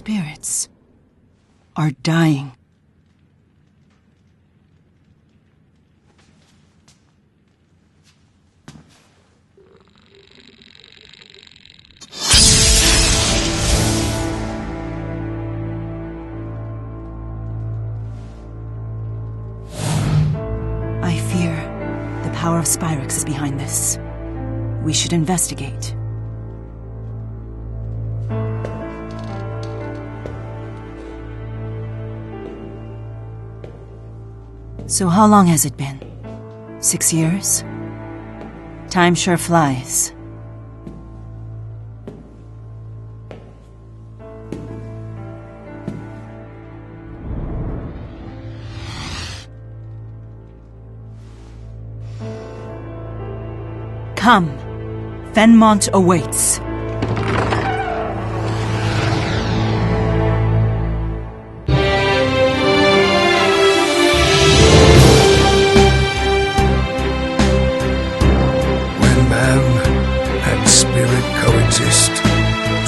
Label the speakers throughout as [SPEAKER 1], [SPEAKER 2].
[SPEAKER 1] spirits are dying. I fear the power of Spyx is behind this. We should investigate. So how long has it been? 6 years? Time sure flies. Come. Fenmont awaits.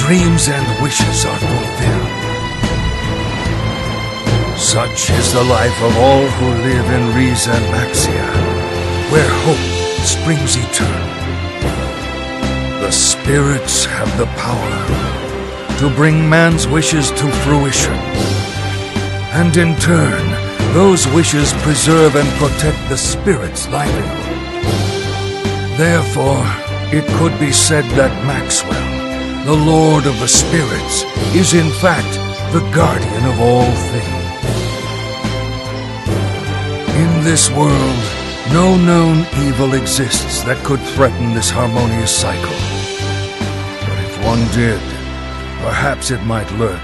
[SPEAKER 2] Dreams and wishes are fulfilled. Such is the life of all who live in Riza and Maxia, where hope springs eternal. The spirits have the power to bring man's wishes to fruition. And in turn, those wishes preserve and protect the spirit's livelihood. Therefore, it could be said that Maxwell, the Lord of the Spirits, is in fact the guardian of all things. In this world, no known evil exists that could threaten this harmonious cycle. But if one did, perhaps it might lurk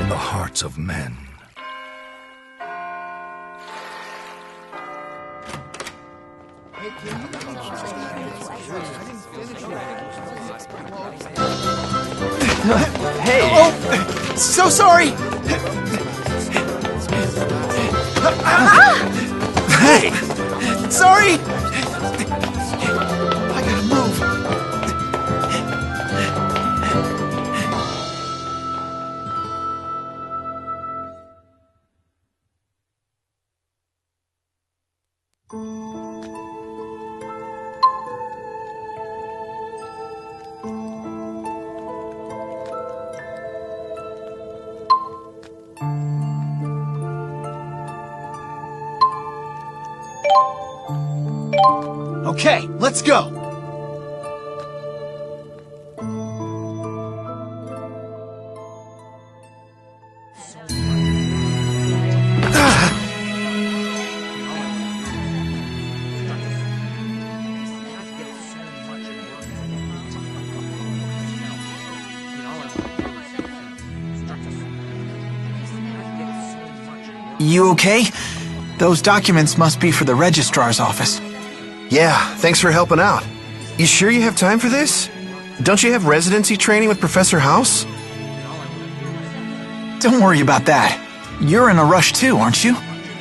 [SPEAKER 2] in the hearts of men.
[SPEAKER 3] Hey!
[SPEAKER 4] Oh! So sorry!
[SPEAKER 3] Hey!
[SPEAKER 4] Sorry! I gotta move. Okay, let's go!
[SPEAKER 5] You okay? Those documents must be for the registrar's office.
[SPEAKER 3] Yeah, thanks for helping out. You sure you have time for this? Don't you have residency training with Professor House?
[SPEAKER 5] Don't worry about that. You're in a rush too, aren't you?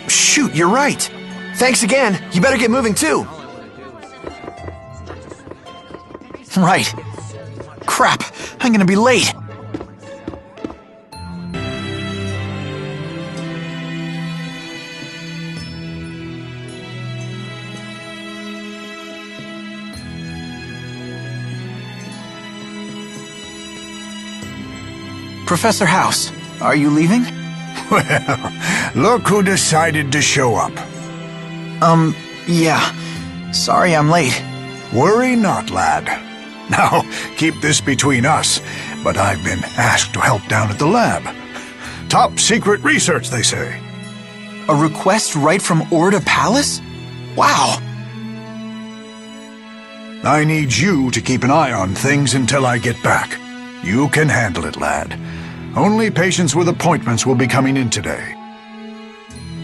[SPEAKER 3] Shoot, you're right. Thanks again. You better get moving too.
[SPEAKER 5] Right. Crap, I'm gonna be late. Professor House, are you leaving?
[SPEAKER 6] Well, look who decided to show up.
[SPEAKER 5] Yeah. Sorry I'm late.
[SPEAKER 6] Worry not, lad. Now, keep this between us, but I've been asked to help down at the lab. Top secret research, they say.
[SPEAKER 5] A request right from Orda Palace? Wow.
[SPEAKER 6] I need you to keep an eye on things until I get back. You can handle it, lad. Only patients with appointments will be coming in today.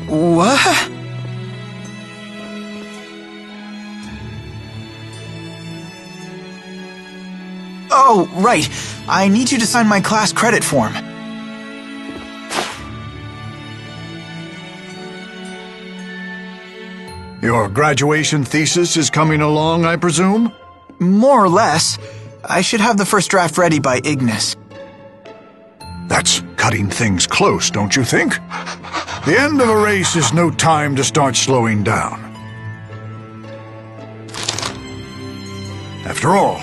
[SPEAKER 5] What? Oh, right. I need you to sign my class credit form.
[SPEAKER 6] Your graduation thesis is coming along, I presume?
[SPEAKER 5] More or less. I should have the first draft ready by Ignis.
[SPEAKER 6] That's cutting things close, don't you think? The end of a race is no time to start slowing down. After all,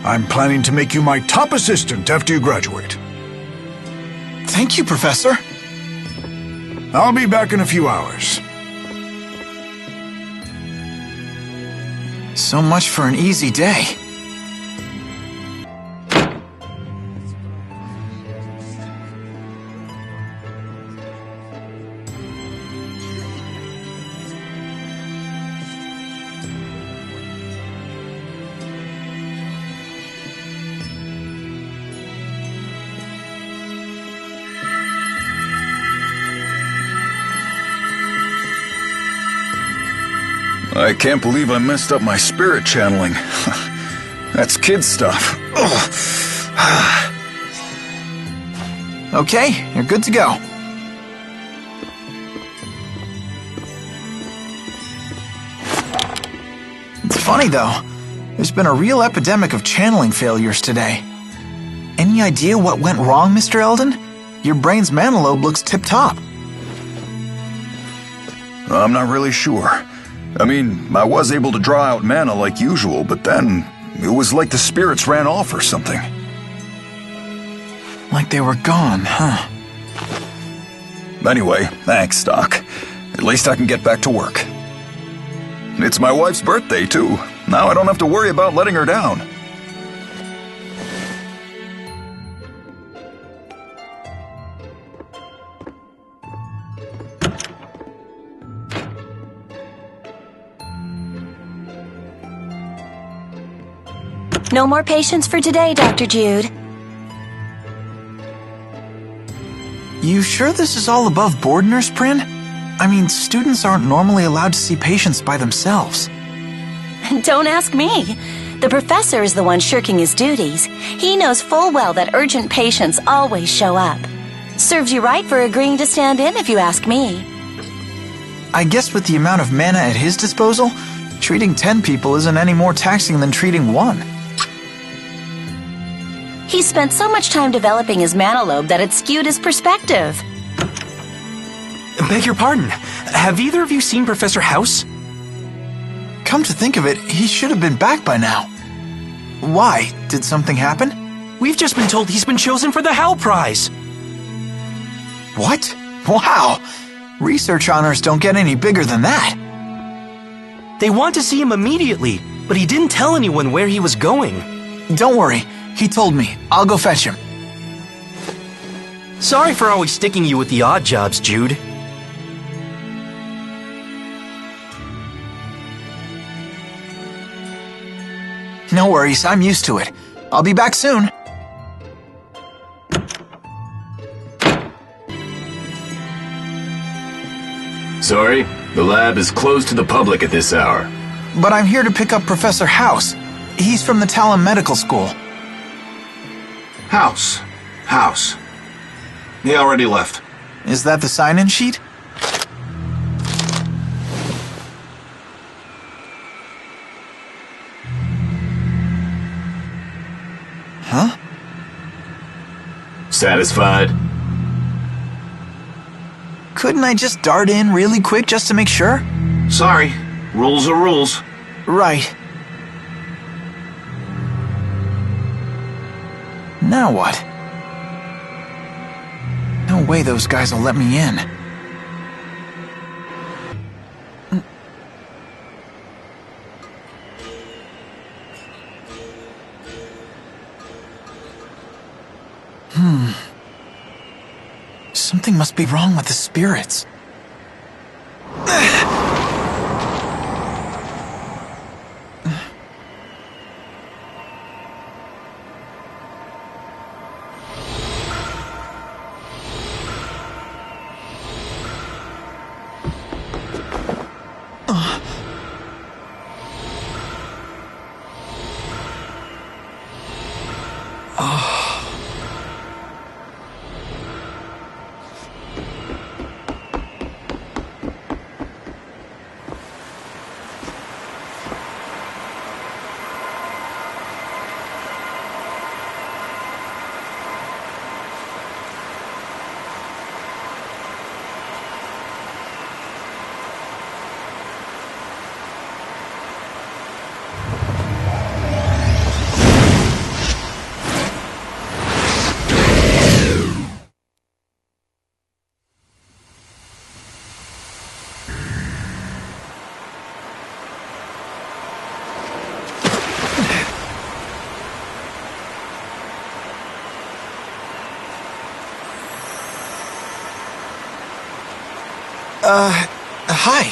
[SPEAKER 6] I'm planning to make you my top assistant after you graduate.
[SPEAKER 5] Thank you, Professor.
[SPEAKER 6] I'll be back in a few hours.
[SPEAKER 5] So much for an easy day.
[SPEAKER 2] I can't believe I messed up my spirit channeling. That's kid stuff.
[SPEAKER 5] Okay, you're good to go. It's funny, though. There's been a real epidemic of channeling failures today. Any idea what went wrong, Mr. Eldon? Your brain's mana lobe looks tip-top.
[SPEAKER 2] I'm not really sure. I mean, I was able to draw out mana like usual, but then it was like the spirits ran off or something.
[SPEAKER 5] Like they were gone, huh?
[SPEAKER 2] Anyway, thanks, Doc. At least I can get back to work. It's my wife's birthday, too. Now I don't have to worry about letting her down.
[SPEAKER 7] No more patients for today, Dr. Jude.
[SPEAKER 5] You sure this is all above board, Nurse Prin? I mean, students aren't normally allowed to see patients by themselves.
[SPEAKER 7] Don't ask me. The professor is the one shirking his duties. He knows full well that urgent patients always show up. Serves you right for agreeing to stand in, if you ask me.
[SPEAKER 5] I guess with the amount of mana at his disposal, treating 10 people isn't any more taxing than treating 1.
[SPEAKER 7] He spent so much time developing his mana lobe that it skewed his perspective.
[SPEAKER 4] Beg your pardon. Have either of you seen Professor House?
[SPEAKER 5] Come to think of it, he should have been back by now. Why? Did something happen?
[SPEAKER 4] We've just been told he's been chosen for the Hal Prize.
[SPEAKER 5] What? Wow! Research honors don't get any bigger than that.
[SPEAKER 4] They want to see him immediately, but he didn't tell anyone where he was going.
[SPEAKER 5] Don't worry. He told me. I'll go fetch him.
[SPEAKER 4] Sorry for always sticking you with the odd jobs, Jude.
[SPEAKER 5] No worries, I'm used to it. I'll be back soon.
[SPEAKER 8] Sorry, the lab is closed to the public at this hour.
[SPEAKER 5] But I'm here to pick up Professor House. He's from the Talon Medical School.
[SPEAKER 3] House. He already left.
[SPEAKER 5] Is that the sign-in sheet? Huh?
[SPEAKER 8] Satisfied?
[SPEAKER 5] Couldn't I just dart in really quick just to make sure?
[SPEAKER 3] Sorry. Rules are rules.
[SPEAKER 5] Right. Now what? No way those guys will let me in. Something must be wrong with the spirits. Hi.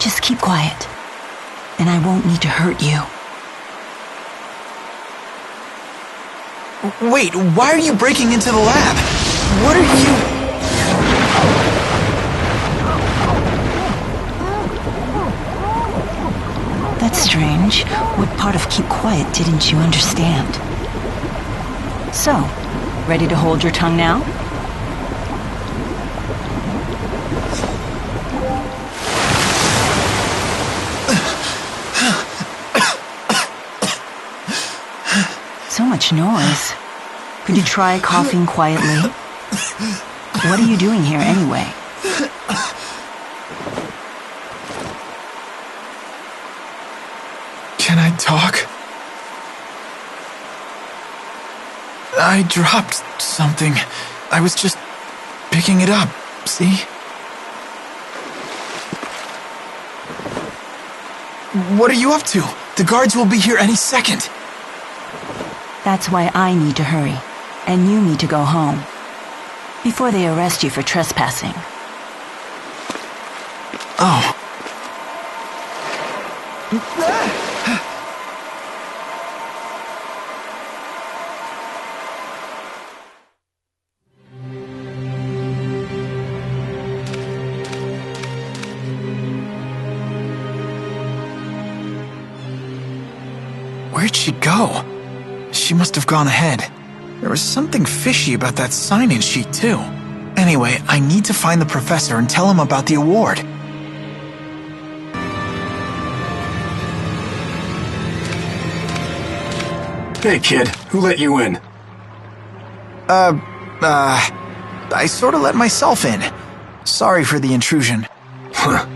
[SPEAKER 1] Just keep quiet, and I won't need to hurt you.
[SPEAKER 5] Wait, why are you breaking into the lab? What are you...
[SPEAKER 1] That's strange. What part of keep quiet didn't you understand? So, ready to hold your tongue now? So much noise. Could you try coughing quietly? What are you doing here anyway?
[SPEAKER 5] Can I talk? I dropped something. I was just picking it up, see? What are you up to? The guards will be here any second.
[SPEAKER 1] That's why I need to hurry, and you need to go home, before they arrest you for trespassing.
[SPEAKER 5] Oh. Where'd she go? She must have gone ahead. There was something fishy about that sign-in sheet, too. Anyway, I need to find the professor and tell him about the award.
[SPEAKER 4] Hey, kid. Who let you in?
[SPEAKER 5] I sort of let myself in. Sorry for the intrusion.
[SPEAKER 4] Huh.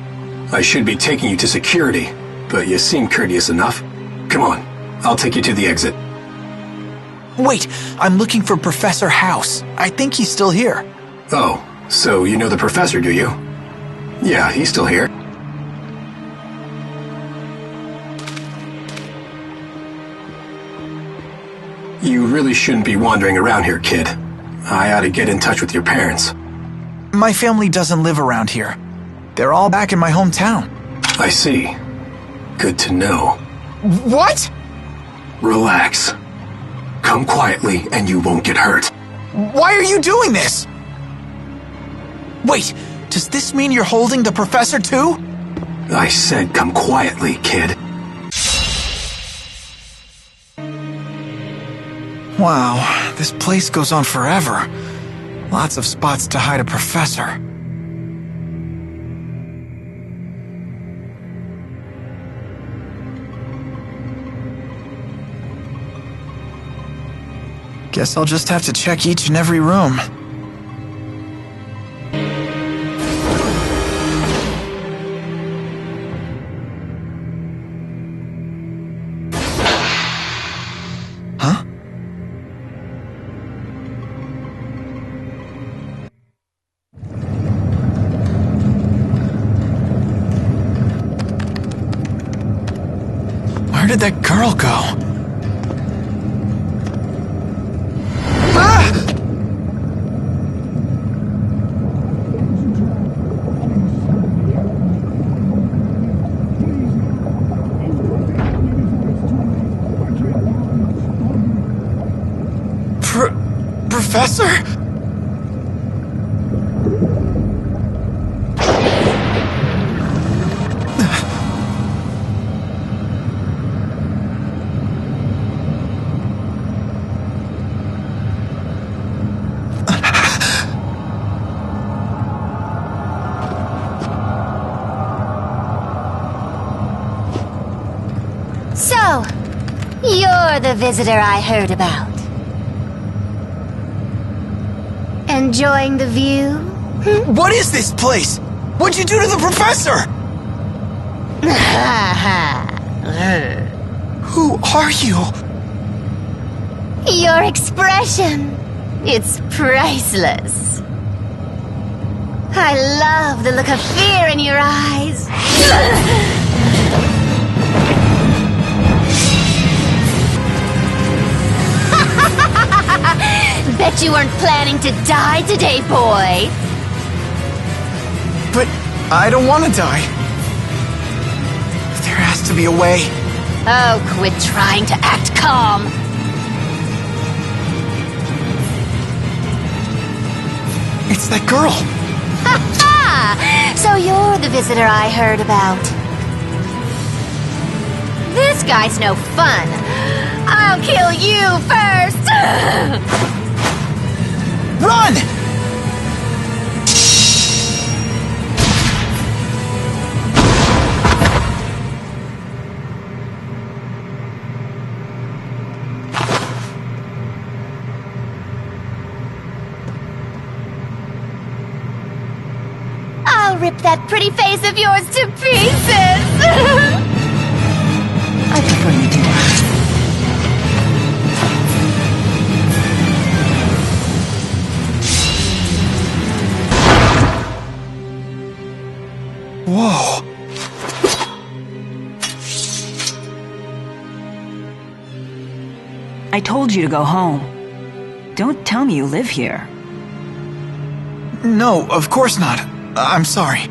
[SPEAKER 4] I should be taking you to security, but you seem courteous enough. Come on, I'll take you to the exit.
[SPEAKER 5] Wait, I'm looking for Professor House. I think he's still here.
[SPEAKER 4] Oh, so you know the professor, do you? Yeah, he's still here. You really shouldn't be wandering around here, kid. I ought to get in touch with your parents.
[SPEAKER 5] My family doesn't live around here. They're all back in my hometown.
[SPEAKER 4] I see. Good to know.
[SPEAKER 5] What?
[SPEAKER 4] Relax. Come quietly and you won't get hurt.
[SPEAKER 5] Why are you doing this? Wait, does this mean you're holding the professor too?
[SPEAKER 4] I said come quietly, kid.
[SPEAKER 5] Wow, this place goes on forever. Lots of spots to hide a professor. Guess I'll just have to check each and every room. Huh? Where did that girl go? Professor?
[SPEAKER 9] So, you're the visitor I heard about. Enjoying the view?
[SPEAKER 5] What is this place? What'd you do to the professor? Who are you?
[SPEAKER 9] Your expression. It's priceless. I love the look of fear in your eyes. Bet thought you weren't planning to die today, boy.
[SPEAKER 5] But I don't want to die. There has to be a way.
[SPEAKER 9] Oh, quit trying to act calm.
[SPEAKER 5] It's that girl.
[SPEAKER 9] Ha ha! So you're the visitor I heard about. This guy's no fun. I'll kill you first!
[SPEAKER 5] Run!
[SPEAKER 9] I'll rip that pretty face of yours to pieces!
[SPEAKER 1] I prefer you do that.
[SPEAKER 5] Whoa.
[SPEAKER 1] I told you to go home. Don't tell me you live here.
[SPEAKER 5] No, of course not. I'm sorry.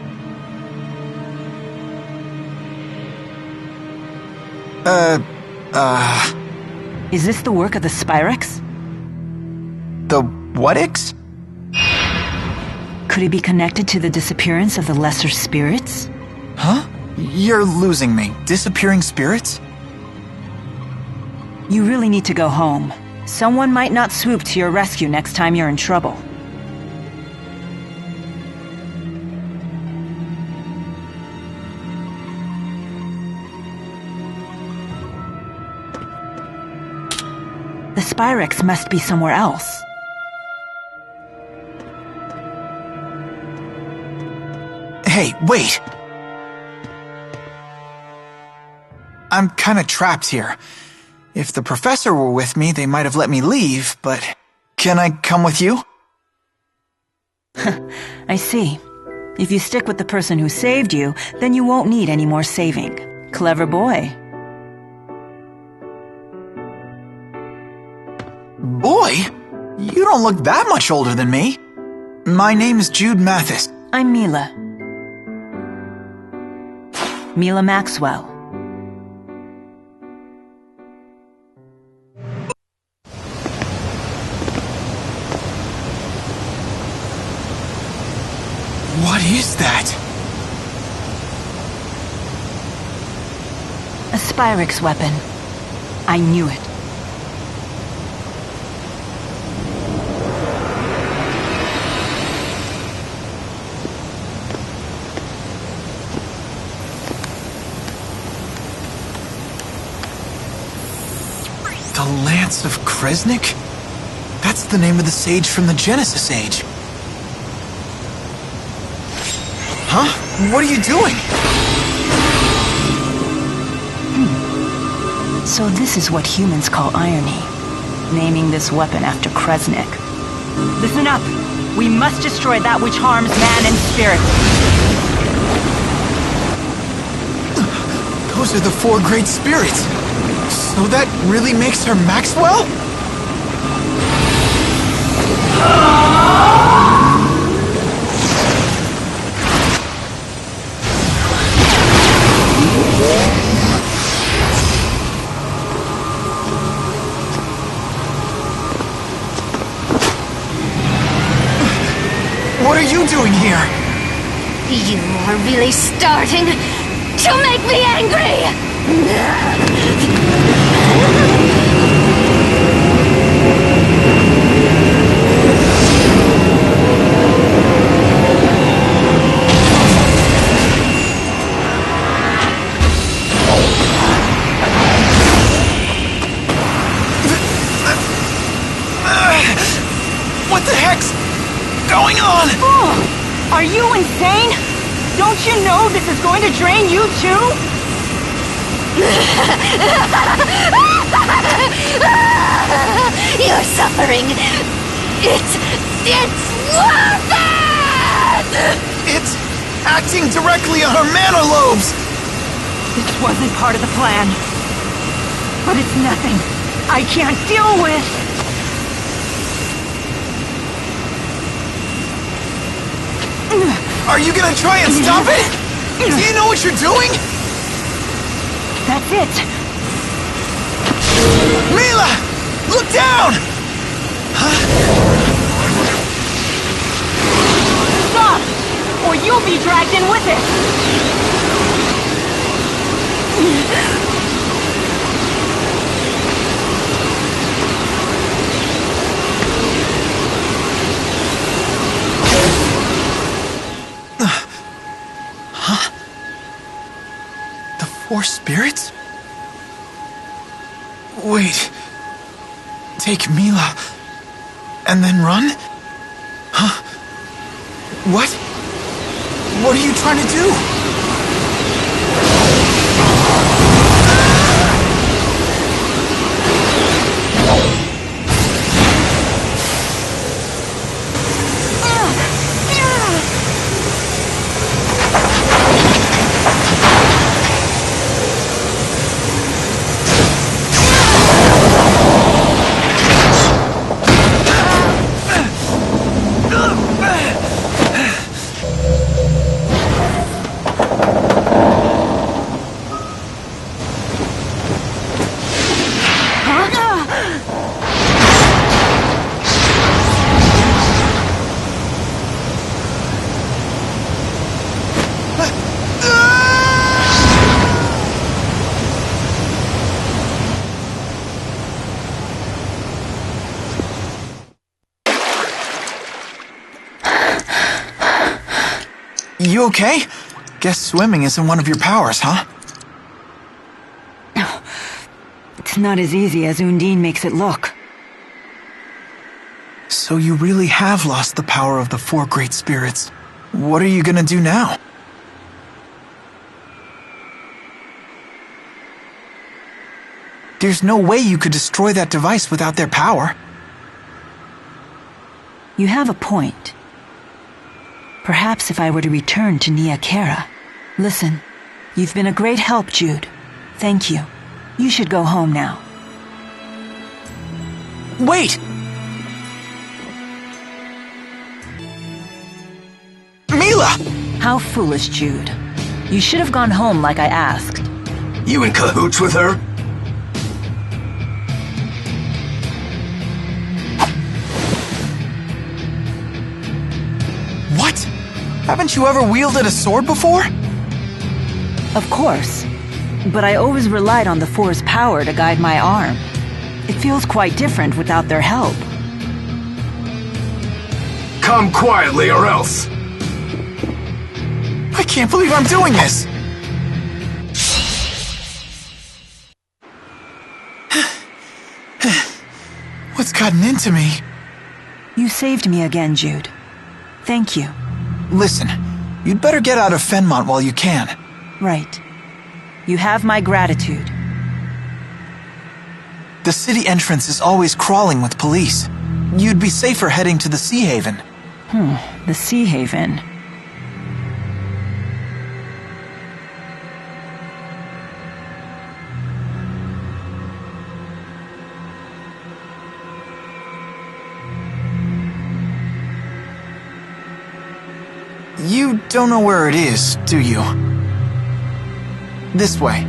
[SPEAKER 1] Is this the work of the Spyx?
[SPEAKER 5] The what-ix?
[SPEAKER 1] Could it be connected to the disappearance of the lesser spirits?
[SPEAKER 5] Huh? You're losing me. Disappearing spirits?
[SPEAKER 1] You really need to go home. Someone might not swoop to your rescue next time you're in trouble. The Spyx must be somewhere else.
[SPEAKER 5] Hey, wait! I'm kinda trapped here. If the professor were with me, they might have let me leave, but... Can I come with you?
[SPEAKER 1] I see. If you stick with the person who saved you, then you won't need any more saving. Clever boy.
[SPEAKER 5] Boy? You don't look that much older than me. My name is Jude Mathis.
[SPEAKER 1] I'm Mila. Mila Maxwell.
[SPEAKER 5] What is that?
[SPEAKER 1] A Spyx weapon. I knew it.
[SPEAKER 5] The Lance of Kresnik? That's the name of the sage from the Genesis Age. Huh? What are you doing?
[SPEAKER 1] So this is what humans call irony. Naming this weapon after Kresnik. Listen up! We must destroy that which harms man and spirit.
[SPEAKER 5] Those are the four great spirits. So that really makes her Maxwell? What are you doing here?
[SPEAKER 9] You are really starting to make me angry!
[SPEAKER 5] What the heck's going on?
[SPEAKER 1] Oh, are you insane? Don't you know this is going to drain you too?
[SPEAKER 9] Your suffering, it's worth it!
[SPEAKER 5] It's acting directly on her mana lobes!
[SPEAKER 1] This wasn't part of the plan. But it's nothing I can't deal with.
[SPEAKER 5] Are you gonna try and stop it? Do you know what you're doing?
[SPEAKER 1] That's it!
[SPEAKER 5] Mila! Look down!
[SPEAKER 1] Stop! Or you'll be dragged in with it!
[SPEAKER 5] Huh? The four spirits? Wait. Take Mila and then run? Huh? What? What are you trying to do? You okay? Guess swimming isn't one of your powers, huh?
[SPEAKER 1] It's not as easy as Undine makes it look.
[SPEAKER 5] So you really have lost the power of the four great spirits. What are you gonna do now? There's no way you could destroy that device without their power.
[SPEAKER 1] You have a point. Perhaps if I were to return to Nia Kara. Listen, you've been a great help, Jude. Thank you. You should go home now.
[SPEAKER 5] Wait! Mila!
[SPEAKER 1] How foolish, Jude. You should have gone home like I asked.
[SPEAKER 4] You in cahoots with her?
[SPEAKER 5] What? Haven't you ever wielded a sword before?
[SPEAKER 1] Of course. But I always relied on the Four's power to guide my arm. It feels quite different without their help.
[SPEAKER 4] Come quietly or else!
[SPEAKER 5] I can't believe I'm doing this! What's gotten into me?
[SPEAKER 1] You saved me again, Jude. Thank you.
[SPEAKER 5] Listen, you'd better get out of Fenmont while you can.
[SPEAKER 1] Right. You have my gratitude.
[SPEAKER 5] The city entrance is always crawling with police. You'd be safer heading to the Sea Haven.
[SPEAKER 1] The Sea Haven.
[SPEAKER 5] You don't know where it is, do you? This way.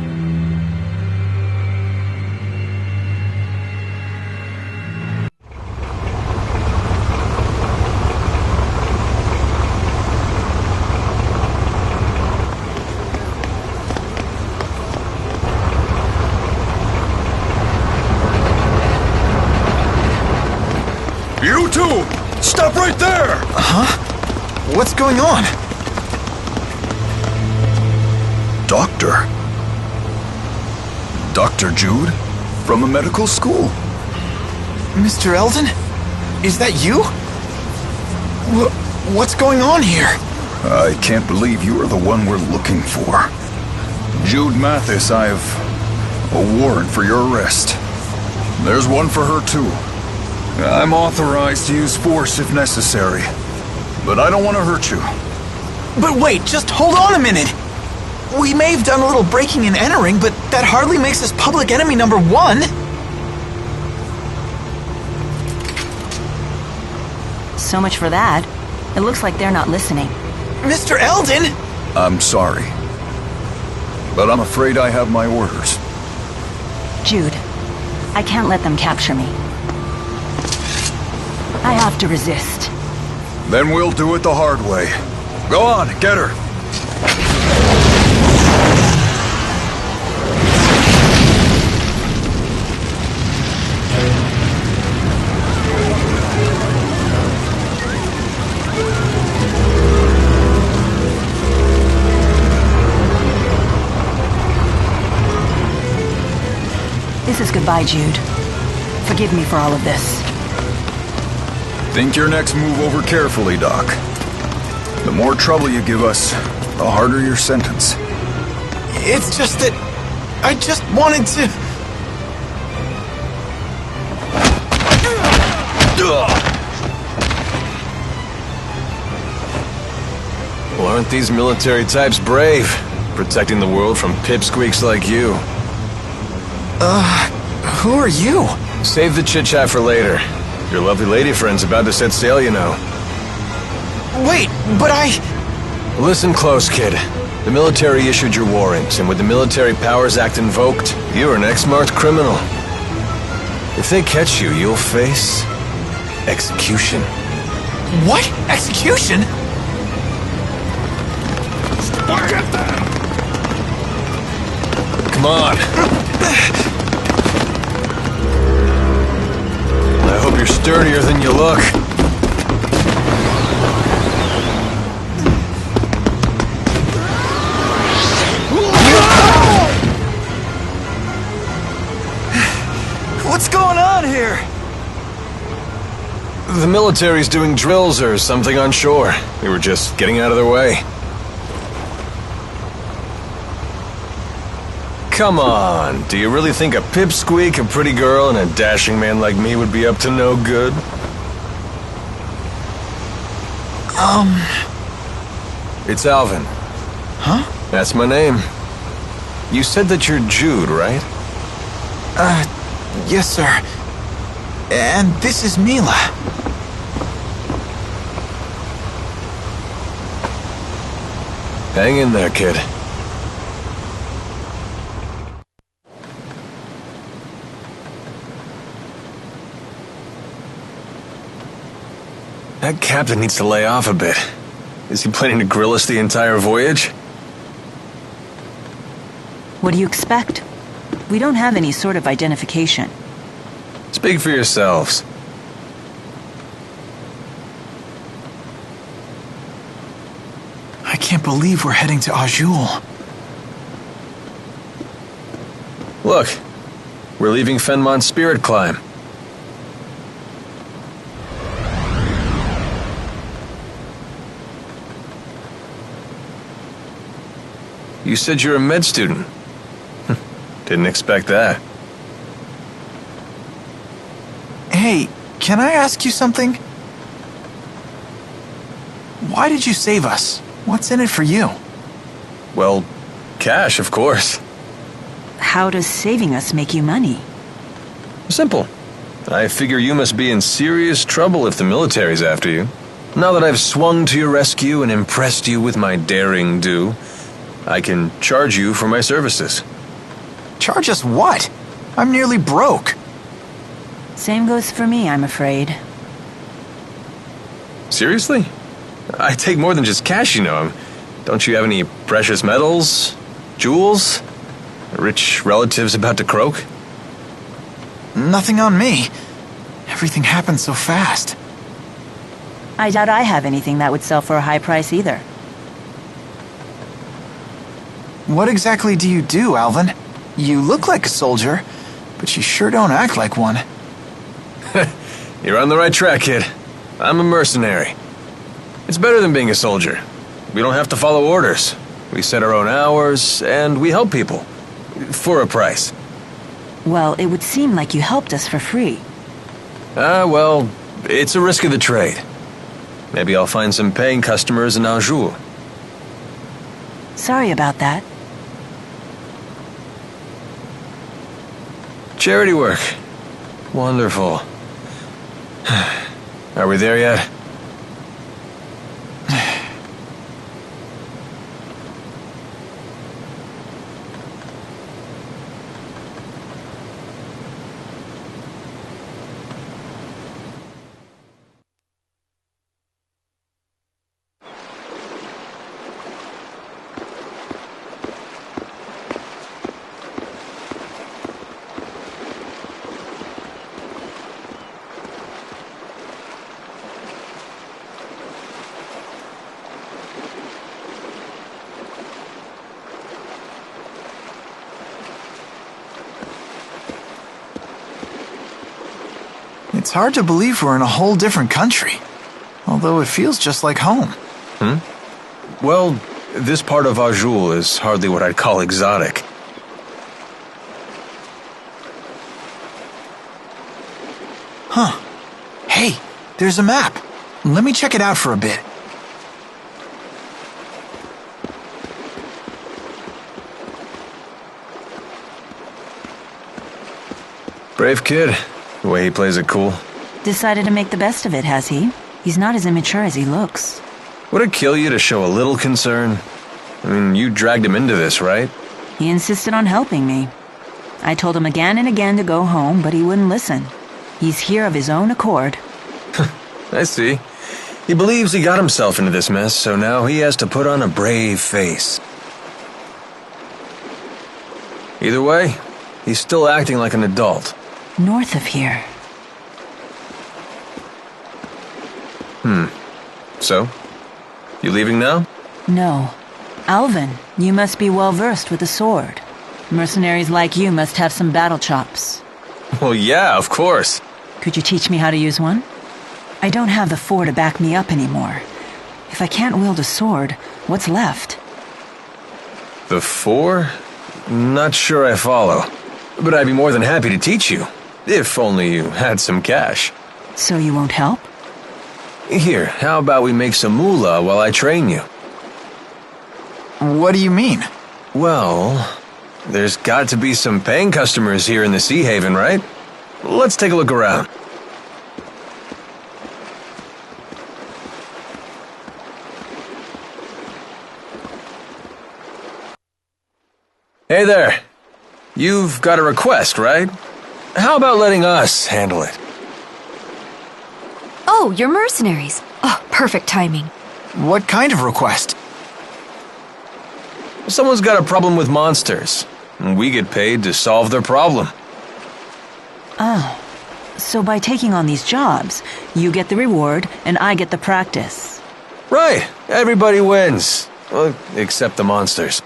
[SPEAKER 2] You two! Stop right there!
[SPEAKER 5] Huh? What's going on?
[SPEAKER 2] Doctor. Dr. Jude? From a medical school.
[SPEAKER 5] Mr. Eldon? Is that you? What's going on here?
[SPEAKER 2] I can't believe you are the one we're looking for. Jude Mathis, I have a warrant for your arrest. There's one for her too. I'm authorized to use force if necessary, but I don't want to hurt you.
[SPEAKER 5] But wait, just hold on a minute! We may have done a little breaking and entering, but that hardly makes us public enemy number one!
[SPEAKER 1] So much for that. It looks like they're not listening.
[SPEAKER 5] Mr. Eldon!
[SPEAKER 6] I'm sorry. But I'm afraid I have my orders.
[SPEAKER 1] Jude, I can't let them capture me. I have to resist.
[SPEAKER 6] Then we'll do it the hard way. Go on, get her.
[SPEAKER 1] This is goodbye, Jude. Forgive me for all of this.
[SPEAKER 6] Think your next move over carefully, Doc. The more trouble you give us, the harder your sentence.
[SPEAKER 5] It's just that I just wanted to...
[SPEAKER 10] Well, aren't these military types brave? Protecting the world from pipsqueaks like you.
[SPEAKER 5] Who are you?
[SPEAKER 10] Save the chit-chat for later. Your lovely lady friend's about to set sail, you know.
[SPEAKER 5] Wait, but I...
[SPEAKER 10] Listen close, kid. The military issued your warrant, and with the Military Powers Act invoked, you're an ex-marked criminal. If they catch you, you'll face... execution.
[SPEAKER 5] What? Execution?
[SPEAKER 10] Look at them! Come on. I hope you're sturdier than you look.
[SPEAKER 5] What's going on here?
[SPEAKER 10] The military's doing drills or something on shore. We were just getting out of their way. Come on, do you really think a pipsqueak, a pretty girl, and a dashing man like me would be up to no good? It's Alvin.
[SPEAKER 5] Huh?
[SPEAKER 10] That's my name. You said that you're Jude, right?
[SPEAKER 5] Yes, sir. And this is Mila.
[SPEAKER 10] Hang in there, kid. That captain needs to lay off a bit. Is he planning to grill us the entire voyage?
[SPEAKER 1] What do you expect? We don't have any sort of identification.
[SPEAKER 10] Speak for yourselves.
[SPEAKER 5] I can't believe we're heading to Azul.
[SPEAKER 10] Look, we're leaving Fenmont's Spirit Climb. You said you're a med student. Didn't expect that.
[SPEAKER 5] Hey, can I ask you something? Why did you save us? What's in it for you?
[SPEAKER 10] Well, cash, of course.
[SPEAKER 1] How does saving us make you money?
[SPEAKER 10] Simple. I figure you must be in serious trouble if the military's after you. Now that I've swung to your rescue and impressed you with my daring do, I can charge you for my services.
[SPEAKER 5] Charge us what? I'm nearly broke.
[SPEAKER 1] Same goes for me, I'm afraid.
[SPEAKER 10] Seriously? I take more than just cash, you know. Don't you have any precious metals? Jewels? Rich relatives about to croak?
[SPEAKER 5] Nothing on me. Everything happened so fast.
[SPEAKER 1] I doubt I have anything that would sell for a high price either.
[SPEAKER 5] What exactly do you do, Alvin? You look like a soldier, but you sure don't act like one.
[SPEAKER 10] You're on the right track, kid. I'm a mercenary. It's better than being a soldier. We don't have to follow orders. We set our own hours, and we help people. For a price.
[SPEAKER 1] Well, it would seem like you helped us for free.
[SPEAKER 10] Well, it's a risk of the trade. Maybe I'll find some paying customers in Azul.
[SPEAKER 1] Sorry about that.
[SPEAKER 10] Charity work. Wonderful. Are we there yet?
[SPEAKER 5] It's hard to believe we're in a whole different country, although it feels just like home.
[SPEAKER 10] Well, this part of Azul is hardly what I'd call exotic.
[SPEAKER 5] Huh. Hey, there's a map. Let me check it out for a bit.
[SPEAKER 10] Brave kid. The way he plays it cool.
[SPEAKER 1] Decided to make the best of it, has he? He's not as immature as he looks.
[SPEAKER 10] Would it kill you to show a little concern? I mean, you dragged him into this, right?
[SPEAKER 1] He insisted on helping me. I told him again and again to go home, but he wouldn't listen. He's here of his own accord.
[SPEAKER 10] I see. He believes he got himself into this mess, so now he has to put on a brave face. Either way, he's still acting like an adult.
[SPEAKER 1] North of here.
[SPEAKER 10] So? You leaving now?
[SPEAKER 1] No. Alvin, you must be well versed with a sword. Mercenaries like you must have some battle chops.
[SPEAKER 10] Well, yeah, of course.
[SPEAKER 1] Could you teach me how to use one? I don't have the four to back me up anymore. If I can't wield a sword, what's left?
[SPEAKER 10] The four? Not sure I follow. But I'd be more than happy to teach you. If only you had some cash.
[SPEAKER 1] So you won't help?
[SPEAKER 10] Here, how about we make some moolah while I train you?
[SPEAKER 5] What do you mean?
[SPEAKER 10] Well, there's got to be some paying customers here in the Sea Haven, right? Let's take a look around. Hey there. You've got a request, right? How about letting us handle it?
[SPEAKER 11] Oh, you're mercenaries. Oh, perfect timing.
[SPEAKER 5] What kind of request?
[SPEAKER 10] Someone's got a problem with monsters, and we get paid to solve their problem.
[SPEAKER 1] Oh, so by taking on these jobs, you get the reward and I get the practice.
[SPEAKER 10] Right, everybody wins. Well, except the monsters.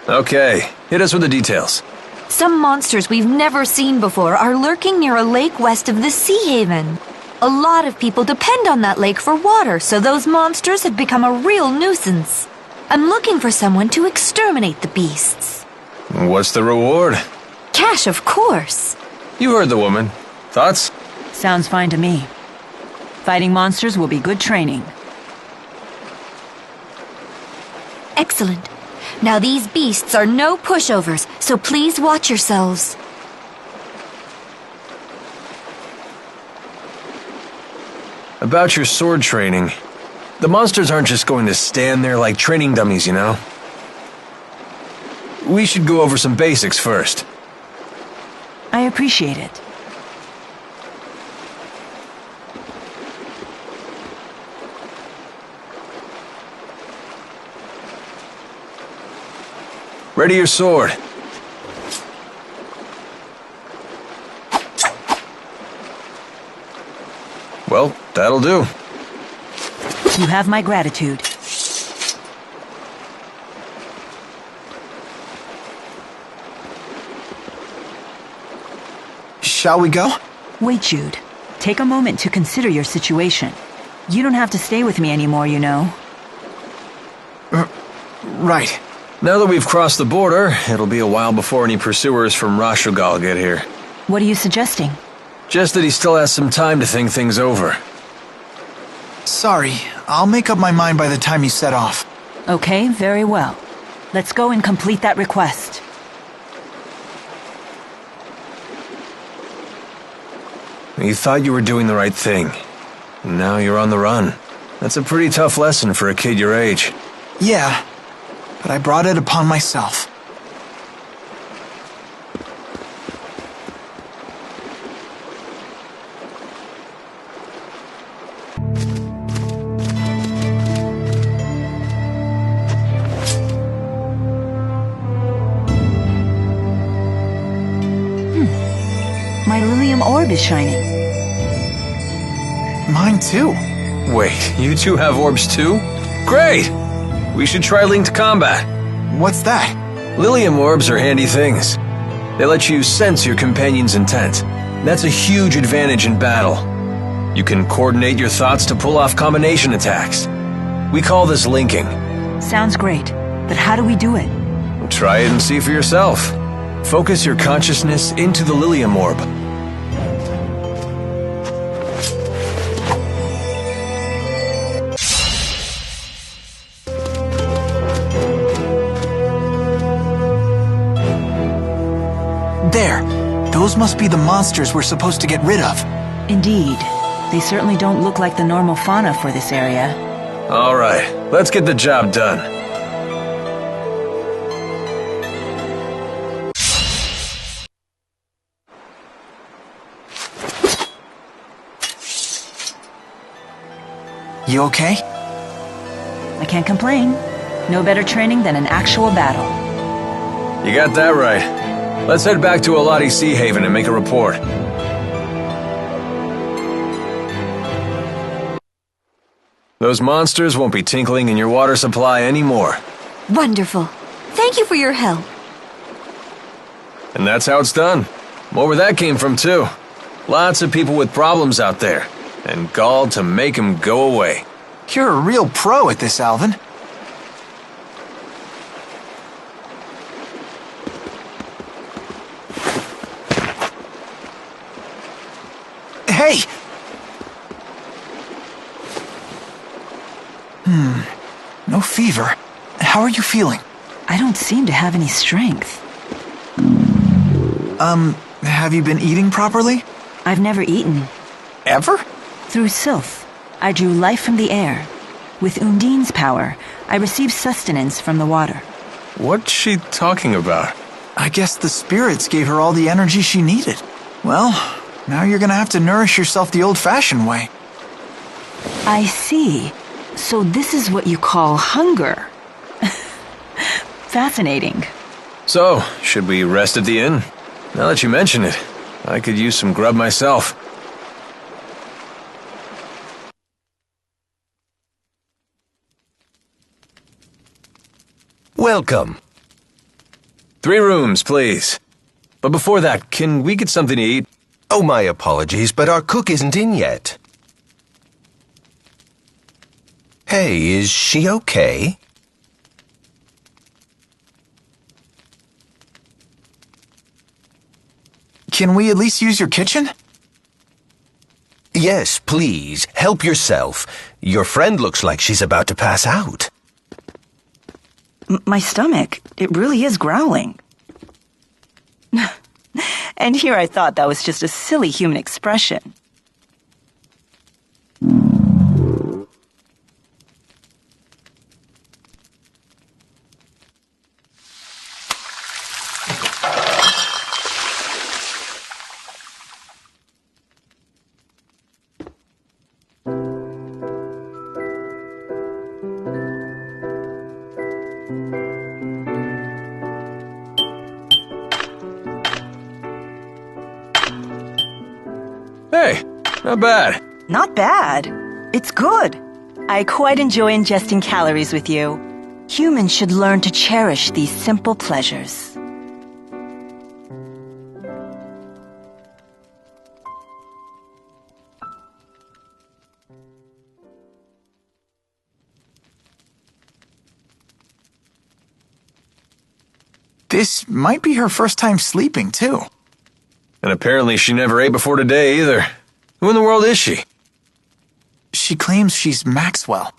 [SPEAKER 10] Okay, hit us with the details.
[SPEAKER 11] Some monsters we've never seen before are lurking near a lake west of the Sea Haven. A lot of people depend on that lake for water, so those monsters have become a real nuisance. I'm looking for someone to exterminate the beasts.
[SPEAKER 10] What's the reward?
[SPEAKER 11] Cash, of course.
[SPEAKER 10] You heard the woman. Thoughts?
[SPEAKER 1] Sounds fine to me. Fighting monsters will be good training.
[SPEAKER 11] Excellent. Now these beasts are no pushovers, so please watch yourselves.
[SPEAKER 10] About your sword training, the monsters aren't just going to stand there like training dummies, you know? We should go over some basics first.
[SPEAKER 1] I appreciate it.
[SPEAKER 10] Ready your sword. Well, that'll do.
[SPEAKER 1] You have my gratitude.
[SPEAKER 5] Shall we go?
[SPEAKER 1] Wait, Jude. Take a moment to consider your situation. You don't have to stay with me anymore, you know.
[SPEAKER 5] Right.
[SPEAKER 10] Now that we've crossed the border, it'll be a while before any pursuers from Rashugal get here.
[SPEAKER 1] What are you suggesting?
[SPEAKER 10] Just that he still has some time to think things over.
[SPEAKER 5] Sorry, I'll make up my mind by the time you set off.
[SPEAKER 1] Okay, very well. Let's go and complete that request.
[SPEAKER 10] You thought you were doing the right thing. Now you're on the run. That's a pretty tough lesson for a kid your age.
[SPEAKER 5] Yeah, but I brought it upon myself.
[SPEAKER 1] My Lilium orb is shining.
[SPEAKER 5] Mine too.
[SPEAKER 10] Wait, you two have orbs too? Great! We should try linked combat.
[SPEAKER 5] What's that?
[SPEAKER 10] Lilium orbs are handy things. They let you sense your companion's intent. That's a huge advantage in battle. You can coordinate your thoughts to pull off combination attacks. We call this linking.
[SPEAKER 1] Sounds great, but how do we do it?
[SPEAKER 10] Try it and see for yourself. Focus your consciousness into the Lilium Orb.
[SPEAKER 5] There! Those must be the monsters we're supposed to get rid of.
[SPEAKER 1] Indeed. They certainly don't look like the normal fauna for this area.
[SPEAKER 10] All right, let's get the job done.
[SPEAKER 5] You okay?
[SPEAKER 1] I can't complain. No better training than an actual battle.
[SPEAKER 10] You got that right. Let's head back to Alati Sea Haven and make a report. Those monsters won't be tinkling in your water supply anymore.
[SPEAKER 11] Wonderful. Thank you for your help.
[SPEAKER 10] And that's how it's done. More where that came from, too. Lots of people with problems out there, and gall to make them go away.
[SPEAKER 5] You're a real pro at this, Alvin. Hey! No fever. How are you feeling?
[SPEAKER 1] I don't seem to have any strength.
[SPEAKER 5] Have you been eating properly?
[SPEAKER 1] I've never eaten.
[SPEAKER 5] Ever?
[SPEAKER 1] Through Sylph, I drew life from the air. With Undine's power, I received sustenance from the water.
[SPEAKER 10] What's she talking about?
[SPEAKER 5] I guess the spirits gave her all the energy she needed. Well, now you're gonna have to nourish yourself the old-fashioned way.
[SPEAKER 1] I see. So this is what you call hunger. Fascinating.
[SPEAKER 10] So, should we rest at the inn? Now that you mention it, I could use some grub myself.
[SPEAKER 12] Welcome.
[SPEAKER 10] 3 rooms, please. But before that, can we get something to eat?
[SPEAKER 12] Oh, my apologies, but our cook isn't in yet. Hey, is she okay?
[SPEAKER 5] Can we at least use your kitchen?
[SPEAKER 12] Yes, please. Help yourself. Your friend looks like she's about to pass out.
[SPEAKER 1] My stomach, it really is growling. And here I thought that was just a silly human expression.
[SPEAKER 10] Hey, not bad.
[SPEAKER 1] Not bad. It's good. I quite enjoy ingesting calories with you. Humans should learn to cherish these simple pleasures.
[SPEAKER 5] This might be her first time sleeping, too.
[SPEAKER 10] And apparently she never ate before today, either. Who in the world is she?
[SPEAKER 5] She claims she's Maxwell.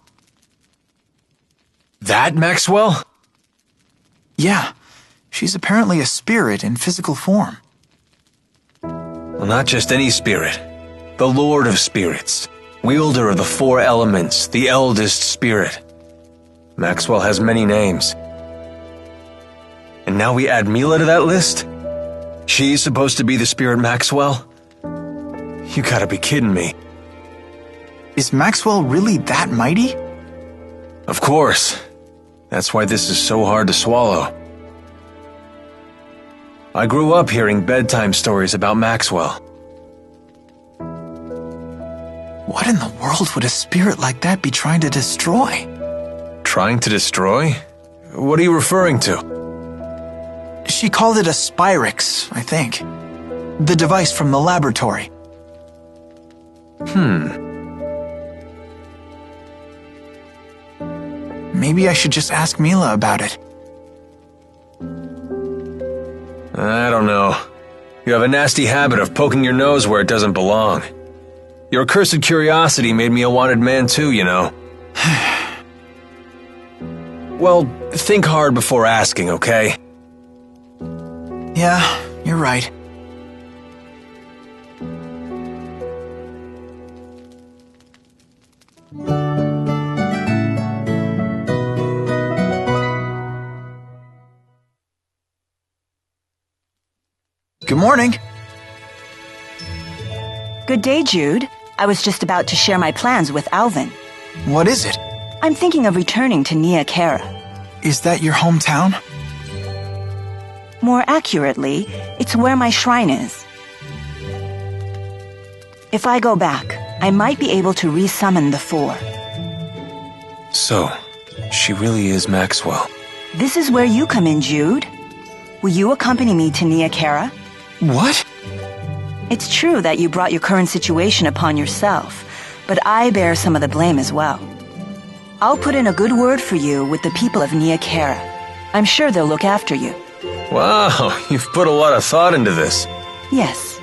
[SPEAKER 10] That Maxwell?
[SPEAKER 5] Yeah, she's apparently a spirit in physical form.
[SPEAKER 10] Well, not just any spirit. The Lord of Spirits. Wielder of the 4 elements, the eldest spirit. Maxwell has many names. And now we add Mila to that list? She's supposed to be the spirit Maxwell? You gotta be kidding me.
[SPEAKER 5] Is Maxwell really that mighty?
[SPEAKER 10] Of course. That's why this is so hard to swallow. I grew up hearing bedtime stories about Maxwell.
[SPEAKER 5] What in the world would a spirit like that be trying to destroy?
[SPEAKER 10] Trying to destroy? What are you referring to?
[SPEAKER 5] She called it a Spyx, I think. The device from the laboratory. Maybe I should just ask Mila about it.
[SPEAKER 10] I don't know. You have a nasty habit of poking your nose where it doesn't belong. Your cursed curiosity made me a wanted man too, you know. Well, think hard before asking, okay?
[SPEAKER 5] Yeah, you're right. Good morning.
[SPEAKER 1] Good day, Jude. I was just about to share my plans with Alvin.
[SPEAKER 5] What is it?
[SPEAKER 1] I'm thinking of returning to Nia Kara.
[SPEAKER 5] Is that your hometown?
[SPEAKER 1] More accurately, it's where my shrine is. If I go back, I might be able to re-summon the Four.
[SPEAKER 10] So, she really is Maxwell.
[SPEAKER 1] This is where you come in, Jude. Will you accompany me to Nia Kara?
[SPEAKER 5] What?
[SPEAKER 1] It's true that you brought your current situation upon yourself, but I bear some of the blame as well. I'll put in a good word for you with the people of Nia Kara. I'm sure they'll look after you.
[SPEAKER 10] Wow, you've put a lot of thought into this.
[SPEAKER 1] Yes.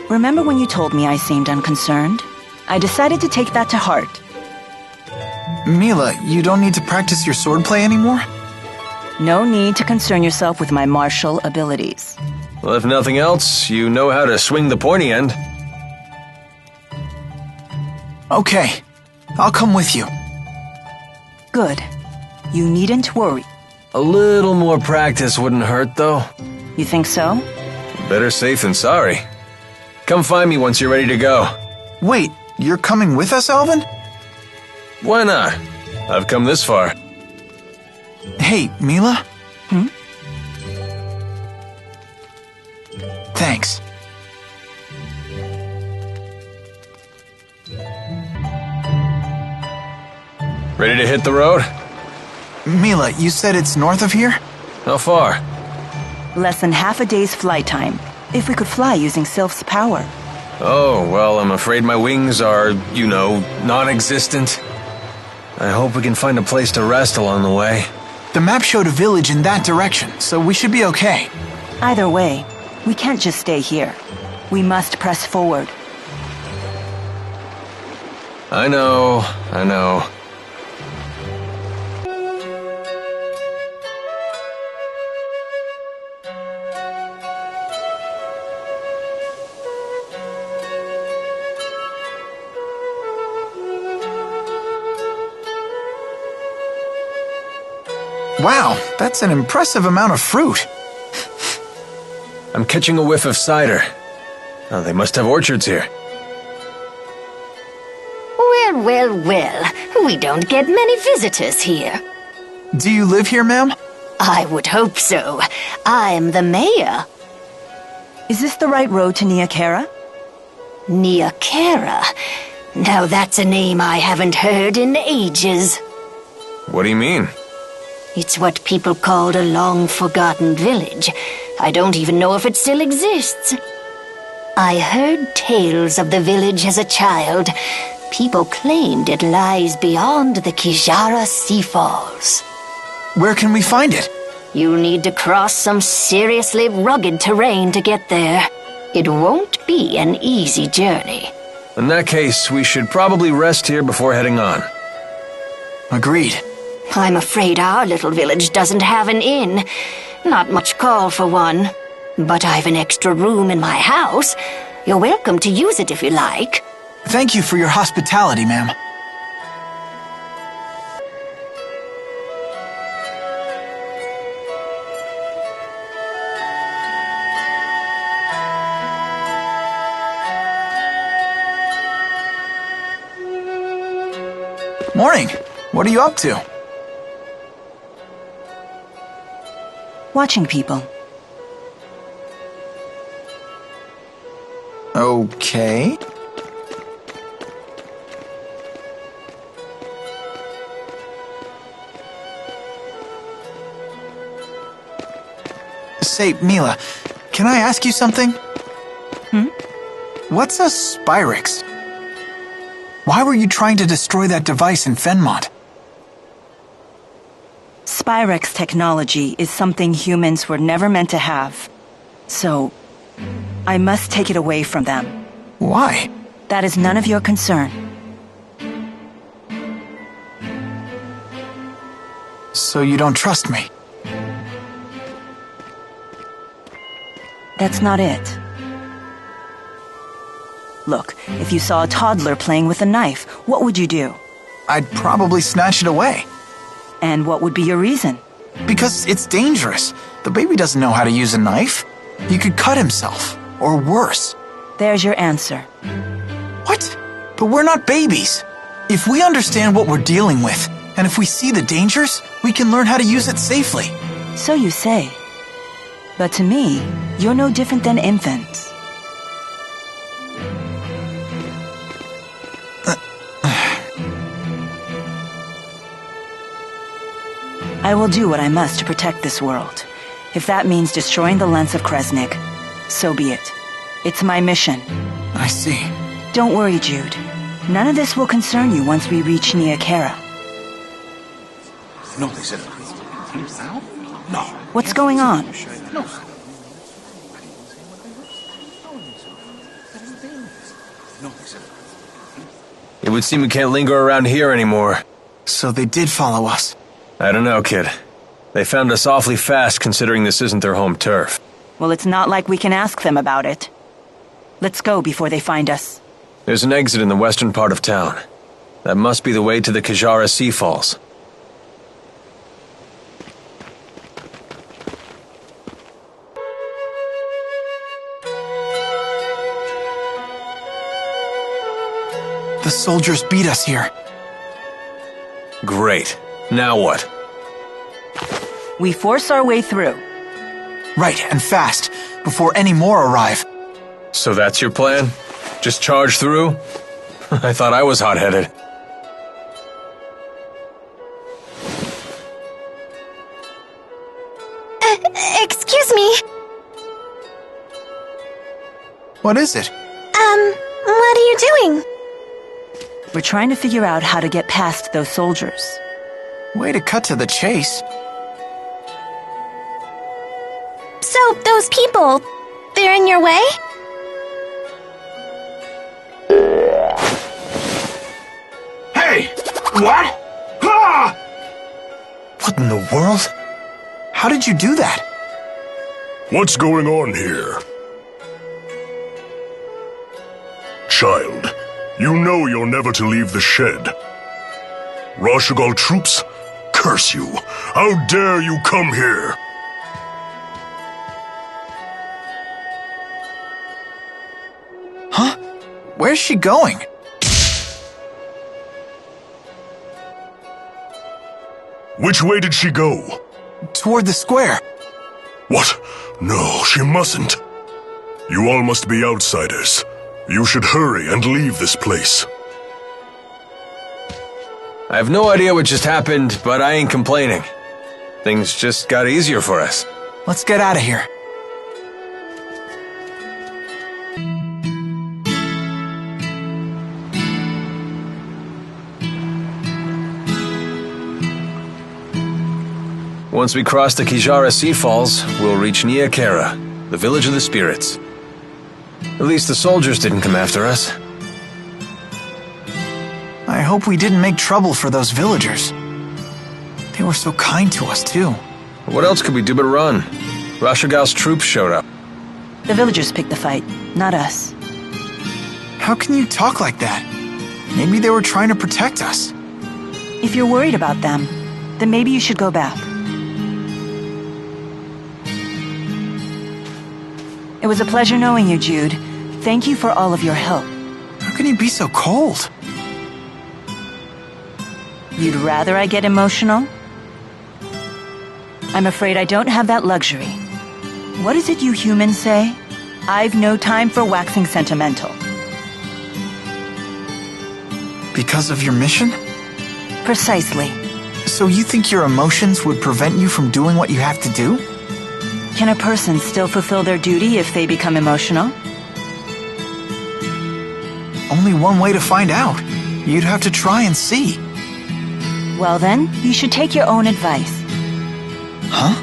[SPEAKER 1] Remember when you told me I seemed unconcerned? I decided to take that to heart.
[SPEAKER 5] Mila, you don't need to practice your swordplay anymore?
[SPEAKER 1] No need to concern yourself with my martial abilities.
[SPEAKER 10] Well, if nothing else, you know how to swing the pointy end.
[SPEAKER 5] Okay, I'll come with you.
[SPEAKER 1] Good. You needn't worry.
[SPEAKER 10] A little more practice wouldn't hurt, though.
[SPEAKER 1] You think so?
[SPEAKER 10] Better safe than sorry. Come find me once you're ready to go.
[SPEAKER 5] Wait, you're coming with us, Alvin?
[SPEAKER 10] Why not? I've come this far.
[SPEAKER 5] Hey, Mila? Thanks.
[SPEAKER 10] Ready to hit the road?
[SPEAKER 5] Mila, you said it's north of here?
[SPEAKER 10] How far?
[SPEAKER 1] Less than half a day's flight time, if we could fly using Sylph's power.
[SPEAKER 10] Oh, well, I'm afraid my wings are, you know, non-existent. I hope we can find a place to rest along the way.
[SPEAKER 5] The map showed a village in that direction, so we should be okay.
[SPEAKER 1] Either way, we can't just stay here. We must press forward.
[SPEAKER 10] I know.
[SPEAKER 5] Wow, that's an impressive amount of fruit.
[SPEAKER 10] I'm catching a whiff of cider. Oh, they must have orchards here.
[SPEAKER 9] Well, we don't get many visitors here.
[SPEAKER 5] Do you live here, ma'am?
[SPEAKER 9] I would hope so. I'm the mayor.
[SPEAKER 1] Is this the right road to Nia Kara?
[SPEAKER 9] Nia Kara? Now that's a name I haven't heard in ages.
[SPEAKER 10] What do you mean?
[SPEAKER 9] It's what people called a long-forgotten village. I don't even know if it still exists. I heard tales of the village as a child. People claimed it lies beyond the Kijara Sea Falls.
[SPEAKER 5] Where can we find it?
[SPEAKER 9] You'll need to cross some seriously rugged terrain to get there. It won't be an easy journey.
[SPEAKER 10] In that case, we should probably rest here before heading on.
[SPEAKER 5] Agreed.
[SPEAKER 9] I'm afraid our little village doesn't have an inn. Not much call for one. But I've an extra room in my house. You're welcome to use it if you like.
[SPEAKER 5] Thank you for your hospitality, ma'am. Morning. What are you up to?
[SPEAKER 1] Watching people.
[SPEAKER 5] Okay. Say, Mila, can I ask you something? What's a Spyx? Why were you trying to destroy that device in Fenmont?
[SPEAKER 1] Spyx technology is something humans were never meant to have. So, I must take it away from them.
[SPEAKER 5] Why?
[SPEAKER 1] That is none of your concern.
[SPEAKER 5] So you don't trust me?
[SPEAKER 1] That's not it. Look, if you saw a toddler playing with a knife, what would you do?
[SPEAKER 5] I'd probably snatch it away.
[SPEAKER 1] And what would be your reason?
[SPEAKER 5] Because it's dangerous. The baby doesn't know how to use a knife. He could cut himself, or worse.
[SPEAKER 1] There's your answer.
[SPEAKER 5] What? But we're not babies. If we understand what we're dealing with, and if we see the dangers, we can learn how to use it safely.
[SPEAKER 1] So you say. But to me, you're no different than infants. I will do what I must to protect this world. If that means destroying the lens of Kresnik, so be it. It's my mission.
[SPEAKER 5] I see.
[SPEAKER 1] Don't worry, Jude. None of this will concern you once we reach Nia Kara.
[SPEAKER 2] No, they said no.
[SPEAKER 1] What's going on?
[SPEAKER 2] No.
[SPEAKER 10] It would seem we can't linger around here anymore.
[SPEAKER 5] So they did follow us.
[SPEAKER 10] I don't know, kid. They found us awfully fast considering this isn't their home turf.
[SPEAKER 1] Well, it's not like we can ask them about it. Let's go before they find us.
[SPEAKER 10] There's an exit in the western part of town. That must be the way to the Kajara Sea Falls.
[SPEAKER 5] The soldiers beat us here.
[SPEAKER 10] Great. Now what?
[SPEAKER 1] We force our way through.
[SPEAKER 5] Right, and fast, before any more arrive.
[SPEAKER 10] So that's your plan? Just charge through? I thought I was hot-headed.
[SPEAKER 13] Excuse me.
[SPEAKER 5] What is it?
[SPEAKER 13] What are you doing?
[SPEAKER 1] We're trying to figure out how to get past those soldiers.
[SPEAKER 5] Way to cut to the chase.
[SPEAKER 13] So, those people, they're in your way?
[SPEAKER 2] Hey! What? Ah!
[SPEAKER 5] What in the world? How did you do that?
[SPEAKER 14] What's going on here? Child, you know you're never to leave the shed. Rashugal troops? Curse you! How dare you come here?
[SPEAKER 5] Huh? Where's she going?
[SPEAKER 14] Which way did she go?
[SPEAKER 5] Toward the square.
[SPEAKER 14] What? No, she mustn't. You all must be outsiders. You should hurry and leave this place.
[SPEAKER 10] I have no idea what just happened, but I ain't complaining. Things just got easier for us.
[SPEAKER 5] Let's get out of here.
[SPEAKER 10] Once we cross the Kajara Sea Falls, we'll reach Nia Kara, the village of the spirits. At least the soldiers didn't come after us.
[SPEAKER 5] I hope we didn't make trouble for those villagers. They were so kind to us, too.
[SPEAKER 10] What else could we do but run? Rashugal's troops showed up.
[SPEAKER 1] The villagers picked the fight, not us.
[SPEAKER 5] How can you talk like that? Maybe they were trying to protect us.
[SPEAKER 1] If you're worried about them, then maybe you should go back. It was a pleasure knowing you, Jude. Thank you for all of your help.
[SPEAKER 5] How can you be so cold?
[SPEAKER 1] You'd rather I get emotional? I'm afraid I don't have that luxury. What is it you humans say? I've no time for waxing sentimental.
[SPEAKER 5] Because of your mission?
[SPEAKER 1] Precisely.
[SPEAKER 5] So you think your emotions would prevent you from doing what you have to do?
[SPEAKER 1] Can a person still fulfill their duty if they become emotional?
[SPEAKER 5] Only one way to find out. You'd have to try and see.
[SPEAKER 1] Well then, you should take your own advice.
[SPEAKER 5] Huh?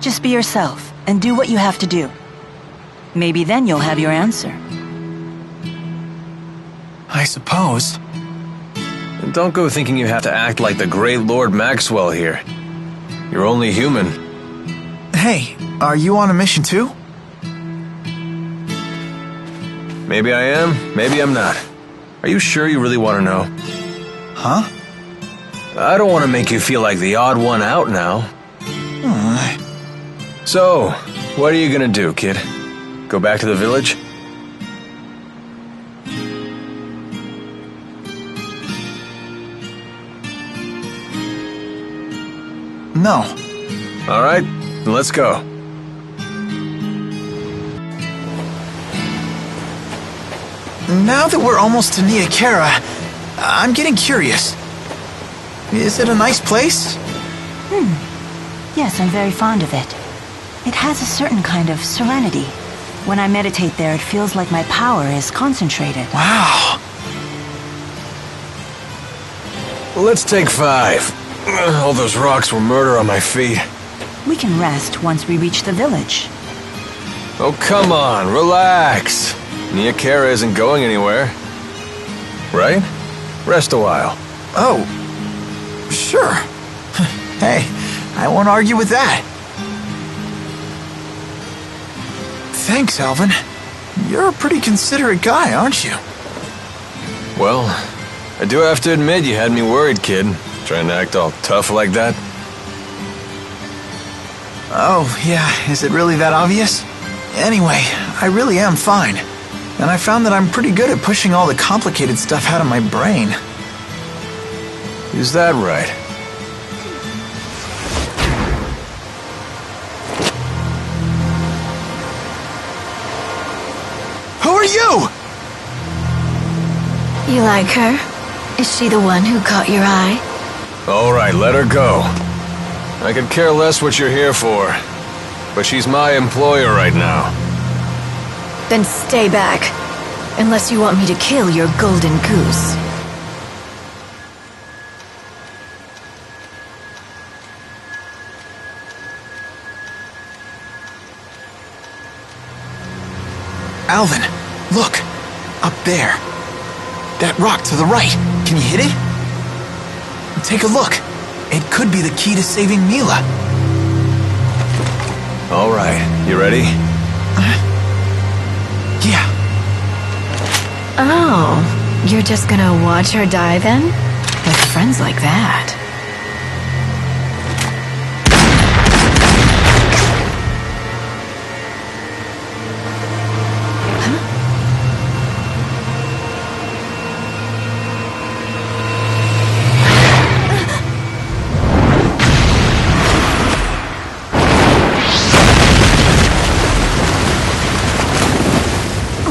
[SPEAKER 1] Just be yourself and do what you have to do. Maybe then you'll have your answer.
[SPEAKER 5] I suppose.
[SPEAKER 10] And don't go thinking you have to act like the great Lord Maxwell here. You're only human.
[SPEAKER 5] Hey, are you on a mission too?
[SPEAKER 10] Maybe I am, maybe I'm not. Are you sure you really want to know?
[SPEAKER 5] Huh?
[SPEAKER 10] I don't want to make you feel like the odd one out now. So, what are you gonna do, kid? Go back to the village?
[SPEAKER 5] No.
[SPEAKER 10] All right, then let's go.
[SPEAKER 5] Now that we're almost to Nia Kara, I'm getting curious. Is it a nice place?
[SPEAKER 1] Yes, I'm very fond of it. It has a certain kind of serenity. When I meditate there, it feels like my power is concentrated.
[SPEAKER 5] Wow.
[SPEAKER 10] Let's take 5. All those rocks were murder on my feet.
[SPEAKER 1] We can rest once we reach the village.
[SPEAKER 10] Oh, come on, relax. Nia Kara isn't going anywhere. Right? Rest a while.
[SPEAKER 5] Oh, sure. Hey, I won't argue with that. Thanks, Alvin. You're a pretty considerate guy, aren't you?
[SPEAKER 10] Well, I do have to admit you had me worried, kid. Trying to act all tough like that.
[SPEAKER 5] Oh, yeah, is it really that obvious? Anyway, I really am fine. And I found that I'm pretty good at pushing all the complicated stuff out of my brain.
[SPEAKER 10] Is that right?
[SPEAKER 5] Who are you?
[SPEAKER 13] You like her? Is she the one who caught your eye?
[SPEAKER 10] All right, let her go. I could care less what you're here for, but she's my employer right now.
[SPEAKER 13] Then stay back. Unless you want me to kill your golden goose.
[SPEAKER 5] Alvin, look. Up there. That rock to the right. Can you hit it? Take a look. It could be the key to saving Mila.
[SPEAKER 10] All right, you ready?
[SPEAKER 5] Yeah.
[SPEAKER 13] Oh, you're just gonna watch her die then? With friends like that.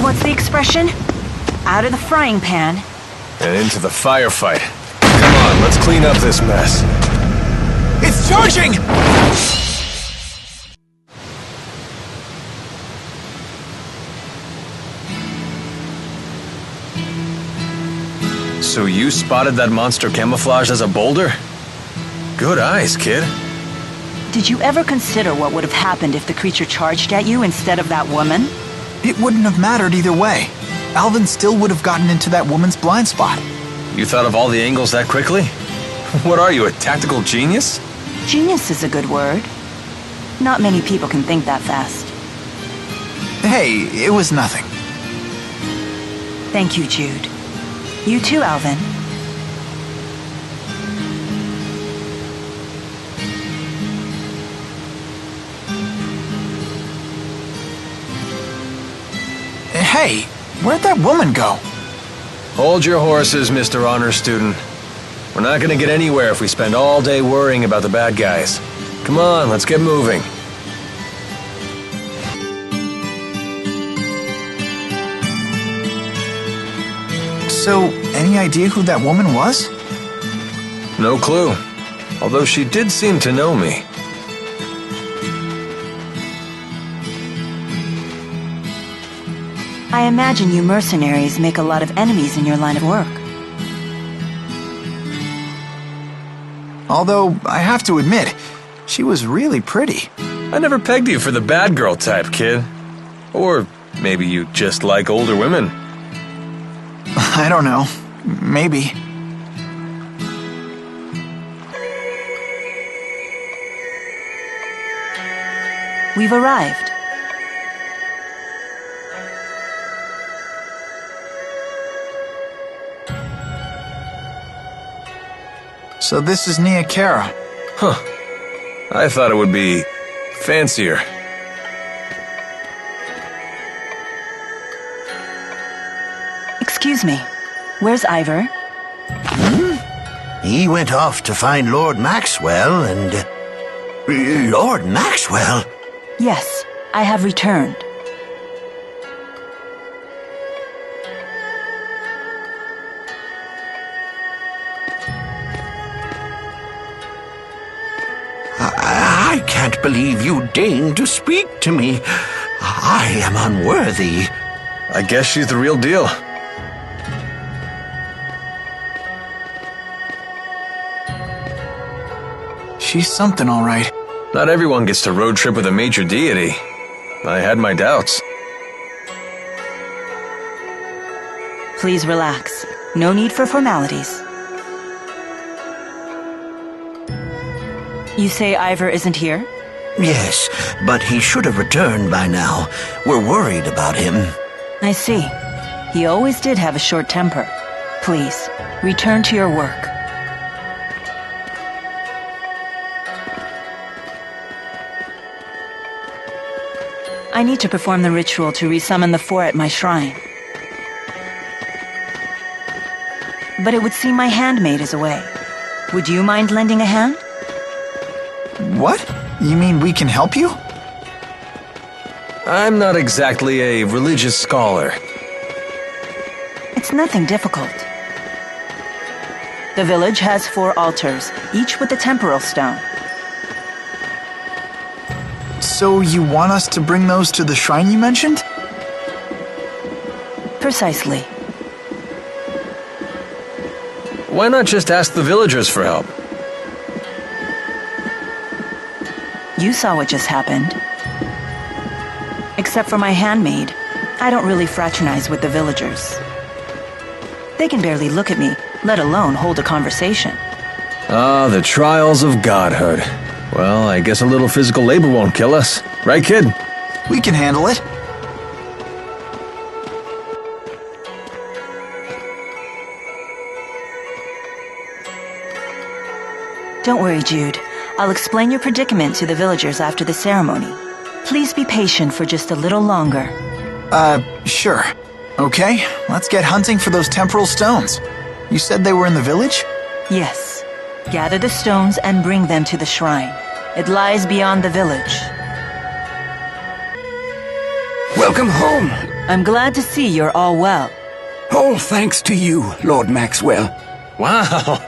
[SPEAKER 1] What's the expression? Out of the frying pan.
[SPEAKER 10] And into the firefight. Come on, let's clean up this mess.
[SPEAKER 5] It's charging!
[SPEAKER 10] So you spotted that monster camouflaged as a boulder? Good eyes, kid.
[SPEAKER 1] Did you ever consider what would have happened if the creature charged at you instead of that woman?
[SPEAKER 5] It wouldn't have mattered either way. Alvin still would have gotten into that woman's blind spot.
[SPEAKER 10] You thought of all the angles that quickly? What are you, a tactical genius?
[SPEAKER 1] Genius is a good word. Not many people can think that fast.
[SPEAKER 5] Hey, it was nothing.
[SPEAKER 1] Thank you, Jude. You too, Alvin.
[SPEAKER 5] Hey, where'd that woman go?
[SPEAKER 10] Hold your horses, Mr. Honor Student. We're not gonna get anywhere if we spend all day worrying about the bad guys. Come on, let's get moving.
[SPEAKER 5] So, any idea who that woman was?
[SPEAKER 10] No clue. Although she did seem to know me.
[SPEAKER 1] I imagine you mercenaries make a lot of enemies in your line of work.
[SPEAKER 5] Although, I have to admit, she was really pretty.
[SPEAKER 10] I never pegged you for the bad girl type, kid. Or maybe you just like older women.
[SPEAKER 5] I don't know. Maybe.
[SPEAKER 1] We've arrived.
[SPEAKER 5] So this is Nia Kara.
[SPEAKER 10] Huh. I thought it would be fancier.
[SPEAKER 1] Excuse me. Where's Ivor?
[SPEAKER 15] He went off to find Lord Maxwell and... Lord Maxwell?
[SPEAKER 1] Yes, I have returned.
[SPEAKER 15] I can't believe you deigned to speak to me. I am unworthy.
[SPEAKER 10] I guess she's the real deal.
[SPEAKER 5] She's something, all right.
[SPEAKER 10] Not everyone gets to road trip with a major deity. I had my doubts.
[SPEAKER 1] Please relax. No need for formalities. You say Ivor isn't here?
[SPEAKER 15] Yes, but he should have returned by now. We're worried about him.
[SPEAKER 1] I see. He always did have a short temper. Please, return to your work. I need to perform the ritual to resummon the four at my shrine. But it would seem my handmaid is away. Would you mind lending a hand?
[SPEAKER 5] What? You mean we can help you?
[SPEAKER 10] I'm not exactly a religious scholar.
[SPEAKER 1] It's nothing difficult. The village has 4 altars, each with a temporal stone.
[SPEAKER 5] So you want us to bring those to the shrine you mentioned?
[SPEAKER 1] Precisely.
[SPEAKER 10] Why not just ask the villagers for help?
[SPEAKER 1] You saw what just happened. Except for my handmaid, I don't really fraternize with the villagers. They can barely look at me, let alone hold a conversation.
[SPEAKER 10] Ah, the trials of godhood. Well, I guess a little physical labor won't kill us. Right, kid?
[SPEAKER 5] We can handle it.
[SPEAKER 1] Don't worry, Jude. I'll explain your predicament to the villagers after the ceremony. Please be patient for just a little longer.
[SPEAKER 5] Sure. Okay, let's get hunting for those temporal stones. You said they were in the village?
[SPEAKER 1] Yes. Gather the stones and bring them to the shrine. It lies beyond the village.
[SPEAKER 16] Welcome home.
[SPEAKER 1] I'm glad to see you're all well.
[SPEAKER 16] All thanks to you, Lord Maxwell.
[SPEAKER 10] Wow.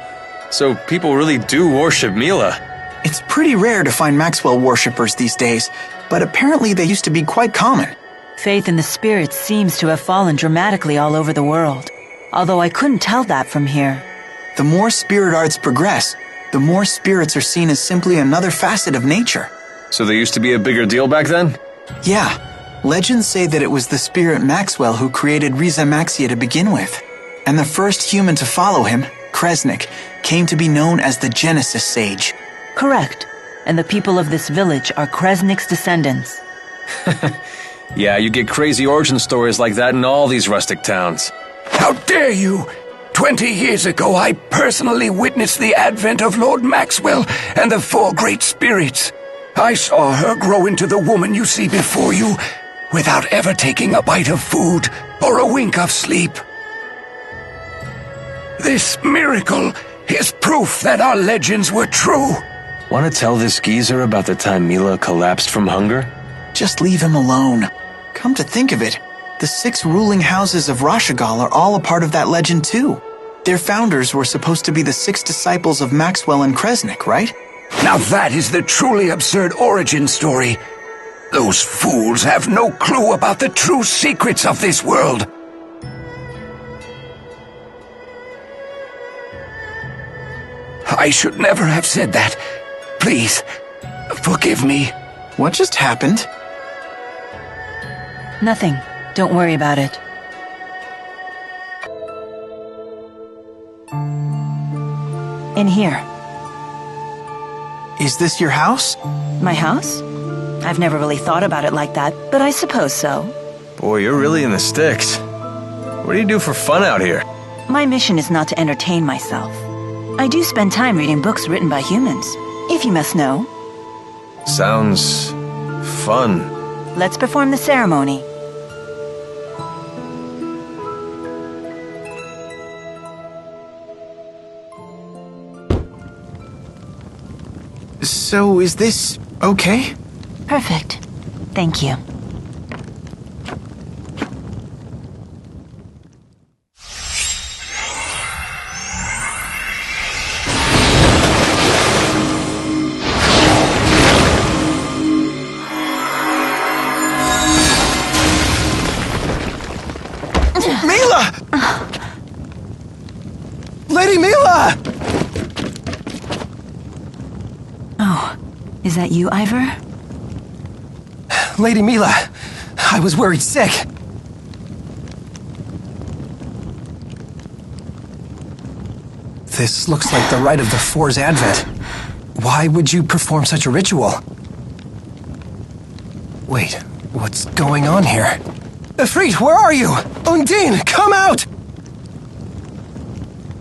[SPEAKER 10] So people really do worship Mila.
[SPEAKER 5] It's pretty rare to find Maxwell worshippers these days, but apparently they used to be quite common.
[SPEAKER 1] Faith in the spirits seems to have fallen dramatically all over the world, although I couldn't tell that from here.
[SPEAKER 5] The more spirit arts progress, the more spirits are seen as simply another facet of nature.
[SPEAKER 10] So they used to be a bigger deal back then?
[SPEAKER 5] Yeah. Legends say that it was the spirit Maxwell who created Riza Maxia to begin with. And the first human to follow him, Kresnik, came to be known as the Genesis Sage.
[SPEAKER 1] Correct. And the people of this village are Kresnik's descendants.
[SPEAKER 10] Yeah, you get crazy origin stories like that in all these rustic towns.
[SPEAKER 16] How dare you! 20 years ago, I personally witnessed the advent of Lord Maxwell and the 4 great spirits. I saw her grow into the woman you see before you, without ever taking a bite of food or a wink of sleep. This miracle is proof that our legends were true.
[SPEAKER 10] Want to tell this geezer about the time Mila collapsed from hunger?
[SPEAKER 5] Just leave him alone. Come to think of it, the 6 ruling houses of Rashagal are all a part of that legend too. Their founders were supposed to be the 6 disciples of Maxwell and Kresnik, right?
[SPEAKER 16] Now that is the truly absurd origin story. Those fools have no clue about the true secrets of this world. I should never have said that. Please, forgive me.
[SPEAKER 5] What just happened?
[SPEAKER 1] Nothing. Don't worry about it. In here.
[SPEAKER 5] Is this your house?
[SPEAKER 1] My house? I've never really thought about it like that, but I suppose so.
[SPEAKER 10] Boy, you're really in the sticks. What do you do for fun out here?
[SPEAKER 1] My mission is not to entertain myself. I do spend time reading books written by humans, if you must know.
[SPEAKER 10] Sounds fun.
[SPEAKER 1] Let's perform the ceremony.
[SPEAKER 5] So, is this okay?
[SPEAKER 1] Perfect. Thank you.
[SPEAKER 5] Mila! Lady Mila!
[SPEAKER 1] Oh, is that you, Ivor?
[SPEAKER 17] Lady Mila, I was worried sick. This looks like the rite of the Four's advent. Why would you perform such a ritual? Wait, what's going on here? Ifrit, where are you? Undine, come out!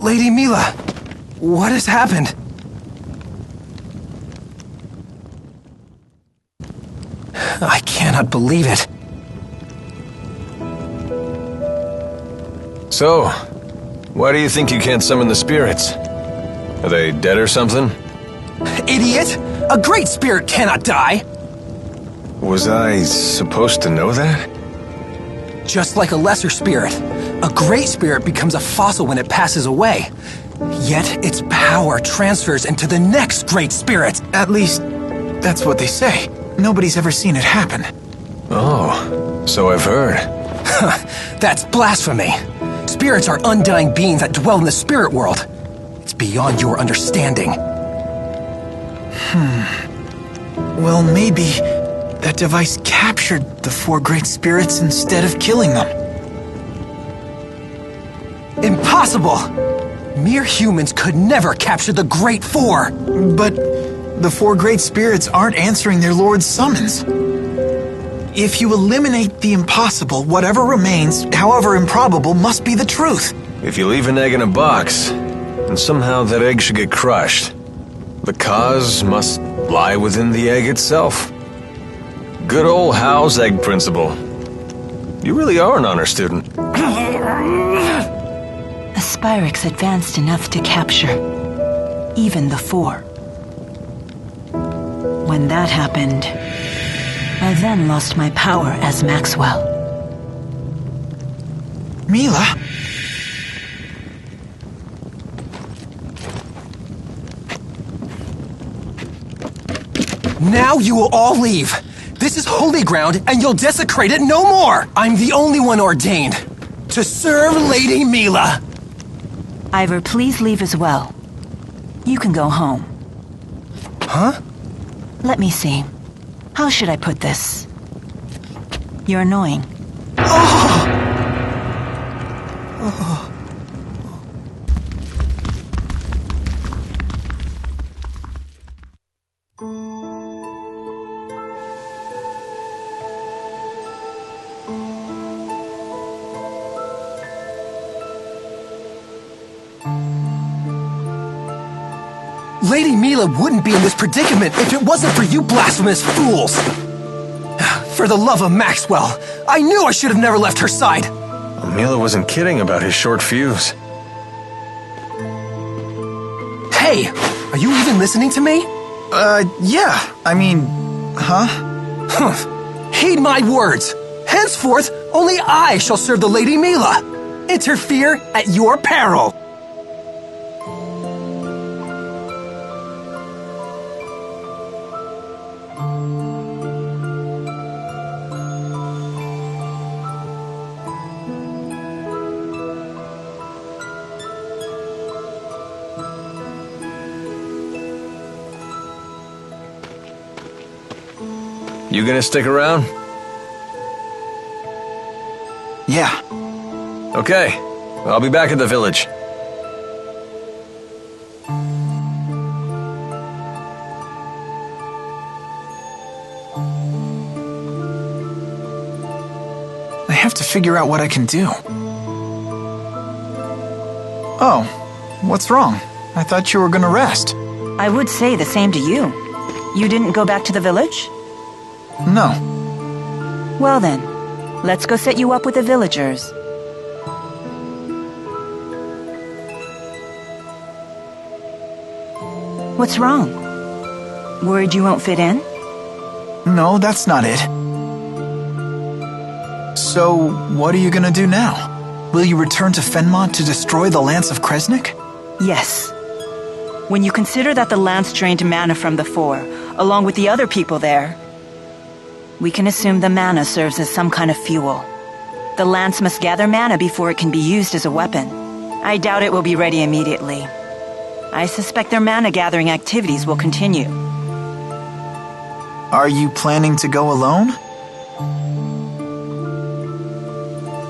[SPEAKER 17] Lady Mila, what has happened? I cannot believe it.
[SPEAKER 10] So, why do you think you can't summon the spirits? Are they dead or something?
[SPEAKER 17] Idiot! A great spirit cannot die!
[SPEAKER 10] Was I supposed to know that?
[SPEAKER 17] Just like a lesser spirit, a great spirit becomes a fossil when it passes away. Yet its power transfers into the next great spirit.
[SPEAKER 5] At least, that's what they say. Nobody's ever seen it happen.
[SPEAKER 10] Oh, so I've heard.
[SPEAKER 17] That's blasphemy. Spirits are undying beings that dwell in the spirit world. It's beyond your understanding.
[SPEAKER 5] Well, maybe that device captured the four great spirits instead of killing them.
[SPEAKER 17] Impossible! Mere humans could never capture the Great Four.
[SPEAKER 5] But the four great spirits aren't answering their lord's summons. If you eliminate the impossible, whatever remains, however improbable, must be the truth.
[SPEAKER 10] If you leave an egg in a box, and somehow that egg should get crushed, the cause must lie within the egg itself. Good old Howe's egg principle. You really are an honor student.
[SPEAKER 1] A Spyx advanced enough to capture even the Four. When that happened, I then lost my power as Maxwell.
[SPEAKER 5] Mila?
[SPEAKER 17] Now you will all leave. This is holy ground, and you'll desecrate it no more! I'm the only one ordained to serve Lady Mila.
[SPEAKER 1] Ivor, please leave as well. You can go home.
[SPEAKER 17] Huh?
[SPEAKER 1] Let me see. How should I put this? You're annoying.
[SPEAKER 17] Lady Mila wouldn't be in this predicament if it wasn't for you blasphemous fools! For the love of Maxwell, I knew I should have never left her side!
[SPEAKER 10] Mila wasn't kidding about his short fuse.
[SPEAKER 17] Hey, are you even listening to me?
[SPEAKER 5] Yeah. I mean, huh?
[SPEAKER 17] Heed my words. Henceforth, only I shall serve the Lady Mila. Interfere at your peril.
[SPEAKER 10] You gonna stick around?
[SPEAKER 5] Yeah.
[SPEAKER 10] Okay. I'll be back at the village.
[SPEAKER 5] I have to figure out what I can do. Oh, what's wrong? I thought you were gonna rest.
[SPEAKER 1] I would say the same to you. You didn't go back to the village?
[SPEAKER 5] No.
[SPEAKER 1] Well then, let's go set you up with the villagers. What's wrong? Worried you won't fit in?
[SPEAKER 5] No, that's not it. So, what are you gonna do now? Will you return to Fenmont to destroy the Lance of Kresnik?
[SPEAKER 1] Yes. When you consider that the Lance drained mana from the Four, along with the other people there, we can assume the mana serves as some kind of fuel. The Lance must gather mana before it can be used as a weapon. I doubt it will be ready immediately. I suspect their mana-gathering activities will continue.
[SPEAKER 5] Are you planning to go alone?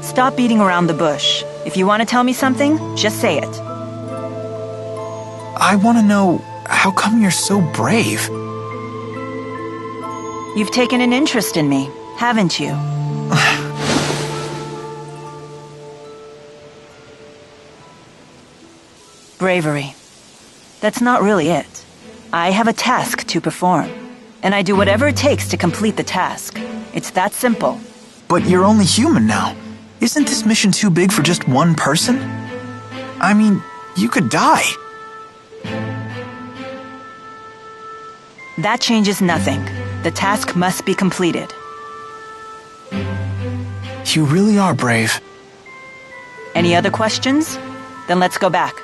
[SPEAKER 1] Stop beating around the bush. If you want to tell me something, just say it.
[SPEAKER 5] I want to know, how come you're so brave?
[SPEAKER 1] You've taken an interest in me, haven't you? Bravery. That's not really it. I have a task to perform, and I do whatever it takes to complete the task. It's that simple.
[SPEAKER 5] But you're only human now. Isn't this mission too big for just one person? I mean, you could die.
[SPEAKER 1] That changes nothing. The task must be completed.
[SPEAKER 5] You really are brave.
[SPEAKER 1] Any other questions? Then let's go back.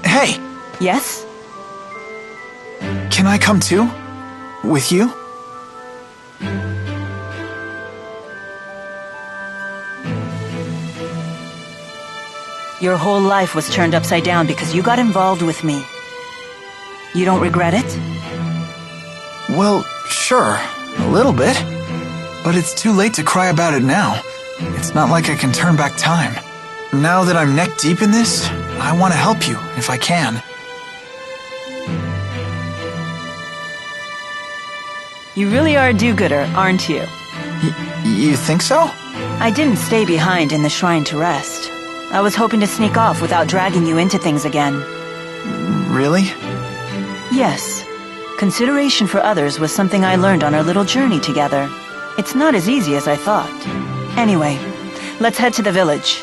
[SPEAKER 5] Hey!
[SPEAKER 1] Yes?
[SPEAKER 5] Can I come too? With you?
[SPEAKER 1] Your whole life was turned upside down because you got involved with me. You don't regret it?
[SPEAKER 5] Well, sure, a little bit. But it's too late to cry about it now. It's not like I can turn back time. Now that I'm neck deep in this, I want to help you, if I can.
[SPEAKER 1] You really are a do-gooder, aren't you?
[SPEAKER 5] You think so?
[SPEAKER 1] I didn't stay behind in the shrine to rest. I was hoping to sneak off without dragging you into things again.
[SPEAKER 5] Really?
[SPEAKER 1] Yes. Consideration for others was something I learned on our little journey together. It's not as easy as I thought. Anyway, let's head to the village.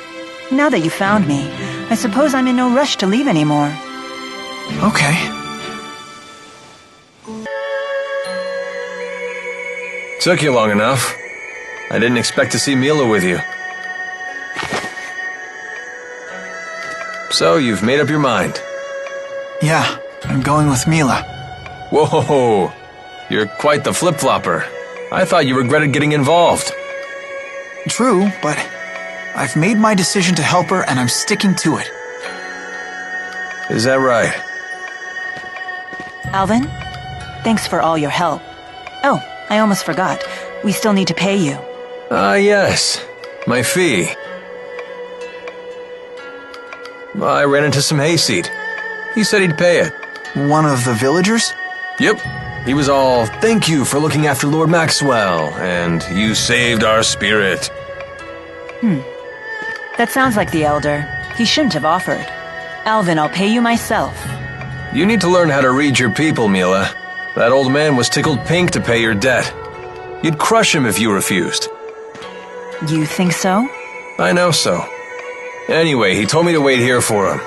[SPEAKER 1] Now that you found me, I suppose I'm in no rush to leave anymore.
[SPEAKER 5] Okay.
[SPEAKER 10] Took you long enough. I didn't expect to see Mila with you. So, you've made up your mind?
[SPEAKER 5] Yeah, I'm going with Mila.
[SPEAKER 10] Whoa, you're quite the flip-flopper. I thought you regretted getting involved.
[SPEAKER 5] True, but I've made my decision to help her and I'm sticking to it.
[SPEAKER 10] Is that right?
[SPEAKER 1] Alvin, thanks for all your help. Oh, I almost forgot. We still need to pay you.
[SPEAKER 10] Yes. My fee. I ran into some hayseed. He said he'd pay it.
[SPEAKER 5] One of the villagers?
[SPEAKER 10] Yep. He was all, "Thank you for looking after Lord Maxwell, and you saved our spirit."
[SPEAKER 1] That sounds like the Elder. He shouldn't have offered. Alvin, I'll pay you myself.
[SPEAKER 10] You need to learn how to read your people, Mila. That old man was tickled pink to pay your debt. You'd crush him if you refused.
[SPEAKER 1] You think so?
[SPEAKER 10] I know so. Anyway, he told me to wait here for him.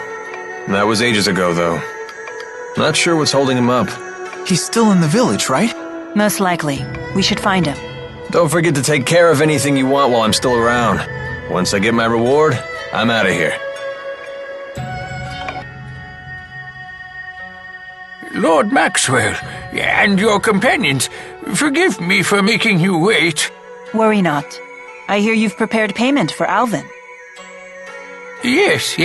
[SPEAKER 10] That was ages ago, though. Not sure what's holding him up.
[SPEAKER 5] He's still in the village, right?
[SPEAKER 1] Most likely. We should find him.
[SPEAKER 10] Don't forget to take care of anything you want while I'm still around. Once I get my reward, I'm out of here.
[SPEAKER 16] Lord Maxwell, and your companions, forgive me for making you wait.
[SPEAKER 1] Worry not. I hear you've prepared payment for Alvin.
[SPEAKER 16] Yes.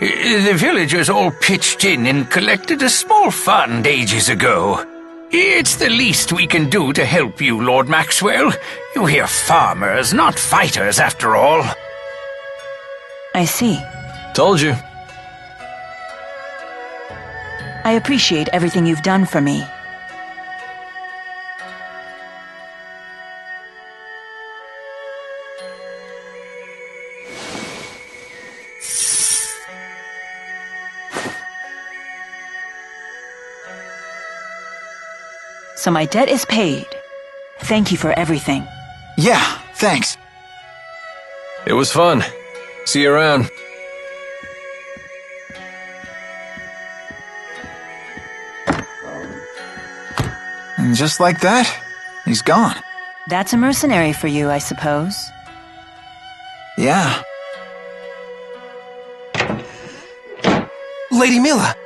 [SPEAKER 16] The villagers all pitched in and collected a small fund ages ago.
[SPEAKER 18] It's the least we can do to help you, Lord Maxwell. You hear farmers, not fighters, after all.
[SPEAKER 1] I see.
[SPEAKER 10] Told you.
[SPEAKER 1] I appreciate everything you've done for me. So my debt is paid. Thank you for everything.
[SPEAKER 5] Yeah, thanks.
[SPEAKER 10] It was fun. See you around.
[SPEAKER 5] And just like that, he's gone.
[SPEAKER 1] That's a mercenary for you, I suppose.
[SPEAKER 5] Yeah. Lady Mila!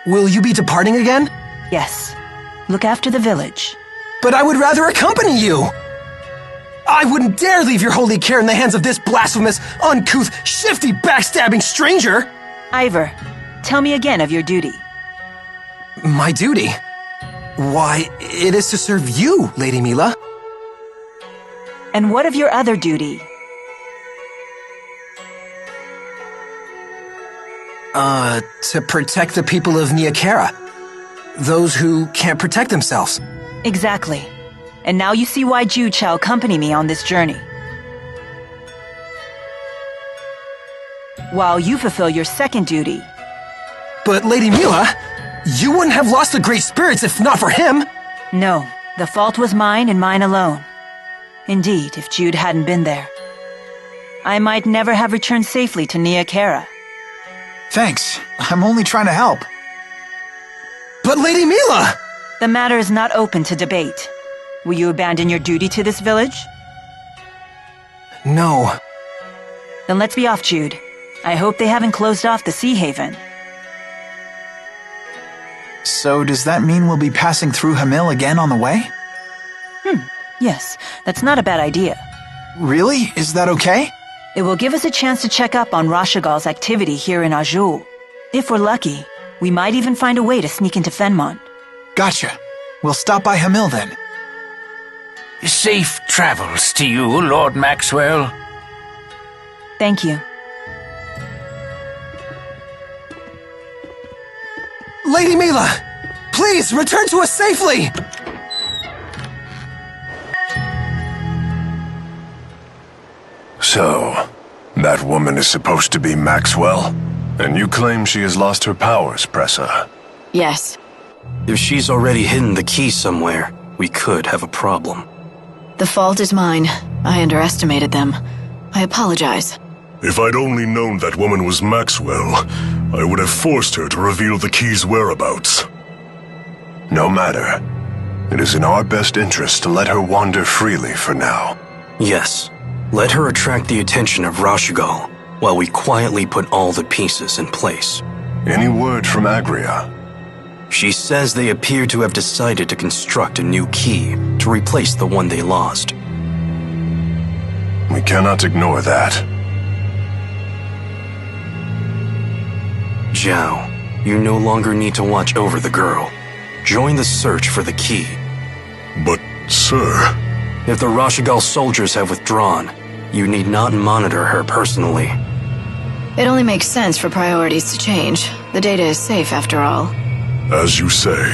[SPEAKER 5] Will you be departing again?
[SPEAKER 1] Yes. Look after the village.
[SPEAKER 17] But I would rather accompany you! I wouldn't dare leave your holy care in the hands of this blasphemous, uncouth, shifty, backstabbing stranger!
[SPEAKER 1] Ivor, tell me again of your duty.
[SPEAKER 17] My duty? Why, it is to serve you, Lady Mila.
[SPEAKER 1] And what of your other duty?
[SPEAKER 17] To protect the people of Niakara. Those who can't protect themselves.
[SPEAKER 1] Exactly. And now you see why Jude shall accompany me on this journey. While you fulfill your second duty.
[SPEAKER 17] But Lady Mila, you wouldn't have lost the Great Spirits if not for him.
[SPEAKER 1] No, the fault was mine and mine alone. Indeed, if Jude hadn't been there, I might never have returned safely to Niakara.
[SPEAKER 5] Thanks. I'm only trying to help.
[SPEAKER 17] But Lady Mila!
[SPEAKER 1] The matter is not open to debate. Will you abandon your duty to this village?
[SPEAKER 17] No.
[SPEAKER 1] Then let's be off, Jude. I hope they haven't closed off the Sea Haven.
[SPEAKER 5] So does that mean we'll be passing through Hamil again on the way?
[SPEAKER 1] Yes, that's not a bad idea.
[SPEAKER 5] Really? Is that okay?
[SPEAKER 1] It will give us a chance to check up on Rashagal's activity here in Azul. If we're lucky, we might even find a way to sneak into Fenmont.
[SPEAKER 5] Gotcha. We'll stop by Hamil then.
[SPEAKER 18] Safe travels to you, Lord Maxwell.
[SPEAKER 1] Thank you.
[SPEAKER 17] Lady Mila! Please, return to us safely!
[SPEAKER 14] So, that woman is supposed to be Maxwell? And you claim she has lost her powers, Pressa?
[SPEAKER 19] Yes.
[SPEAKER 20] If she's already hidden the key somewhere, we could have a problem.
[SPEAKER 19] The fault is mine. I underestimated them. I apologize.
[SPEAKER 14] If I'd only known that woman was Maxwell, I would have forced her to reveal the key's whereabouts. No matter. It is in our best interest to let her wander freely for now.
[SPEAKER 20] Yes. Let her attract the attention of Rashagal, while we quietly put all the pieces in place.
[SPEAKER 14] Any word from Agria?
[SPEAKER 20] She says they appear to have decided to construct a new key to replace the one they lost.
[SPEAKER 14] We cannot ignore that.
[SPEAKER 20] Zhao, you no longer need to watch over the girl. Join the search for the key.
[SPEAKER 14] But, sir...
[SPEAKER 20] If the Rashagal soldiers have withdrawn, you need not monitor her personally.
[SPEAKER 19] It only makes sense for priorities to change. The data is safe after all.
[SPEAKER 14] As you say.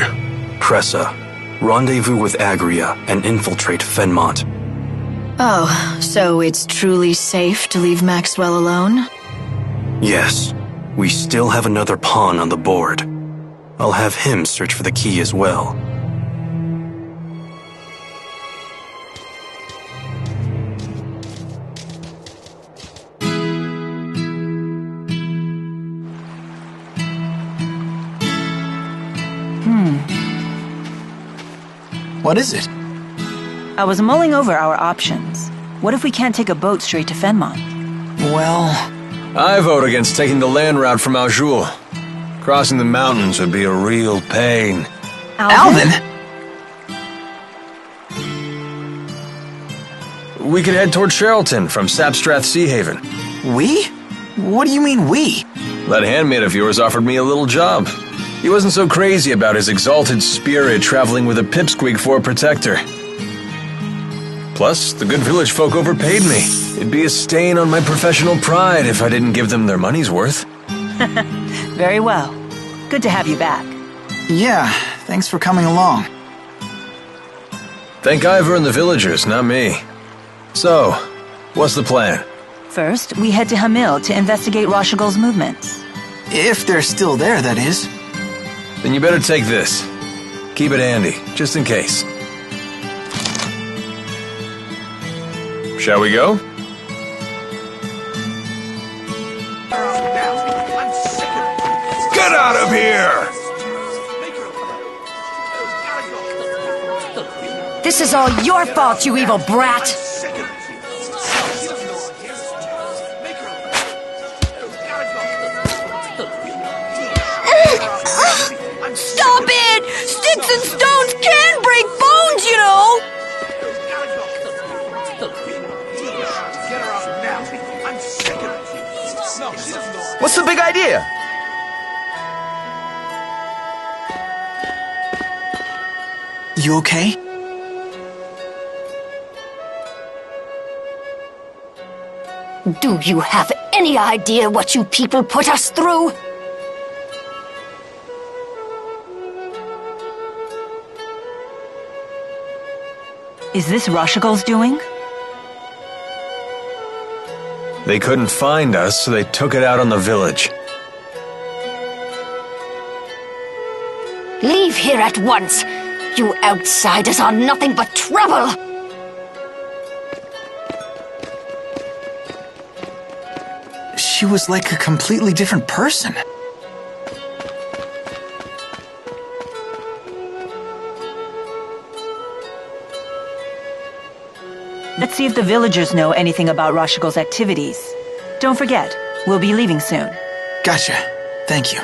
[SPEAKER 20] Pressa, rendezvous with Agria and infiltrate Fenmont.
[SPEAKER 19] Oh, so it's truly safe to leave Maxwell alone?
[SPEAKER 20] Yes. We still have another pawn on the board. I'll have him search for the key as well.
[SPEAKER 5] What is it?
[SPEAKER 1] I was mulling over our options. What if we can't take a boat straight to Fenmont?
[SPEAKER 5] Well...
[SPEAKER 10] I vote against taking the land route from Azul. Crossing the mountains would be a real pain.
[SPEAKER 17] Alvin?
[SPEAKER 10] We could head toward Sherton from Sapstrath Sea Haven.
[SPEAKER 17] We?
[SPEAKER 5] What do you mean, we?
[SPEAKER 10] That handmaid of yours offered me a little job. He wasn't so crazy about his exalted spirit traveling with a pipsqueak for a protector. Plus, the good village folk overpaid me. It'd be a stain on my professional pride if I didn't give them their money's worth.
[SPEAKER 1] Very well. Good to have you back.
[SPEAKER 5] Yeah, thanks for coming along.
[SPEAKER 10] Thank Ivor and the villagers, not me. So, what's the plan?
[SPEAKER 1] First, we head to Hamil to investigate Rashigol's movements.
[SPEAKER 5] If they're still there, that is.
[SPEAKER 10] Then you better take this. Keep it handy, just in case. Shall we go?
[SPEAKER 6] Get out of here!
[SPEAKER 11] This is all your fault, you evil brat! Stop it! Sticks and stones can break bones, you know!
[SPEAKER 12] What's the big idea?
[SPEAKER 5] You okay?
[SPEAKER 9] Do you have any idea what you people put us through?
[SPEAKER 1] Is this Rashigol's doing?
[SPEAKER 10] They couldn't find us, so they took it out on the village.
[SPEAKER 9] Leave here at once! You outsiders are nothing but trouble!
[SPEAKER 5] She was like a completely different person.
[SPEAKER 1] Let's see if the villagers know anything about Rashigol's activities. Don't forget, we'll be leaving soon.
[SPEAKER 5] Gotcha. Thank you.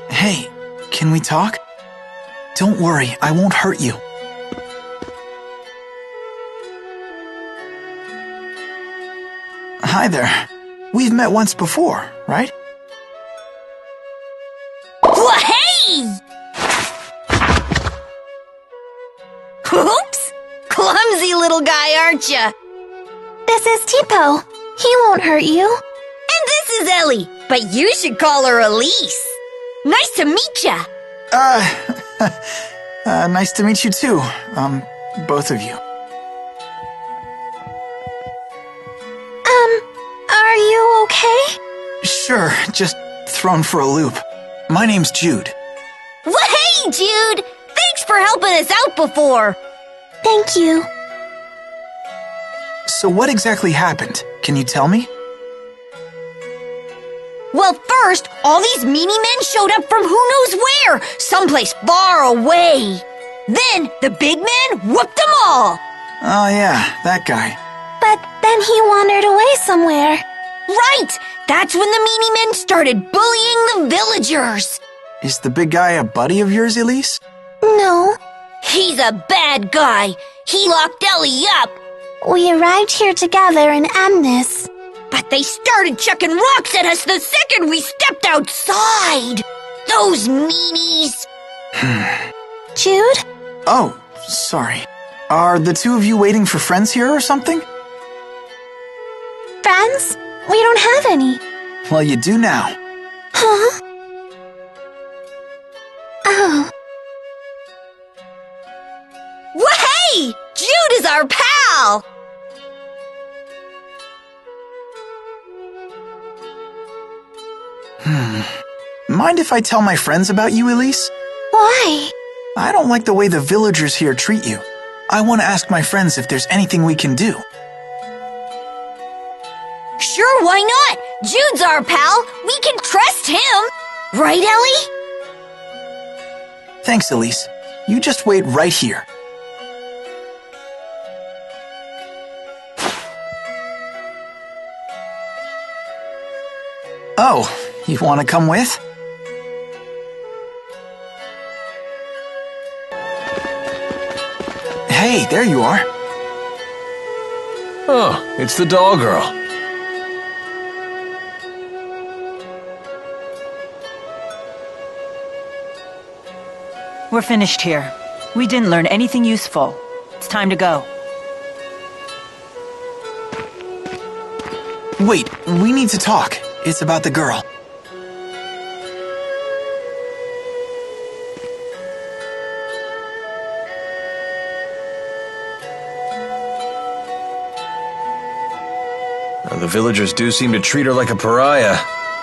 [SPEAKER 5] Hey, can we talk? Don't worry, I won't hurt you. Hi there. We've met once before, right?
[SPEAKER 7] Hey! Oops! Clumsy little guy, aren't ya?
[SPEAKER 21] This is Tipo. He won't hurt you.
[SPEAKER 7] And this is Ellie, but you should call her Elise. Nice to meet ya!
[SPEAKER 5] Nice to meet you too. Both of you.
[SPEAKER 21] Are you okay?
[SPEAKER 5] Sure, just thrown for a loop. My name's Jude.
[SPEAKER 7] Well, hey, Jude! Thanks for helping us out before!
[SPEAKER 21] Thank you.
[SPEAKER 5] So what exactly happened? Can you tell me?
[SPEAKER 7] Well, first, all these meanie men showed up from who knows where, someplace far away. Then, the big man whooped them all.
[SPEAKER 5] Oh yeah, that guy.
[SPEAKER 21] But then he wandered away somewhere.
[SPEAKER 7] Right! That's when the meanie men started bullying the villagers.
[SPEAKER 5] Is the big guy a buddy of yours, Elise?
[SPEAKER 21] No.
[SPEAKER 7] He's a bad guy. He locked Ellie up.
[SPEAKER 21] We arrived here together in Amnis.
[SPEAKER 7] But they started chucking rocks at us the second we stepped outside. Those meanies.
[SPEAKER 21] Jude?
[SPEAKER 5] Oh, sorry. Are the two of you waiting for friends here or something?
[SPEAKER 21] Friends? We don't have any.
[SPEAKER 5] Well, you do now.
[SPEAKER 21] Huh? Oh.
[SPEAKER 7] Well, hey! Jude is our pal!
[SPEAKER 5] Mind if I tell my friends about you, Elise?
[SPEAKER 21] Why?
[SPEAKER 5] I don't like the way the villagers here treat you. I want to ask my friends if there's anything we can do.
[SPEAKER 7] Sure, why not? Jude's our pal. We can trust him. Right, Ellie?
[SPEAKER 5] Thanks, Elise. You just wait right here. Oh, you want to come with? Hey, there you are.
[SPEAKER 10] Oh, it's the doll girl.
[SPEAKER 1] We're finished here. We didn't learn anything useful. It's time to go.
[SPEAKER 5] Wait, we need to talk. It's about the girl.
[SPEAKER 10] The villagers do seem to treat her like a pariah.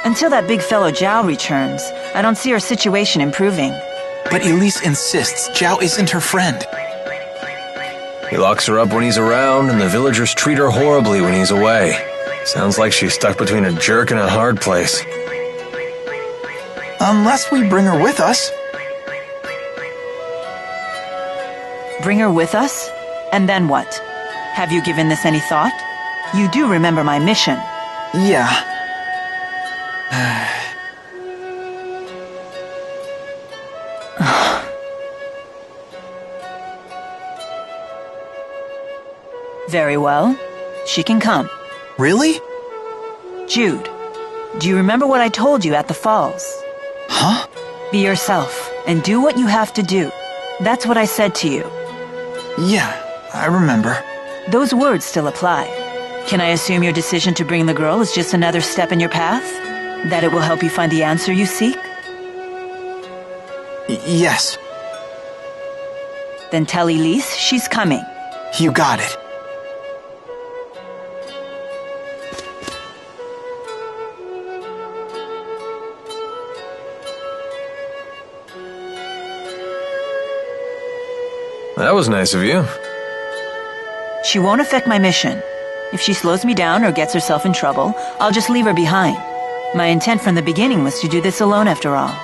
[SPEAKER 1] Until that big fellow Zhao returns, I don't see her situation improving.
[SPEAKER 5] But Elise insists Zhao isn't her friend.
[SPEAKER 10] He locks her up when he's around, and the villagers treat her horribly when he's away. Sounds like she's stuck between a jerk and a hard place.
[SPEAKER 5] Unless we bring her with us.
[SPEAKER 1] Bring her with us? And then what? Have you given this any thought? You do remember my mission.
[SPEAKER 5] Yeah.
[SPEAKER 1] Very well. She can come.
[SPEAKER 5] Really?
[SPEAKER 1] Jude, do you remember what I told you at the falls?
[SPEAKER 5] Huh?
[SPEAKER 1] Be yourself and do what you have to do. That's what I said to you.
[SPEAKER 5] Yeah, I remember.
[SPEAKER 1] Those words still apply. Can I assume your decision to bring the girl is just another step in your path? That it will help you find the answer you seek?
[SPEAKER 5] Yes.
[SPEAKER 1] Then tell Elise she's coming.
[SPEAKER 5] You got it.
[SPEAKER 10] That was nice of you.
[SPEAKER 1] She won't affect my mission. If she slows me down or gets herself in trouble, I'll just leave her behind. My intent from the beginning was to do this alone after all.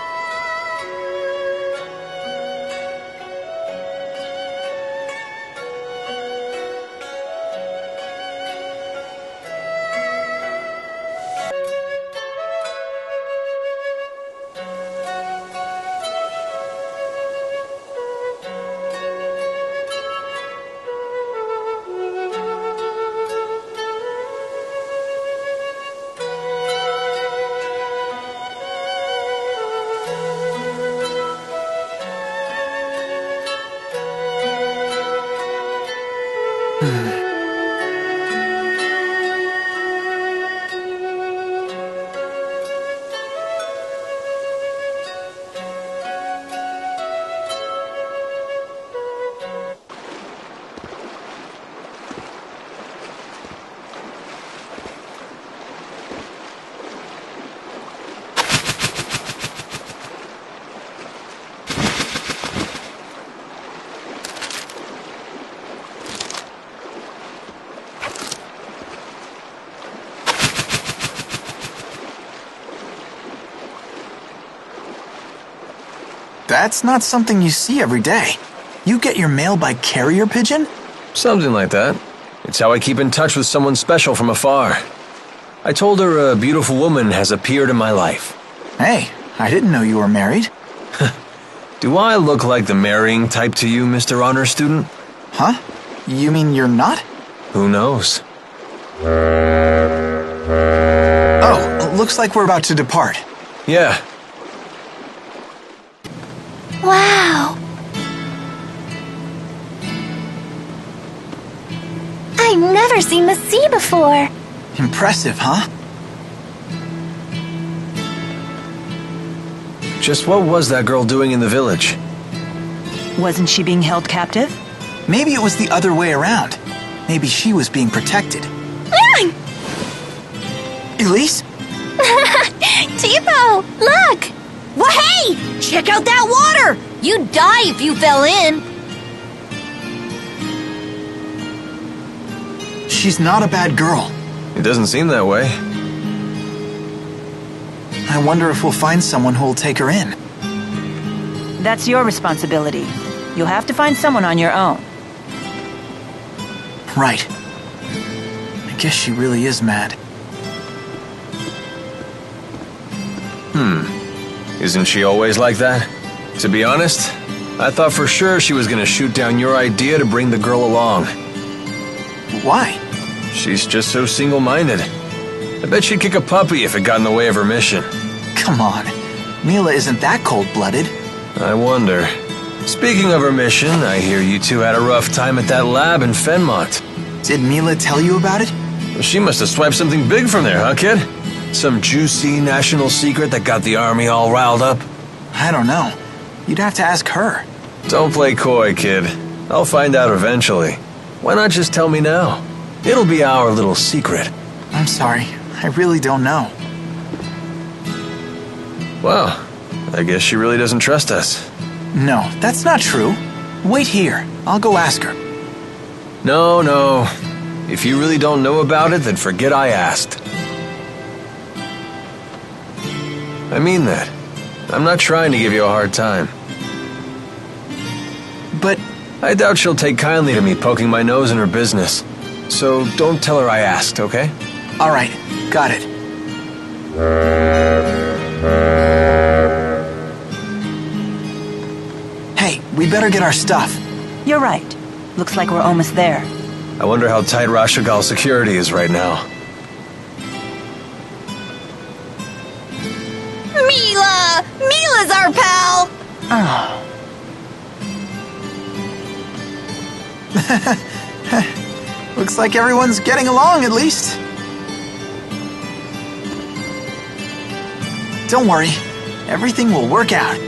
[SPEAKER 5] That's not something you see every day. You get your mail by carrier pigeon?
[SPEAKER 10] Something like that. It's how I keep in touch with someone special from afar. I told her a beautiful woman has appeared in my life.
[SPEAKER 5] Hey, I didn't know you were married.
[SPEAKER 10] Do I look like the marrying type to you, Mr. Honor Student?
[SPEAKER 5] Huh? You mean you're not?
[SPEAKER 10] Who knows?
[SPEAKER 5] Oh, looks like we're about to depart.
[SPEAKER 10] Yeah.
[SPEAKER 21] Wow. I've never seen the sea before.
[SPEAKER 5] Impressive, huh?
[SPEAKER 10] Just what was that girl doing in the village?
[SPEAKER 1] Wasn't she being held captive?
[SPEAKER 5] Maybe it was the other way around. Maybe she was being protected. Elise?
[SPEAKER 21] Tipo, look!
[SPEAKER 11] Well, hey! Check out that water! You'd die if you fell in.
[SPEAKER 5] She's not a bad girl.
[SPEAKER 10] It doesn't seem that way.
[SPEAKER 5] I wonder if we'll find someone who'll take her in.
[SPEAKER 1] That's your responsibility. You'll have to find someone on your own.
[SPEAKER 5] Right. I guess she really is mad.
[SPEAKER 10] Isn't she always like that? To be honest, I thought for sure she was gonna shoot down your idea to bring the girl along.
[SPEAKER 5] Why?
[SPEAKER 10] She's just so single-minded. I bet she'd kick a puppy if it got in the way of her mission.
[SPEAKER 5] Come on. Mila isn't that cold-blooded.
[SPEAKER 10] I wonder. Speaking of her mission, I hear you two had a rough time at that lab in Fenmont.
[SPEAKER 5] Did Mila tell you about it?
[SPEAKER 10] She must have swiped something big from there, huh, kid? Some juicy national secret that got the army all riled up?
[SPEAKER 5] I don't know. You'd have to ask her.
[SPEAKER 10] Don't play coy, kid. I'll find out eventually. Why not just tell me now? It'll be our little secret.
[SPEAKER 5] I'm sorry. I really don't know.
[SPEAKER 10] Well, I guess she really doesn't trust us.
[SPEAKER 5] No, that's not true. Wait here. I'll go ask her.
[SPEAKER 10] No. If you really don't know about it, then forget I asked. I mean that. I'm not trying to give you a hard time.
[SPEAKER 5] But
[SPEAKER 10] I doubt she'll take kindly to me poking my nose in her business. So don't tell her I asked, okay?
[SPEAKER 5] All right, got it. Hey, we better get our stuff.
[SPEAKER 1] You're right. Looks like we're almost there.
[SPEAKER 10] I wonder how tight Rashagal's security is right now.
[SPEAKER 11] Mila! Mila's our pal!
[SPEAKER 1] Oh.
[SPEAKER 5] Looks like everyone's getting along, at least. Don't worry. Everything will work out.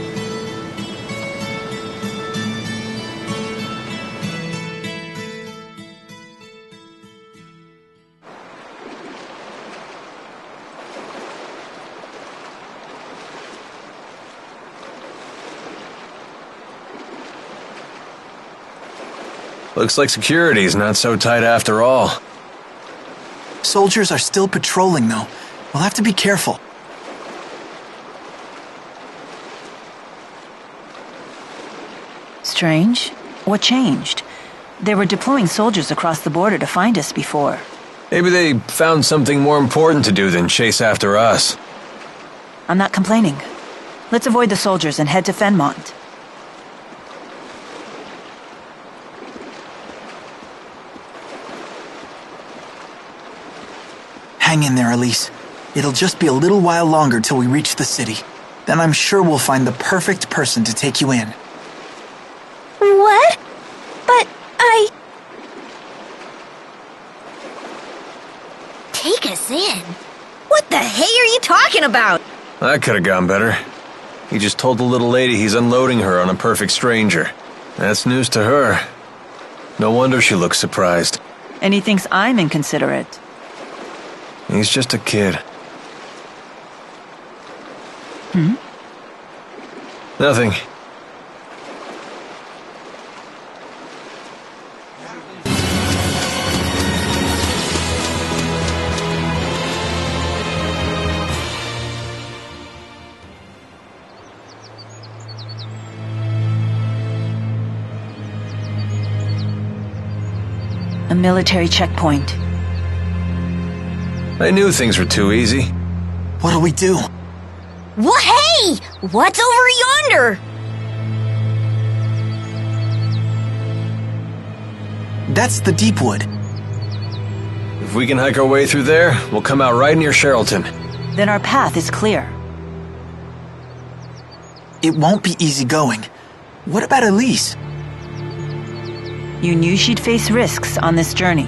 [SPEAKER 10] Looks like security's not so tight after all.
[SPEAKER 5] Soldiers are still patrolling, though. We'll have to be careful.
[SPEAKER 1] Strange. What changed? They were deploying soldiers across the border to find us before.
[SPEAKER 10] Maybe they found something more important to do than chase after us.
[SPEAKER 1] I'm not complaining. Let's avoid the soldiers and head to Fenmont.
[SPEAKER 5] Hang in there, Elise. It'll just be a little while longer till we reach the city. Then I'm sure we'll find the perfect person to take you in.
[SPEAKER 21] What? But
[SPEAKER 11] Take us in? What the hey are you talking about?
[SPEAKER 10] That could have gone better. He just told the little lady he's unloading her on a perfect stranger. That's news to her. No wonder she looks surprised.
[SPEAKER 1] And he thinks I'm inconsiderate.
[SPEAKER 10] He's just a kid. Nothing.
[SPEAKER 1] A military checkpoint.
[SPEAKER 10] I knew things were too easy.
[SPEAKER 5] What'll we do?
[SPEAKER 11] What? Hey! What's over yonder?
[SPEAKER 5] That's the Deepwood.
[SPEAKER 10] If we can hike our way through there, we'll come out right near Sherton.
[SPEAKER 1] Then our path is clear.
[SPEAKER 5] It won't be easy going. What about Elise?
[SPEAKER 1] You knew she'd face risks on this journey.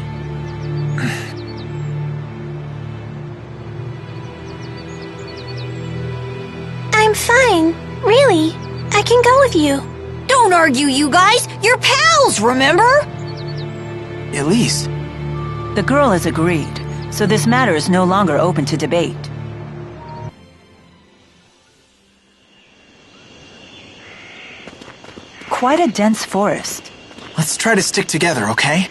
[SPEAKER 21] I'm fine. Really. I can go with you.
[SPEAKER 11] Don't argue, you guys. You're pals, remember?
[SPEAKER 5] Elise.
[SPEAKER 1] The girl has agreed, so this matter is no longer open to debate. Quite a dense forest.
[SPEAKER 5] Let's try to stick together, okay?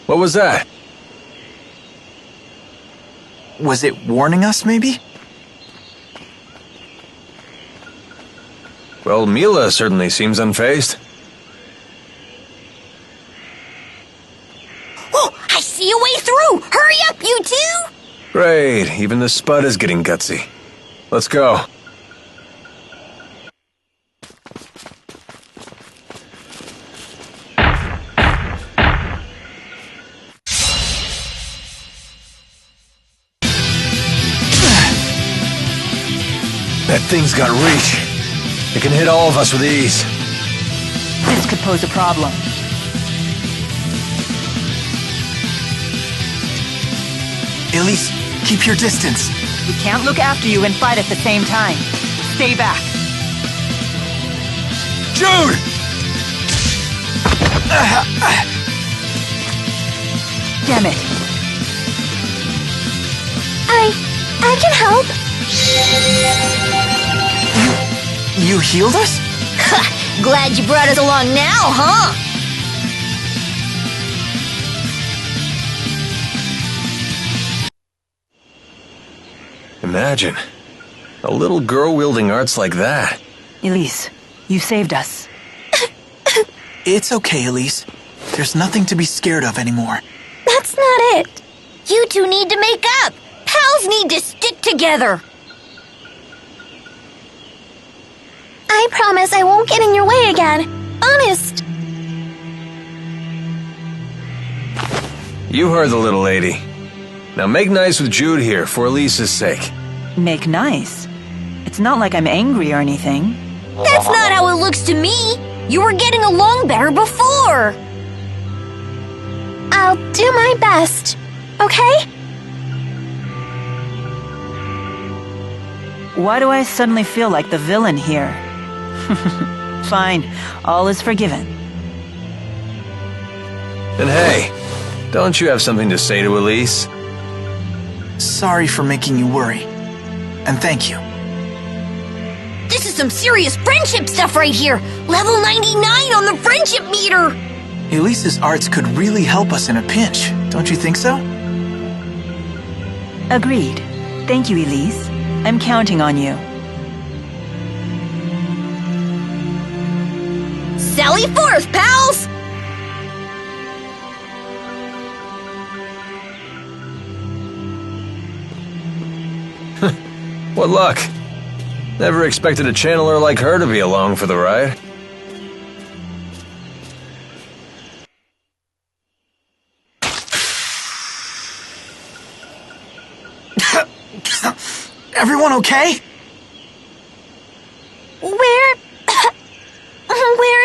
[SPEAKER 10] What was that?
[SPEAKER 5] Was it warning us, maybe?
[SPEAKER 10] Well, Mila certainly seems unfazed.
[SPEAKER 8] Oh, I see a way through! Hurry up, you two!
[SPEAKER 10] Great, even the Spud is getting gutsy. Let's go. That thing's got reach. It can hit all of us with ease.
[SPEAKER 1] This could pose a problem.
[SPEAKER 5] Elise, keep your distance.
[SPEAKER 1] We can't look after you and fight at the same time. Stay back.
[SPEAKER 5] Jude!
[SPEAKER 1] Damn it.
[SPEAKER 21] I can help.
[SPEAKER 5] You healed us?
[SPEAKER 8] Glad you brought us along now, huh?
[SPEAKER 10] Imagine. A little girl wielding arts like that.
[SPEAKER 1] Elise, you saved us.
[SPEAKER 5] It's okay, Elise. There's nothing to be scared of anymore.
[SPEAKER 21] That's not it.
[SPEAKER 8] You two need to make up. Pals need to stick together.
[SPEAKER 21] I promise I won't get in your way again. Honest.
[SPEAKER 10] You heard the little lady. Now make nice with Jude here for Elise's sake.
[SPEAKER 1] Make nice? It's not like I'm angry or anything.
[SPEAKER 8] That's not how it looks to me. You were getting along better before.
[SPEAKER 21] I'll do my best, okay?
[SPEAKER 1] Why do I suddenly feel like the villain here? Fine, all is forgiven.
[SPEAKER 10] And hey, don't you have something to say to Elise?
[SPEAKER 5] Sorry for making you worry. And thank you.
[SPEAKER 8] This is some serious friendship stuff right here. Level 99 on the friendship meter.
[SPEAKER 5] Elise's arts could really help us in a pinch, don't you think so?
[SPEAKER 1] Agreed. Thank you, Elise. I'm counting on you.
[SPEAKER 8] Sally forth, pals!
[SPEAKER 10] What luck. Never expected a channeler like her to be along for the ride.
[SPEAKER 5] Everyone okay?
[SPEAKER 21] Where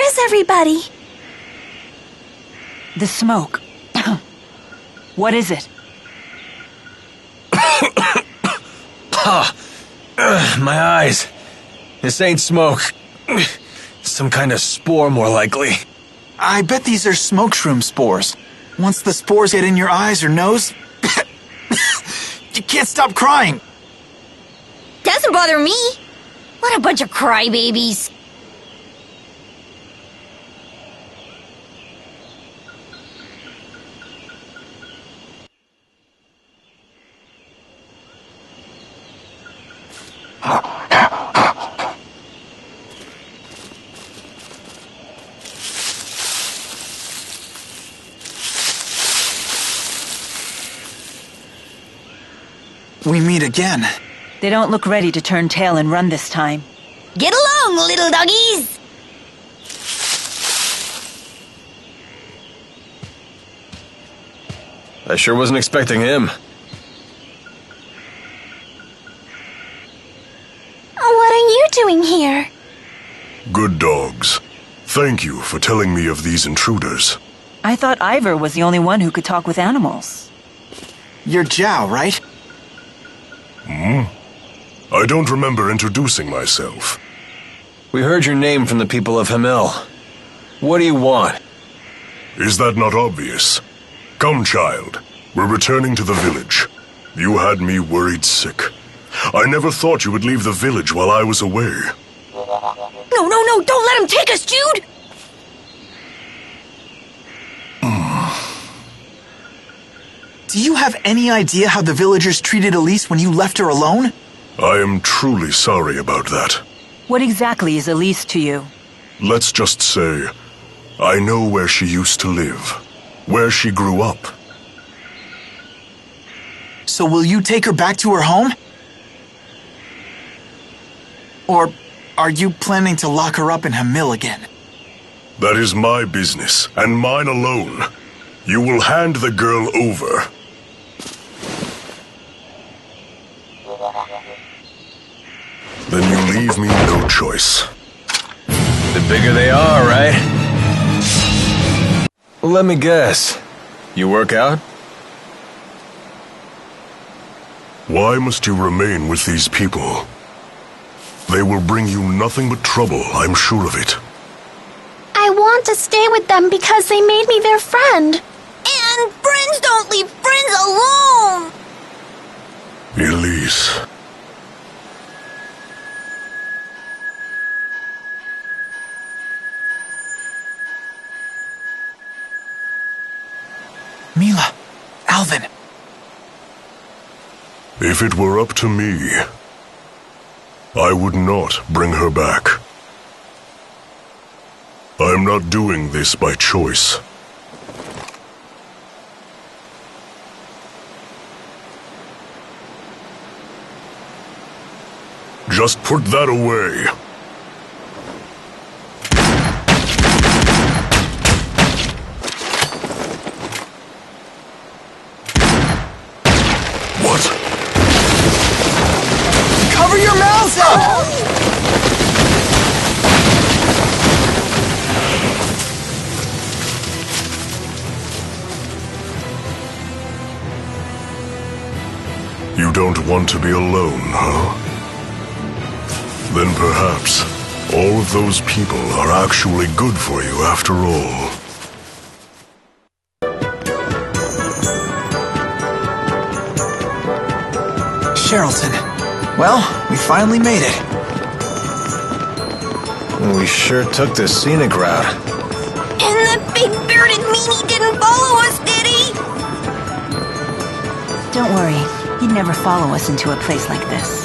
[SPEAKER 21] is everybody?
[SPEAKER 1] The smoke. What is it?
[SPEAKER 10] My eyes. This ain't smoke. Some kind of spore, more likely.
[SPEAKER 5] I bet these are smoke shroom spores. Once the spores get in your eyes or nose, you can't stop crying.
[SPEAKER 8] Doesn't bother me. What a bunch of crybabies.
[SPEAKER 5] We meet again.
[SPEAKER 1] They don't look ready to turn tail and run this time.
[SPEAKER 8] Get along, little doggies!
[SPEAKER 10] I sure wasn't expecting him.
[SPEAKER 21] What are you doing here?
[SPEAKER 14] Good dogs. Thank you for telling me of these intruders.
[SPEAKER 1] I thought Ivor was the only one who could talk with animals.
[SPEAKER 5] You're Zhao, right?
[SPEAKER 14] I don't remember introducing myself.
[SPEAKER 10] We heard your name from the people of Hamel. What do you want?
[SPEAKER 14] Is that not obvious? Come, child. We're returning to the village. You had me worried sick. I never thought you would leave the village while I was away.
[SPEAKER 8] No, don't let him take us, Jude!
[SPEAKER 5] Do you have any idea how the villagers treated Elise when you left her alone?
[SPEAKER 14] I am truly sorry about that.
[SPEAKER 1] What exactly is Elise to you?
[SPEAKER 14] Let's just say, I know where she used to live, where she grew up.
[SPEAKER 5] So will you take her back to her home? Or are you planning to lock her up in her mill again?
[SPEAKER 14] That is my business, and mine alone. You will hand the girl over. Then you leave me no choice.
[SPEAKER 10] The bigger they are, right? Let me guess. You work out?
[SPEAKER 14] Why must you remain with these people? They will bring you nothing but trouble, I'm sure of it.
[SPEAKER 21] I want to stay with them because they made me their friend.
[SPEAKER 8] And friends don't leave friends alone!
[SPEAKER 14] Elise.
[SPEAKER 5] Mila, Alvin.
[SPEAKER 14] If it were up to me, I would not bring her back. I am not doing this by choice. Just put that away. What?
[SPEAKER 5] Cover your mouths up!
[SPEAKER 14] You don't want to be alone, huh? Then perhaps all of those people are actually good for you after all.
[SPEAKER 5] Sherton. Well, we finally made it.
[SPEAKER 10] We sure took the scenic route.
[SPEAKER 8] And that big bearded meanie didn't follow us, did he?
[SPEAKER 1] Don't worry, he'd never follow us into a place like this.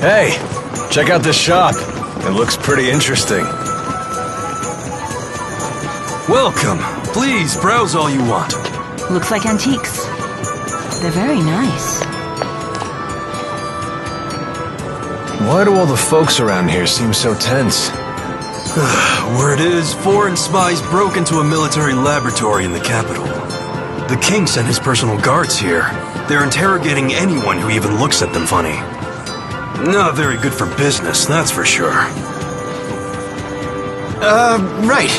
[SPEAKER 10] Hey, check out this shop. It looks pretty interesting.
[SPEAKER 3] Welcome. Please browse all you want.
[SPEAKER 1] Looks like antiques. They're very nice.
[SPEAKER 10] Why do all the folks around here seem so tense?
[SPEAKER 3] Word is, foreign spies broke into a military laboratory in the capital. The king sent his personal guards here. They're interrogating anyone who even looks at them funny. Not very good for business, that's for sure.
[SPEAKER 5] Right.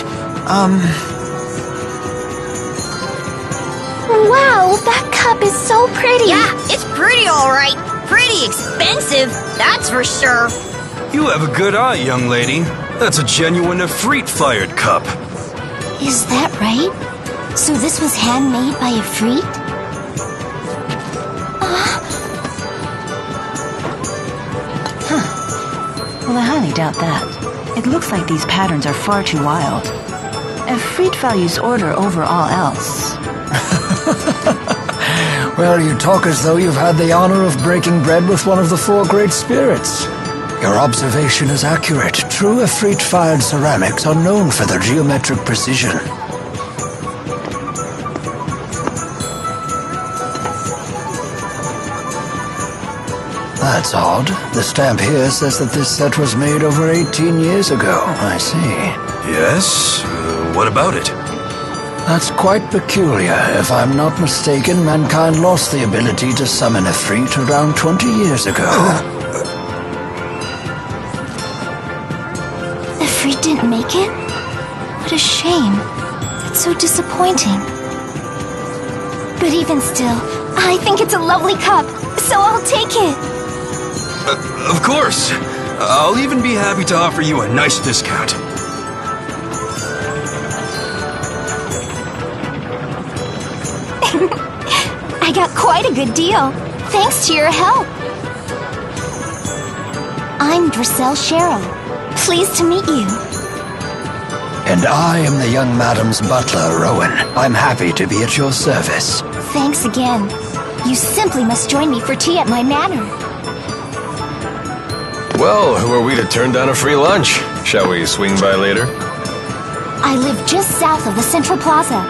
[SPEAKER 21] Wow, that cup is so pretty.
[SPEAKER 8] Yeah, it's pretty alright. Pretty expensive, that's for sure.
[SPEAKER 3] You have a good eye, young lady. That's a genuine Efreet-fired cup.
[SPEAKER 21] Is that right? So this was handmade by Efreet?
[SPEAKER 1] Well, I highly doubt that. It looks like these patterns are far too wild. Efreet values order over all else.
[SPEAKER 22] Well, you talk as though you've had the honor of breaking bread with one of the four great spirits. Your observation is accurate. True Efreet-fired ceramics are known for their geometric precision. That's odd. The stamp here says that this set was made over 18 years ago. I see.
[SPEAKER 3] Yes? What about it?
[SPEAKER 22] That's quite peculiar. If I'm not mistaken, mankind lost the ability to summon Efreet around 20 years ago.
[SPEAKER 21] Efreet didn't make it? What a shame. That's so disappointing. But even still, I think it's a lovely cup, so I'll take it.
[SPEAKER 3] Of course. I'll even be happy to offer you a nice discount.
[SPEAKER 21] I got quite a good deal, thanks to your help. I'm Drissel Cheryl. Pleased to meet you.
[SPEAKER 22] And I am the young madam's butler, Rowan. I'm happy to be at your service.
[SPEAKER 21] Thanks again. You simply must join me for tea at my manor.
[SPEAKER 10] Well, who are we to turn down a free lunch? Shall we swing by later?
[SPEAKER 21] I live just south of the Central Plaza.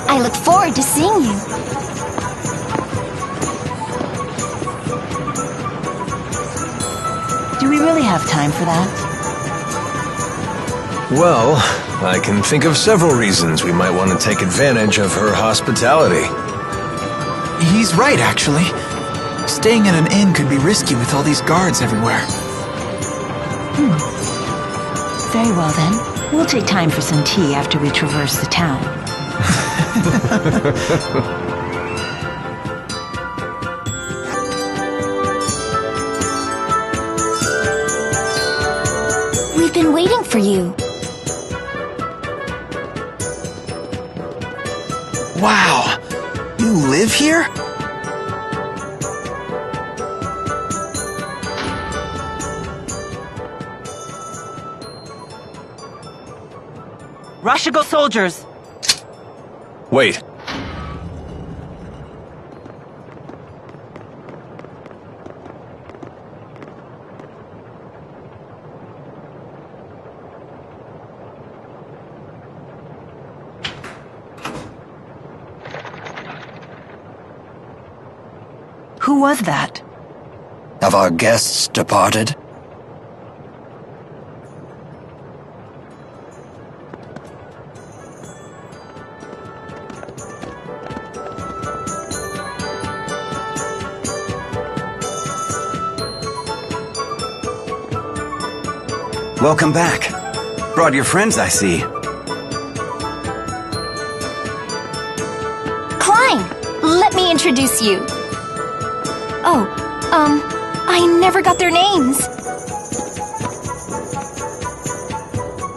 [SPEAKER 21] I look forward to seeing you.
[SPEAKER 1] Do we really have time for that?
[SPEAKER 10] Well, I can think of several reasons we might want to take advantage of her hospitality.
[SPEAKER 5] He's right, actually. Staying at an inn could be risky with all these guards everywhere.
[SPEAKER 1] Very well then. We'll take time for some tea after we traverse the town.
[SPEAKER 21] We've been waiting for you.
[SPEAKER 5] Wow! You live here?
[SPEAKER 1] Rashigal soldiers!
[SPEAKER 10] Wait.
[SPEAKER 1] Who was that?
[SPEAKER 22] Have our guests departed?
[SPEAKER 2] Welcome back. Brought your friends, I see.
[SPEAKER 21] Klein, let me introduce you. Oh, I never got their names.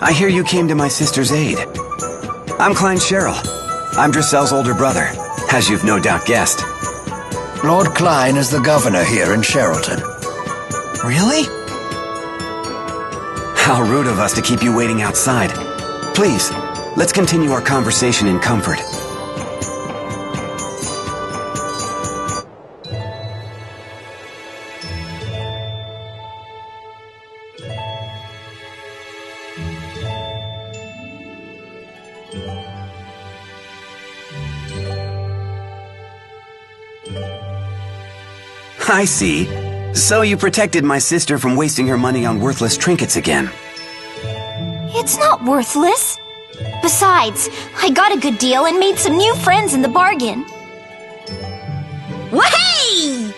[SPEAKER 2] I hear you came to my sister's aid. I'm Klein Cheryl. I'm Drissel's older brother, as you've no doubt guessed.
[SPEAKER 22] Lord Klein is the governor here in Sherton.
[SPEAKER 5] Really?
[SPEAKER 2] How rude of us to keep you waiting outside. Please, let's continue our conversation in comfort. I see. So you protected my sister from wasting her money on worthless trinkets again.
[SPEAKER 21] It's not worthless. Besides, I got a good deal and made some new friends in the bargain.
[SPEAKER 8] Wahey!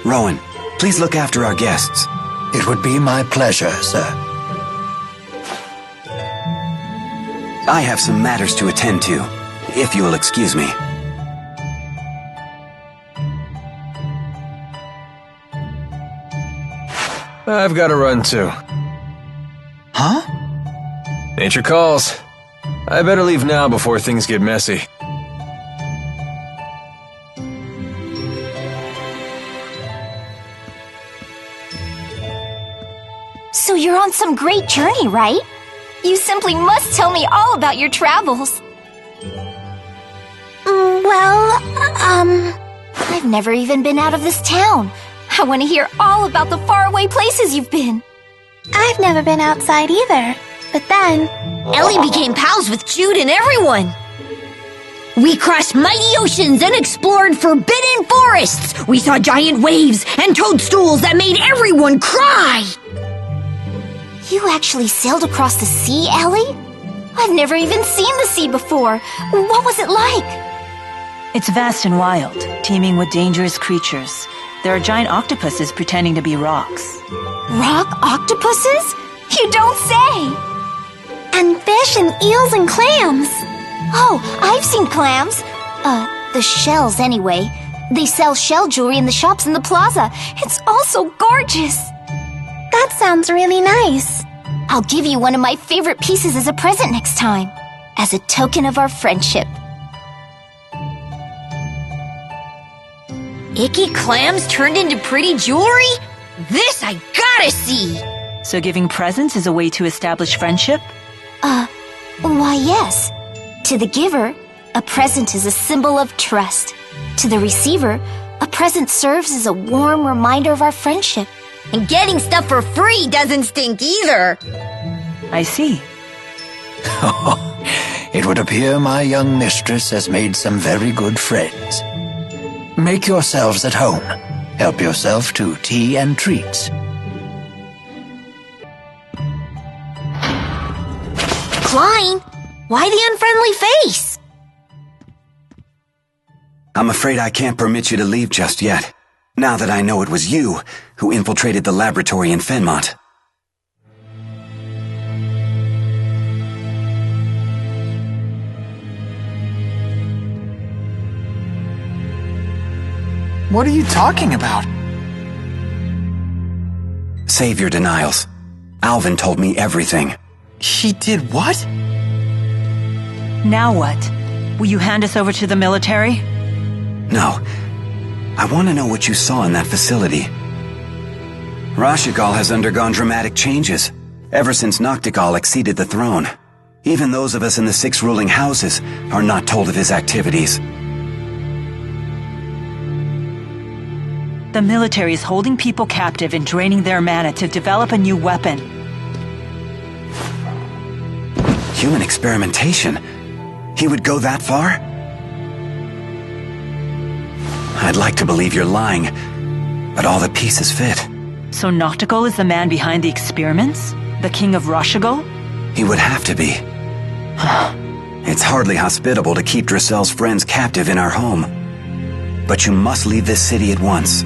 [SPEAKER 2] Rowan, please look after our guests.
[SPEAKER 22] It would be my pleasure, sir.
[SPEAKER 2] I have some matters to attend to, if you will excuse me.
[SPEAKER 10] I've got to run too.
[SPEAKER 5] Huh?
[SPEAKER 10] Nature calls. I better leave now before things get messy.
[SPEAKER 21] So you're on some great journey, right? You simply must tell me all about your travels. I've never even been out of this town. I want to hear all about the faraway places you've been. I've never been outside either. But then...
[SPEAKER 8] Ellie became pals with Jude and everyone. We crossed mighty oceans and explored forbidden forests. We saw giant waves and toadstools that made everyone cry.
[SPEAKER 21] You actually sailed across the sea, Ellie? I've never even seen the sea before. What was it like?
[SPEAKER 1] It's vast and wild, teeming with dangerous creatures. There are giant octopuses pretending to be rocks.
[SPEAKER 21] Rock octopuses? You don't say! And fish and eels and clams. Oh, I've seen clams. The shells anyway. They sell shell jewelry in the shops in the plaza. It's all so gorgeous. That sounds really nice. I'll give you one of my favorite pieces as a present next time, as a token of our friendship.
[SPEAKER 8] Icky clams turned into pretty jewelry? This I gotta see!
[SPEAKER 1] So giving presents is a way to establish friendship?
[SPEAKER 21] Why yes. To the giver, a present is a symbol of trust. To the receiver, a present serves as a warm reminder of our friendship.
[SPEAKER 8] And getting stuff for free doesn't stink either.
[SPEAKER 1] I see.
[SPEAKER 22] It would appear my young mistress has made some very good friends. Make yourselves at home. Help yourself to tea and treats.
[SPEAKER 8] Klein, why the unfriendly face?
[SPEAKER 2] I'm afraid I can't permit you to leave just yet, now that I know it was you who infiltrated the laboratory in Fenmont.
[SPEAKER 5] What are you talking about?
[SPEAKER 2] Save your denials. Alvin told me everything.
[SPEAKER 5] She did what?
[SPEAKER 1] Now what? Will you hand us over to the military?
[SPEAKER 2] No. I want to know what you saw in that facility. Rashigal has undergone dramatic changes, ever since Noctigal acceded the throne. Even those of us in the 6 ruling houses are not told of his activities.
[SPEAKER 1] The military is holding people captive and draining their mana to develop a new weapon.
[SPEAKER 2] Human experimentation? He would go that far? I'd like to believe you're lying, but all the pieces fit.
[SPEAKER 1] So Noctigal is the man behind the experiments? The king of Rashigal?
[SPEAKER 2] He would have to be. It's hardly hospitable to keep Drissel's friends captive in our home. But you must leave this city at once.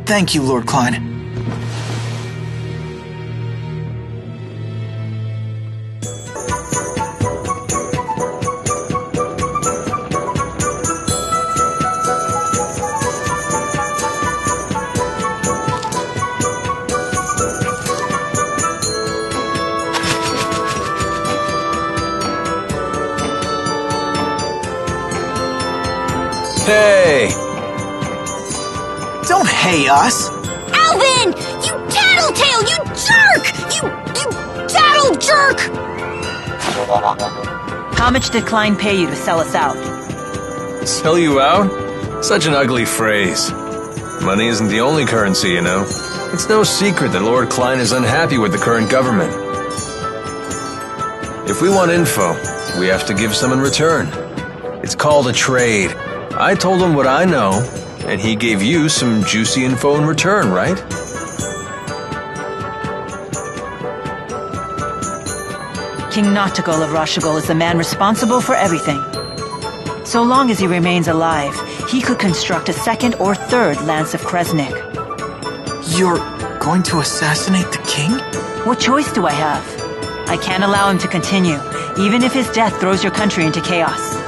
[SPEAKER 5] Thank you, Lord Klein.
[SPEAKER 10] Hey!
[SPEAKER 5] Don't hey us!
[SPEAKER 8] Alvin! You tattletale! You jerk! You tattle jerk!
[SPEAKER 1] How much did Klein pay you to sell us out?
[SPEAKER 10] Sell you out? Such an ugly phrase. Money isn't the only currency, you know. It's no secret that Lord Klein is unhappy with the current government. If we want info, we have to give some in return. It's called a trade. I told him what I know, and he gave you some juicy info in return, right?
[SPEAKER 1] King Noctigal of Rashigal is the man responsible for everything. So long as he remains alive, he could construct a 2nd or 3rd Lance of Kresnik.
[SPEAKER 5] You're going to assassinate the king?
[SPEAKER 1] What choice do I have? I can't allow him to continue, even if his death throws your country into chaos.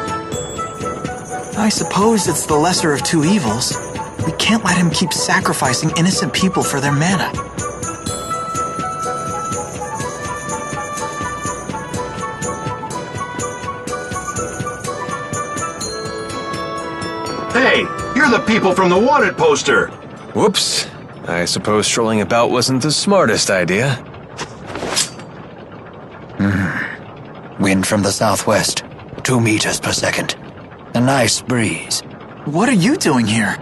[SPEAKER 5] I suppose it's the lesser of two evils. We can't let him keep sacrificing innocent people for their mana.
[SPEAKER 15] Hey, you're the people from the wanted poster!
[SPEAKER 10] Whoops. I suppose strolling about wasn't the smartest idea.
[SPEAKER 22] Wind from the southwest, 2 meters per second. A nice breeze.
[SPEAKER 5] What are you doing here?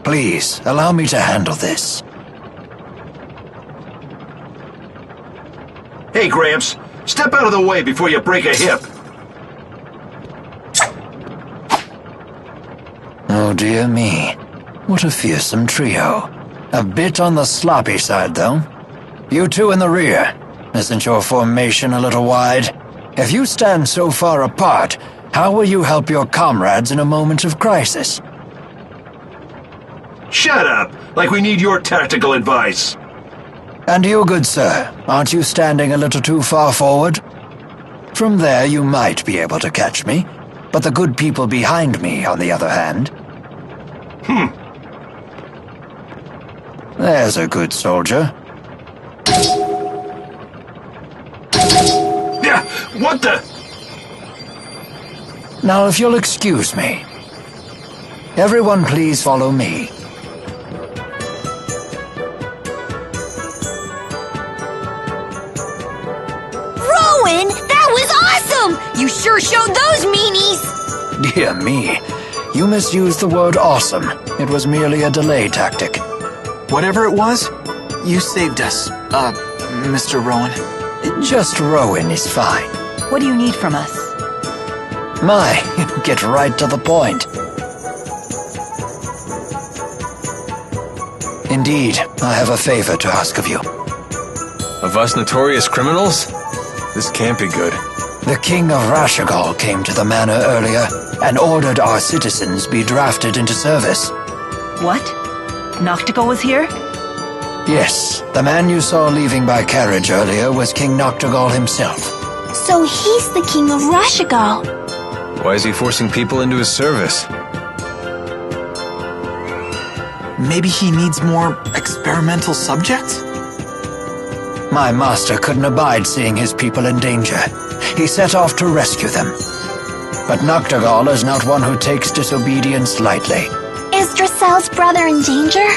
[SPEAKER 22] Please, allow me to handle this.
[SPEAKER 15] Hey, Gramps, step out of the way before you break a hip.
[SPEAKER 22] Oh dear me. What a fearsome trio. A bit on the sloppy side, though. You two in the rear. Isn't your formation a little wide? If you stand so far apart, how will you help your comrades in a moment of crisis?
[SPEAKER 15] Shut up! Like we need your tactical advice.
[SPEAKER 22] And you, good sir, aren't you standing a little too far forward? From there, you might be able to catch me, but the good people behind me, on the other hand... There's a good soldier.
[SPEAKER 3] Yeah, what the...
[SPEAKER 22] Now, if you'll excuse me. Everyone please follow me.
[SPEAKER 8] Rowan, that was awesome! You sure showed those meanies!
[SPEAKER 22] Dear me, you misused the word awesome. It was merely a delay tactic.
[SPEAKER 5] Whatever it was, you saved us, Mr. Rowan.
[SPEAKER 22] Just Rowan is fine.
[SPEAKER 1] What do you need from us?
[SPEAKER 22] My, get right to the point. Indeed, I have a favor to ask of you.
[SPEAKER 10] Of us notorious criminals? This can't be good.
[SPEAKER 22] The King of Rashagal came to the manor earlier and ordered our citizens be drafted into service.
[SPEAKER 1] What? Noctigal was here?
[SPEAKER 22] Yes, the man you saw leaving by carriage earlier was King Noctigal himself.
[SPEAKER 21] So he's the king of Rashagal.
[SPEAKER 10] Why is he forcing people into his service?
[SPEAKER 5] Maybe he needs more experimental subjects?
[SPEAKER 22] My master couldn't abide seeing his people in danger. He set off to rescue them. But Noctigal is not one who takes disobedience lightly.
[SPEAKER 21] Is Dracel's brother in danger?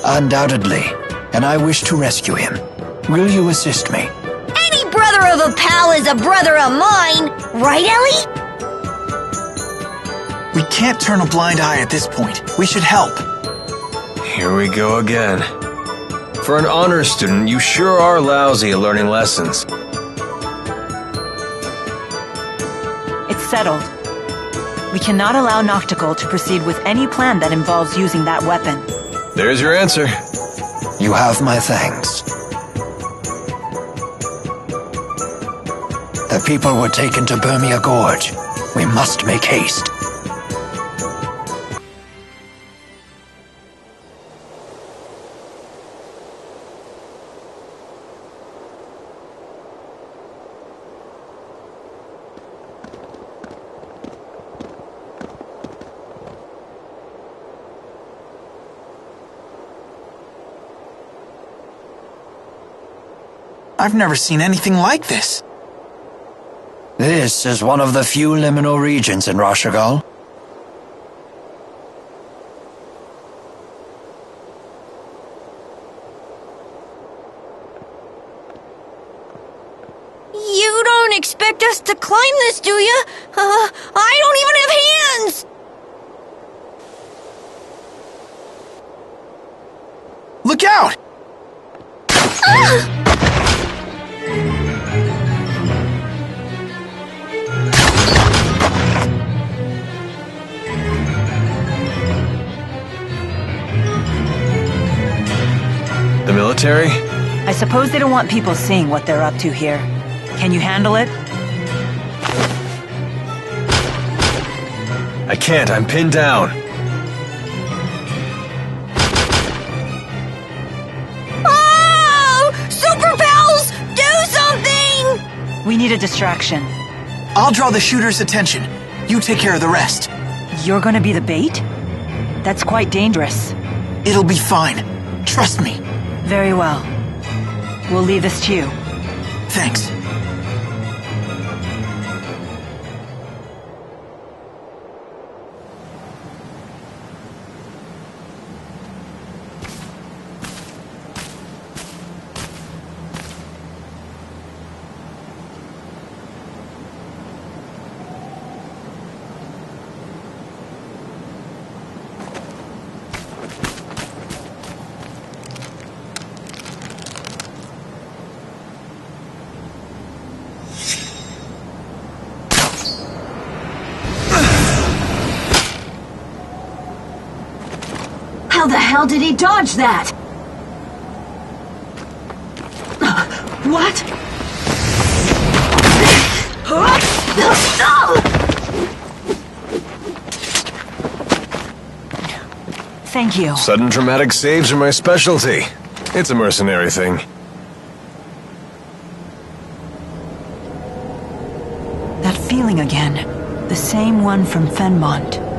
[SPEAKER 22] Undoubtedly, and I wish to rescue him. Will you assist me?
[SPEAKER 8] Any brother of a pal is a brother of mine! Right, Ellie?
[SPEAKER 5] We can't turn a blind eye at this point. We should help.
[SPEAKER 10] Here we go again. For an honor student, you sure are lousy at learning lessons.
[SPEAKER 1] It's settled. We cannot allow Noctigal to proceed with any plan that involves using that weapon.
[SPEAKER 10] There's your answer.
[SPEAKER 22] You have my thanks. The people were taken to Burmia Gorge. We must make haste.
[SPEAKER 5] I've never seen anything like this.
[SPEAKER 22] This is one of the few liminal regions in Rashagal.
[SPEAKER 8] You don't expect us to climb this, do you? I don't even have hands!
[SPEAKER 5] Look out!
[SPEAKER 10] The military?
[SPEAKER 1] I suppose they don't want people seeing what they're up to here. Can you handle it?
[SPEAKER 10] I can't, I'm pinned down.
[SPEAKER 8] Oh! Super pals! Do something!
[SPEAKER 1] We need a distraction.
[SPEAKER 5] I'll draw the shooter's attention. You take care of the rest.
[SPEAKER 1] You're gonna be the bait? That's quite dangerous.
[SPEAKER 5] It'll be fine. Trust me.
[SPEAKER 1] Very well. We'll leave this to you.
[SPEAKER 5] Thanks.
[SPEAKER 11] How the hell did he dodge that? What?
[SPEAKER 1] Thank you.
[SPEAKER 10] Sudden dramatic saves are my specialty. It's a mercenary thing.
[SPEAKER 1] feeling again. The same one from Fenmont.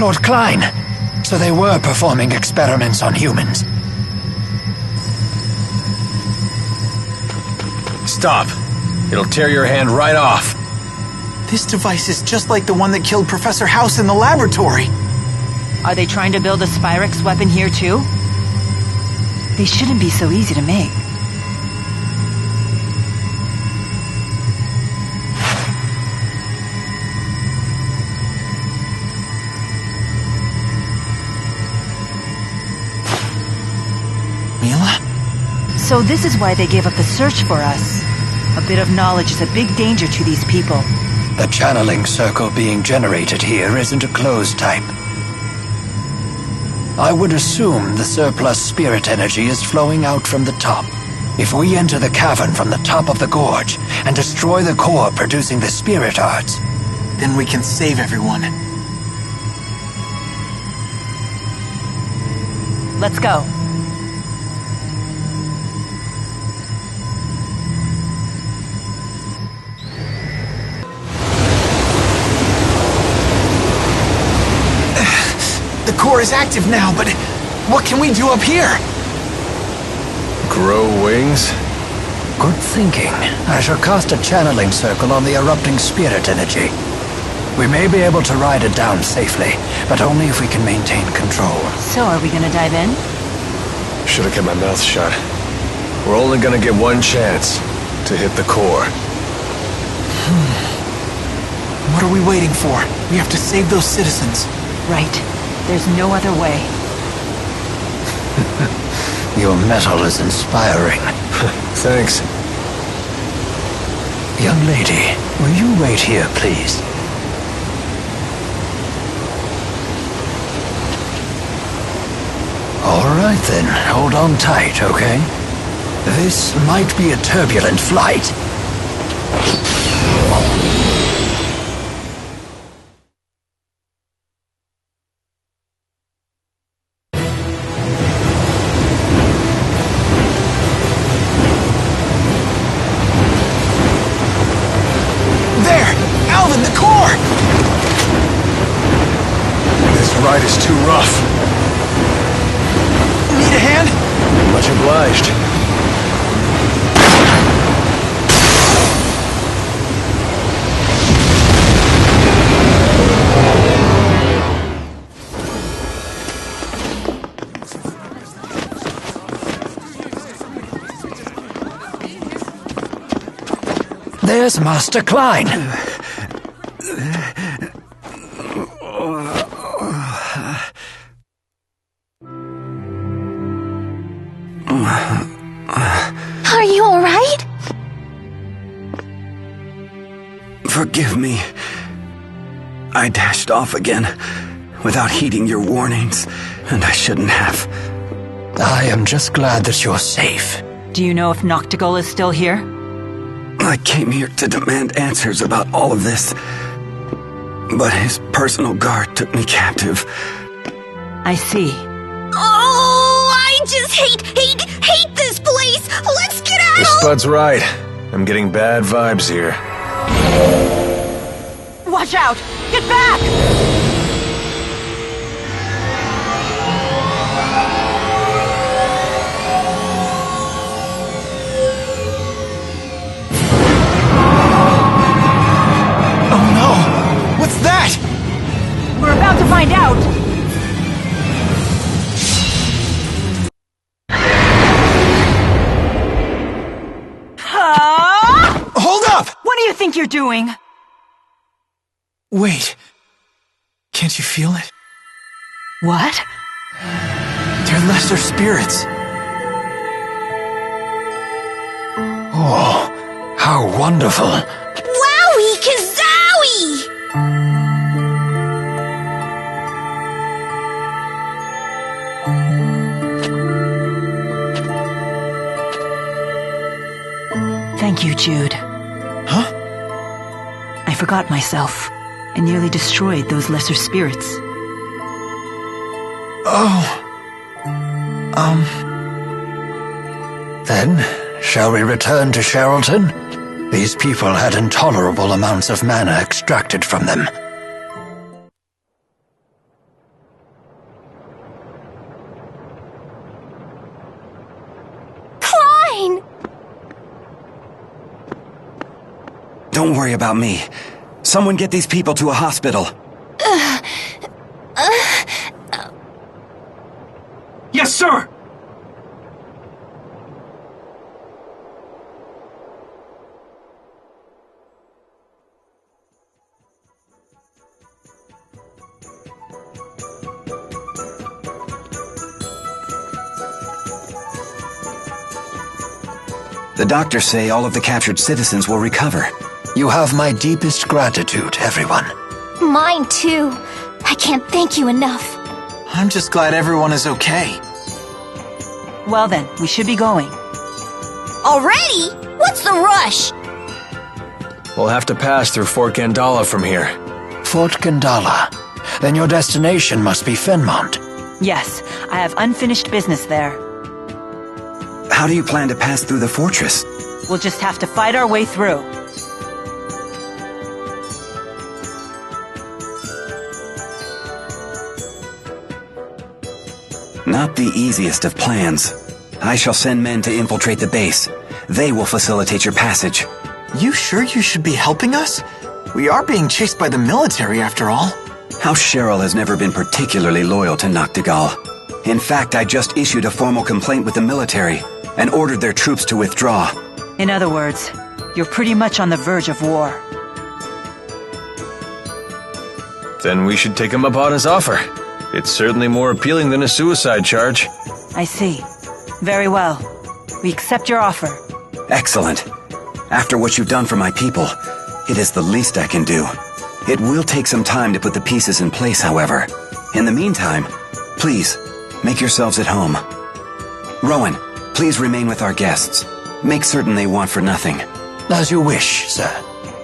[SPEAKER 22] Lord Klein, so they were performing experiments on humans.
[SPEAKER 10] Stop. It'll tear your hand right off.
[SPEAKER 5] This device is just like the one that killed Professor House in the laboratory.
[SPEAKER 1] Are they trying to build a Spyx weapon here too? They shouldn't be so easy to make. So this is why they gave up the search for us. A bit of knowledge is a big danger to these people.
[SPEAKER 22] The channeling circle being generated here isn't a closed type. I would assume the surplus spirit energy is flowing out from the top. If we enter the cavern from the top of the gorge and destroy the core producing the spirit arts,
[SPEAKER 5] then we can save everyone.
[SPEAKER 1] Let's go.
[SPEAKER 5] The core is active now, but what can we do up here?
[SPEAKER 10] Grow wings?
[SPEAKER 22] Good thinking. I shall cast a channeling circle on the erupting spirit energy. We may be able to ride it down safely, but only if we can maintain control.
[SPEAKER 1] So are we gonna dive in?
[SPEAKER 10] Should have kept my mouth shut. We're only gonna get one chance to hit the core.
[SPEAKER 5] What are we waiting for? We have to save those citizens.
[SPEAKER 1] Right. There's no other way.
[SPEAKER 22] Your mettle is inspiring.
[SPEAKER 10] Thanks.
[SPEAKER 22] Young lady, will you wait here, please? All right then, hold on tight, okay? This might be a turbulent flight.
[SPEAKER 10] Ride is too rough.
[SPEAKER 5] Need a hand?
[SPEAKER 10] Much obliged.
[SPEAKER 22] There's Master Klein.
[SPEAKER 21] Are you all right?
[SPEAKER 2] Forgive me. I dashed off again without heeding your warnings, and I shouldn't have.
[SPEAKER 22] I am just glad that you're safe.
[SPEAKER 1] Do you know if Noctigal is still here?
[SPEAKER 2] I came here to demand answers about all of this, but his personal guard took me captive.
[SPEAKER 1] I see.
[SPEAKER 8] Oh, I just hate this place! Let's get out!
[SPEAKER 10] The Spud's right. I'm getting bad vibes here.
[SPEAKER 1] Watch out! Get back!
[SPEAKER 5] Oh no! What's that?
[SPEAKER 1] We're about to find out!
[SPEAKER 5] Hold up!
[SPEAKER 1] What do you think you're doing?
[SPEAKER 5] Wait. Can't you feel it?
[SPEAKER 1] What?
[SPEAKER 5] They're lesser spirits.
[SPEAKER 22] Oh, how wonderful.
[SPEAKER 8] Wowie kazowie!
[SPEAKER 1] Thank you, Jude.
[SPEAKER 5] Huh?
[SPEAKER 1] I forgot myself and nearly destroyed those lesser spirits.
[SPEAKER 22] Then, shall we return to Sherton? These people had intolerable amounts of mana extracted from them.
[SPEAKER 2] Don't worry about me. Someone get these people to a hospital.
[SPEAKER 3] Yes, sir!
[SPEAKER 2] The doctors say all of the captured citizens will recover.
[SPEAKER 22] You have my deepest gratitude, everyone.
[SPEAKER 21] Mine too. I can't thank you enough.
[SPEAKER 5] I'm just glad everyone is okay.
[SPEAKER 1] Well then, we should be going.
[SPEAKER 8] Already? What's the rush?
[SPEAKER 10] We'll have to pass through Fort Gandala from here.
[SPEAKER 22] Fort Gandala. Then your destination must be Fenmont.
[SPEAKER 1] Yes, I have unfinished business there.
[SPEAKER 2] How do you plan to pass through the fortress?
[SPEAKER 1] We'll just have to fight our way through.
[SPEAKER 2] Not the easiest of plans. I shall send men to infiltrate the base. They will facilitate your passage.
[SPEAKER 5] You sure you should be helping us? We are being chased by the military after all.
[SPEAKER 2] House Cheryl has never been particularly loyal to Noctigal. In fact, I just issued a formal complaint with the military and ordered their troops to withdraw.
[SPEAKER 1] In other words, you're pretty much on the verge of war.
[SPEAKER 10] Then we should take him up on his offer. It's certainly more appealing than a suicide charge.
[SPEAKER 1] I see. Very well. We accept your offer.
[SPEAKER 2] Excellent. After what you've done for my people, it is the least I can do. It will take some time to put the pieces in place, however. In the meantime, please, make yourselves at home. Rowan, please remain with our guests. Make certain they want for nothing.
[SPEAKER 22] As you wish, sir.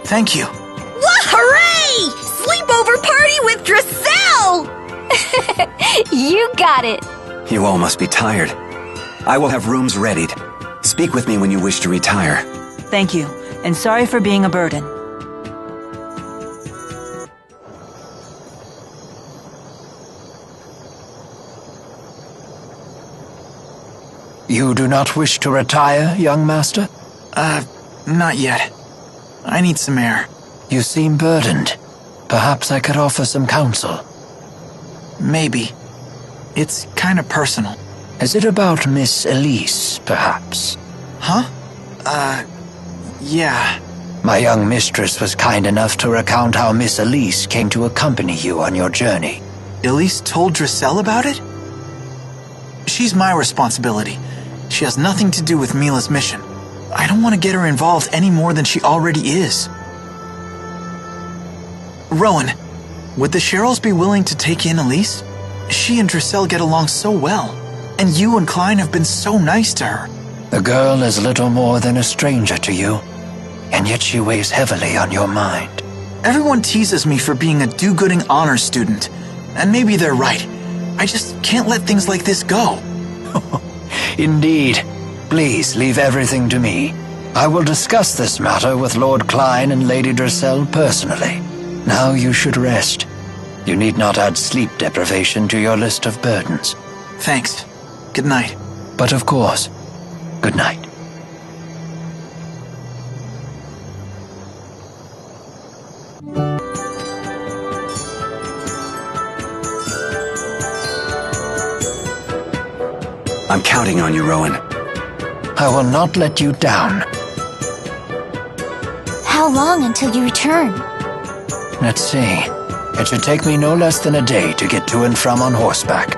[SPEAKER 5] Thank you.
[SPEAKER 8] Wah, hooray! Sleepover party with Dressel!
[SPEAKER 21] You got it.
[SPEAKER 2] You all must be tired. I will have rooms readied. Speak with me when you wish to retire.
[SPEAKER 1] Thank you, and sorry for being a burden.
[SPEAKER 22] You do not wish to retire, young master?
[SPEAKER 5] Not yet. I need some air.
[SPEAKER 22] You seem burdened. Perhaps I could offer some counsel.
[SPEAKER 5] Maybe. It's kind of personal.
[SPEAKER 22] Is it about Miss Elise, perhaps?
[SPEAKER 5] Huh? Yeah.
[SPEAKER 22] My young mistress was kind enough to recount how Miss Elise came to accompany you on your journey.
[SPEAKER 5] Elise told Dressel about it? She's my responsibility. She has nothing to do with Mila's mission. I don't want to get her involved any more than she already is. Rowan, would the Sherrills be willing to take in Elise? She and Dressel get along so well, and you and Klein have been so nice to her.
[SPEAKER 22] The girl is little more than a stranger to you, and yet she weighs heavily on your mind.
[SPEAKER 5] Everyone teases me for being a do-gooding honors student, and maybe they're right. I just can't let things like this go.
[SPEAKER 22] Indeed. Please leave everything to me. I will discuss this matter with Lord Klein and Lady Dressel personally. Now you should rest. You need not add sleep deprivation to your list of burdens.
[SPEAKER 5] Thanks. Good night.
[SPEAKER 22] But of course, good night.
[SPEAKER 2] I'm counting on you, Rowan.
[SPEAKER 22] I will not let you down.
[SPEAKER 21] How long until you return?
[SPEAKER 22] Let's see. It should take me no less than a day to get to and from on horseback.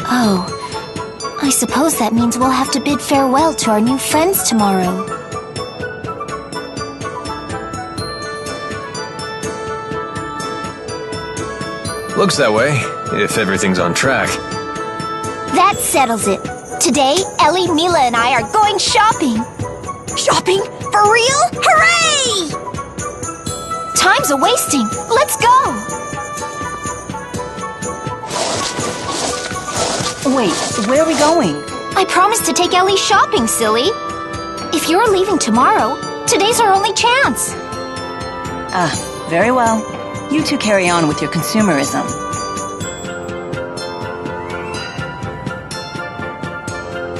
[SPEAKER 21] Oh, I suppose that means we'll have to bid farewell to our new friends tomorrow.
[SPEAKER 10] Looks that way, if everything's on track.
[SPEAKER 21] That settles it. Today, Ellie, Mila, and I are going shopping.
[SPEAKER 8] Shopping?
[SPEAKER 21] For real? Hooray! Time's a-wasting. Let's go!
[SPEAKER 1] Wait, where are we going?
[SPEAKER 21] I promised to take Ellie shopping, silly. If you're leaving tomorrow, today's our only chance.
[SPEAKER 1] Very well. You two carry on with your consumerism.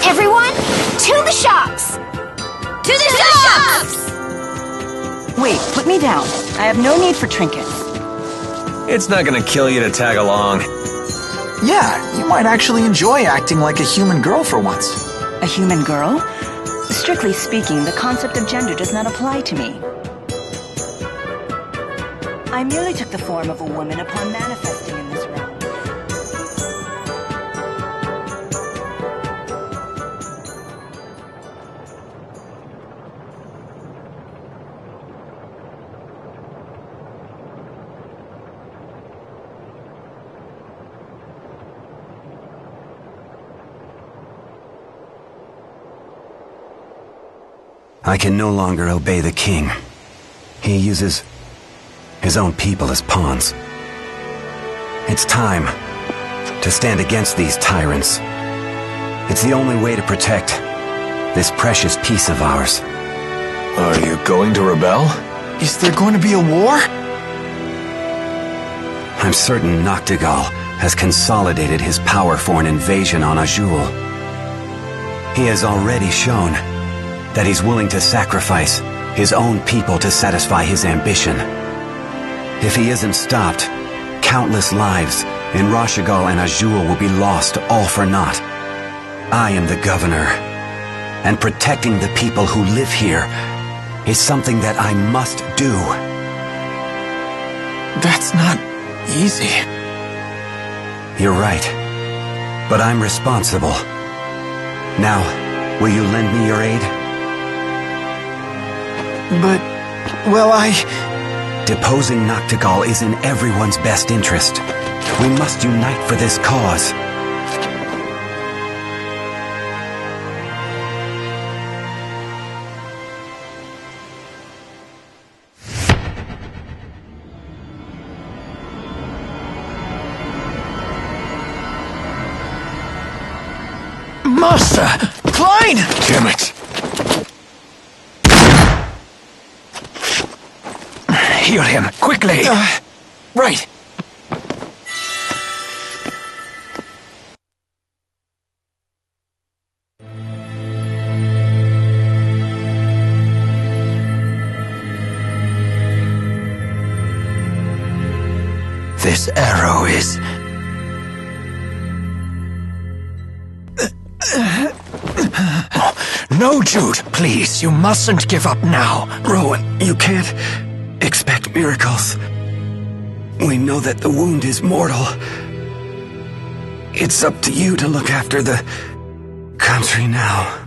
[SPEAKER 21] Everyone, to the shops! To the shops!
[SPEAKER 1] Wait, put me down. I have no need for trinkets.
[SPEAKER 10] It's not gonna kill you to tag along.
[SPEAKER 5] Yeah, you might actually enjoy acting like a human girl for once.
[SPEAKER 1] A human girl? Strictly speaking, the concept of gender does not apply to me. I merely took the form of a woman upon manifesting in this realm.
[SPEAKER 2] I can no longer obey the king. He uses his own people as pawns. It's time to stand against these tyrants. It's the only way to protect this precious piece of ours.
[SPEAKER 10] Are you going to rebel?
[SPEAKER 5] Is there going to be a war?
[SPEAKER 2] I'm certain Noctigal has consolidated his power for an invasion on Azul. He has already shown that he's willing to sacrifice his own people to satisfy his ambition. If he isn't stopped, countless lives in Rashigal and Azul will be lost all for naught. I am the governor, and protecting the people who live here is something that I must do.
[SPEAKER 5] That's not easy.
[SPEAKER 2] You're right, but I'm responsible. Now, will you lend me your aid?
[SPEAKER 5] But, well,
[SPEAKER 2] Deposing Noctigal is in everyone's best interest. We must unite for this cause.
[SPEAKER 5] Master! Klein!
[SPEAKER 15] Damn it!
[SPEAKER 17] Heal him, quickly!
[SPEAKER 5] Right.
[SPEAKER 22] This arrow is...
[SPEAKER 17] No, Jude, please, you mustn't give up now.
[SPEAKER 2] Rowan, you can't expect miracles. We know that the wound is mortal. It's up to you to look after the country now.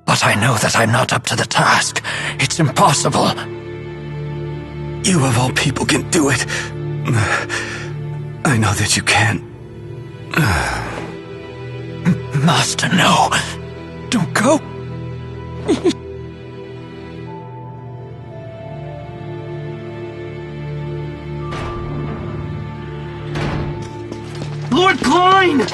[SPEAKER 17] But I know that I'm not up to the task. It's impossible.
[SPEAKER 2] You of all people can do it. I know that you can.
[SPEAKER 17] Master, no. Don't go.
[SPEAKER 3] Lord Klein!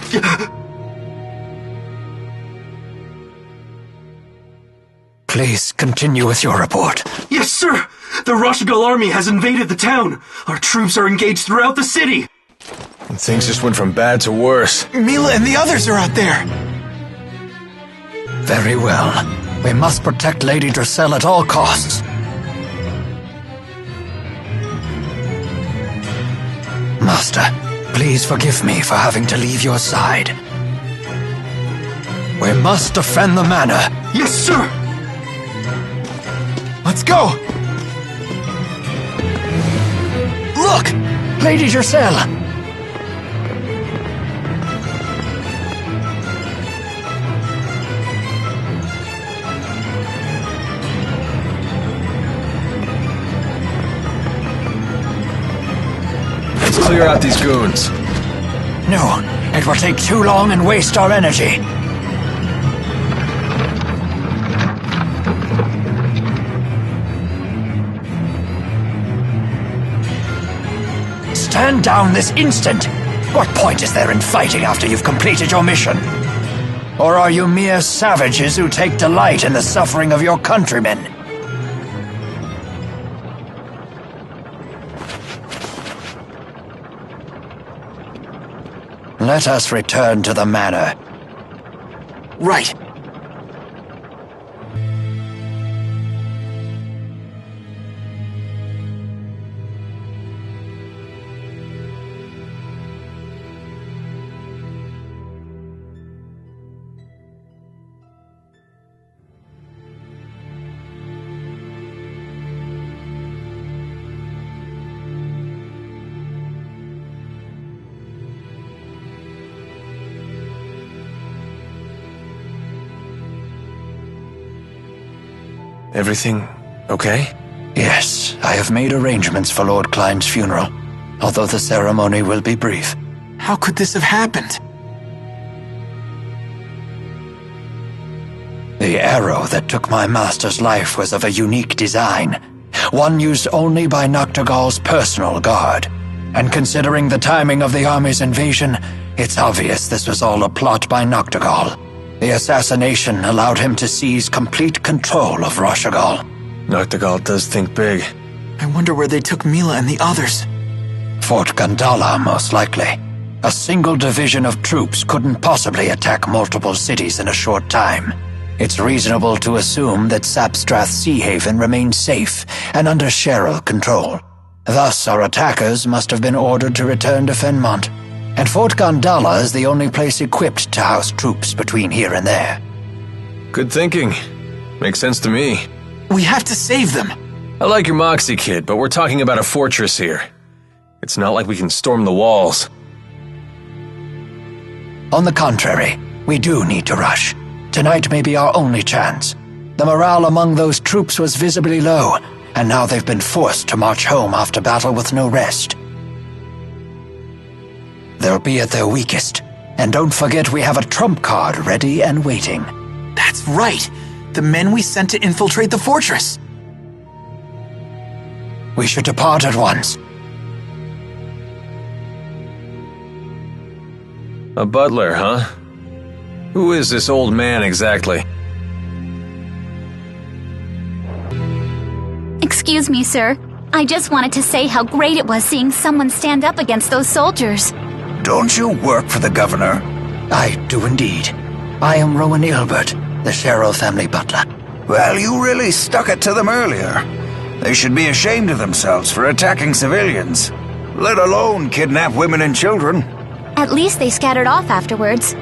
[SPEAKER 17] Please continue with your report.
[SPEAKER 3] Yes, sir! The Rashigal army has invaded the town. Our troops are engaged throughout the city.
[SPEAKER 10] And things just went from bad to worse.
[SPEAKER 5] Mila and the others are out there.
[SPEAKER 22] Very well. We must protect Lady Dracelle at all costs. Master, please forgive me for having to leave your side. We must defend the manor.
[SPEAKER 3] Yes, sir!
[SPEAKER 5] Let's go!
[SPEAKER 22] Look! Lady Dracelle!
[SPEAKER 10] Let's clear out these goons.
[SPEAKER 17] No, it will take too long and waste our energy.
[SPEAKER 22] Stand down this instant! What point is there in fighting after you've completed your mission? Or are you mere savages who take delight in the suffering of your countrymen? Let us return to the manor.
[SPEAKER 5] Right.
[SPEAKER 10] Everything okay?
[SPEAKER 22] Yes, I have made arrangements for Lord Klein's funeral, although the ceremony will be brief.
[SPEAKER 5] How could this have happened?
[SPEAKER 22] The arrow that took my master's life was of a unique design, one used only by Noctigal's personal guard. And considering the timing of the army's invasion, it's obvious this was all a plot by Noctigal. The assassination allowed him to seize complete control of Roshagal.
[SPEAKER 10] Noctigal does think big.
[SPEAKER 5] I wonder where they took Mila and the others.
[SPEAKER 22] Fort Gandala, most likely. A single division of troops couldn't possibly attack multiple cities in a short time. It's reasonable to assume that Sapstrath Seahaven remains safe and under Cheryl control. Thus, our attackers must have been ordered to return to Fenmont. And Fort Gandala is the only place equipped to house troops between here and there.
[SPEAKER 10] Good thinking. Makes sense to me.
[SPEAKER 5] We have to save them.
[SPEAKER 10] I like your moxie, kid, but we're talking about a fortress here. It's not like we can storm the walls.
[SPEAKER 22] On the contrary, we do need to rush. Tonight may be our only chance. The morale among those troops was visibly low, and now they've been forced to march home after battle with no rest. They'll be at their weakest. And don't forget we have a trump card ready and waiting.
[SPEAKER 5] That's right. The men we sent to infiltrate the fortress.
[SPEAKER 22] We should depart at once.
[SPEAKER 10] A butler, huh? Who is this old man exactly?
[SPEAKER 21] Excuse me, sir. I just wanted to say how great it was seeing someone stand up against those soldiers.
[SPEAKER 6] Don't you work for the governor?
[SPEAKER 22] I do indeed. I am Rowan Ilbert, the Cheryl family butler.
[SPEAKER 6] Well, you really stuck it to them earlier. They should be ashamed of themselves for attacking civilians, let alone kidnap women and children.
[SPEAKER 21] At least they scattered off afterwards.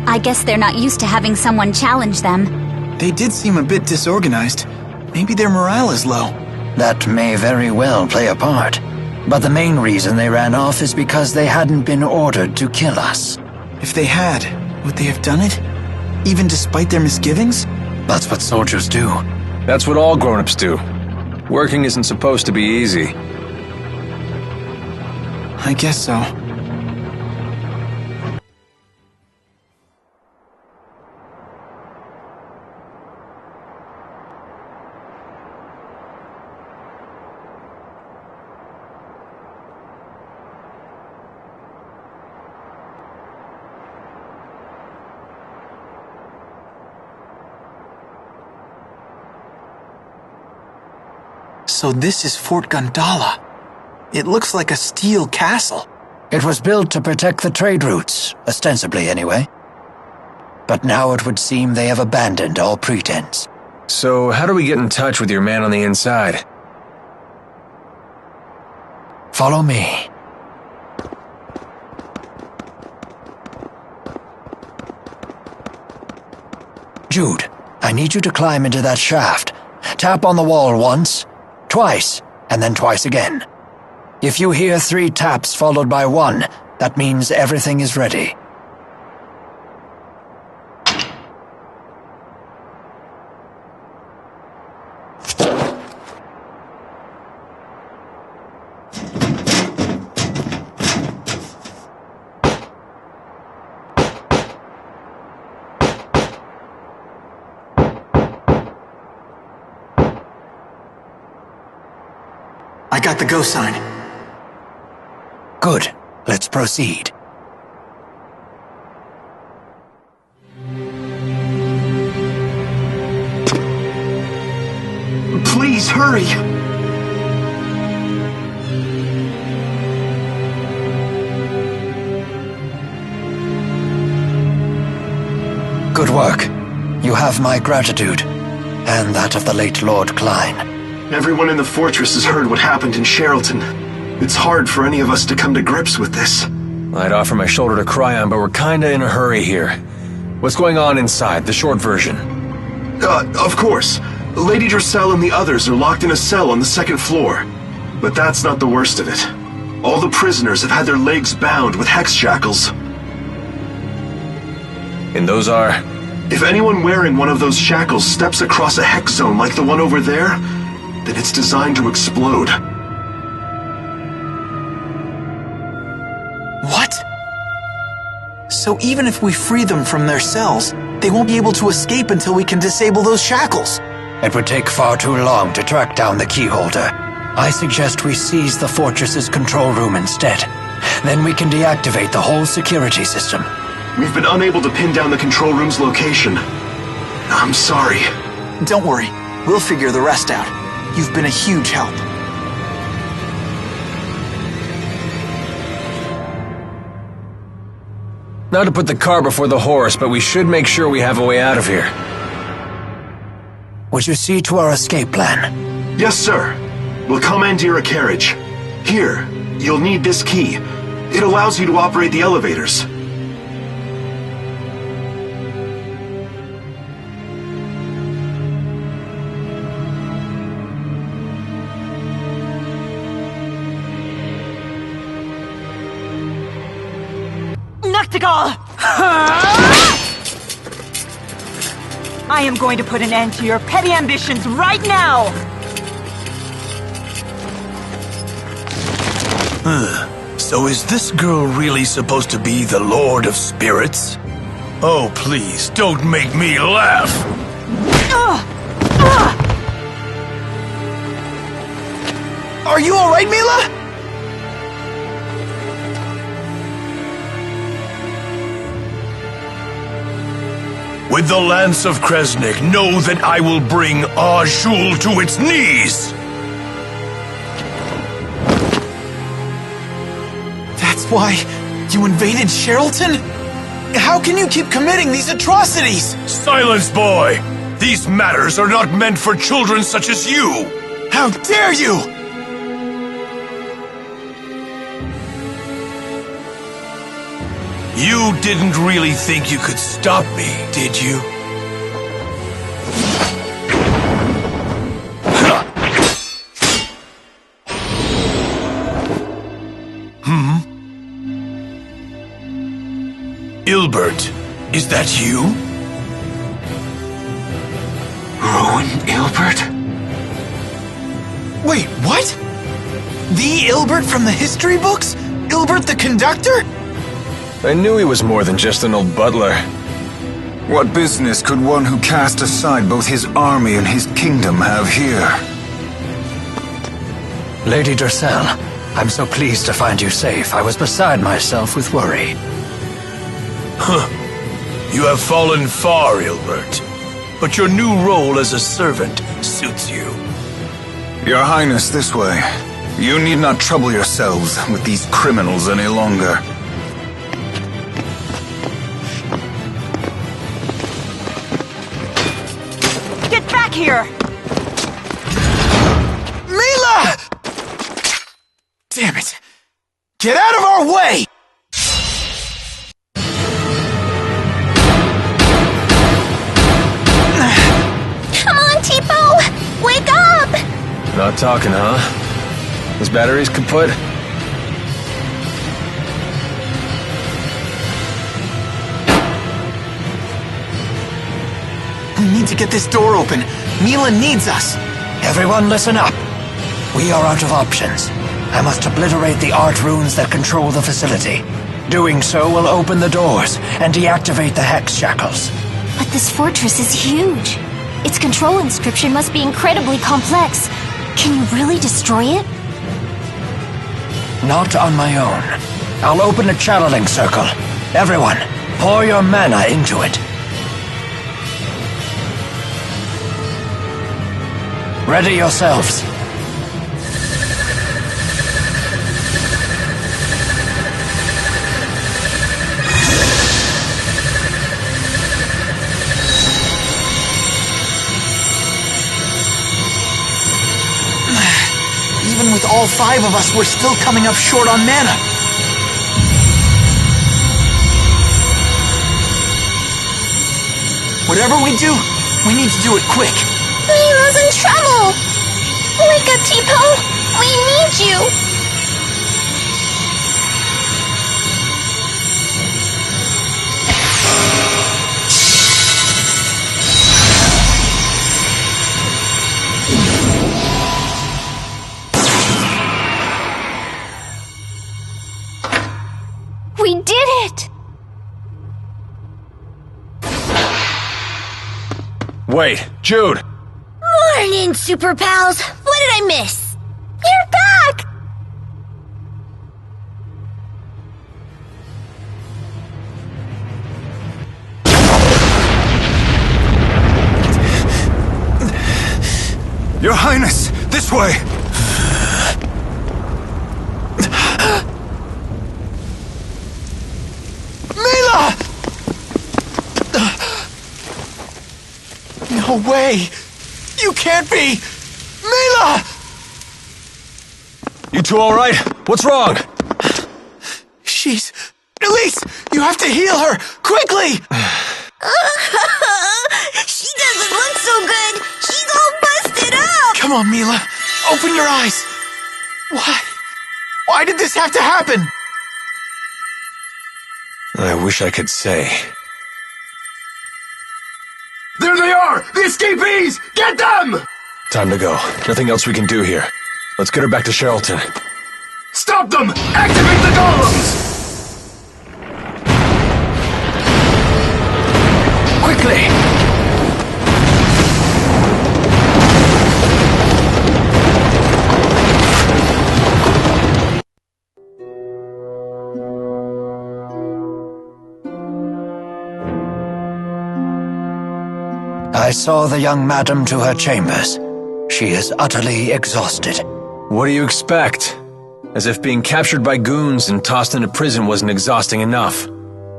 [SPEAKER 21] I guess they're not used to having someone challenge them.
[SPEAKER 5] They did seem a bit disorganized. Maybe their morale is low.
[SPEAKER 22] That may very well play a part. But the main reason they ran off is because they hadn't been ordered to kill us.
[SPEAKER 5] If they had, would they have done it? Even despite their misgivings?
[SPEAKER 22] That's what soldiers do.
[SPEAKER 10] That's what all grown-ups do. Working isn't supposed to be easy.
[SPEAKER 5] I guess so. So this is Fort Gandala. It looks like a steel castle.
[SPEAKER 22] It was built to protect the trade routes, ostensibly anyway. But now it would seem they have abandoned all pretense.
[SPEAKER 10] So how do we get in touch with your man on the inside?
[SPEAKER 22] Follow me. Jude, I need you to climb into that shaft. Tap on the wall once, twice, and then twice again. If you hear 3 taps followed by 1, that means everything is ready.
[SPEAKER 5] I got the go sign.
[SPEAKER 22] Good. Let's proceed.
[SPEAKER 3] Please, hurry!
[SPEAKER 22] Good work. You have my gratitude, and that of the late Lord Klein.
[SPEAKER 3] Everyone in the fortress has heard what happened in Sherton. It's hard for any of us to come to grips with this.
[SPEAKER 10] I'd offer my shoulder to cry on, but we're kinda in a hurry here. What's going on inside, the short version?
[SPEAKER 3] Of course. Lady Dressel and the others are locked in a cell on the second floor. But that's not the worst of it. All the prisoners have had their legs bound with hex shackles.
[SPEAKER 10] And those are?
[SPEAKER 3] If anyone wearing one of those shackles steps across a hex zone like the one over there, then it's designed to explode.
[SPEAKER 5] What? So even if we free them from their cells, they won't be able to escape until we can disable those shackles.
[SPEAKER 22] It would take far too long to track down the key holder. I suggest we seize the fortress's control room instead. Then we can deactivate the whole security system.
[SPEAKER 3] We've been unable to pin down the control room's location. I'm sorry.
[SPEAKER 5] Don't worry. We'll figure the rest out. You've been a huge help.
[SPEAKER 10] Not to put the cart before the horse, but we should make sure we have a way out of here.
[SPEAKER 22] Would you see to our escape plan?
[SPEAKER 3] Yes, sir. We'll commandeer a carriage. Here, you'll need this key. It allows you to operate the elevators.
[SPEAKER 1] Nachtigall! I am going to put an end to your petty ambitions right now!
[SPEAKER 4] So is this girl really supposed to be the Lord of Spirits? Oh, please, don't make me laugh!
[SPEAKER 5] Are you alright, Mila?
[SPEAKER 4] With the Lance of Kresnik, know that I will bring Ajul to its knees!
[SPEAKER 5] That's why you invaded Sherton? How can you keep committing these atrocities?
[SPEAKER 4] Silence, boy! These matters are not meant for children such as you!
[SPEAKER 5] How dare you!
[SPEAKER 4] You didn't really think you could stop me, did you? Ilbert, is that you?
[SPEAKER 16] Rowan Ilbert?
[SPEAKER 5] Wait, what? The Ilbert from the history books? Ilbert the conductor?
[SPEAKER 10] I knew he was more than just an old butler.
[SPEAKER 6] What business could one who cast aside both his army and his kingdom have here?
[SPEAKER 22] Lady Dressel, I'm so pleased to find you safe. I was beside myself with worry.
[SPEAKER 4] Huh. You have fallen far, Ilbert. But your new role as a servant suits you.
[SPEAKER 6] Your Highness, this way. You need not trouble yourselves with these criminals any longer.
[SPEAKER 1] Get back here!
[SPEAKER 5] Mila! Damn it! Get out of our way!
[SPEAKER 21] Come on, Tipo! Wake up!
[SPEAKER 10] Not talking, huh? His batteries kaput?
[SPEAKER 5] We need to get this door open. Mila needs us.
[SPEAKER 22] Everyone listen up. We are out of options. I must obliterate the art runes that control the facility. Doing so will open the doors and deactivate the hex shackles.
[SPEAKER 21] But this fortress is huge. Its control inscription must be incredibly complex. Can you really destroy it?
[SPEAKER 22] Not on my own. I'll open a channeling circle. Everyone, pour your mana into it. Ready yourselves.
[SPEAKER 5] Even with all 5 of us, we're still coming up short on mana. Whatever we do, we need to do it quick.
[SPEAKER 21] Mila's in trouble! Wake up, Tipo! We need you! We did it!
[SPEAKER 10] Wait, Jude!
[SPEAKER 8] Morning, Super Pals! What did I miss?
[SPEAKER 21] You're back!
[SPEAKER 6] Your Highness, this way!
[SPEAKER 5] Mila! No way! You can't be! Mila!
[SPEAKER 10] You two alright? What's wrong?
[SPEAKER 5] She's... Elise, you have to heal her! Quickly!
[SPEAKER 8] She doesn't look so good! She's all busted up!
[SPEAKER 5] Come on, Mila. Open your eyes. Why? Why did this have to happen?
[SPEAKER 10] I wish I could say.
[SPEAKER 4] There they are! The escapees! Get them!
[SPEAKER 10] Time to go. Nothing else we can do here. Let's get her back to Sherton.
[SPEAKER 4] Stop them! Activate the golems!
[SPEAKER 5] Quickly!
[SPEAKER 22] I saw the young madam to her chambers. She is utterly exhausted.
[SPEAKER 10] What do you expect? As if being captured by goons and tossed into prison wasn't exhausting enough.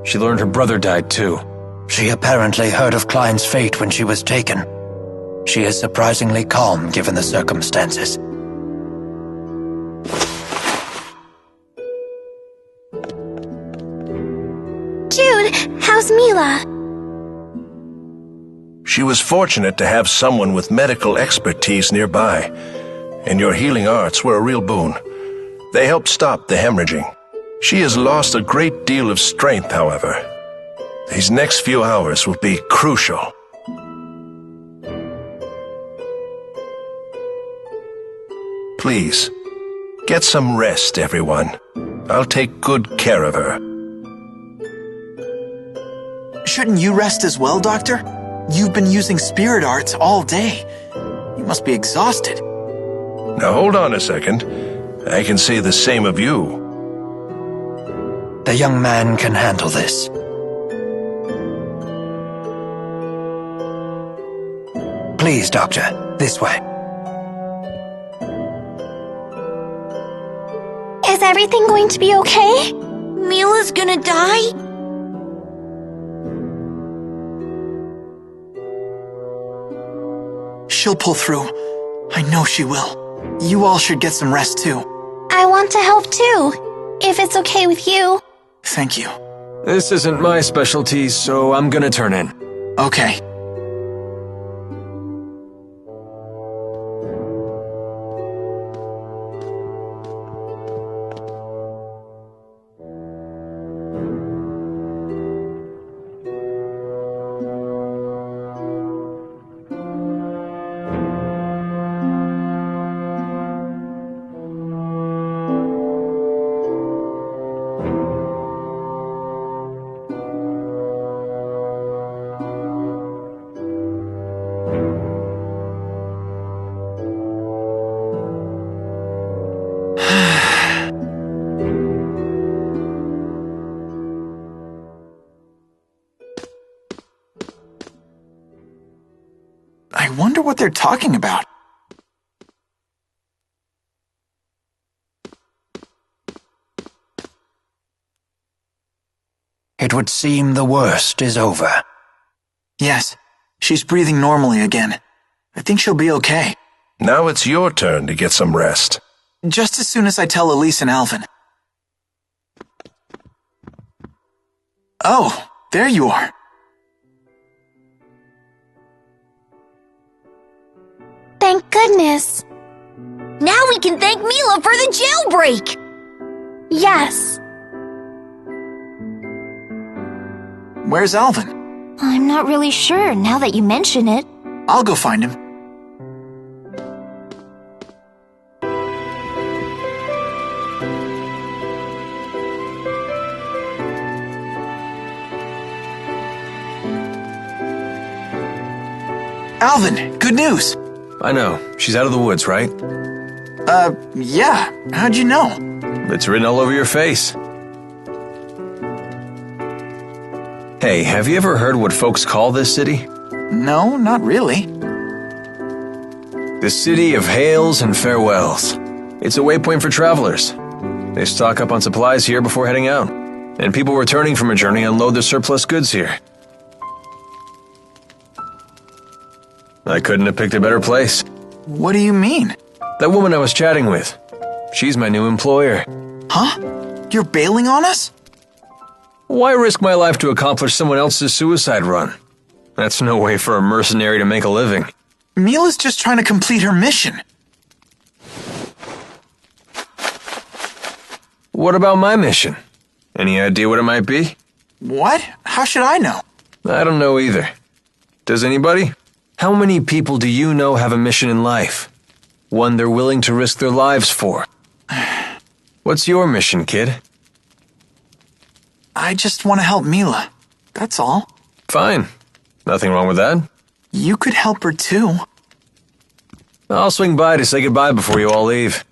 [SPEAKER 10] She learned her brother died too.
[SPEAKER 22] She apparently heard of Klein's fate when she was taken. She is surprisingly calm given the circumstances.
[SPEAKER 21] Jude, how's Mila?
[SPEAKER 14] She was fortunate to have someone with medical expertise nearby, and your healing arts were a real boon. They helped stop the hemorrhaging. She has lost a great deal of strength, however. These next few hours will be crucial. Please, get some rest, everyone. I'll take good care of her.
[SPEAKER 5] Shouldn't you rest as well, Doctor? You've been using spirit arts all day. You must be exhausted.
[SPEAKER 14] Now hold on a second. I can say the same of you.
[SPEAKER 22] The young man can handle this. Please, Doctor, this way.
[SPEAKER 21] Is everything going to be okay?
[SPEAKER 8] Mila's gonna die?
[SPEAKER 5] She'll pull through. I know she will. You all should get some rest too.
[SPEAKER 21] I want to help too, if it's okay with you.
[SPEAKER 5] Thank you.
[SPEAKER 10] This isn't my specialty, so I'm gonna turn in.
[SPEAKER 5] Okay. I wonder what they're talking about.
[SPEAKER 22] It would seem the worst is over.
[SPEAKER 5] Yes, she's breathing normally again. I think she'll be okay.
[SPEAKER 14] Now it's your turn to get some rest.
[SPEAKER 5] Just as soon as I tell Elise and Alvin. Oh, there you are.
[SPEAKER 21] Thank goodness.
[SPEAKER 8] Now we can thank Mila for the jailbreak!
[SPEAKER 21] Yes.
[SPEAKER 5] Where's Alvin?
[SPEAKER 21] I'm not really sure now that you mention it.
[SPEAKER 5] I'll go find him. Alvin, good news.
[SPEAKER 10] I know. She's out of the woods, right?
[SPEAKER 5] Yeah. How'd you know?
[SPEAKER 10] It's written all over your face. Hey, have you ever heard what folks call this city?
[SPEAKER 5] No, not really.
[SPEAKER 10] The city of hails and farewells. It's a waypoint for travelers. They stock up on supplies here before heading out, and people returning from a journey unload their surplus goods here. I couldn't have picked a better place.
[SPEAKER 5] What do you mean?
[SPEAKER 10] That woman I was chatting with. She's my new employer.
[SPEAKER 5] Huh? You're bailing on us?
[SPEAKER 10] Why risk my life to accomplish someone else's suicide run? That's no way for a mercenary to make a living.
[SPEAKER 5] Mila's just trying to complete her mission.
[SPEAKER 10] What about my mission? Any idea what it might be?
[SPEAKER 5] What? How should I know?
[SPEAKER 10] I don't know either. Does anybody? How many people do you know have a mission in life? One they're willing to risk their lives for? What's your mission, kid?
[SPEAKER 5] I just want to help Mila. That's all.
[SPEAKER 10] Fine. Nothing wrong with that.
[SPEAKER 5] You could help her too.
[SPEAKER 10] I'll swing by to say goodbye before you all leave.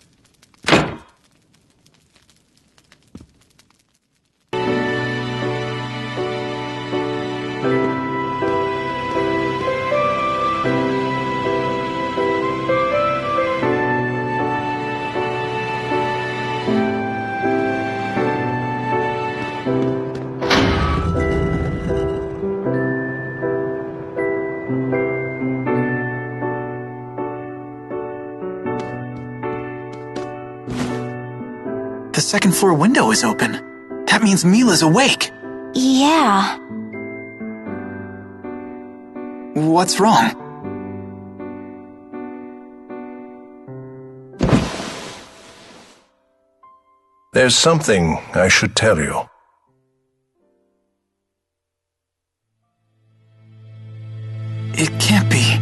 [SPEAKER 5] The second floor window is open. That means Mila's awake.
[SPEAKER 21] Yeah.
[SPEAKER 5] What's wrong?
[SPEAKER 14] There's something I should tell you.
[SPEAKER 5] It can't be.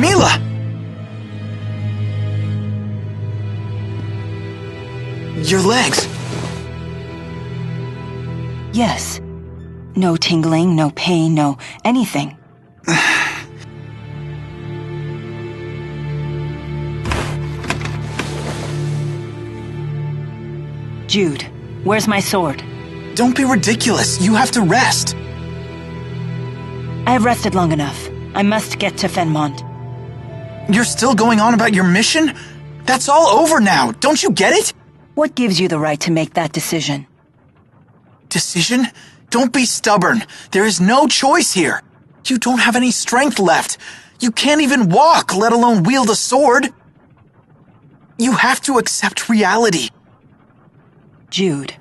[SPEAKER 5] Mila! Your legs.
[SPEAKER 1] Yes. No tingling, no pain, no anything. Jude, where's my sword?
[SPEAKER 5] Don't be ridiculous. You have to rest.
[SPEAKER 1] I have rested long enough. I must get to Fenmont.
[SPEAKER 5] You're still going on about your mission? That's all over now. Don't you get it?
[SPEAKER 1] What gives you the right to make that decision?
[SPEAKER 5] Decision? Don't be stubborn. There is no choice here. You don't have any strength left. You can't even walk, let alone wield a sword. You have to accept reality.
[SPEAKER 1] Jude,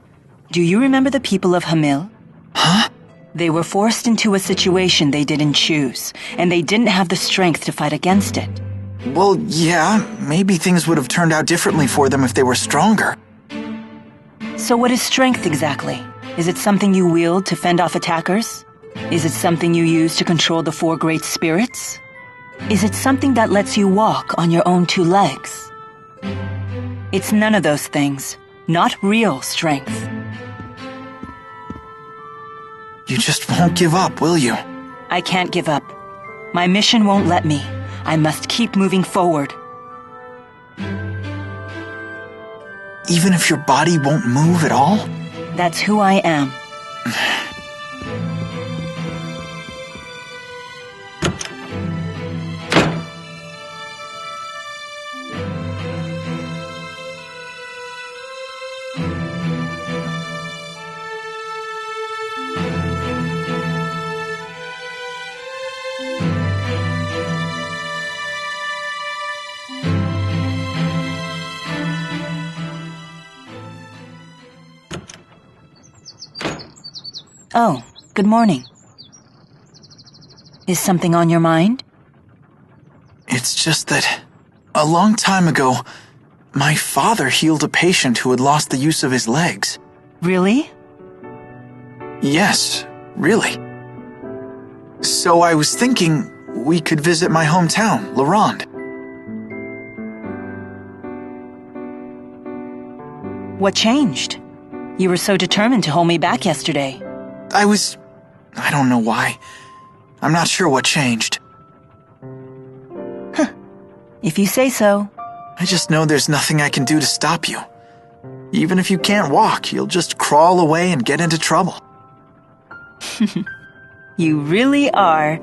[SPEAKER 1] do you remember the people of Hamil?
[SPEAKER 5] Huh?
[SPEAKER 1] They were forced into a situation they didn't choose, and they didn't have the strength to fight against it.
[SPEAKER 5] Well, yeah, maybe things would have turned out differently for them if they were stronger.
[SPEAKER 1] So what is strength exactly? Is it something you wield to fend off attackers? Is it something you use to control the four great spirits? Is it something that lets you walk on your own two legs? It's none of those things. Not real strength.
[SPEAKER 5] You just won't give up, will you?
[SPEAKER 1] I can't give up. My mission won't let me. I must keep moving forward.
[SPEAKER 5] Even if your body won't move at all?
[SPEAKER 1] That's who I am. Oh, good morning. Is something on your mind?
[SPEAKER 5] It's just that a long time ago, my father healed a patient who had lost the use of his legs.
[SPEAKER 1] Really?
[SPEAKER 5] Yes, really. So I was thinking we could visit my hometown, Laurent.
[SPEAKER 1] What changed? You were so determined to hold me back yesterday.
[SPEAKER 5] I don't know why. I'm not sure what changed.
[SPEAKER 1] Huh. If you say so.
[SPEAKER 5] I just know there's nothing I can do to stop you. Even if you can't walk, you'll just crawl away and get into trouble.
[SPEAKER 1] You really are.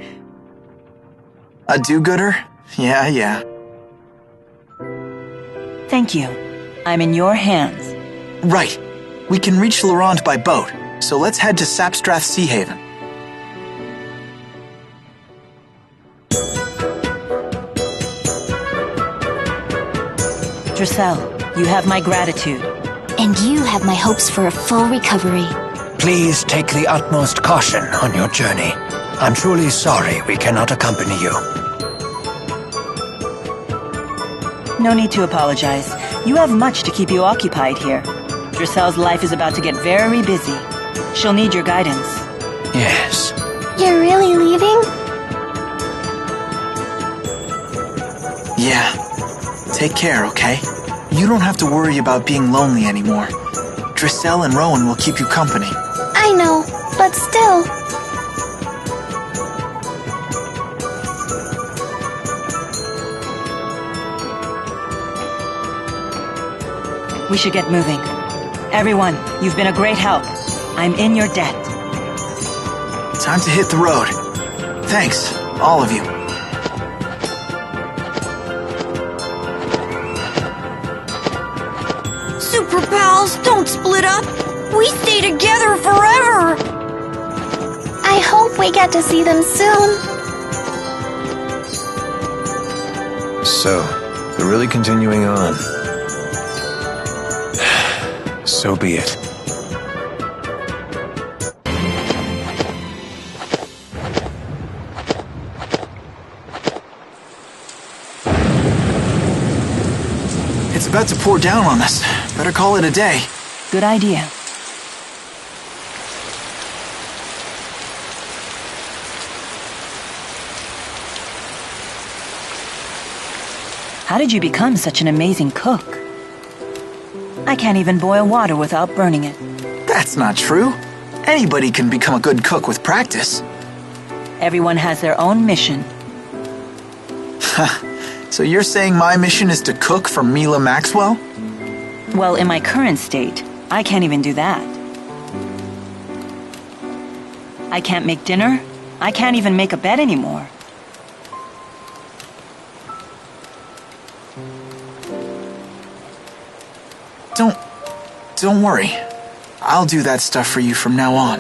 [SPEAKER 5] A do-gooder? Yeah.
[SPEAKER 1] Thank you. I'm in your hands.
[SPEAKER 5] Right. We can reach Laurent by boat, so let's head to Sapstrath Sea Haven.
[SPEAKER 1] Drissel, you have my gratitude.
[SPEAKER 21] And you have my hopes for a full recovery.
[SPEAKER 22] Please take the utmost caution on your journey. I'm truly sorry we cannot accompany you.
[SPEAKER 1] No need to apologize. You have much to keep you occupied here. Drissel's life is about to get very busy. She'll need your guidance.
[SPEAKER 22] Yes.
[SPEAKER 21] You're really leaving?
[SPEAKER 5] Yeah. Take care, okay? You don't have to worry about being lonely anymore. Drissel and Rowan will keep you company.
[SPEAKER 21] I know, but still.
[SPEAKER 1] We should get moving. Everyone, you've been a great help. I'm in your debt.
[SPEAKER 5] Time to hit the road. Thanks, all of you.
[SPEAKER 8] Super pals, don't split up. We stay together forever.
[SPEAKER 21] I hope we get to see them soon.
[SPEAKER 10] So, they're really continuing on. So be it.
[SPEAKER 5] It's about to pour down on us. Better call it a day.
[SPEAKER 1] Good idea. How did you become such an amazing cook? I can't even boil water without burning it.
[SPEAKER 5] That's not true. Anybody can become a good cook with practice.
[SPEAKER 1] Everyone has their own mission.
[SPEAKER 5] So you're saying my mission is to cook for Mila Maxwell?
[SPEAKER 1] Well, in my current state, I can't even do that. I can't make dinner. I can't even make a bed anymore.
[SPEAKER 5] Don't worry. I'll do that stuff for you from now on.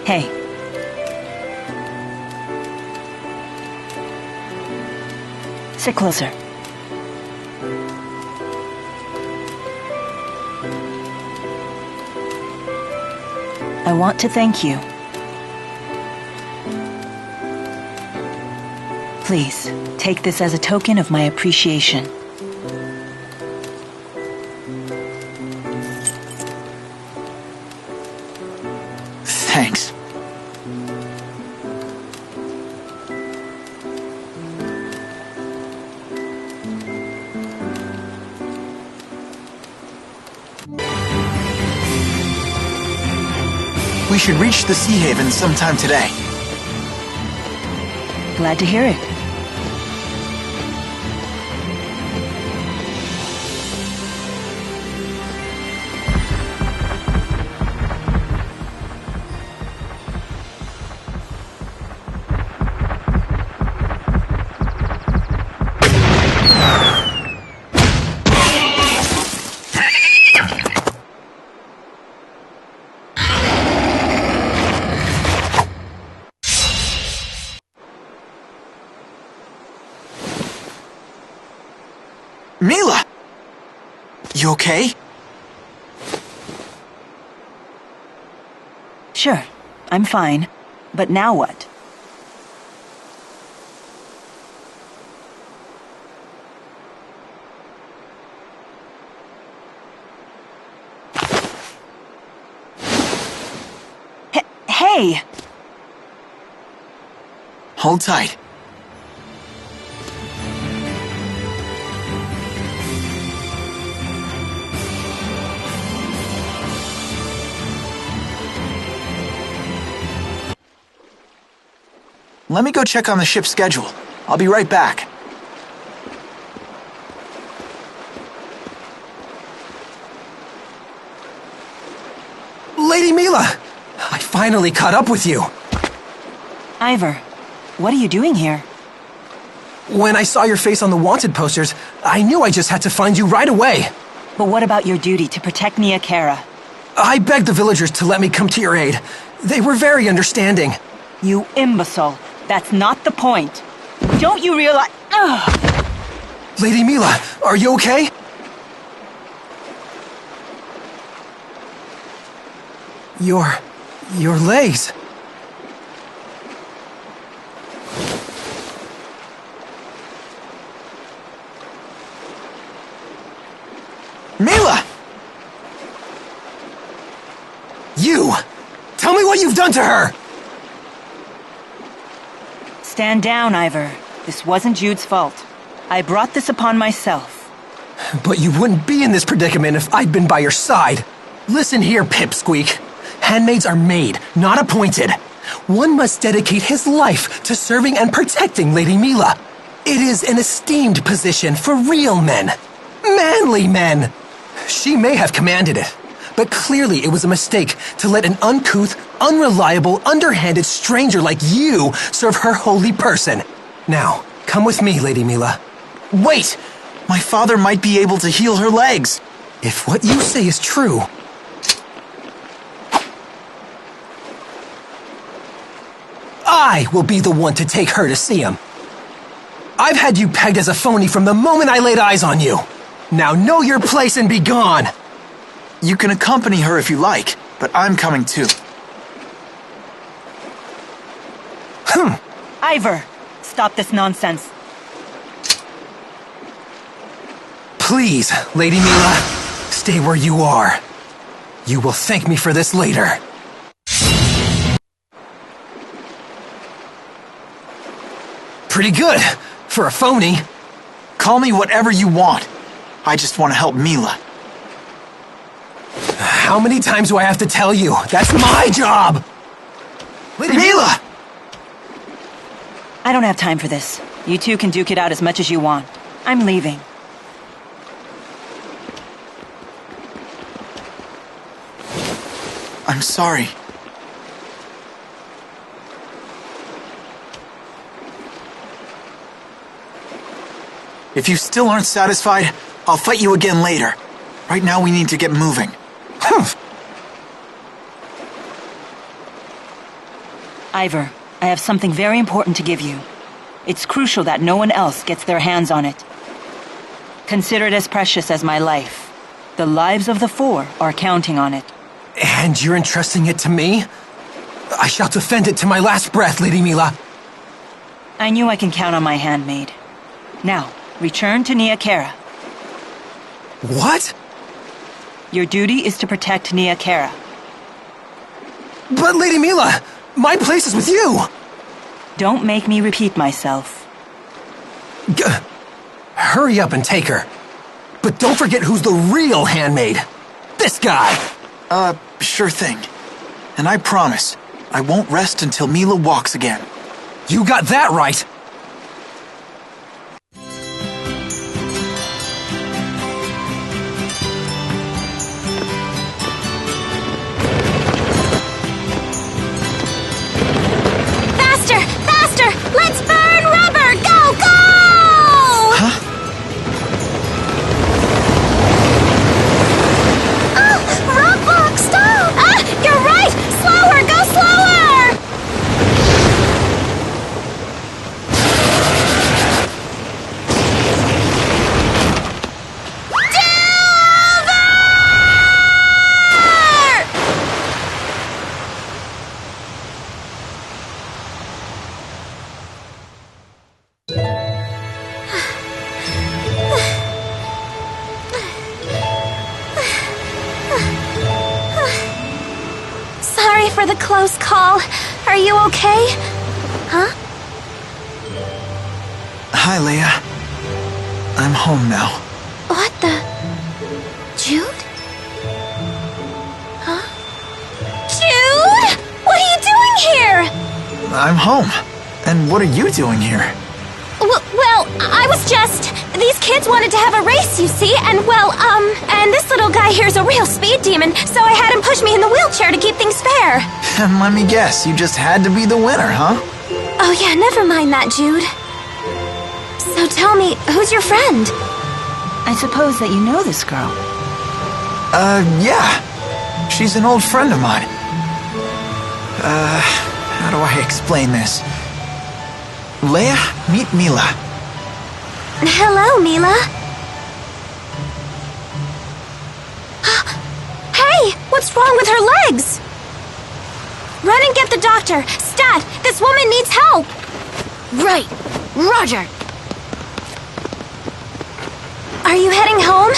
[SPEAKER 1] Hey. Sit closer. I want to thank you. Please, take this as a token of my appreciation.
[SPEAKER 5] Thanks. We should reach the Sea Haven sometime today.
[SPEAKER 1] Glad to hear it.
[SPEAKER 5] Mila! You okay?
[SPEAKER 1] Sure, I'm fine. But now what? Hey!
[SPEAKER 5] Hold tight. Let me go check on the ship's schedule. I'll be right back. Lady Mila! I finally caught up with you.
[SPEAKER 1] Ivor, what are you doing here?
[SPEAKER 17] When I saw your face on the wanted posters, I knew I just had to find you right away.
[SPEAKER 1] But what about your duty to protect Nia Kara?
[SPEAKER 17] I begged the villagers to let me come to your aid. They were very understanding.
[SPEAKER 1] You imbecile. That's not the point. Don't you realize— Ugh.
[SPEAKER 17] Lady Mila, are you okay? Your legs.
[SPEAKER 5] Mila!
[SPEAKER 17] You! Tell me what you've done to her!
[SPEAKER 1] Stand down, Ivor. This wasn't Jude's fault. I brought this upon myself.
[SPEAKER 17] But you wouldn't be in this predicament if I'd been by your side. Listen here, Pipsqueak. Handmaids are made, not appointed. One must dedicate his life to serving and protecting Lady Mila. It is an esteemed position for real men. Manly men. She may have commanded it, but clearly it was a mistake to let an uncouth, unreliable, underhanded stranger like you serve her holy person. Now, come with me, Lady Mila.
[SPEAKER 5] Wait! My father might be able to heal her legs.
[SPEAKER 17] If what you say is true, I will be the one to take her to see him. I've had you pegged as a phony from the moment I laid eyes on you. Now know your place and be gone.
[SPEAKER 5] You can accompany her if you like, but I'm coming too.
[SPEAKER 1] Ivor, stop this nonsense.
[SPEAKER 17] Please, Lady Mila, stay where you are. You will thank me for this later. Pretty good, for a phony.
[SPEAKER 5] Call me whatever you want. I just want to help Mila.
[SPEAKER 17] How many times do I have to tell you? That's my job!
[SPEAKER 5] Lady Mila!
[SPEAKER 1] I don't have time for this. You two can duke it out as much as you want. I'm leaving.
[SPEAKER 5] I'm sorry. If you still aren't satisfied, I'll fight you again later. Right now we need to get moving.
[SPEAKER 1] Ivor, I have something very important to give you. It's crucial that no one else gets their hands on it. Consider it as precious as my life. The lives of the four are counting on it.
[SPEAKER 17] And you're entrusting it to me? I shall defend it to my last breath, Lady Mila.
[SPEAKER 1] I knew I can count on my handmaid. Now, return to Nia Kara.
[SPEAKER 17] What?
[SPEAKER 1] Your duty is to protect Nia Kara.
[SPEAKER 17] But Lady Mila, my place is with you!
[SPEAKER 1] Don't make me repeat myself.
[SPEAKER 17] Hurry up and take her. But don't forget who's the real handmaid. This guy!
[SPEAKER 5] Sure thing. And I promise, I won't rest until Mila walks again.
[SPEAKER 17] You got that right!
[SPEAKER 21] Faster! Faster! Let's burn rubber! Go! Go!
[SPEAKER 5] Huh?
[SPEAKER 21] Oh! Roadblock! Stop! Ah! You're right! Slower! Go slower! Sorry for the close call. Are you okay? Huh?
[SPEAKER 5] Hi, Leia. I'm home now.
[SPEAKER 21] What the? Jude? Huh? Jude! What are you doing here?
[SPEAKER 5] I'm home. And what are you doing here?
[SPEAKER 21] Well, I was just... These kids wanted to have a race, you see, and and this little guy here's a real speed demon, so I had him push me in the wheelchair to keep things fair.
[SPEAKER 5] And let me guess, you just had to be the winner, huh?
[SPEAKER 21] Oh yeah, never mind that, Jude. So tell me, who's your friend?
[SPEAKER 1] I suppose that you know this girl.
[SPEAKER 5] Yeah. She's an old friend of mine. How do I explain this? Leia, meet Mila.
[SPEAKER 21] Hello, Mila. Hey, what's wrong with her legs? Run and get the doctor. Stat, this woman needs help.
[SPEAKER 8] Right. Roger.
[SPEAKER 21] Are you heading home?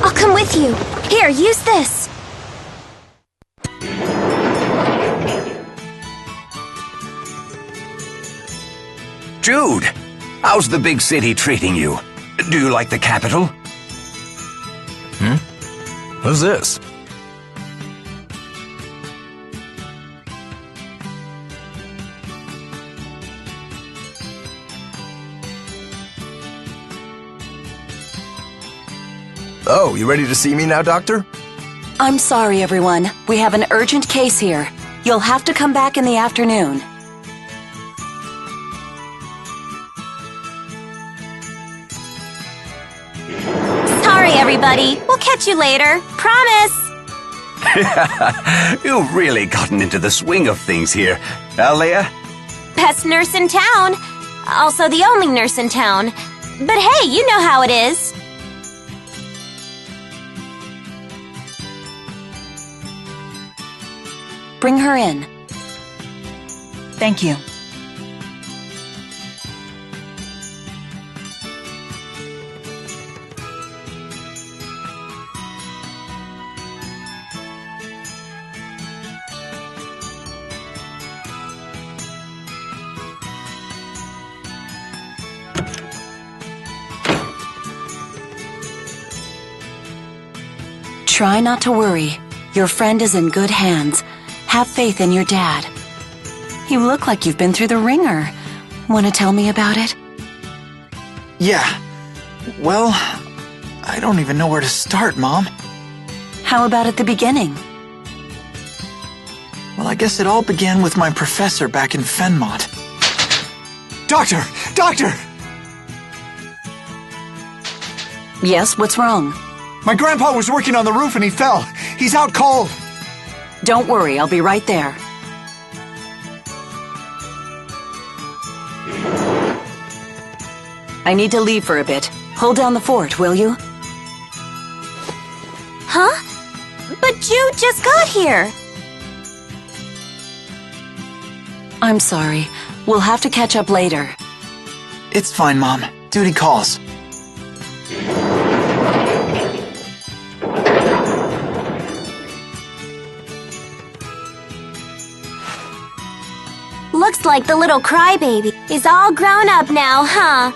[SPEAKER 21] I'll come with you. Here, use this.
[SPEAKER 2] Jude, how's the big city treating you? Do you like the capital?
[SPEAKER 3] Who's this?
[SPEAKER 13] Oh, you ready to see me now, Doctor?
[SPEAKER 7] I'm sorry, everyone. We have an urgent case here. You'll have to come back in the afternoon.
[SPEAKER 21] Sorry, everybody. We'll catch you later. Promise.
[SPEAKER 2] You've really gotten into the swing of things here, Leia?
[SPEAKER 21] Best nurse in town. Also the only nurse in town. But hey, you know how it is.
[SPEAKER 7] Bring her in.
[SPEAKER 1] Thank you.
[SPEAKER 7] Try not to worry. Your friend is in good hands. Have faith in your dad. You look like you've been through the ringer. Want to tell me about it?
[SPEAKER 5] Yeah. Well, I don't even know where to start, Mom.
[SPEAKER 7] How about at the beginning?
[SPEAKER 5] Well, I guess it all began with my professor back in Fenmont.
[SPEAKER 17] Doctor! Doctor!
[SPEAKER 7] Yes, what's wrong?
[SPEAKER 17] My grandpa was working on the roof and he fell. He's out cold.
[SPEAKER 7] Don't worry, I'll be right there. I need to leave for a bit. Hold down the fort, will you?
[SPEAKER 21] Huh? But Jude just got here.
[SPEAKER 7] I'm sorry. We'll have to catch up later.
[SPEAKER 5] It's fine, Mom. Duty calls.
[SPEAKER 21] Looks like the little crybaby is all grown up now, huh?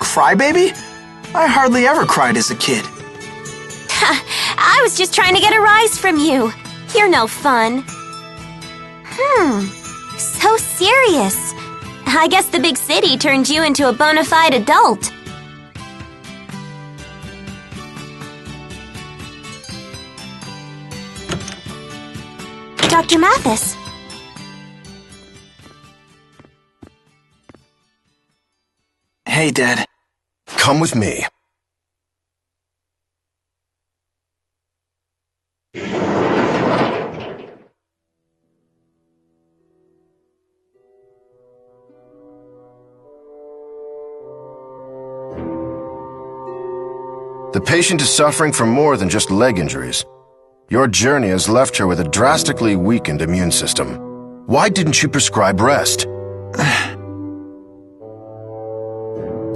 [SPEAKER 5] Crybaby? I hardly ever cried as a kid.
[SPEAKER 21] I was just trying to get a rise from you. You're no fun. So serious. I guess the big city turned you into a bona fide adult. Dr. Mathis.
[SPEAKER 5] Hey, Dad.
[SPEAKER 13] Come with me. The patient is suffering from more than just leg injuries. Your journey has left her with a drastically weakened immune system. Why didn't you prescribe rest?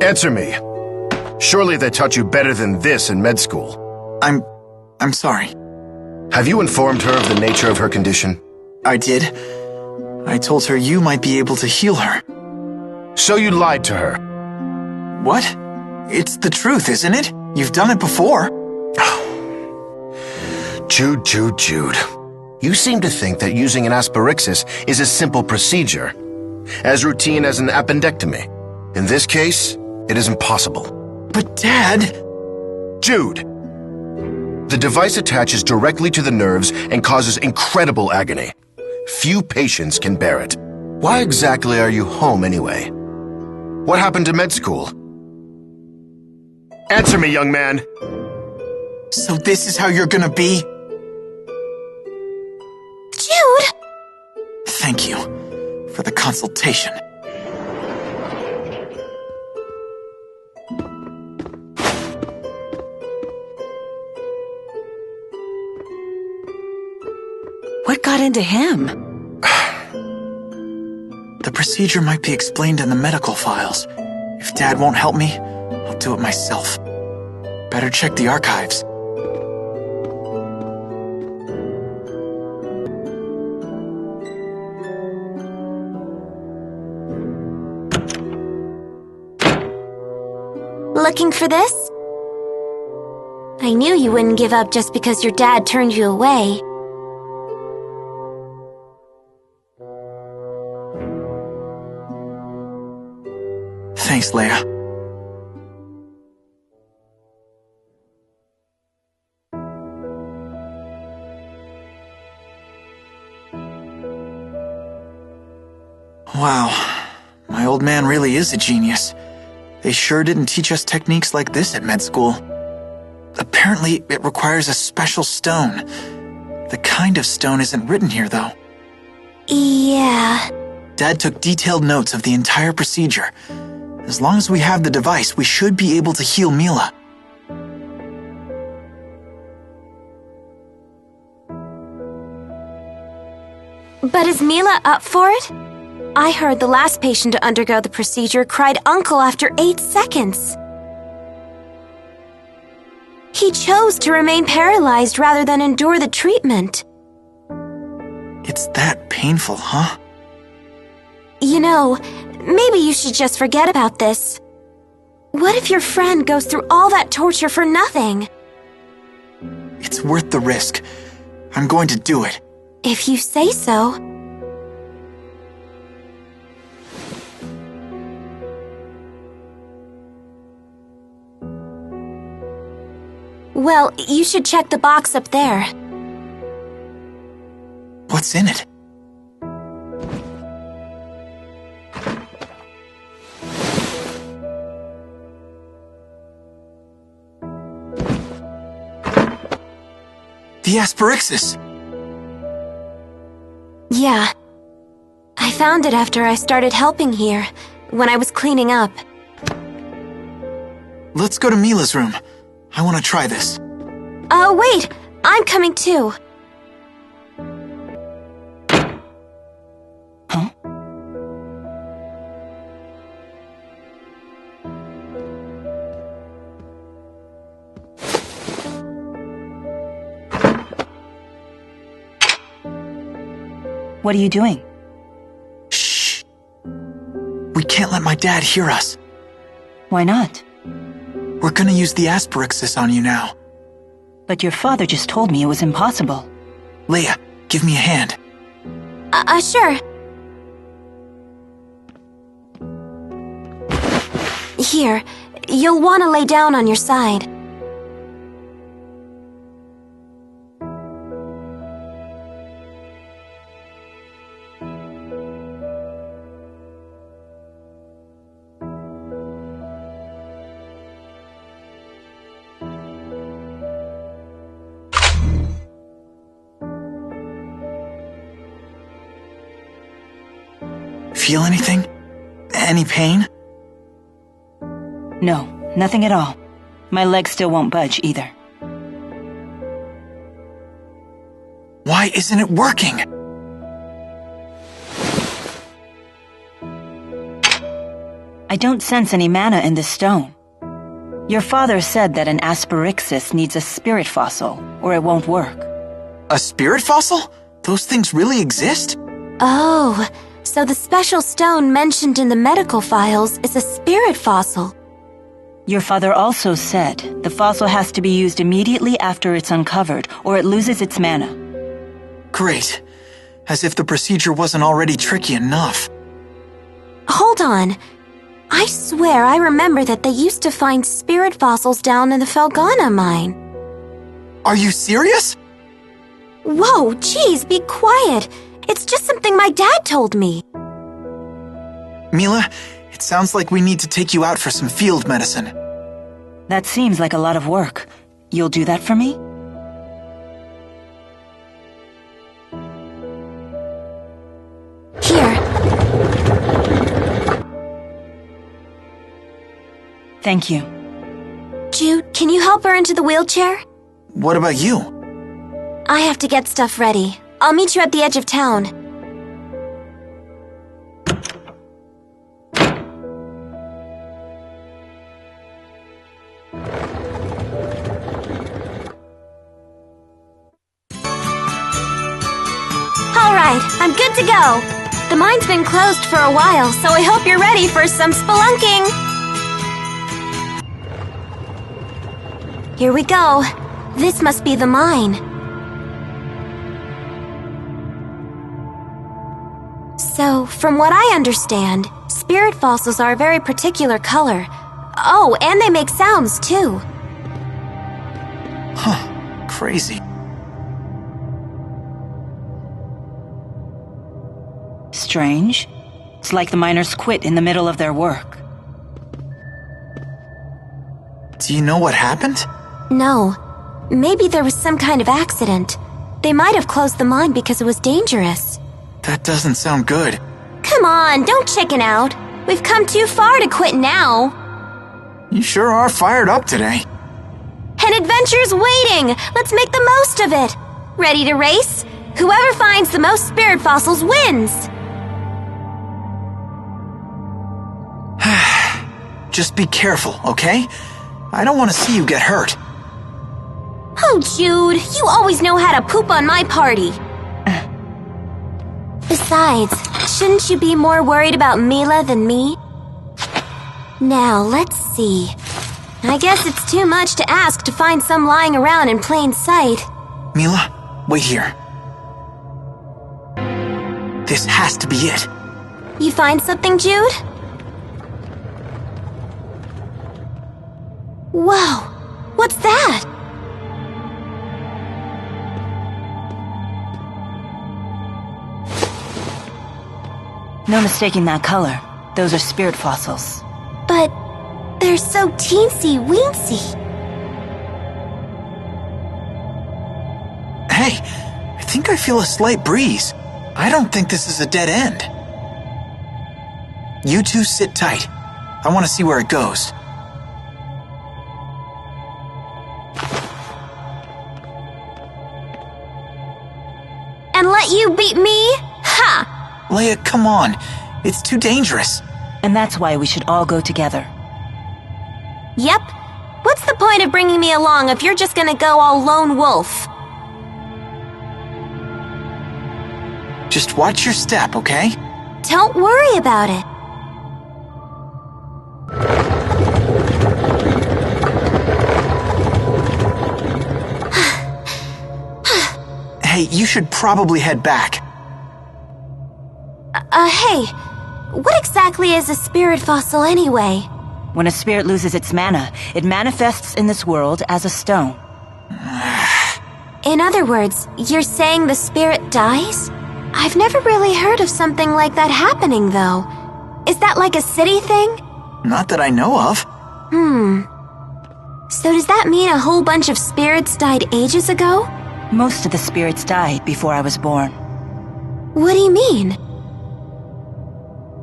[SPEAKER 13] Answer me. Surely they taught you better than this in med school.
[SPEAKER 5] I'm sorry.
[SPEAKER 13] Have you informed her of the nature of her condition?
[SPEAKER 5] I did. I told her you might be able to heal her.
[SPEAKER 13] So you lied to her?
[SPEAKER 5] What? It's the truth, isn't it? You've done it before.
[SPEAKER 13] Jude. You seem to think that using an asperixis is a simple procedure, as routine as an appendectomy. In this case, it is impossible.
[SPEAKER 5] But Dad...
[SPEAKER 13] Jude! The device attaches directly to the nerves and causes incredible agony. Few patients can bear it. Why exactly are you home anyway? What happened to med school? Answer me, young man!
[SPEAKER 5] So this is how you're gonna be?
[SPEAKER 21] Jude!
[SPEAKER 5] Thank you for the consultation.
[SPEAKER 1] What got into him?
[SPEAKER 5] The procedure might be explained in the medical files. If Dad won't help me, I'll do it myself. Better check the archives.
[SPEAKER 21] Looking for this? I knew you wouldn't give up just because your dad turned you away.
[SPEAKER 5] Thanks, Leia. Wow, my old man really is a genius. They sure didn't teach us techniques like this at med school. Apparently, it requires a special stone. The kind of stone isn't written here, though.
[SPEAKER 21] Yeah.
[SPEAKER 5] Dad took detailed notes of the entire procedure. As long as we have the device, we should be able to heal Mila.
[SPEAKER 21] But is Mila up for it? I heard the last patient to undergo the procedure cried uncle after 8 seconds. He chose to remain paralyzed rather than endure the treatment.
[SPEAKER 5] It's that painful, huh?
[SPEAKER 21] You know, maybe you should just forget about this. What if your friend goes through all that torture for nothing?
[SPEAKER 5] It's worth the risk. I'm going to do it.
[SPEAKER 21] If you say so. Well, you should check the box up there.
[SPEAKER 5] What's in it? The asperixis!
[SPEAKER 21] Yeah. I found it after I started helping here, when I was cleaning up.
[SPEAKER 5] Let's go to Mila's room. I want to try this.
[SPEAKER 21] Oh, wait! I'm coming too.
[SPEAKER 5] Huh?
[SPEAKER 1] What are you doing?
[SPEAKER 5] Shh. We can't let my dad hear us.
[SPEAKER 1] Why not?
[SPEAKER 5] We're gonna use the asperixis on you now.
[SPEAKER 1] But your father just told me it was impossible.
[SPEAKER 5] Leia, give me a hand.
[SPEAKER 21] Sure. Here, you'll want to lay down on your side.
[SPEAKER 5] Feel anything? Any pain?
[SPEAKER 1] No, nothing at all. My leg still won't budge either.
[SPEAKER 5] Why isn't it working?
[SPEAKER 1] I don't sense any mana in this stone. Your father said that an Asperixis needs a spirit fossil, or it won't work.
[SPEAKER 5] A spirit fossil? Those things really exist?
[SPEAKER 21] Oh, so the special stone mentioned in the medical files is a spirit fossil.
[SPEAKER 1] Your father also said the fossil has to be used immediately after it's uncovered, or it loses its mana.
[SPEAKER 5] Great. As if the procedure wasn't already tricky enough.
[SPEAKER 21] Hold on. I swear I remember that they used to find spirit fossils down in the Felgana mine.
[SPEAKER 5] Are you serious?
[SPEAKER 21] Whoa, geez, be quiet. It's just something my dad told me.
[SPEAKER 5] Mila, it sounds like we need to take you out for some field medicine.
[SPEAKER 1] That seems like a lot of work. You'll do that for me?
[SPEAKER 21] Here.
[SPEAKER 1] Thank you.
[SPEAKER 21] Jude, can you help her into the wheelchair?
[SPEAKER 5] What about you?
[SPEAKER 21] I have to get stuff ready. I'll meet you at the edge of town. Alright, I'm good to go. The mine's been closed for a while, so I hope you're ready for some spelunking. Here we go. This must be the mine. So, from what I understand, spirit fossils are a very particular color. Oh, and they make sounds, too.
[SPEAKER 5] Huh, crazy.
[SPEAKER 1] Strange. It's like the miners quit in the middle of their work.
[SPEAKER 5] Do you know what happened?
[SPEAKER 21] No. Maybe there was some kind of accident. They might have closed the mine because it was dangerous.
[SPEAKER 5] That doesn't sound good.
[SPEAKER 21] Come on, don't chicken out. We've come too far to quit now.
[SPEAKER 5] You sure are fired up today.
[SPEAKER 21] An adventure's waiting. Let's make the most of it. Ready to race? Whoever finds the most spirit fossils wins.
[SPEAKER 5] Just be careful, okay? I don't want to see you get hurt.
[SPEAKER 21] Oh, Jude, you always know how to poop on my party. Besides, shouldn't you be more worried about Mila than me? Now, let's see. I guess it's too much to ask to find some lying around in plain sight.
[SPEAKER 5] Mila, wait here. This has to be it.
[SPEAKER 21] You find something, Jude? Whoa, what's that?
[SPEAKER 1] No mistaking that color. Those are spirit fossils.
[SPEAKER 21] But they're so teensy-weensy.
[SPEAKER 5] Hey, I think I feel a slight breeze. I don't think this is a dead end. You two sit tight. I want to see where it goes.
[SPEAKER 21] And let you beat me? Ha!
[SPEAKER 5] Leia, come on. It's too dangerous.
[SPEAKER 1] And that's why we should all go together.
[SPEAKER 21] Yep. What's the point of bringing me along if you're just gonna go all lone wolf?
[SPEAKER 5] Just watch your step, okay?
[SPEAKER 21] Don't worry about it.
[SPEAKER 5] Hey, you should probably head back.
[SPEAKER 21] Hey, what exactly is a spirit fossil anyway?
[SPEAKER 1] When a spirit loses its mana, it manifests in this world as a stone.
[SPEAKER 21] In other words, you're saying the spirit dies? I've never really heard of something like that happening, though. Is that like a city thing?
[SPEAKER 5] Not that I know of.
[SPEAKER 21] So does that mean a whole bunch of spirits died ages ago?
[SPEAKER 1] Most of the spirits died before I was born.
[SPEAKER 21] What do you mean?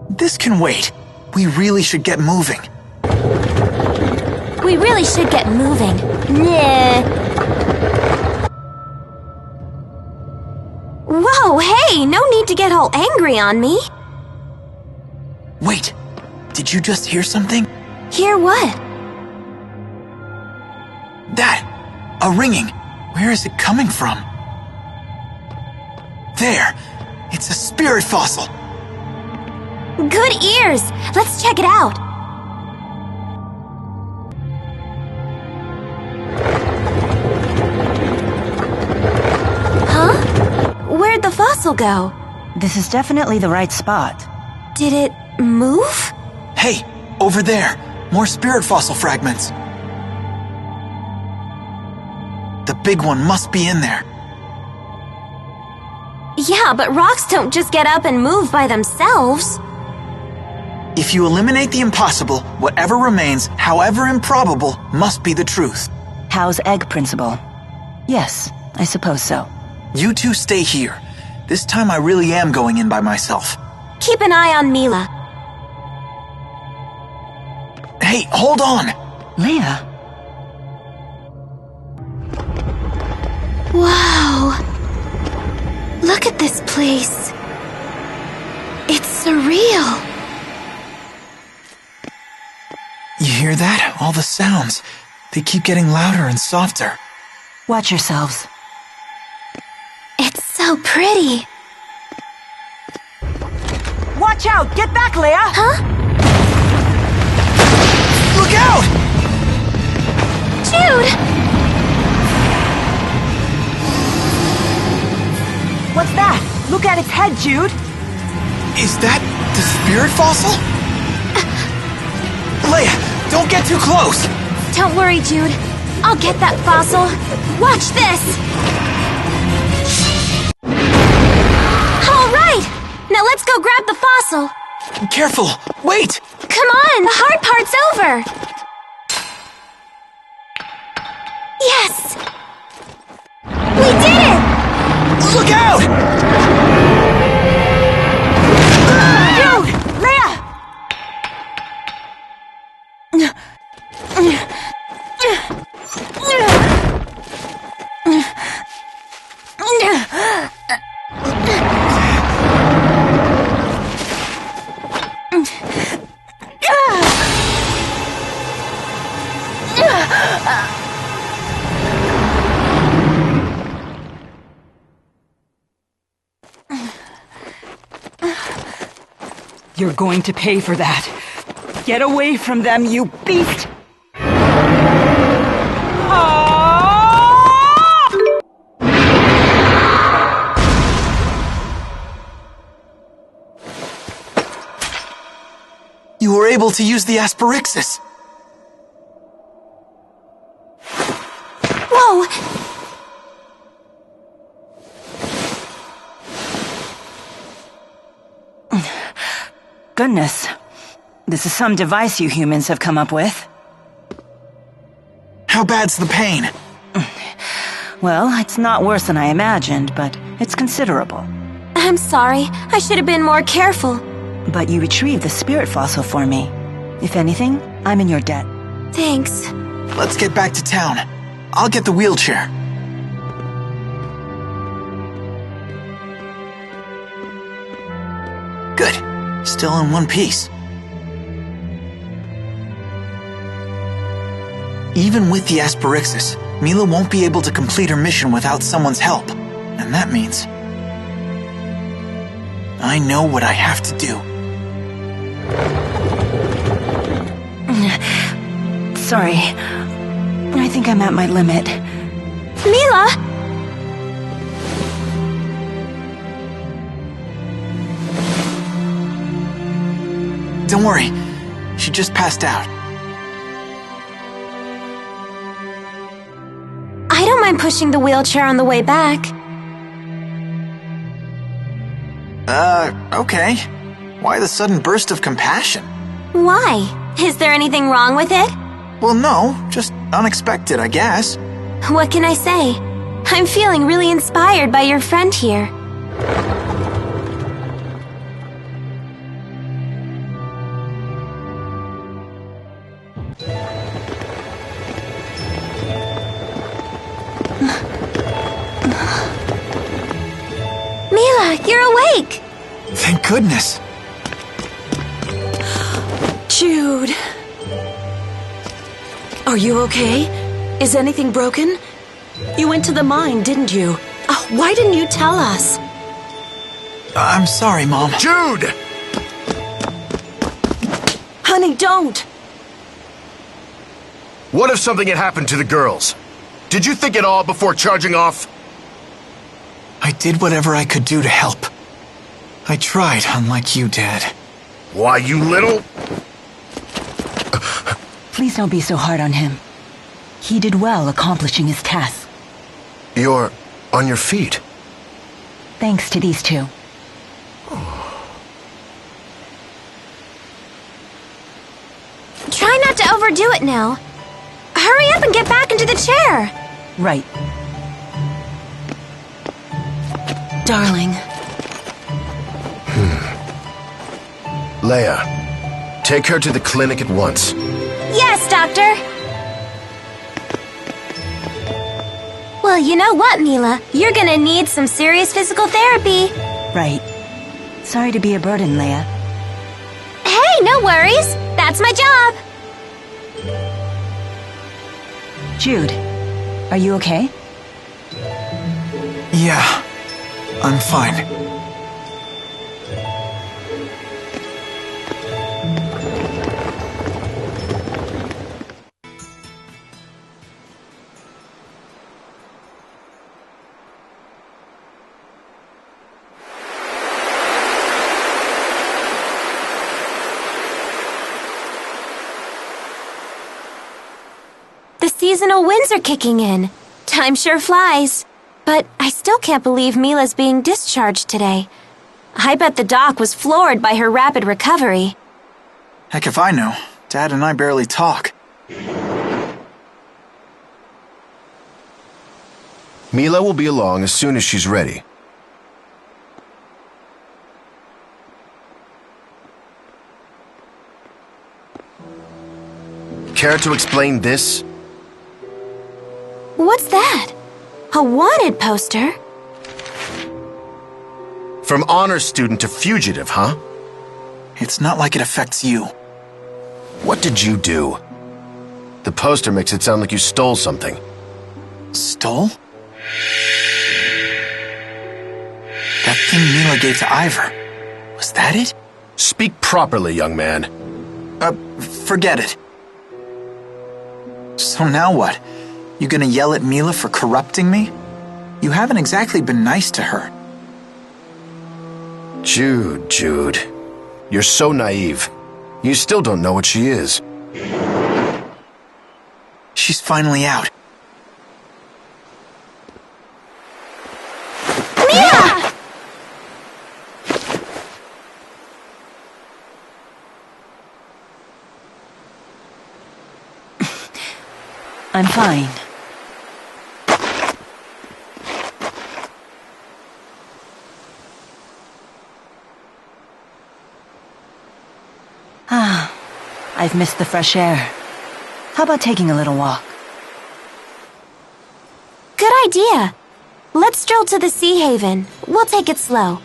[SPEAKER 5] This can wait. We really should get moving.
[SPEAKER 21] We really should get moving. Nah. Whoa, hey, no need to get all angry on me.
[SPEAKER 5] Wait, did you just hear something?
[SPEAKER 21] Hear what?
[SPEAKER 5] That! A ringing. Where is it coming from? There! It's a spirit fossil!
[SPEAKER 21] Good ears! Let's check it out. Where'd the fossil go?
[SPEAKER 1] This is definitely the right spot.
[SPEAKER 21] Did it move?
[SPEAKER 5] Hey, over there! More spirit fossil fragments. The big one must be in there.
[SPEAKER 21] Yeah, but rocks don't just get up and move by themselves.
[SPEAKER 5] If you eliminate the impossible, whatever remains, however improbable, must be the truth.
[SPEAKER 1] Howe's egg principle. Yes, I suppose so.
[SPEAKER 5] You two stay here. This time I really am going in by myself.
[SPEAKER 21] Keep an eye on Mila.
[SPEAKER 5] Hey, hold on!
[SPEAKER 1] Leia.
[SPEAKER 21] Wow. Look at this place. It's surreal.
[SPEAKER 5] You hear that? All the sounds. They keep getting louder and softer.
[SPEAKER 1] Watch yourselves.
[SPEAKER 21] It's so pretty.
[SPEAKER 1] Watch out! Get back, Leia!
[SPEAKER 21] Huh?
[SPEAKER 5] Look out!
[SPEAKER 21] Jude!
[SPEAKER 1] What's that? Look at its head, Jude!
[SPEAKER 5] Is that the spirit fossil? Leia, don't get too close!
[SPEAKER 21] Don't worry, Jude. I'll get that fossil. Watch this! All right! Now let's go grab the fossil.
[SPEAKER 5] Careful! Wait!
[SPEAKER 21] Come on, the hard part's over. Yes! We did it!
[SPEAKER 5] Look out!
[SPEAKER 1] Jude! Leia! You're going to pay for that. Get away from them, you beast!
[SPEAKER 5] You were able to use the Asperixis.
[SPEAKER 21] Whoa!
[SPEAKER 1] Goodness. This is some device you humans have come up with.
[SPEAKER 5] How bad's the pain?
[SPEAKER 1] Well, it's not worse than I imagined, but it's considerable.
[SPEAKER 21] I'm sorry. I should have been more careful.
[SPEAKER 1] But you retrieved the spirit fossil for me. If anything, I'm in your debt.
[SPEAKER 21] Thanks.
[SPEAKER 5] Let's get back to town. I'll get the wheelchair. Good. Still in one piece. Even with the Asperixis, Mila won't be able to complete her mission without someone's help. And that means I know what I have to do.
[SPEAKER 1] Sorry. I think I'm at my limit.
[SPEAKER 21] Mila!
[SPEAKER 5] Don't worry. She just passed out.
[SPEAKER 21] I don't mind pushing the wheelchair on the way back.
[SPEAKER 5] Okay. Why the sudden burst of compassion?
[SPEAKER 21] Why? Is there anything wrong with it?
[SPEAKER 5] Well, no. Just unexpected, I guess.
[SPEAKER 21] What can I say? I'm feeling really inspired by your friend here. Mila, you're awake!
[SPEAKER 5] Thank goodness.
[SPEAKER 1] Jude. Are you okay? Is anything broken? You went to the mine, didn't you? Oh, why didn't you tell us?
[SPEAKER 5] I'm sorry, Mom.
[SPEAKER 13] Jude!
[SPEAKER 1] Honey, don't!
[SPEAKER 13] What if something had happened to the girls? Did you think it all before charging off?
[SPEAKER 5] I did whatever I could do to help. I tried, unlike you, Dad.
[SPEAKER 13] Why, you little...
[SPEAKER 1] Please don't be so hard on him. He did well accomplishing his task.
[SPEAKER 13] You're on your feet.
[SPEAKER 1] Thanks to these two.
[SPEAKER 21] Try not to overdo it now. Hurry up and get back into the chair.
[SPEAKER 1] Right. Darling.
[SPEAKER 13] Leia, take her to the clinic at once.
[SPEAKER 21] Yes, Doctor. Well, you know what, Mila? You're gonna need some serious physical therapy.
[SPEAKER 1] Right. Sorry to be a burden, Leia.
[SPEAKER 21] Hey, no worries. That's my job.
[SPEAKER 1] Jude, are you okay?
[SPEAKER 5] Yeah, I'm fine.
[SPEAKER 21] The seasonal winds are kicking in. Time sure flies. But I still can't believe Mila's being discharged today. I bet the doc was floored by her rapid recovery.
[SPEAKER 5] Heck if I know. Dad and I barely talk.
[SPEAKER 13] Mila will be along as soon as she's ready. Care to explain this?
[SPEAKER 21] What's that? A wanted poster?
[SPEAKER 13] From honor student to fugitive, huh?
[SPEAKER 5] It's not like it affects you.
[SPEAKER 13] What did you do? The poster makes it sound like you stole something.
[SPEAKER 5] Stole? That thing Mila gave to Ivor. Was that it?
[SPEAKER 13] Speak properly, young man.
[SPEAKER 5] Forget it. So now what? You gonna yell at Mila for corrupting me? You haven't exactly been nice to her.
[SPEAKER 13] Jude. You're so naive. You still don't know what she is.
[SPEAKER 5] She's finally out.
[SPEAKER 21] Mila!
[SPEAKER 1] I'm fine. I've missed the fresh air. How about taking a little walk?
[SPEAKER 21] Good idea. Let's stroll to the Sea Haven. We'll take it slow.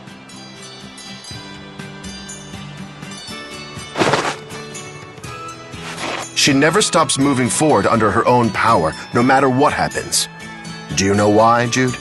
[SPEAKER 13] She never stops moving forward under her own power, no matter what happens. Do you know why, Jude?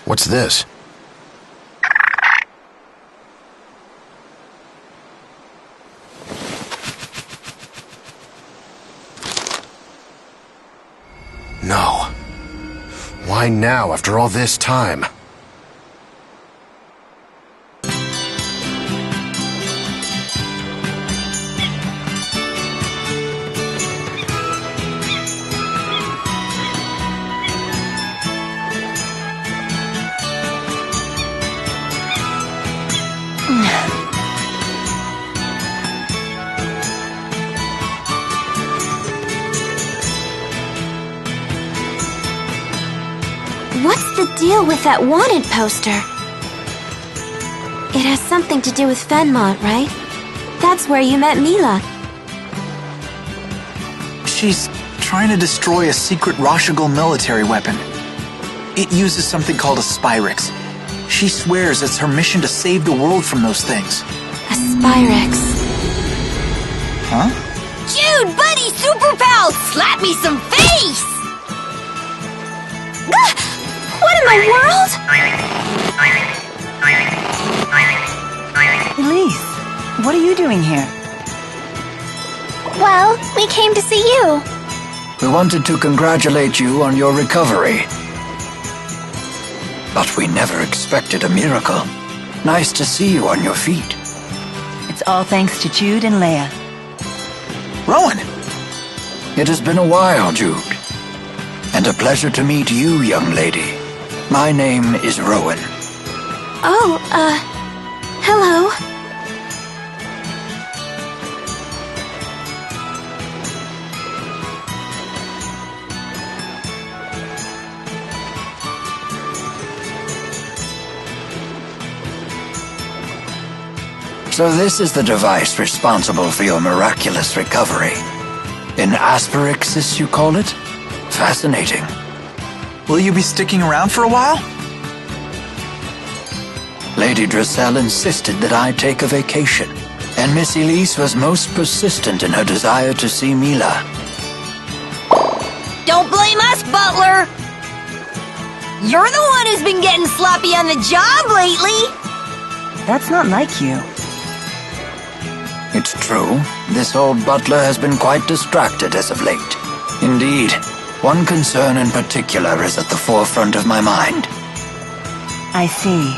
[SPEAKER 13] What's this? No. Why now, after all this time?
[SPEAKER 21] What's the deal with that wanted poster? It has something to do with Fenmont, right? That's where you met Mila.
[SPEAKER 5] She's trying to destroy a secret Rashigal military weapon. It uses something called a Spyx. She swears it's her mission to save the world from those things.
[SPEAKER 21] A Spyx.
[SPEAKER 5] Huh?
[SPEAKER 8] Jude, buddy, super pal, slap me some face!
[SPEAKER 21] What in the world?
[SPEAKER 1] Elise, what are you doing here?
[SPEAKER 21] Well, we came to see you.
[SPEAKER 22] We wanted to congratulate you on your recovery. But we never expected a miracle. Nice to see you on your feet.
[SPEAKER 1] It's all thanks to Jude and Leia.
[SPEAKER 5] Rowan!
[SPEAKER 22] It has been a while, Jude. And a pleasure to meet you, young lady. My name is Rowan.
[SPEAKER 21] Oh, hello.
[SPEAKER 22] So this is the device responsible for your miraculous recovery. An Aspyxis, you call it? Fascinating.
[SPEAKER 5] Will you be sticking around for a while?
[SPEAKER 22] Lady Dressel insisted that I take a vacation, and Miss Elise was most persistent in her desire to see Mila.
[SPEAKER 8] Don't blame us, Butler! You're the one who's been getting sloppy on the job lately!
[SPEAKER 1] That's not like you.
[SPEAKER 22] It's true, this old butler has been quite distracted as of late. Indeed, one concern in particular is at the forefront of my mind.
[SPEAKER 1] I see.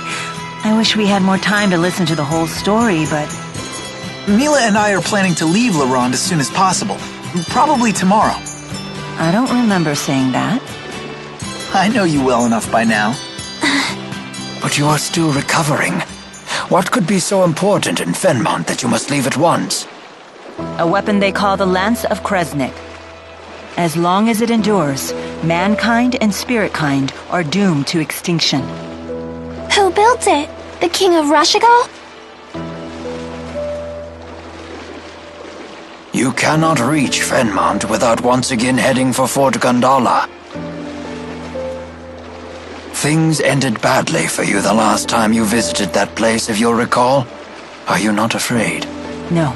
[SPEAKER 1] I wish we had more time to listen to the whole story, but...
[SPEAKER 5] Mila and I are planning to leave La Ronde as soon as possible. Probably tomorrow.
[SPEAKER 1] I don't remember saying that.
[SPEAKER 5] I know you well enough by now.
[SPEAKER 22] But you are still recovering. What could be so important in Fenmont that you must leave at once?
[SPEAKER 1] A weapon they call the Lance of Kresnik. As long as it endures, mankind and spiritkind are doomed to extinction.
[SPEAKER 21] Who built it? The King of Rashigal?
[SPEAKER 22] You cannot reach Fenmont without once again heading for Fort Gondola. Things ended badly for you the last time you visited that place, if you'll recall. Are you not afraid?
[SPEAKER 1] No.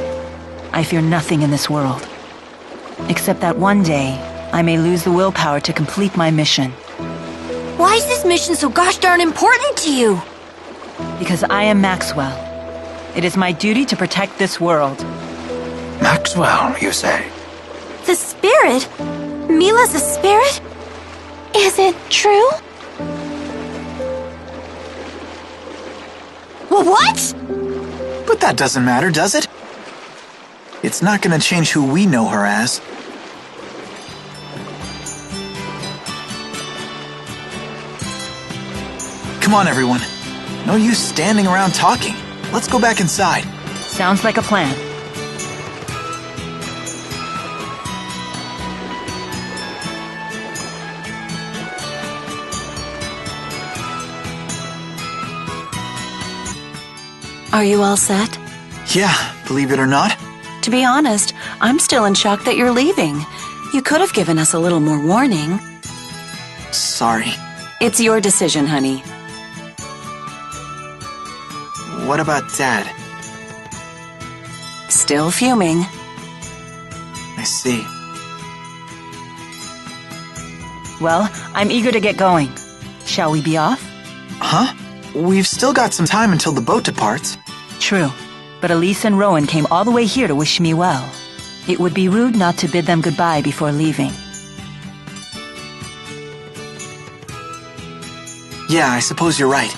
[SPEAKER 1] I fear nothing in this world. Except that one day, I may lose the willpower to complete my mission.
[SPEAKER 8] Why is this mission so gosh darn important to you?
[SPEAKER 1] Because I am Maxwell. It is my duty to protect this world.
[SPEAKER 22] Maxwell, you say?
[SPEAKER 21] The spirit? Mila's a spirit? Is it true?
[SPEAKER 8] What?
[SPEAKER 5] But that doesn't matter, does it? It's not gonna change who we know her as. Come on, everyone. No use standing around talking. Let's go back inside.
[SPEAKER 1] Sounds like a plan.
[SPEAKER 7] Are you all set?
[SPEAKER 5] Yeah, believe it or not.
[SPEAKER 7] To be honest, I'm still in shock that you're leaving. You could have given us a little more warning.
[SPEAKER 5] Sorry.
[SPEAKER 7] It's your decision, honey.
[SPEAKER 5] What about Dad?
[SPEAKER 7] Still fuming.
[SPEAKER 5] I see.
[SPEAKER 1] Well, I'm eager to get going. Shall we be off?
[SPEAKER 5] Huh? We've still got some time until the boat departs.
[SPEAKER 1] True, but Elise and Rowan came all the way here to wish me well. It would be rude not to bid them goodbye before leaving.
[SPEAKER 5] Yeah, I suppose you're right.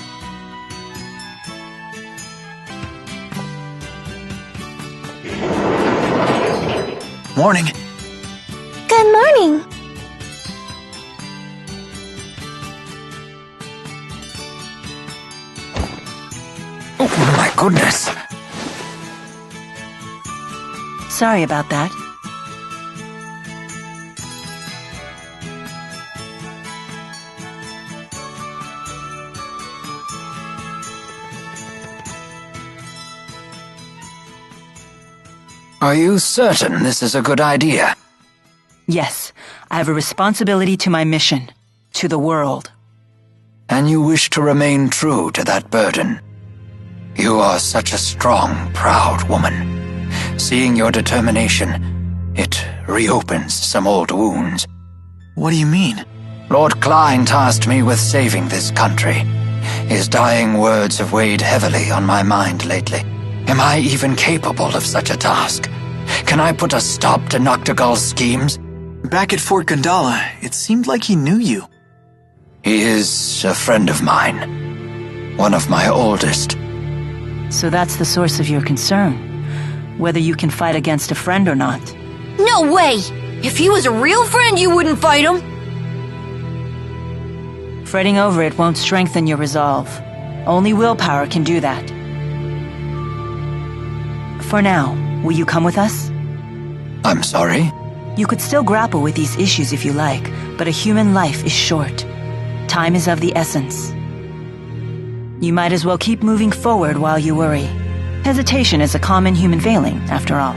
[SPEAKER 5] Morning.
[SPEAKER 21] Good morning.
[SPEAKER 22] Oh, my goodness.
[SPEAKER 1] Sorry about that.
[SPEAKER 22] Are you certain this is a good idea?
[SPEAKER 1] Yes, I have a responsibility to my mission, to the world.
[SPEAKER 22] And you wish to remain true to that burden. You are such a strong, proud woman. Seeing your determination, it reopens some old wounds.
[SPEAKER 5] What do you mean?
[SPEAKER 22] Lord Klein tasked me with saving this country. His dying words have weighed heavily on my mind lately. Am I even capable of such a task? Can I put a stop to Noctigal's schemes?
[SPEAKER 5] Back at Fort Gandala, it seemed like he knew you.
[SPEAKER 22] He is a friend of mine. One of my oldest.
[SPEAKER 1] So that's the source of your concern. Whether you can fight against a friend or not.
[SPEAKER 8] No way! If he was a real friend, you wouldn't fight him.
[SPEAKER 1] Fretting over it won't strengthen your resolve. Only willpower can do that. For now, will you come with us?
[SPEAKER 22] I'm sorry?
[SPEAKER 1] You could still grapple with these issues if you like, but a human life is short. Time is of the essence. You might as well keep moving forward while you worry. Hesitation is a common human failing, after all.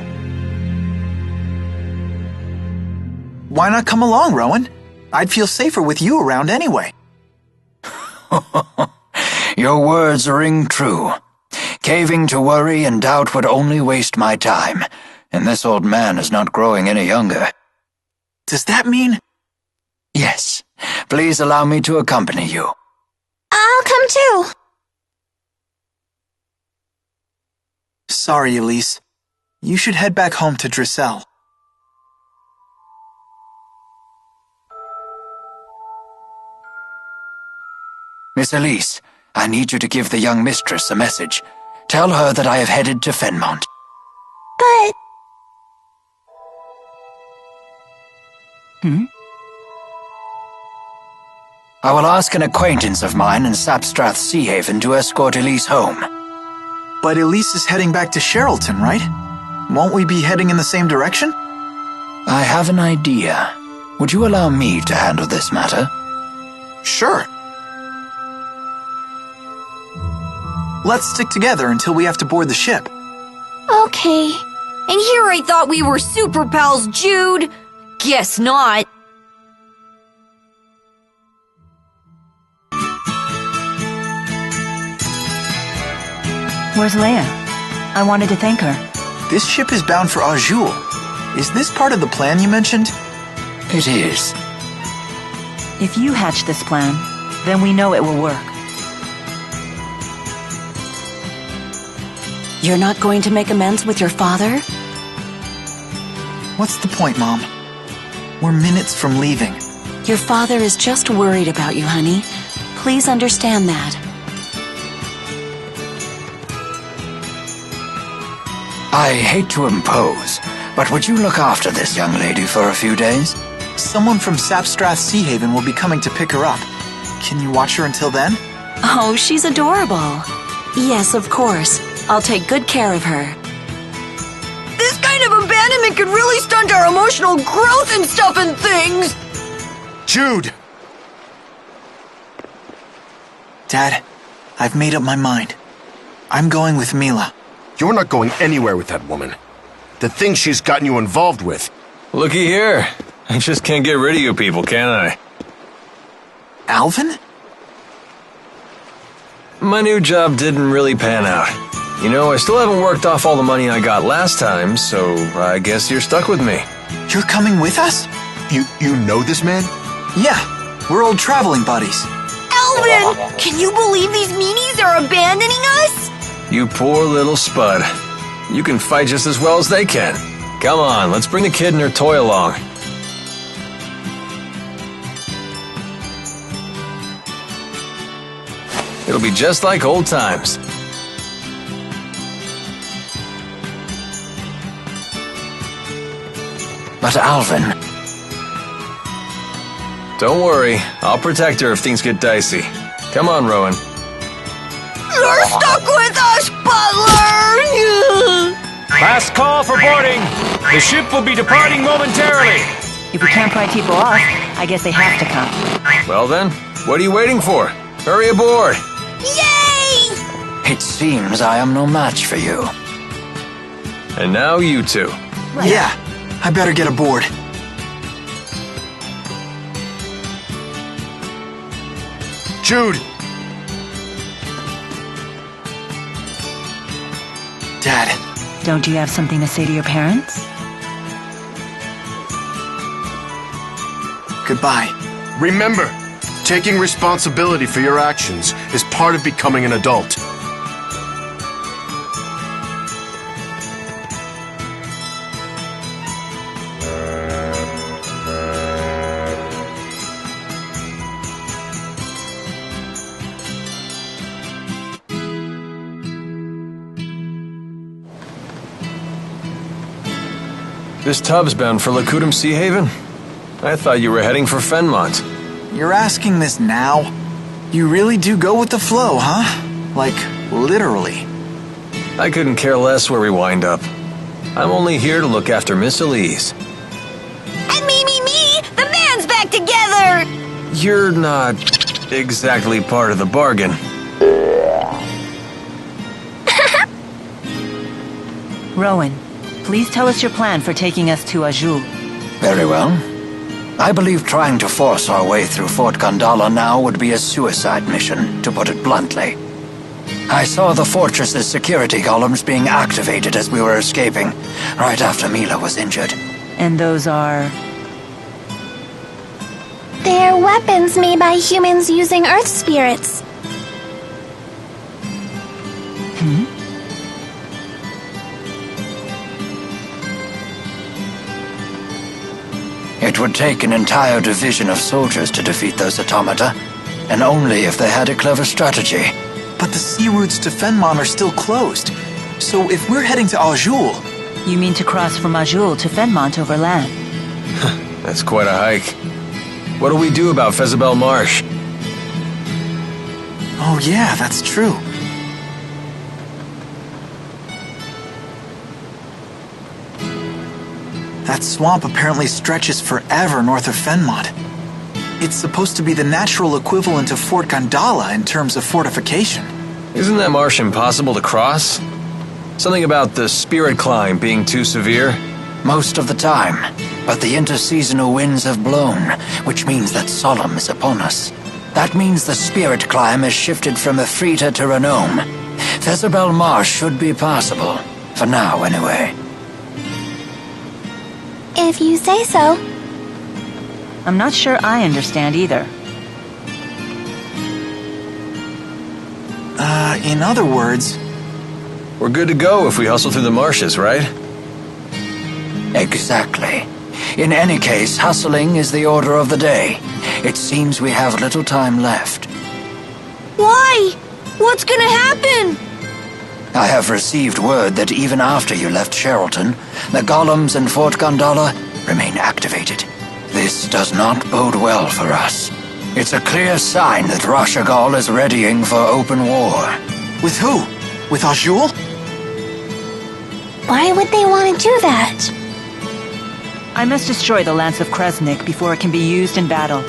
[SPEAKER 5] Why not come along, Rowan? I'd feel safer with you around anyway.
[SPEAKER 22] Your words ring true. Caving to worry and doubt would only waste my time, and this old man is not growing any younger.
[SPEAKER 5] Does that mean?
[SPEAKER 22] Yes. Please allow me to accompany you.
[SPEAKER 21] I'll come too.
[SPEAKER 5] Sorry, Elise. You should head back home to Drissel.
[SPEAKER 22] Miss Elise, I need you to give the young mistress a message. Tell her that I have headed to Fenmont.
[SPEAKER 21] But...
[SPEAKER 22] I will ask an acquaintance of mine in Sapstrath Sea Haven to escort Elise home.
[SPEAKER 5] But Elise is heading back to Sherton, right? Won't we be heading in the same direction?
[SPEAKER 22] I have an idea. Would you allow me to handle this matter?
[SPEAKER 5] Sure. Let's stick together until we have to board the ship.
[SPEAKER 21] Okay.
[SPEAKER 8] And here I thought we were super pals, Jude. Guess not.
[SPEAKER 1] Where's Leia? I wanted to thank her.
[SPEAKER 5] This ship is bound for Azul. Is this part of the plan you mentioned?
[SPEAKER 22] It is.
[SPEAKER 1] If you hatch this plan, then we know it will work. You're not going to make amends with your father?
[SPEAKER 5] What's the point, Mom? We're minutes from leaving.
[SPEAKER 1] Your father is just worried about you, honey. Please understand that.
[SPEAKER 22] I hate to impose, but would you look after this young lady for a few days?
[SPEAKER 5] Someone from Sapstrath Sea Haven will be coming to pick her up. Can you watch her until then?
[SPEAKER 1] Oh, she's adorable. Yes, of course. I'll take good care of her.
[SPEAKER 8] This kind of abandonment could really stunt our emotional growth and stuff and things!
[SPEAKER 6] Jude!
[SPEAKER 5] Dad, I've made up my mind. I'm going with Mila.
[SPEAKER 13] You're not going anywhere with that woman. The things she's gotten you involved with.
[SPEAKER 10] Looky here. I just can't get rid of you people, can I?
[SPEAKER 5] Alvin?
[SPEAKER 10] My new job didn't really pan out. You know, I still haven't worked off all the money I got last time, so I guess you're stuck with me.
[SPEAKER 5] You're coming with us?
[SPEAKER 13] You know this man?
[SPEAKER 5] Yeah, we're old traveling buddies.
[SPEAKER 8] Alvin! Can you believe these meanies are abandoning us?
[SPEAKER 10] You poor little spud. You can fight just as well as they can. Come on, let's bring the kid and her toy along. It'll be just like old times.
[SPEAKER 22] But Alvin...
[SPEAKER 10] Don't worry, I'll protect her if things get dicey. Come on, Rowan.
[SPEAKER 8] You're stuck with us, Butler!
[SPEAKER 18] Last call for boarding. The ship will be departing momentarily.
[SPEAKER 1] If we can't pry people off, I guess they have to come.
[SPEAKER 10] Well then, what are you waiting for? Hurry aboard!
[SPEAKER 8] Yay!
[SPEAKER 22] It seems I am no match for you.
[SPEAKER 10] And now you two.
[SPEAKER 5] Yeah, I better get aboard.
[SPEAKER 13] Jude!
[SPEAKER 5] Dad.
[SPEAKER 1] Don't you have something to say to your parents?
[SPEAKER 5] Goodbye.
[SPEAKER 13] Remember, taking responsibility for your actions is part of becoming an adult.
[SPEAKER 10] This tub's bound for Lacutum Sea Haven? I thought you were heading for Fenmont.
[SPEAKER 5] You're asking this now? You really do go with the flow, huh? Like, literally.
[SPEAKER 10] I couldn't care less where we wind up. I'm only here to look after Miss Elise.
[SPEAKER 8] And me! The band's back together!
[SPEAKER 10] You're not exactly part of the bargain.
[SPEAKER 1] Rowan, please tell us your plan for taking us to Azul.
[SPEAKER 22] Very well. I believe trying to force our way through Fort Gondala now would be a suicide mission, to put it bluntly. I saw the fortress's security columns being activated as we were escaping, right after Mila was injured.
[SPEAKER 1] And those are...
[SPEAKER 21] They're weapons made by humans using Earth spirits.
[SPEAKER 22] It would take an entire division of soldiers to defeat those automata, and only if they had a clever strategy.
[SPEAKER 5] But the sea routes to Fenmont are still closed. So if we're heading to Azul...
[SPEAKER 1] You mean to cross from Azul to Fenmont over land?
[SPEAKER 10] That's quite a hike. What do we do about Fezabel Marsh?
[SPEAKER 5] Oh yeah, that's true. That swamp apparently stretches forever north of Fenmont. It's supposed to be the natural equivalent of Fort Gondala in terms of fortification.
[SPEAKER 10] Isn't that marsh impossible to cross? Something about the spirit climb being too severe?
[SPEAKER 22] Most of the time, but the interseasonal winds have blown, which means that Solemn is upon us. That means the spirit climb has shifted from Efrita to Renome. Fezabel Marsh should be passable, for now anyway.
[SPEAKER 21] If you say so.
[SPEAKER 1] I'm not sure I understand either.
[SPEAKER 5] In other words...
[SPEAKER 10] We're good to go if we hustle through the marshes, right?
[SPEAKER 22] Exactly. In any case, hustling is the order of the day. It seems we have little time left.
[SPEAKER 8] Why? What's gonna happen?
[SPEAKER 22] I have received word that even after you left Sherton, the golems in Fort Gondala remain activated. This does not bode well for us. It's a clear sign that Rashagal is readying for open war.
[SPEAKER 5] With who? With Azul?
[SPEAKER 21] Why would they want to do that?
[SPEAKER 1] I must destroy the Lance of Kresnik before it can be used in battle.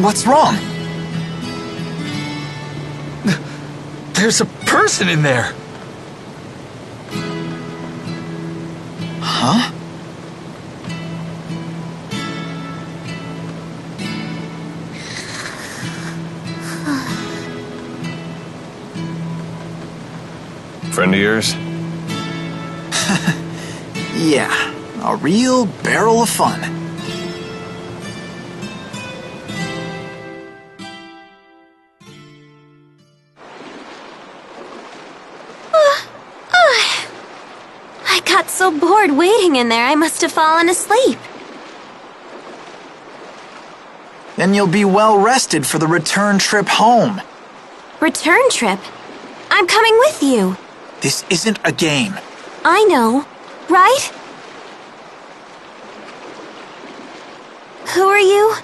[SPEAKER 5] What's wrong?
[SPEAKER 18] There's a person in there.
[SPEAKER 5] Huh?
[SPEAKER 10] Friend of yours?
[SPEAKER 5] Yeah, A real barrel of fun.
[SPEAKER 21] I got so bored waiting in there, I must have fallen asleep.
[SPEAKER 5] Then you'll be well rested for the return trip home.
[SPEAKER 21] Return trip? I'm coming with you.
[SPEAKER 5] This isn't a game.
[SPEAKER 21] I know, right? Who are you?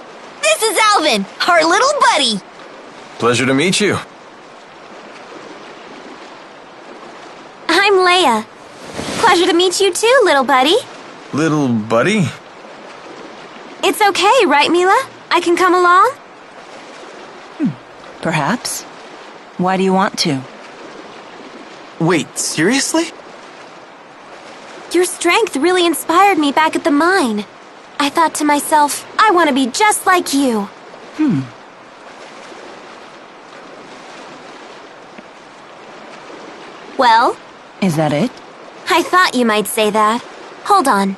[SPEAKER 8] This is Alvin, our little buddy.
[SPEAKER 10] Pleasure to meet you.
[SPEAKER 21] I'm Leia. Pleasure to meet you too, little buddy.
[SPEAKER 10] Little buddy?
[SPEAKER 21] It's okay, right, Mila? I can come along?
[SPEAKER 1] Perhaps. Why do you want to?
[SPEAKER 5] Wait, seriously?
[SPEAKER 21] Your strength really inspired me back at the mine. I thought to myself, I want to be just like you. Well?
[SPEAKER 1] Is that it?
[SPEAKER 21] I thought you might say that. Hold on.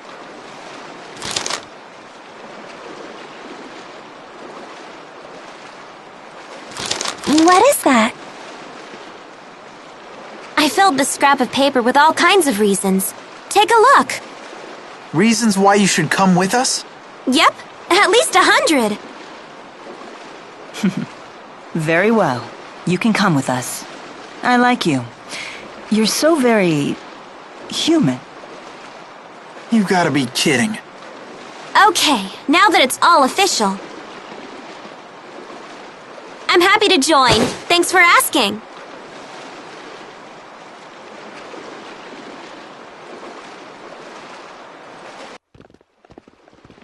[SPEAKER 21] What is that? I filled this scrap of paper with all kinds of reasons. Take a look.
[SPEAKER 5] Reasons why you should come with us?
[SPEAKER 21] Yep, at least 100.
[SPEAKER 1] Very well. You can come with us. I like you. You're so very... human.
[SPEAKER 5] You gotta be kidding.
[SPEAKER 21] Okay, now that it's all official. I'm happy to join. Thanks for asking.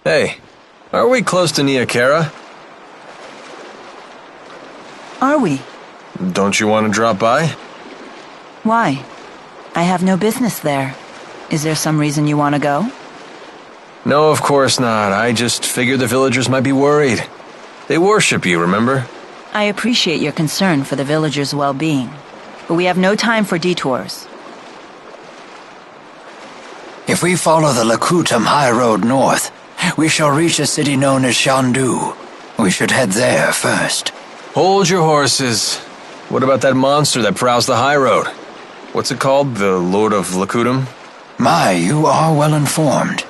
[SPEAKER 10] Hey, are we close to Nia Kara?
[SPEAKER 1] Are we?
[SPEAKER 10] Don't you want to drop by?
[SPEAKER 1] Why? I have no business there. Is there some reason you want to go?
[SPEAKER 10] No, of course not. I just figured the villagers might be worried. They worship you, remember?
[SPEAKER 1] I appreciate your concern for the villagers' well-being, but we have no time for detours.
[SPEAKER 22] If we follow the Lakutam High Road north, we shall reach a city known as Shandu. We should head there first.
[SPEAKER 10] Hold your horses. What about that monster that prowls the high road? What's it called? The Lord of Lakutam?
[SPEAKER 22] My, you are well informed.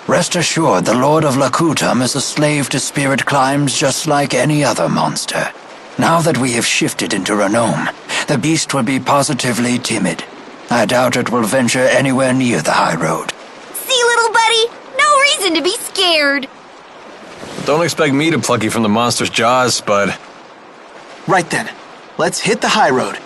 [SPEAKER 22] Rest assured, the Lord of Lakutam is a slave to spirit climbs just like any other monster. Now that we have shifted into Renome, the beast will be positively timid. I doubt it will venture anywhere near the high road.
[SPEAKER 8] See, little buddy? No reason to be scared.
[SPEAKER 10] Don't expect me to pluck you from the monster's jaws, Spud.
[SPEAKER 5] Right then. Let's hit the high road.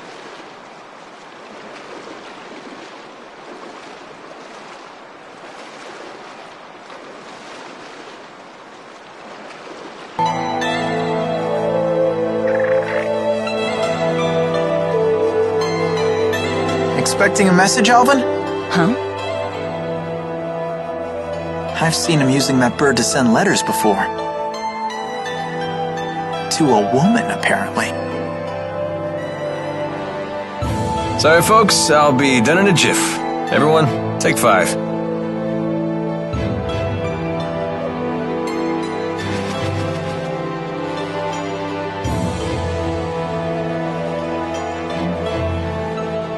[SPEAKER 5] Expecting a message, Alvin?
[SPEAKER 1] Huh?
[SPEAKER 5] I've seen him using that bird to send letters before. To a woman, apparently.
[SPEAKER 10] Sorry, folks. I'll be done in a jiff. Everyone, take 5.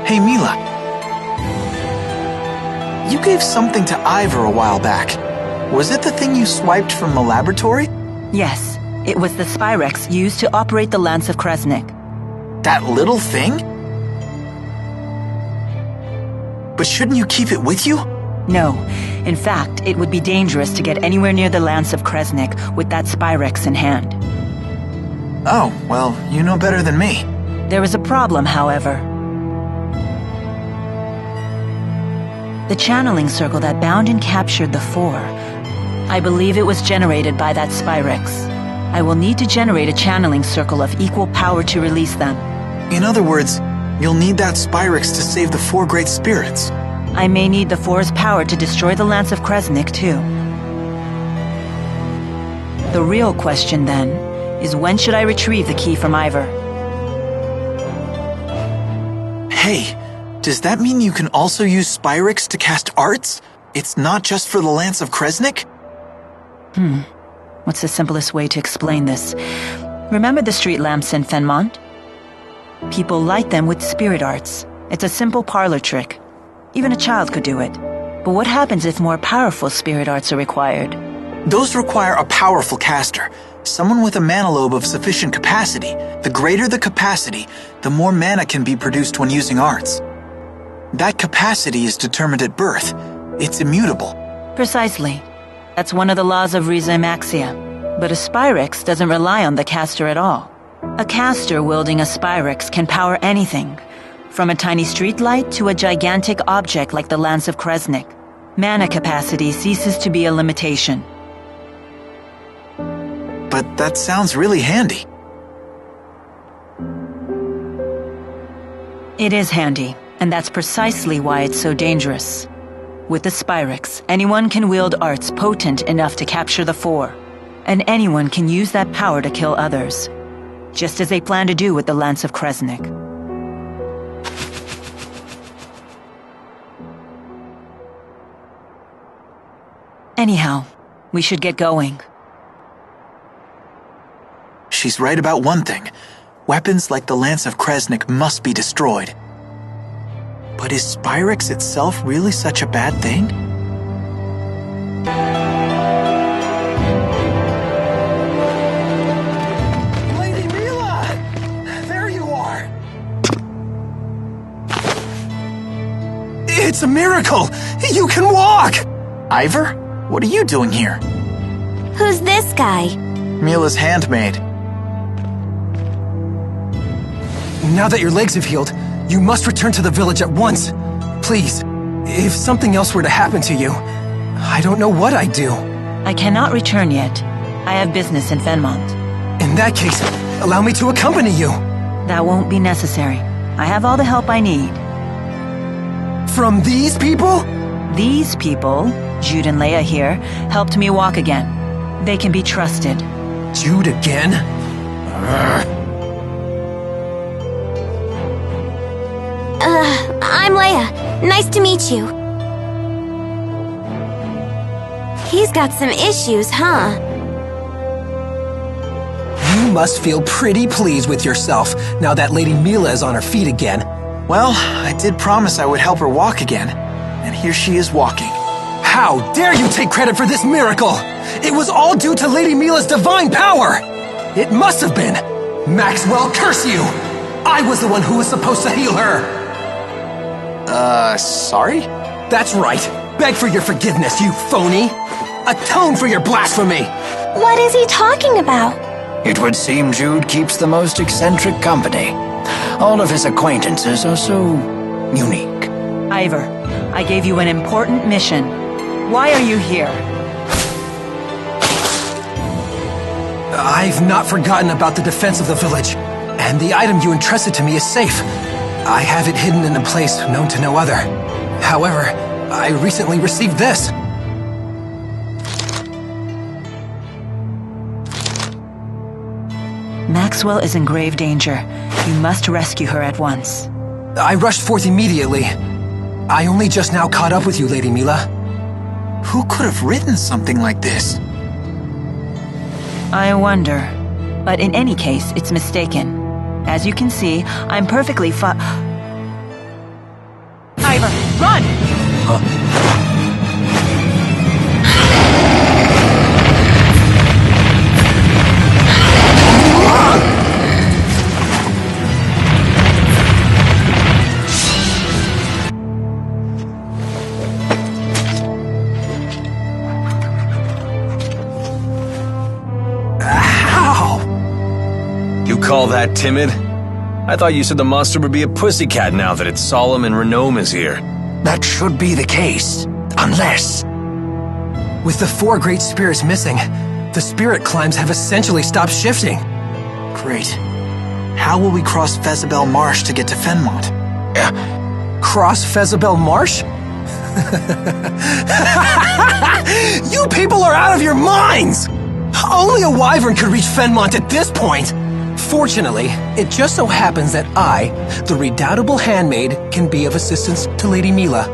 [SPEAKER 5] Hey, Mila. You gave something to Ivor a while back. Was it the thing you swiped from the laboratory?
[SPEAKER 1] Yes, it was the Spyrex used to operate the Lance of Kresnik.
[SPEAKER 5] That little thing? But shouldn't you keep it with you?
[SPEAKER 1] No. In fact, it would be dangerous to get anywhere near the Lance of Kresnik with that Spyrex in hand.
[SPEAKER 5] Oh, well, you know better than me.
[SPEAKER 1] There is a problem, however. The channeling circle that bound and captured the Four. I believe it was generated by that Spyrex. I will need to generate a channeling circle of equal power to release them.
[SPEAKER 5] In other words, you'll need that Spyrex to save the 4 great spirits.
[SPEAKER 1] I may need the Four's power to destroy the Lance of Kresnik, too. The real question, then, is when should I retrieve the key from Ivor?
[SPEAKER 5] Hey, does that mean you can also use Spyrex to cast arts? It's not just for the Lance of Kresnik?
[SPEAKER 1] What's the simplest way to explain this? Remember the street lamps in Fenmont? People light them with spirit arts. It's a simple parlor trick. Even a child could do it. But what happens if more powerful spirit arts are required?
[SPEAKER 5] Those require a powerful caster, someone with a mana lobe of sufficient capacity. The greater the capacity, the more mana can be produced when using arts. That capacity is determined at birth. It's immutable.
[SPEAKER 1] Precisely. That's one of the laws of Rhyzemaxia. But a Spyx doesn't rely on the caster at all. A caster wielding a Spyx can power anything, from a tiny streetlight to a gigantic object like the Lance of Kresnik. Mana capacity ceases to be a limitation.
[SPEAKER 5] But that sounds really handy.
[SPEAKER 1] It is handy, and that's precisely why it's so dangerous. With the Spyx, anyone can wield arts potent enough to capture the Four, and anyone can use that power to kill others, just as they plan to do with the Lance of Kresnik. Anyhow, we should get going.
[SPEAKER 5] She's right about one thing. Weapons like the Lance of Kresnik must be destroyed. But is Spyx itself really such a bad thing?
[SPEAKER 17] Lady Mila! There you are! It's a miracle! You can walk!
[SPEAKER 5] Ivor? What are you doing here?
[SPEAKER 21] Who's this guy?
[SPEAKER 5] Mila's handmaid.
[SPEAKER 17] Now that your legs have healed, you must return to the village at once. Please, if something else were to happen to you, I don't know what I'd do.
[SPEAKER 1] I cannot return yet. I have business in Fenmont.
[SPEAKER 17] In that case, allow me to accompany you.
[SPEAKER 1] That won't be necessary. I have all the help I need.
[SPEAKER 17] From these people?
[SPEAKER 1] These people, Jude and Leia here, helped me walk again. They can be trusted.
[SPEAKER 17] Jude again?
[SPEAKER 21] I'm Leia. Nice to meet you. He's got some issues, huh?
[SPEAKER 17] You must feel pretty pleased with yourself now that Lady Mila is on her feet again.
[SPEAKER 5] Well, I did promise I would help her walk again, and here she is walking.
[SPEAKER 17] How dare you take credit for this miracle? It was all due to Lady Mila's divine power! It must have been! Maxwell, curse you! I was the one who was supposed to heal her!
[SPEAKER 5] Sorry?
[SPEAKER 17] That's right. Beg for your forgiveness, you phony! Atone for your blasphemy!
[SPEAKER 21] What is he talking about?
[SPEAKER 22] It would seem Jude keeps the most eccentric company. All of his acquaintances are so unique.
[SPEAKER 1] Ivor, I gave you an important mission. Why are you here?
[SPEAKER 17] I've not forgotten about the defense of the village, and the item you entrusted to me is safe. I have it hidden in a place known to no other. However, I recently received this.
[SPEAKER 1] Maxwell is in grave danger. You must rescue her at once.
[SPEAKER 17] I rushed forth immediately. I only just now caught up with you, Lady Mila.
[SPEAKER 5] Who could have written something like this?
[SPEAKER 1] I wonder. But in any case, it's mistaken. As you can see, I'm perfectly Ivor, run!
[SPEAKER 10] You call that timid? I thought you said the monster would be a pussycat now that its solemn and Renome is here.
[SPEAKER 22] That should be the case, unless...
[SPEAKER 17] With the 4 great spirits missing, the spirit climbs have essentially stopped shifting.
[SPEAKER 5] Great. How will we cross Fezabel Marsh to get to Fenmont?
[SPEAKER 17] Cross Fezabel Marsh? You people are out of your minds! Only a wyvern could reach Fenmont at this point! Fortunately, it just so happens that I, the redoubtable handmaid, can be of assistance to Lady Mila.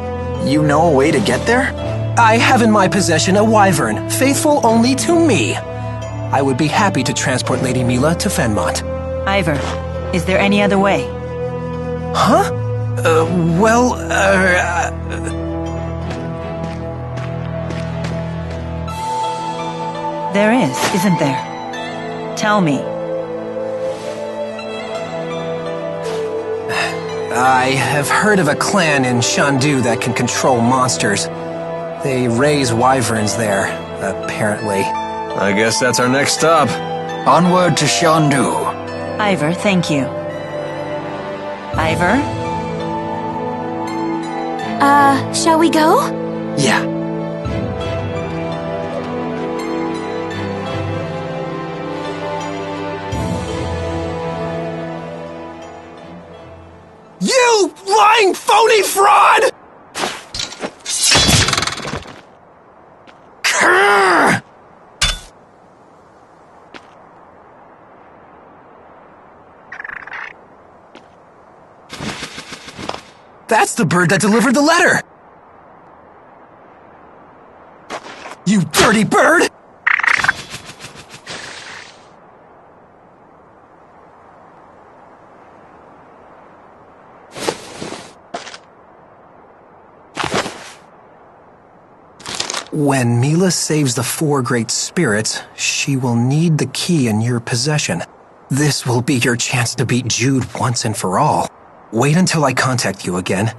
[SPEAKER 5] You know a way to get there?
[SPEAKER 17] I have in my possession a wyvern, faithful only to me. I would be happy to transport Lady Mila to Fenmont.
[SPEAKER 1] Ivor, is there any other way?
[SPEAKER 17] Huh?
[SPEAKER 1] There is, isn't there? Tell me.
[SPEAKER 17] I have heard of a clan in Shandu that can control monsters. They raise wyverns there, apparently.
[SPEAKER 10] I guess that's our next stop.
[SPEAKER 22] Onward to Shandu.
[SPEAKER 1] Ivor, thank you. Ivor?
[SPEAKER 21] Shall we go?
[SPEAKER 17] Yeah. You lying phony fraud! Grr! That's the bird that delivered the letter! You dirty bird! When Mila saves the 4 great spirits, she will need the key in your possession. This will be your chance to beat Jude once and for all. Wait until I contact you again.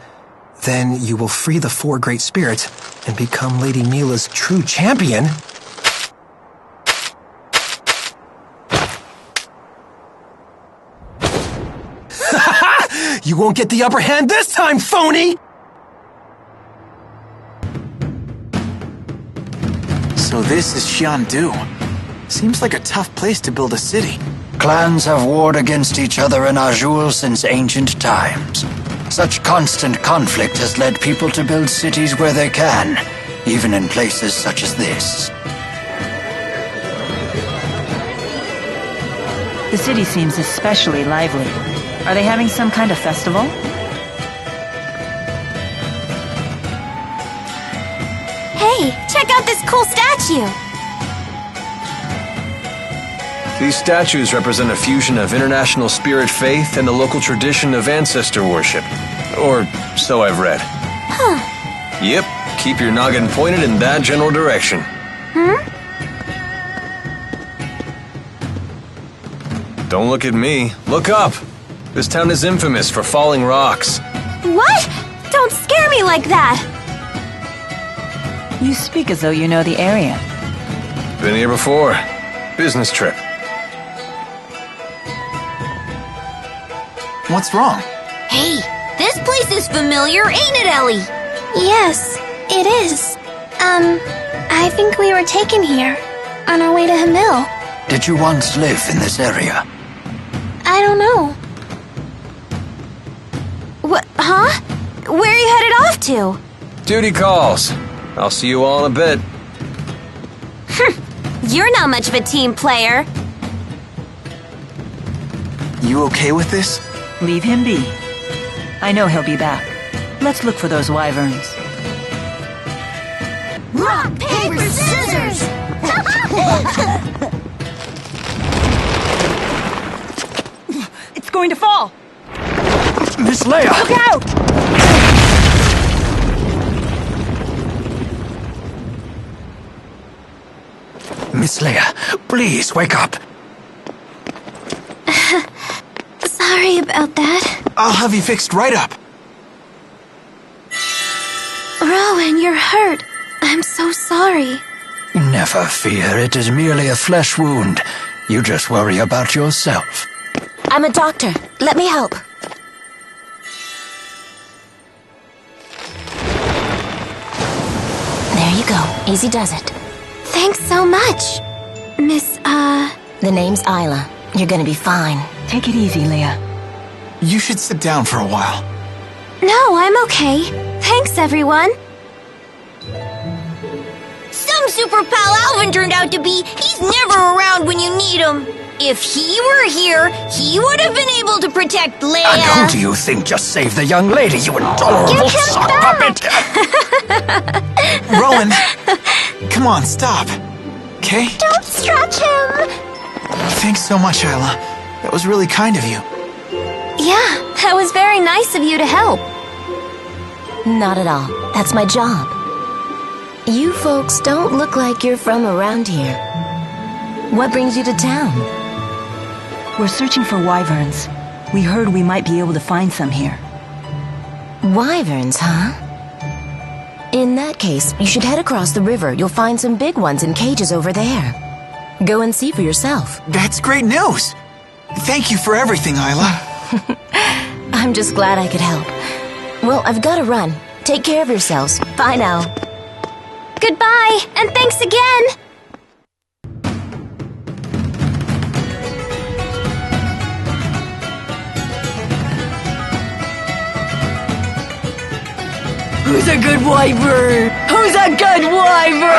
[SPEAKER 17] Then you will free the 4 great spirits and become Lady Mila's true champion. You won't get the upper hand this time, phony!
[SPEAKER 5] So this is Shandu. Seems like a tough place to build a city.
[SPEAKER 22] Clans have warred against each other in Azul since ancient times. Such constant conflict has led people to build cities where they can, even in places such as this.
[SPEAKER 1] The city seems especially lively. Are they having some kind of festival?
[SPEAKER 21] Hey, check out this cool statue!
[SPEAKER 10] These statues represent a fusion of international spirit faith and the local tradition of ancestor worship. Or so I've read.
[SPEAKER 21] Huh.
[SPEAKER 10] Yep, keep your noggin pointed in that general direction. Don't look at me. Look up! This town is infamous for falling rocks.
[SPEAKER 21] What? Don't scare me like that!
[SPEAKER 1] You speak as though you know the area.
[SPEAKER 10] Been here before. Business trip.
[SPEAKER 5] What's wrong?
[SPEAKER 8] Hey, this place is familiar, ain't it, Ellie?
[SPEAKER 21] Yes, it is. I think we were taken here, on our way to Hamil.
[SPEAKER 22] Did you once live in this area?
[SPEAKER 21] I don't know. What, huh? Where are you headed off to?
[SPEAKER 10] Duty calls. I'll see you all in a bit.
[SPEAKER 21] You're not much of a team player.
[SPEAKER 5] You okay with this?
[SPEAKER 1] Leave him be. I know he'll be back. Let's look for those wyverns.
[SPEAKER 8] Rock, paper, scissors!
[SPEAKER 1] It's going to fall!
[SPEAKER 5] Miss Leia!
[SPEAKER 1] Look out!
[SPEAKER 5] Miss Leia, please wake up.
[SPEAKER 21] Sorry about that.
[SPEAKER 5] I'll have you fixed right up.
[SPEAKER 21] Rowan, you're hurt. I'm so sorry.
[SPEAKER 22] Never fear, it is merely a flesh wound. You just worry about yourself.
[SPEAKER 21] I'm a doctor. Let me help. There you go. Easy does it. Thanks so much, Miss,
[SPEAKER 7] The name's Isla. You're gonna be fine.
[SPEAKER 1] Take it easy, Leia.
[SPEAKER 5] You should sit down for a while.
[SPEAKER 21] No, I'm okay. Thanks, everyone.
[SPEAKER 8] Some super pal Alvin turned out to be. He's never around when you need him. If he were here, he would have been able to protect Leia.
[SPEAKER 22] And who do you think just saved the young lady, you intolerable sock puppet?
[SPEAKER 5] Rowan! Come on, stop. Okay?
[SPEAKER 21] Don't stretch him!
[SPEAKER 5] Thanks so much, Isla. That was really kind of you.
[SPEAKER 21] Yeah, that was very nice of you to help.
[SPEAKER 7] Not at all. That's my job. You folks don't look like you're from around here. What brings you to town?
[SPEAKER 1] We're searching for wyverns. We heard we might be able to find some here.
[SPEAKER 7] Wyverns, huh? In that case, you should head across the river. You'll find some big ones in cages over there. Go and see for yourself.
[SPEAKER 5] That's great news! Thank you for everything, Isla.
[SPEAKER 7] I'm just glad I could help. Well, I've got to run. Take care of yourselves. Bye now.
[SPEAKER 21] Goodbye, and thanks again!
[SPEAKER 8] Who's a good wyvern? Who's a good wyvern?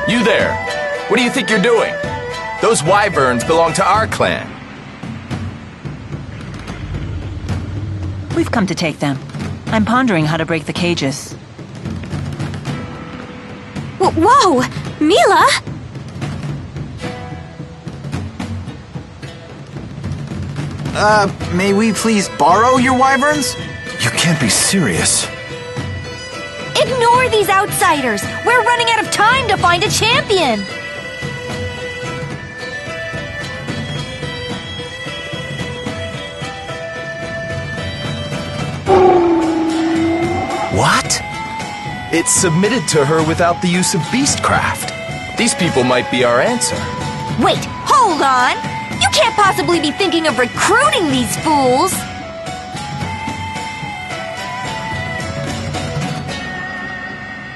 [SPEAKER 19] You there! What do you think you're doing? Those wyverns belong to our clan.
[SPEAKER 1] We've come to take them. I'm pondering how to break the cages.
[SPEAKER 21] Whoa! Mila!
[SPEAKER 5] May we please borrow your wyverns?
[SPEAKER 3] You can't be serious.
[SPEAKER 11] Ignore these outsiders! We're running out of time to find a champion!
[SPEAKER 19] What? It's submitted to her without the use of beastcraft. These people might be our answer.
[SPEAKER 11] Wait, hold on! You can't possibly be thinking of recruiting these fools!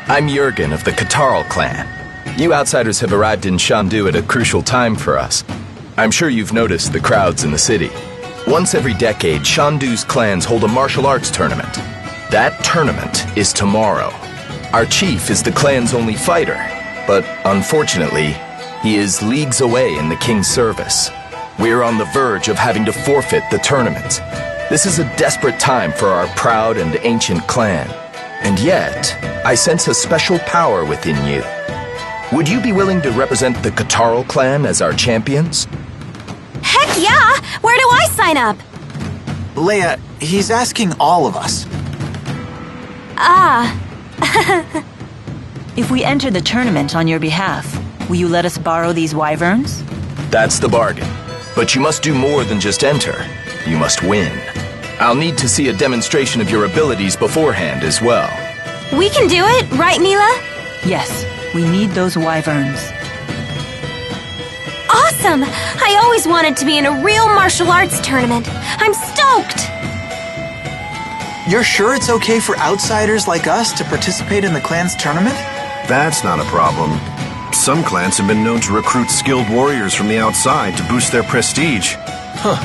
[SPEAKER 19] I'm Jurgen of the Katarl clan. You outsiders have arrived in Shandu at a crucial time for us. I'm sure you've noticed the crowds in the city. Once every decade, Shandu's clans hold a martial arts tournament. That tournament is tomorrow. Our chief is the clan's only fighter, but unfortunately, he is leagues away in the king's service. We're on the verge of having to forfeit the tournament. This is a desperate time for our proud and ancient clan. And yet, I sense a special power within you. Would you be willing to represent the Katarl clan as our champions?
[SPEAKER 11] Heck yeah! Where do I sign up?
[SPEAKER 5] Leia, he's asking all of us.
[SPEAKER 1] If we enter the tournament on your behalf, will you let us borrow these wyverns?
[SPEAKER 19] That's the bargain. But you must do more than just enter. You must win. I'll need to see a demonstration of your abilities beforehand as well.
[SPEAKER 21] We can do it, right, Mila?
[SPEAKER 1] Yes, we need those wyverns.
[SPEAKER 21] Awesome! I always wanted to be in a real martial arts tournament. I'm stoked!
[SPEAKER 5] You're sure it's okay for outsiders like us to participate in the clan's tournament?
[SPEAKER 14] That's not a problem. Some clans have been known to recruit skilled warriors from the outside to boost their prestige.
[SPEAKER 10] Huh.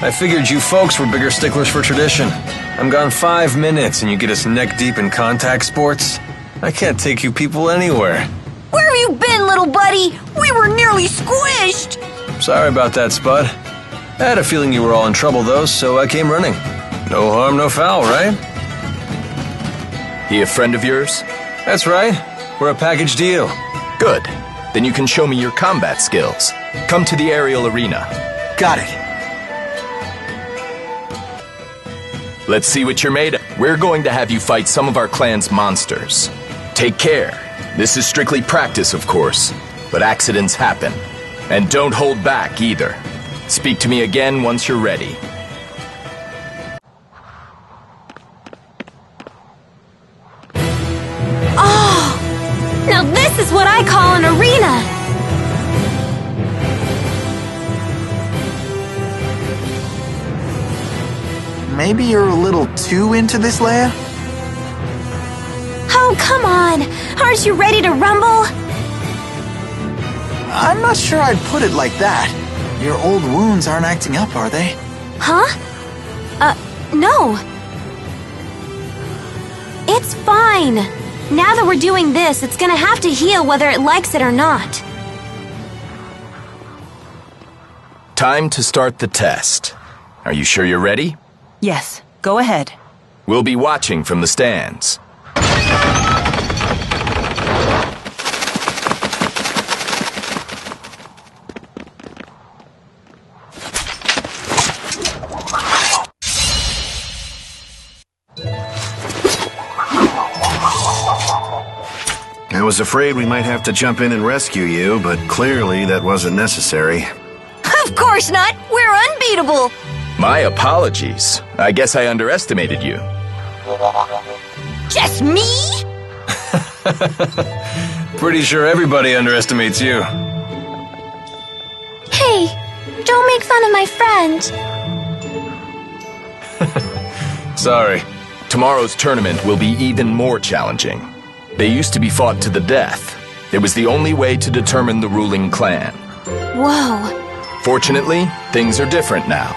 [SPEAKER 10] I figured you folks were bigger sticklers for tradition. I'm gone 5 minutes and you get us neck-deep in contact sports? I can't take you people anywhere.
[SPEAKER 11] Where have you been, little buddy? We were nearly squished!
[SPEAKER 10] Sorry about that, Spud. I had a feeling you were all in trouble, though, so I came running. No harm, no foul, right?
[SPEAKER 19] He a friend of yours?
[SPEAKER 10] That's right. We're a package deal.
[SPEAKER 19] Good. Then you can show me your combat skills. Come to the aerial arena.
[SPEAKER 5] Got it.
[SPEAKER 19] Let's see what you're made of. We're going to have you fight some of our clan's monsters. Take care. This is strictly practice, of course, but accidents happen. And don't hold back, either. Speak to me again once you're ready.
[SPEAKER 21] Oh! Now this is what I call an arena!
[SPEAKER 5] Maybe you're a little too into this, Leia?
[SPEAKER 21] Oh, come on! Aren't you ready to rumble?
[SPEAKER 5] I'm not sure I'd put it like that. Your old wounds aren't acting up, are they?
[SPEAKER 21] Huh? No. It's fine. Now that we're doing this, it's gonna have to heal whether it likes it or not.
[SPEAKER 19] Time to start the test. Are you sure you're ready?
[SPEAKER 1] Yes, go ahead.
[SPEAKER 19] We'll be watching from the stands.
[SPEAKER 2] I was afraid we might have to jump in and rescue you, but clearly that wasn't necessary.
[SPEAKER 8] Of course not! We're unbeatable!
[SPEAKER 19] My apologies. I guess I underestimated you.
[SPEAKER 8] Just me?
[SPEAKER 10] Pretty sure everybody underestimates you.
[SPEAKER 21] Hey, don't make fun of my friend.
[SPEAKER 10] Sorry.
[SPEAKER 19] Tomorrow's tournament will be even more challenging. They used to be fought to the death. It was the only way to determine the ruling clan.
[SPEAKER 21] Whoa.
[SPEAKER 19] Fortunately, things are different now.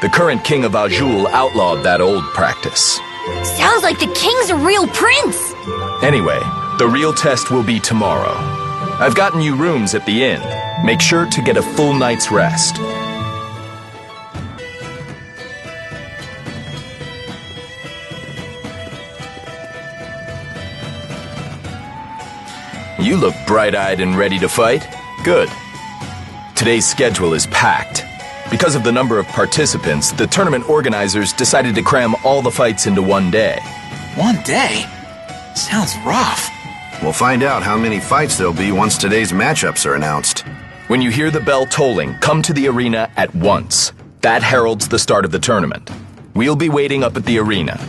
[SPEAKER 19] The current king of Azul outlawed that old practice.
[SPEAKER 8] Sounds like the king's a real prince!
[SPEAKER 19] Anyway, the real test will be tomorrow. I've gotten you rooms at the inn. Make sure to get a full night's rest. You look bright-eyed and ready to fight. Good. Today's schedule is packed. Because of the number of participants, the tournament organizers decided to cram all the fights into one day.
[SPEAKER 5] One day? Sounds rough.
[SPEAKER 2] We'll find out how many fights there'll be once today's matchups are announced.
[SPEAKER 19] When you hear the bell tolling, come to the arena at once. That heralds the start of the tournament. We'll be waiting up at the arena.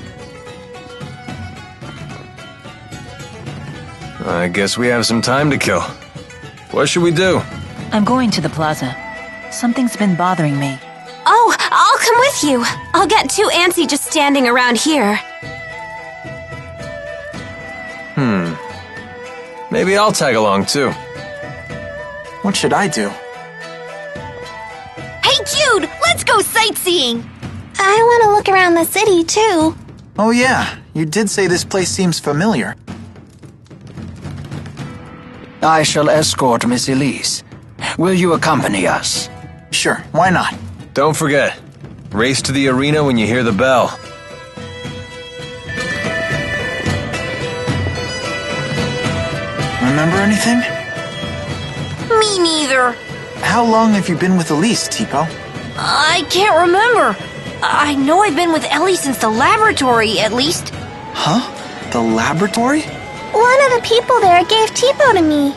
[SPEAKER 10] I guess we have some time to kill. What should we do?
[SPEAKER 1] I'm going to the plaza. Something's been bothering me.
[SPEAKER 21] Oh, I'll come with you. I'll get too antsy just standing around here.
[SPEAKER 10] Maybe I'll tag along too.
[SPEAKER 5] What should I do?
[SPEAKER 8] Hey, Jude! Let's go sightseeing!
[SPEAKER 21] I want to look around the city, too.
[SPEAKER 5] Oh yeah, you did say this place seems familiar.
[SPEAKER 22] I shall escort Miss Elise. Will you accompany us?
[SPEAKER 5] Sure, why not?
[SPEAKER 10] Don't forget, race to the arena when you hear the bell.
[SPEAKER 5] Remember anything?
[SPEAKER 8] Me neither.
[SPEAKER 5] How long have you been with Elise, Tipo?
[SPEAKER 8] I can't remember. I know I've been with Ellie since the laboratory, at least.
[SPEAKER 5] Huh? The laboratory?
[SPEAKER 21] One of the people there gave Tipo to me.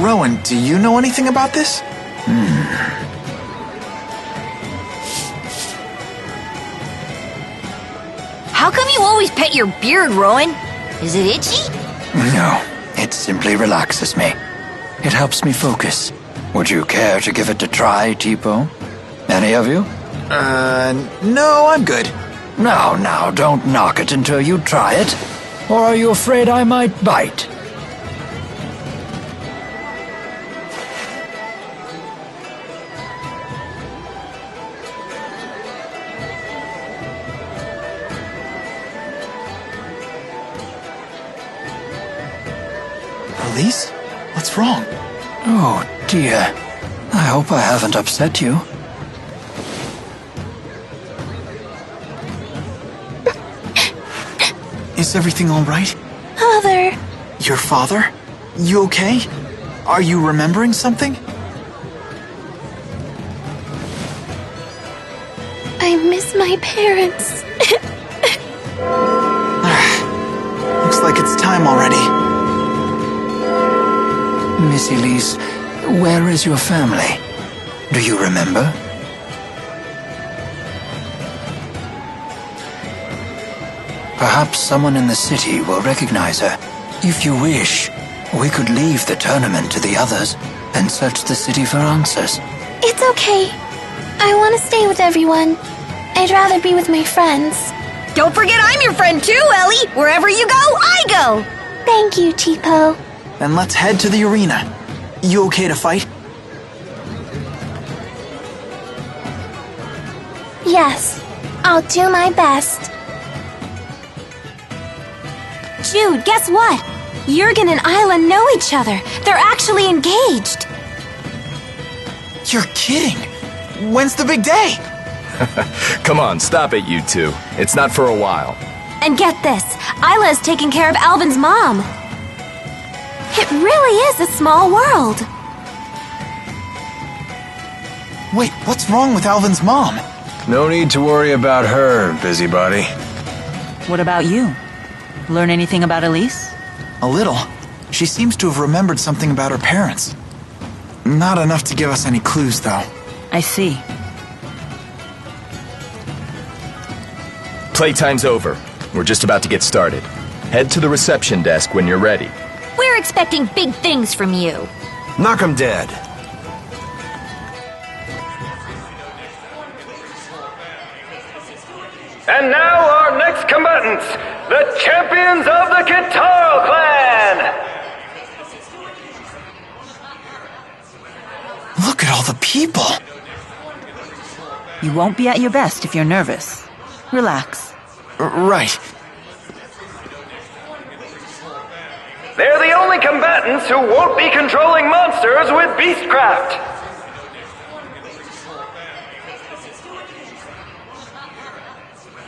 [SPEAKER 5] Rowan, do you know anything about this?
[SPEAKER 8] How come you always pet your beard, Rowan? Is it itchy?
[SPEAKER 22] No, it simply relaxes me. It helps me focus. Would you care to give it a try, Tipo? Any of you?
[SPEAKER 5] No, I'm good.
[SPEAKER 22] Now, don't knock it until you try it. Or are you afraid I might bite?
[SPEAKER 5] Elise? What's wrong?
[SPEAKER 22] Oh, dear. I hope I haven't upset you.
[SPEAKER 5] Is everything all right?
[SPEAKER 21] Father.
[SPEAKER 5] Your father? You okay? Are you remembering something?
[SPEAKER 21] I miss my parents.
[SPEAKER 5] Looks like it's time already.
[SPEAKER 22] Miss Elise, where is your family? Do you remember? Perhaps someone in the city will recognize her. If you wish, we could leave the tournament to the others and search the city for answers.
[SPEAKER 21] It's okay. I want to stay with everyone. I'd rather be with my friends.
[SPEAKER 8] Don't forget I'm your friend too, Ellie! Wherever you go, I go!
[SPEAKER 21] Thank you, Tipo.
[SPEAKER 5] Then let's head to the arena. You okay to fight?
[SPEAKER 21] Yes, I'll do my best. Jude, guess what? Jurgen and Isla know each other. They're actually engaged.
[SPEAKER 5] You're kidding. When's the big day?
[SPEAKER 19] Come on, stop it, you two. It's not for a while.
[SPEAKER 21] And get this, Isla is taking care of Alvin's mom. It really is a small world.
[SPEAKER 5] Wait, what's wrong with Alvin's mom?
[SPEAKER 10] No need to worry about her, busybody.
[SPEAKER 1] What about you? Learn anything about Elise?
[SPEAKER 5] A little. She seems to have remembered something about her parents. Not enough to give us any clues, though.
[SPEAKER 1] I see.
[SPEAKER 19] Playtime's over. We're just about to get started. Head to the reception desk when you're ready.
[SPEAKER 11] We're expecting big things from you.
[SPEAKER 3] Knock 'em dead.
[SPEAKER 12] And now our next combatants, the champions of the Kitaro clan!
[SPEAKER 5] Look at all the people.
[SPEAKER 1] You won't be at your best if you're nervous. Relax.
[SPEAKER 5] Right.
[SPEAKER 12] They're the only combatants who won't be controlling monsters with beastcraft.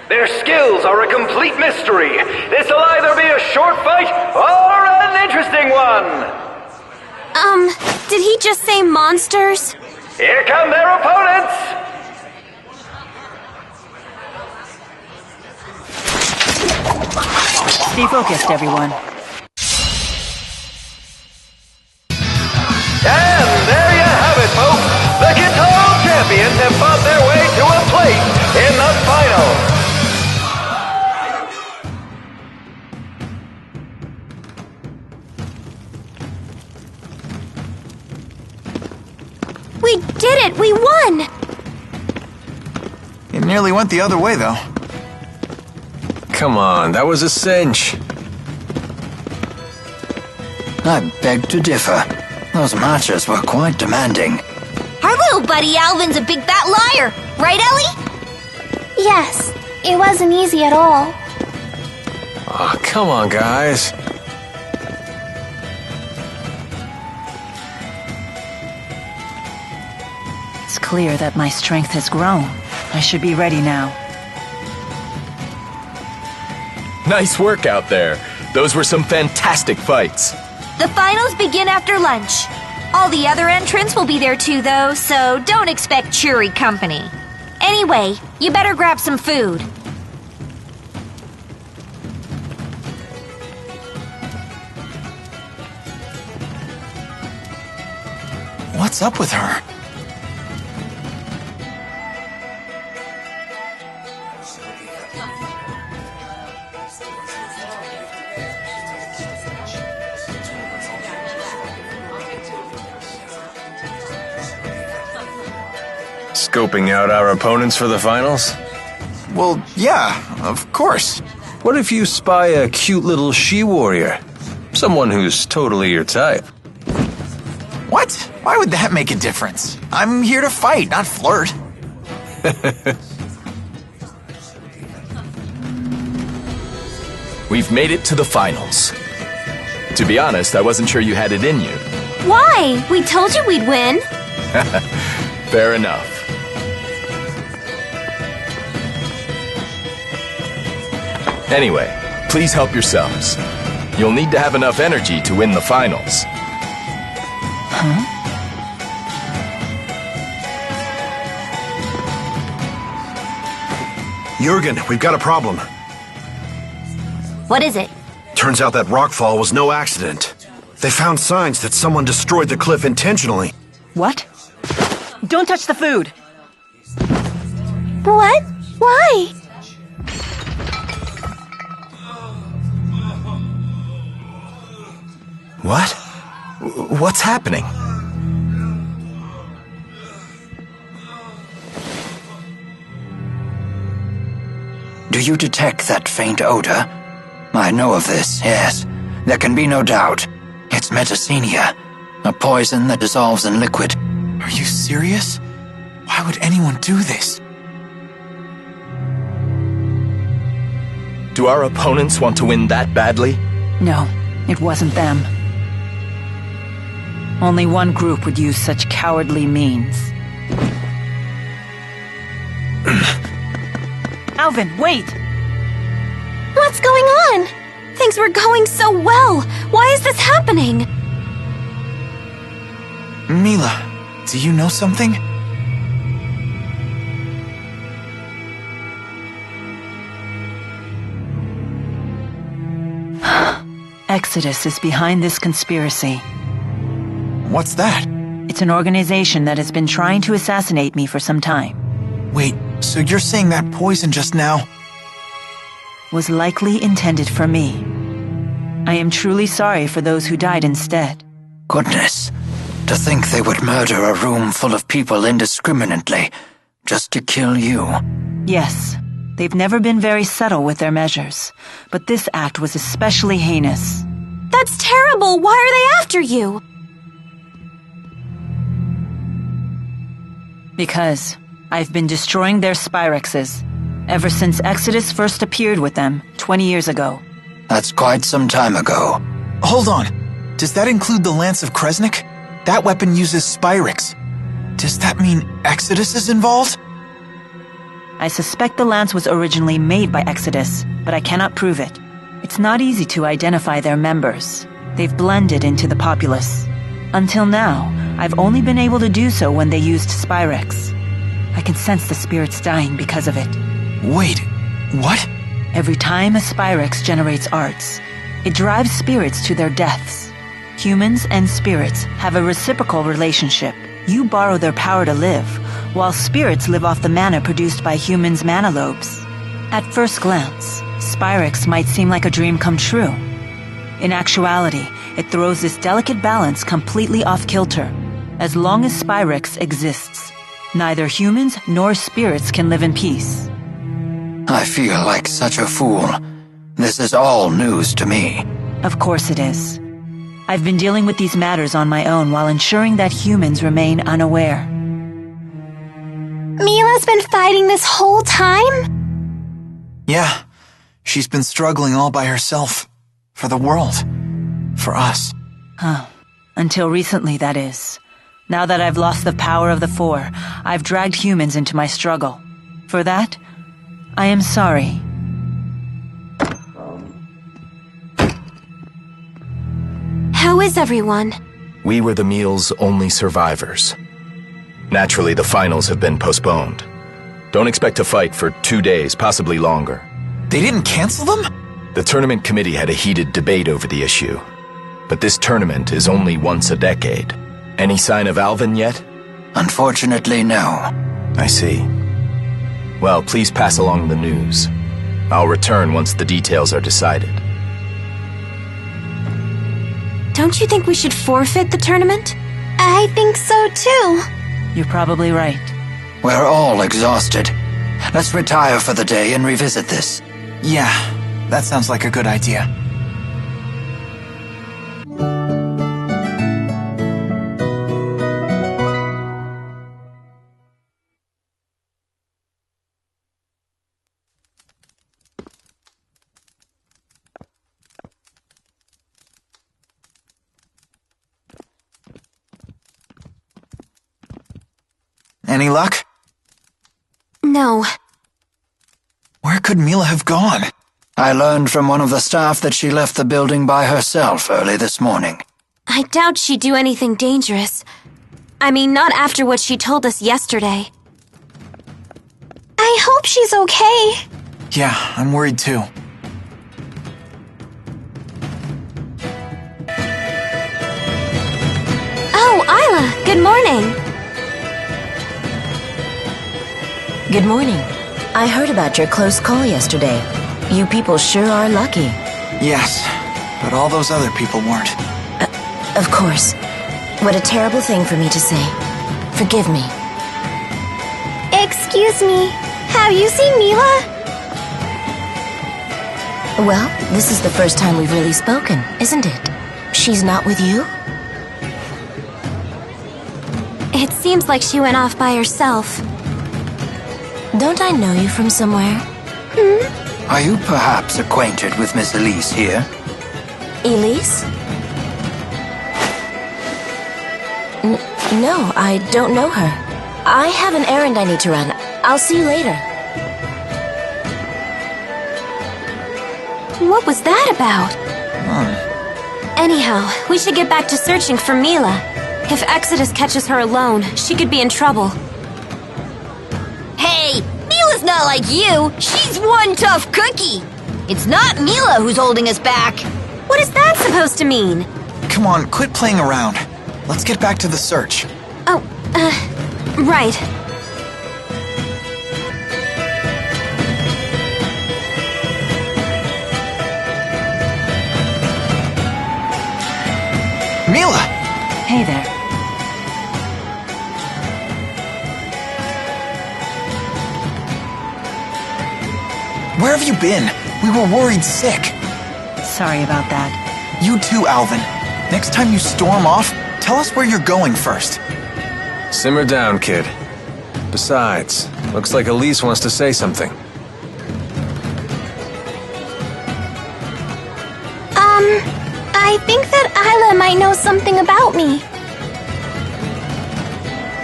[SPEAKER 12] Their skills are a complete mystery. This'll either be a short fight or an interesting one.
[SPEAKER 21] Did he just say monsters?
[SPEAKER 12] Here come their opponents.
[SPEAKER 1] Stay focused, everyone.
[SPEAKER 12] And there you have it, folks. The Kitaro champions have fought their way to a place in the finals.
[SPEAKER 21] We did it! We won!
[SPEAKER 5] It nearly went the other way, though.
[SPEAKER 10] Come on, that was a cinch.
[SPEAKER 22] I beg to differ. Those matches were quite demanding.
[SPEAKER 11] Our little buddy Alvin's a big fat liar. Right, Ellie?
[SPEAKER 21] Yes, it wasn't easy at all.
[SPEAKER 10] Oh, come on, guys.
[SPEAKER 1] It's clear that my strength has grown. I should be ready now.
[SPEAKER 19] Nice work out there. Those were some fantastic fights.
[SPEAKER 11] The finals begin after lunch. All the other entrants will be there too, though, so don't expect cheery company. Anyway, you better grab some food.
[SPEAKER 5] What's up with her?
[SPEAKER 10] Scoping out our opponents for the finals?
[SPEAKER 5] Well, yeah, of course.
[SPEAKER 10] What if you spy a cute little she-warrior? Someone who's totally your type.
[SPEAKER 5] What? Why would that make a difference? I'm here to fight, not flirt.
[SPEAKER 19] We've made it to the finals. To be honest, I wasn't sure you had it in you.
[SPEAKER 21] Why? We told you we'd win.
[SPEAKER 19] Fair enough. Anyway, please help yourselves. You'll need to have enough energy to win the finals.
[SPEAKER 1] Huh?
[SPEAKER 3] Jurgen, we've got a problem.
[SPEAKER 11] What is it?
[SPEAKER 3] Turns out that rockfall was no accident. They found signs that someone destroyed the cliff intentionally.
[SPEAKER 1] What? Don't touch the food!
[SPEAKER 21] What? Why?
[SPEAKER 3] What? What's happening?
[SPEAKER 22] Do you detect that faint odor? I know of this, yes. There can be no doubt. It's metacenia, a poison that dissolves in liquid.
[SPEAKER 5] Are you serious? Why would anyone do this?
[SPEAKER 19] Do our opponents want to win that badly?
[SPEAKER 1] No, it wasn't them. Only one group would use such cowardly means. Alvin, wait!
[SPEAKER 21] What's going on? Things were going so well. Why is this happening?
[SPEAKER 5] Mila, do you know something?
[SPEAKER 1] Exodus is behind this conspiracy.
[SPEAKER 5] What's that?
[SPEAKER 1] It's an organization that has been trying to assassinate me for some time.
[SPEAKER 5] Wait, so you're saying that poison just now
[SPEAKER 1] was likely intended for me. I am truly sorry for those who died instead.
[SPEAKER 22] Goodness, to think they would murder a room full of people indiscriminately, just to kill you.
[SPEAKER 1] Yes, they've never been very subtle with their measures, but this act was especially heinous.
[SPEAKER 21] That's terrible! Why are they after you?
[SPEAKER 1] Because I've been destroying their Spyrexes ever since Exodus first appeared with them 20 years ago.
[SPEAKER 22] That's quite some time ago.
[SPEAKER 5] Hold on. Does that include the Lance of Kresnik? That weapon uses Spyrex. Does that mean Exodus is involved?
[SPEAKER 1] I suspect the lance was originally made by Exodus, but I cannot prove it. It's not easy to identify their members. They've blended into the populace. Until now, I've only been able to do so when they used Spyrex. I can sense the spirits dying because of it.
[SPEAKER 5] Wait, what?
[SPEAKER 1] Every time a Spyrex generates arts, it drives spirits to their deaths. Humans and spirits have a reciprocal relationship. You borrow their power to live, while spirits live off the mana produced by humans' mana lobes. At first glance, Spyrex might seem like a dream come true. In actuality, it throws this delicate balance completely off kilter. As long as Spyrex exists, neither humans nor spirits can live in peace.
[SPEAKER 22] I feel like such a fool. This is all news to me.
[SPEAKER 1] Of course it is. I've been dealing with these matters on my own while ensuring that humans remain unaware.
[SPEAKER 21] Mila's been fighting this whole time?
[SPEAKER 5] Yeah. She's been struggling all by herself. For the world. For us.
[SPEAKER 1] Huh. Until recently, that is. Now that I've lost the power of the Four, I've dragged humans into my struggle. For that, I am sorry.
[SPEAKER 21] How is everyone?
[SPEAKER 19] We were the meal's only survivors. Naturally, the finals have been postponed. Don't expect to fight for 2 days, possibly longer.
[SPEAKER 5] They didn't cancel them?
[SPEAKER 19] The tournament committee had a heated debate over the issue. But this tournament is only once a decade. Any sign of Alvin yet?
[SPEAKER 22] Unfortunately, no.
[SPEAKER 19] I see. Well, please pass along the news. I'll return once the details are decided.
[SPEAKER 21] Don't you think we should forfeit the tournament? I think so too.
[SPEAKER 1] You're probably right.
[SPEAKER 22] We're all exhausted. Let's retire for the day and revisit this.
[SPEAKER 5] Yeah, that sounds like a good idea. Any luck?
[SPEAKER 21] No.
[SPEAKER 5] Where could Mila have gone?
[SPEAKER 22] I learned from one of the staff that she left the building by herself early this morning.
[SPEAKER 21] I doubt she'd do anything dangerous. I mean, not after what she told us yesterday. I hope she's okay.
[SPEAKER 5] Yeah, I'm worried too.
[SPEAKER 21] Oh, Isla, good morning.
[SPEAKER 9] Good morning. I heard about your close call yesterday. You people sure are lucky.
[SPEAKER 5] Yes, but all those other people weren't.
[SPEAKER 9] Of course. What a terrible thing for me to say. Forgive me.
[SPEAKER 21] Excuse me. Have you seen Mila?
[SPEAKER 9] Well, this is the first time we've really spoken, isn't it? She's not with you?
[SPEAKER 21] It seems like she went off by herself.
[SPEAKER 9] Don't I know you from somewhere?
[SPEAKER 22] Are you perhaps acquainted with Miss Elise here?
[SPEAKER 9] Elise? No, I don't know her. I have an errand I need to run.
[SPEAKER 21] I'll see you later. What was that about? Anyhow, we should get back to searching for Mila. If Exodus catches her alone, she could be in trouble.
[SPEAKER 8] Hey, Mila's not like you. She's one tough cookie. It's not Mila who's holding us back.
[SPEAKER 21] What is that supposed to mean?
[SPEAKER 5] Come on, quit playing around. Let's get back to the search.
[SPEAKER 21] Oh, right.
[SPEAKER 5] Mila!
[SPEAKER 1] Hey there.
[SPEAKER 5] Where have you been? We were worried sick.
[SPEAKER 1] Sorry about that.
[SPEAKER 5] You too, Alvin. Next time you storm off, tell us where you're going first.
[SPEAKER 10] Simmer down, kid. Besides, looks like Elise wants to say something.
[SPEAKER 21] I think that Isla might know something about me.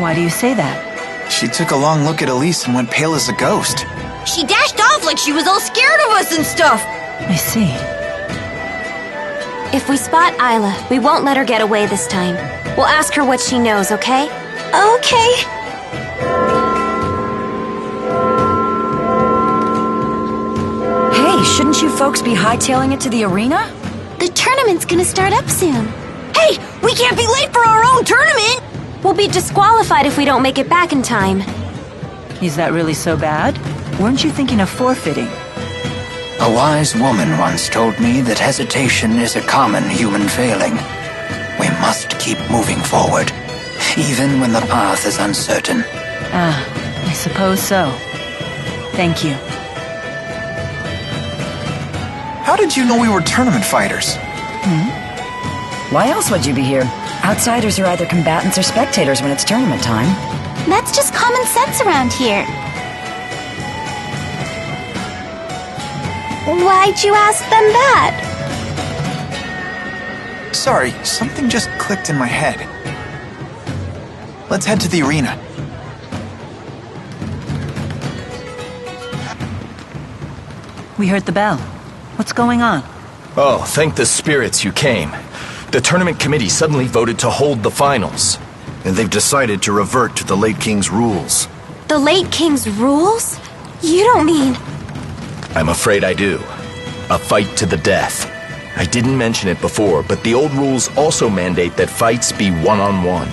[SPEAKER 1] Why do you say that?
[SPEAKER 5] She took a long look at Elise and went pale as a ghost.
[SPEAKER 8] She dashed off like she was all scared of us and stuff.
[SPEAKER 1] I see.
[SPEAKER 21] If we spot Isla, we won't let her get away this time. We'll ask her what she knows, okay? Okay.
[SPEAKER 1] Hey, shouldn't you folks be hightailing it to the arena?
[SPEAKER 21] The tournament's gonna start up soon.
[SPEAKER 8] Hey, we can't be late for our own tournament!
[SPEAKER 21] We'll be disqualified if we don't make it back in time.
[SPEAKER 1] Is that really so bad? Weren't you thinking of forfeiting?
[SPEAKER 22] A wise woman once told me that hesitation is a common human failing. We must keep moving forward, even when the path is uncertain.
[SPEAKER 1] I suppose so. Thank you.
[SPEAKER 5] How did you know we were tournament fighters?
[SPEAKER 15] Why else would you be here? Outsiders are either combatants or spectators when it's tournament time.
[SPEAKER 21] That's just common sense around here. Why'd you ask them that?
[SPEAKER 5] Sorry, something just clicked in my head. Let's head to the arena.
[SPEAKER 1] We heard the bell. What's going on?
[SPEAKER 19] Oh, thank the spirits you came. The tournament committee suddenly voted to hold the finals.
[SPEAKER 13] And they've decided to revert to the late king's rules.
[SPEAKER 21] The late king's rules? You don't mean...
[SPEAKER 19] I'm afraid I do. A fight to the death. I didn't mention it before, but the old rules also mandate that fights be one-on-one.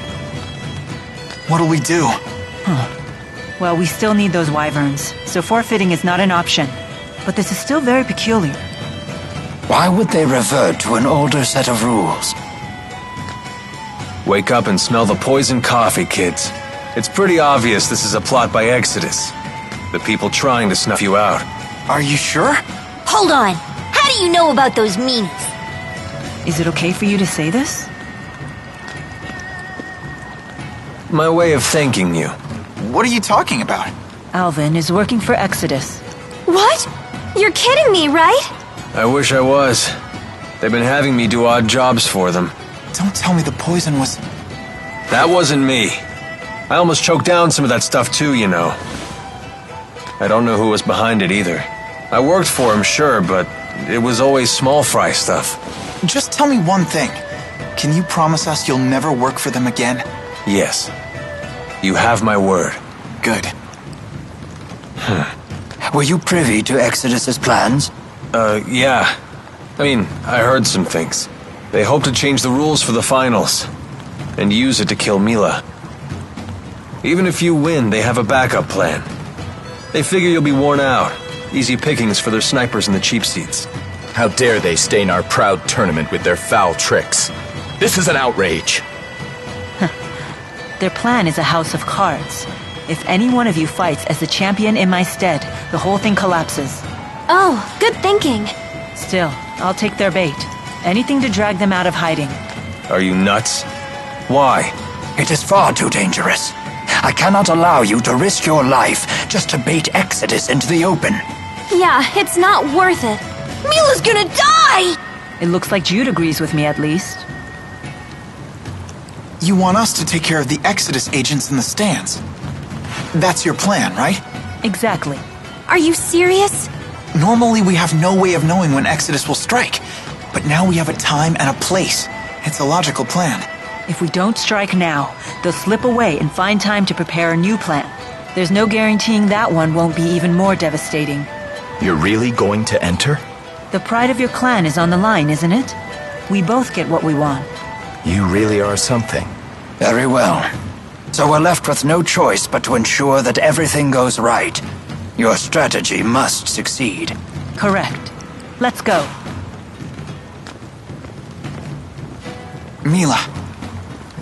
[SPEAKER 5] What'll we do?
[SPEAKER 1] Well, we still need those wyverns, so forfeiting is not an option. But this is still very peculiar.
[SPEAKER 22] Why would they revert to an older set of rules?
[SPEAKER 10] Wake up and smell the poison coffee, kids. It's pretty obvious this is a plot by Exodus. The people trying to snuff you out.
[SPEAKER 5] Are you sure?
[SPEAKER 8] Hold on. How do you know about those meanies?
[SPEAKER 1] Is it okay for you to say this?
[SPEAKER 10] My way of thanking you.
[SPEAKER 5] What are you talking about?
[SPEAKER 1] Alvin is working for Exodus.
[SPEAKER 21] What? You're kidding me, right?
[SPEAKER 10] I wish I was. They've been having me do odd jobs for them.
[SPEAKER 5] Don't tell me the poison was...
[SPEAKER 10] That wasn't me. I almost choked down some of that stuff too, you know. I don't know who was behind it either. I worked for him, sure, but it was always small fry stuff.
[SPEAKER 5] Just tell me one thing. Can you promise us you'll never work for them again?
[SPEAKER 10] Yes. You have my word.
[SPEAKER 5] Good.
[SPEAKER 22] Were you privy to Exodus's plans?
[SPEAKER 10] Yeah. I mean, I heard some things. They hope to change the rules for the finals, and use it to kill Mila. Even if you win, they have a backup plan. They figure you'll be worn out. Easy pickings for their snipers in the cheap seats.
[SPEAKER 19] How dare they stain our proud tournament with their foul tricks. This is an outrage.
[SPEAKER 1] Their plan is a house of cards. If any one of you fights as the champion in my stead, the whole thing collapses.
[SPEAKER 21] Oh, good thinking.
[SPEAKER 1] Still, I'll take their bait. Anything to drag them out of hiding.
[SPEAKER 10] Are you nuts? Why?
[SPEAKER 22] It is far too dangerous. I cannot allow you to risk your life just to bait Exodus into the open.
[SPEAKER 21] Yeah, it's not worth it.
[SPEAKER 8] Mila's gonna die!
[SPEAKER 1] It looks like Jude agrees with me at least.
[SPEAKER 5] You want us to take care of the Exodus agents in the stands. That's your plan, right?
[SPEAKER 1] Exactly.
[SPEAKER 21] Are you serious?
[SPEAKER 5] Normally we have no way of knowing when Exodus will strike, but now we have a time and a place. It's a logical plan.
[SPEAKER 1] If we don't strike now, they'll slip away and find time to prepare a new plan. There's no guaranteeing that one won't be even more devastating.
[SPEAKER 19] You're really going to enter?
[SPEAKER 1] The pride of your clan is on the line, isn't it? We both get what we want.
[SPEAKER 19] You really are something.
[SPEAKER 22] Very well. So we're left with no choice but to ensure that everything goes right. Your strategy must succeed.
[SPEAKER 1] Correct. Let's go.
[SPEAKER 5] Mila,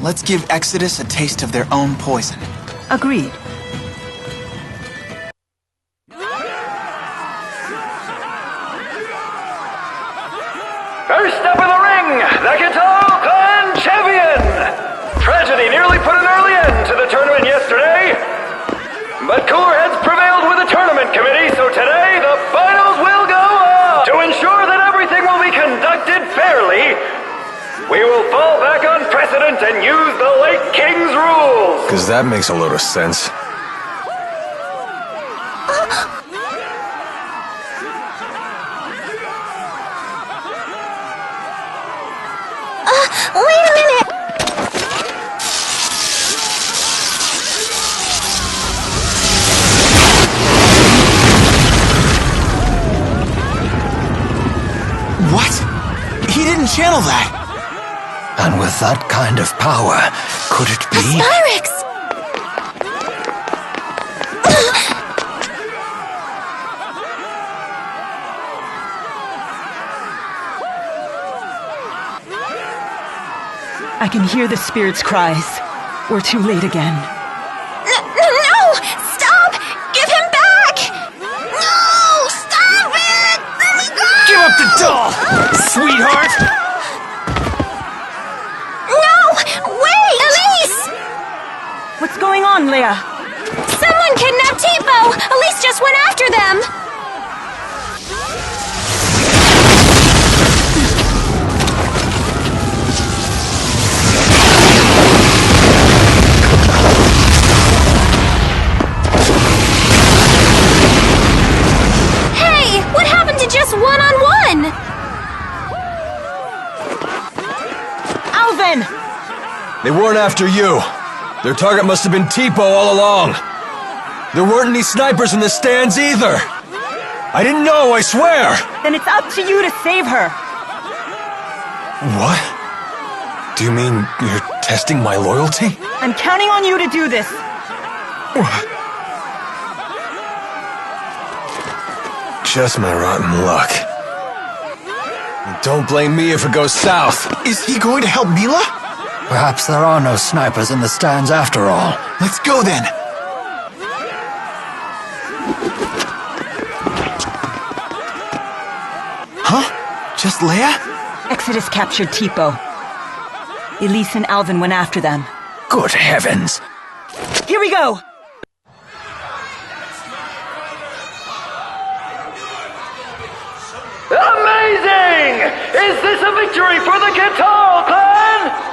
[SPEAKER 5] let's give Exodus a taste of their own poison.
[SPEAKER 1] Agreed.
[SPEAKER 12] First up in the ring, the Guitar Clan champion! Tragedy nearly put an early end to the tournament yesterday, but cooler heads prevailed with the tournament committee, so today the finals will go on! To ensure that everything will be conducted fairly, we will fall back on precedent and use the late King's rules!
[SPEAKER 10] 'Cause that makes a load of sense.
[SPEAKER 21] Wait a minute!
[SPEAKER 5] What? He didn't channel that!
[SPEAKER 22] And with that kind of power, could it be?
[SPEAKER 21] Spyx!
[SPEAKER 1] I can hear the spirit's cries. We're too late again.
[SPEAKER 21] No! Stop! Give him back! No! Stop it! Let me go!
[SPEAKER 18] Give up the doll, sweetheart!
[SPEAKER 21] No! Wait! Elise!
[SPEAKER 1] What's going on, Leia?
[SPEAKER 21] Someone kidnapped Tipo! Elise just went after them! Just one-on-one!
[SPEAKER 1] Alvin!
[SPEAKER 10] They weren't after you. Their target must have been Tipo all along. There weren't any snipers in the stands either. I didn't know, I swear!
[SPEAKER 1] Then it's up to you to save her.
[SPEAKER 10] What? Do you mean you're testing my loyalty?
[SPEAKER 1] I'm counting on you to do this.
[SPEAKER 10] Just my rotten luck. Don't blame me if it goes south.
[SPEAKER 5] Is he going to help Mila?
[SPEAKER 22] Perhaps there are no snipers in the stands after all.
[SPEAKER 5] Let's go then. Huh? Just Leia?
[SPEAKER 1] Exodus captured Tipo. Elise and Alvin went after them.
[SPEAKER 22] Good heavens.
[SPEAKER 1] Here we go!
[SPEAKER 12] Amazing! Is this a victory for the Guitar Clan?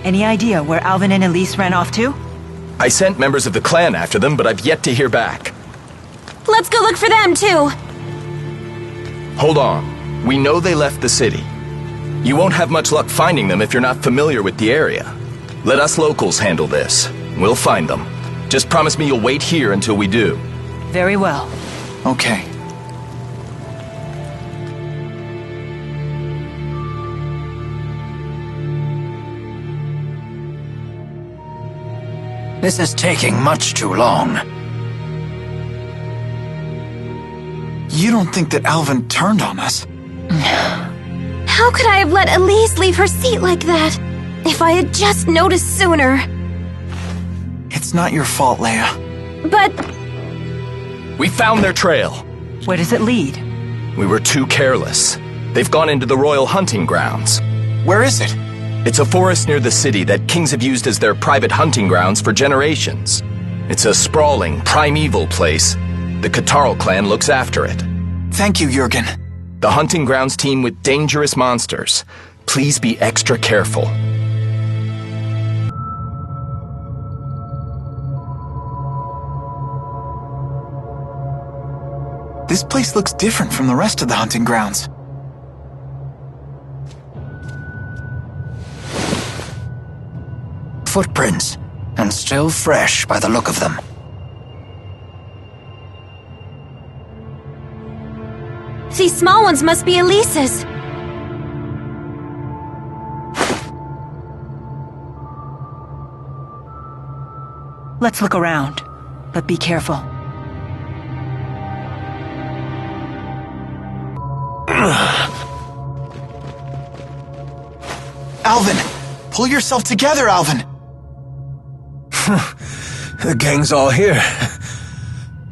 [SPEAKER 1] Any idea where Alvin and Elise ran off to?
[SPEAKER 19] I sent members of the clan after them, but I've yet to hear back.
[SPEAKER 21] Let's go look for them, too.
[SPEAKER 19] Hold on. We know they left the city. You won't have much luck finding them if you're not familiar with the area. Let us locals handle this. We'll find them. Just promise me you'll wait here until we do.
[SPEAKER 1] Very well.
[SPEAKER 5] Okay.
[SPEAKER 22] This is taking much too long.
[SPEAKER 5] You don't think that Alvin turned on us?
[SPEAKER 21] How could I have let Elise leave her seat like that? If I had just noticed sooner.
[SPEAKER 5] It's not your fault, Leia.
[SPEAKER 21] But...
[SPEAKER 19] We found their trail.
[SPEAKER 1] Where does it lead?
[SPEAKER 19] We were too careless. They've gone into the royal hunting grounds.
[SPEAKER 5] Where is it?
[SPEAKER 19] It's a forest near the city that kings have used as their private hunting grounds for generations. It's a sprawling, primeval place. The Catarl clan looks after it.
[SPEAKER 5] Thank you, Jurgen.
[SPEAKER 19] The hunting grounds teem with dangerous monsters. Please be extra careful.
[SPEAKER 5] This place looks different from the rest of the hunting grounds.
[SPEAKER 22] Footprints, and still fresh by the look of them.
[SPEAKER 21] These small ones must be Elise's.
[SPEAKER 1] Let's look around, but be careful.
[SPEAKER 5] Alvin! Pull yourself together, Alvin!
[SPEAKER 10] The gang's all here.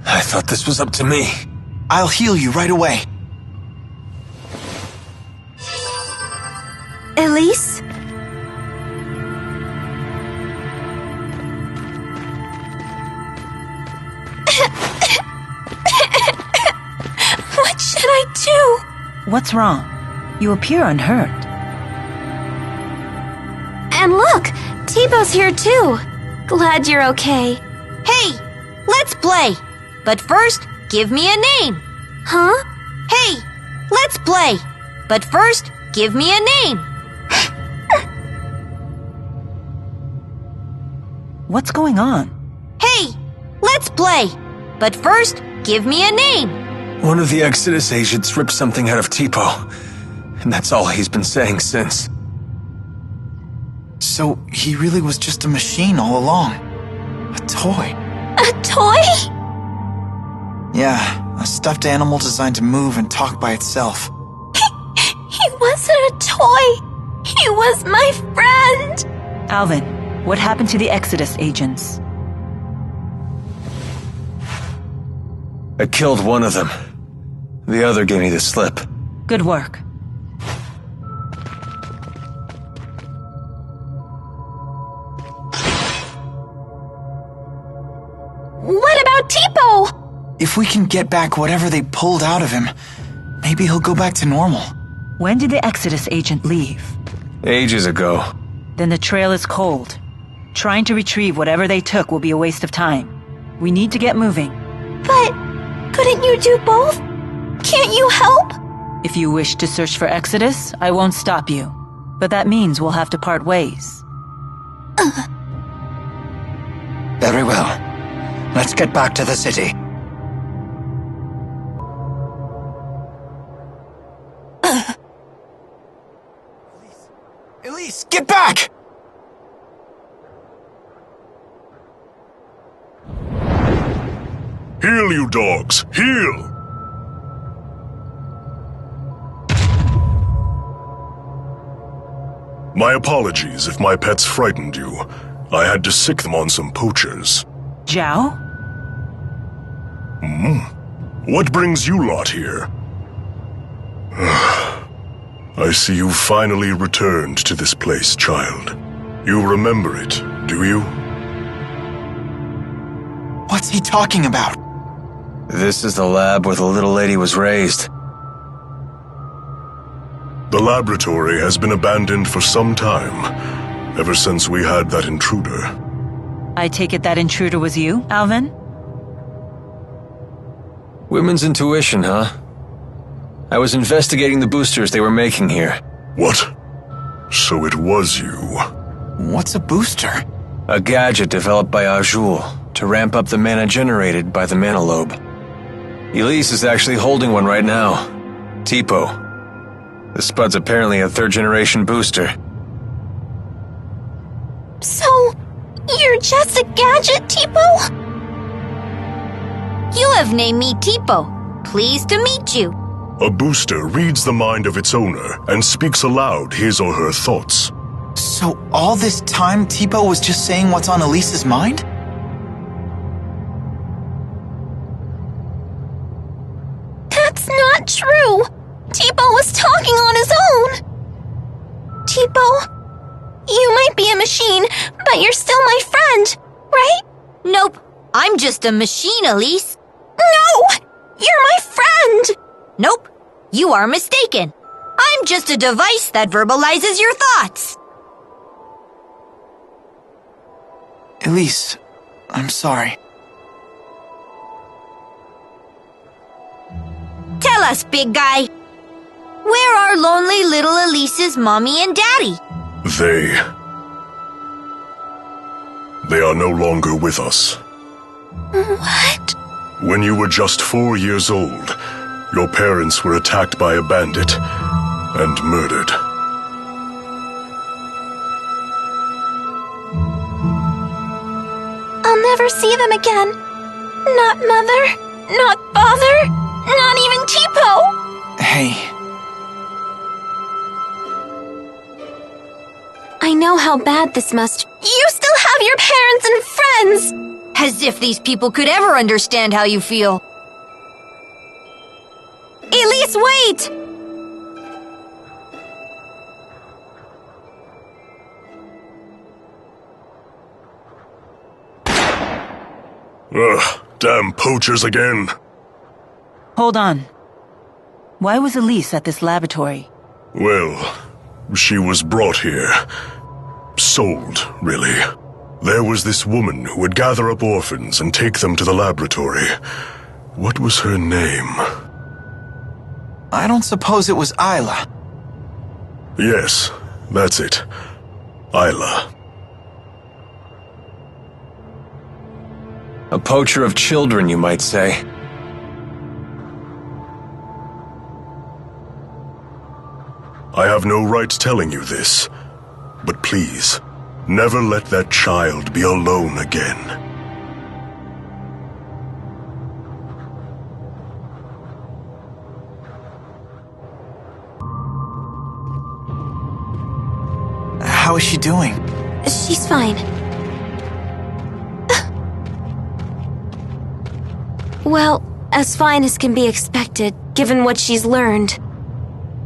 [SPEAKER 10] I thought this was up to me.
[SPEAKER 5] I'll heal you right away.
[SPEAKER 21] Elise? What should I do?
[SPEAKER 1] What's wrong? You appear unhurt.
[SPEAKER 21] And look, T-Bow's here too. Glad you're okay.
[SPEAKER 8] Hey, let's play. But first, give me a name.
[SPEAKER 21] Huh?
[SPEAKER 8] Hey, let's play. But first, give me a name.
[SPEAKER 1] What's going on?
[SPEAKER 8] Hey, let's play. But first, give me a name.
[SPEAKER 10] One of the Exodus agents ripped something out of Tipo, and that's all he's been saying since.
[SPEAKER 5] So, he really was just a machine all along. A toy.
[SPEAKER 21] A toy?
[SPEAKER 5] Yeah, a stuffed animal designed to move and talk by itself.
[SPEAKER 21] He wasn't a toy. He was my friend.
[SPEAKER 1] Alvin, what happened to the Exodus agents?
[SPEAKER 10] I killed one of them. The other gave me the slip.
[SPEAKER 1] Good work.
[SPEAKER 21] What about Tipo?
[SPEAKER 5] If we can get back whatever they pulled out of him, maybe he'll go back to normal.
[SPEAKER 1] When did the Exodus agent leave?
[SPEAKER 10] Ages ago.
[SPEAKER 1] Then the trail is cold. Trying to retrieve whatever they took will be a waste of time. We need to get moving.
[SPEAKER 21] But couldn't you do both? Can't you help?
[SPEAKER 1] If you wish to search for Exodus, I won't stop you. But that means we'll have to part ways.
[SPEAKER 22] Very well. Let's get back to the city.
[SPEAKER 5] Elise, get back!
[SPEAKER 14] Heal, you dogs! Heal! My apologies if my pets frightened you. I had to sick them on some poachers.
[SPEAKER 1] Zhao?
[SPEAKER 14] What brings you lot here? I see you finally returned to this place, child. You remember it, do you?
[SPEAKER 5] What's he talking about?
[SPEAKER 10] This is the lab where the little lady was raised.
[SPEAKER 14] The laboratory has been abandoned for some time, ever since we had that intruder.
[SPEAKER 1] I take it that intruder was you, Alvin?
[SPEAKER 10] Women's intuition, huh? I was investigating the boosters they were making here.
[SPEAKER 14] What? So it was you.
[SPEAKER 5] What's a booster?
[SPEAKER 10] A gadget developed by Jude to ramp up the mana generated by the mana lobe. Elise is actually holding one right now. Tipo. The Spud's apparently a third-generation booster.
[SPEAKER 21] So, you're just a gadget, Tipo?
[SPEAKER 8] You have named me Tipo. Pleased to meet you.
[SPEAKER 14] A booster reads the mind of its owner and speaks aloud his or her thoughts.
[SPEAKER 5] So all this time, Tipo was just saying what's on Elise's mind?
[SPEAKER 21] not true. Tipo was talking on his own. Tipo, you might be a machine, but you're still my friend, right?
[SPEAKER 11] Nope. I'm just a machine, Elise.
[SPEAKER 21] No! You're my friend!
[SPEAKER 11] Nope. You are mistaken. I'm just a device that verbalizes your thoughts.
[SPEAKER 5] Elise, I'm sorry.
[SPEAKER 11] Tell us, big guy. Where are lonely little Elise's mommy and daddy?
[SPEAKER 14] They are no longer with us.
[SPEAKER 21] What?
[SPEAKER 14] When you were just 4 years old, your parents were attacked by a bandit and murdered.
[SPEAKER 21] I'll never see them again. Not Mother, not Father, not even Tipo.
[SPEAKER 5] Hey.
[SPEAKER 21] I know how bad this must... You still have your parents and friends!
[SPEAKER 11] As if these people could ever understand how you feel. Elise, wait!
[SPEAKER 14] Ugh, damn poachers again.
[SPEAKER 1] Hold on. Why was Elise at this laboratory?
[SPEAKER 14] Well, she was brought here. Sold, really. There was this woman who would gather up orphans and take them to the laboratory. What was her name?
[SPEAKER 5] I don't suppose it was Isla.
[SPEAKER 14] Yes, that's it. Isla.
[SPEAKER 10] A poacher of children, you might say.
[SPEAKER 14] I have no right telling you this, but please, never let that child be alone again.
[SPEAKER 5] How is she doing?
[SPEAKER 21] She's fine. Well, as fine as can be expected, given what she's learned.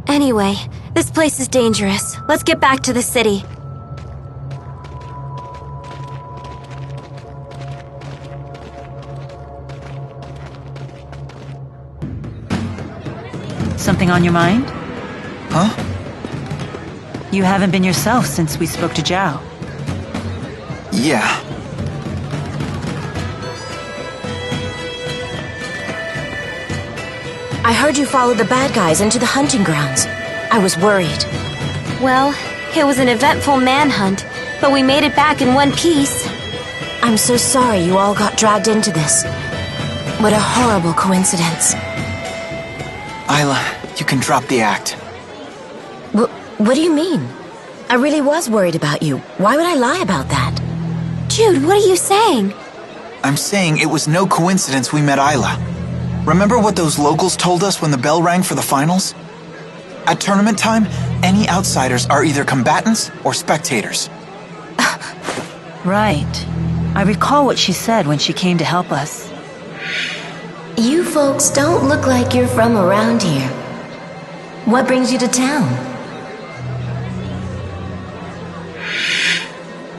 [SPEAKER 21] Anyway, this place is dangerous. Let's get back to the city.
[SPEAKER 1] Something on your mind?
[SPEAKER 5] Huh?
[SPEAKER 1] You haven't been yourself since we spoke to Zhao.
[SPEAKER 5] Yeah.
[SPEAKER 9] I heard you followed the bad guys into the hunting grounds. I was worried.
[SPEAKER 21] Well, it was an eventful manhunt, but we made it back in one piece.
[SPEAKER 9] I'm so sorry you all got dragged into this. What a horrible coincidence.
[SPEAKER 5] Isla, you can drop the act.
[SPEAKER 9] What do you mean? I really was worried about you. Why would I lie about that?
[SPEAKER 21] Jude, what are you saying?
[SPEAKER 5] I'm saying it was no coincidence we met Isla. Remember what those locals told us when the bell rang for the finals? At tournament time, any outsiders are either combatants or spectators.
[SPEAKER 1] Right. I recall what she said when she came to help us.
[SPEAKER 9] You folks don't look like you're from around here. What brings you to town?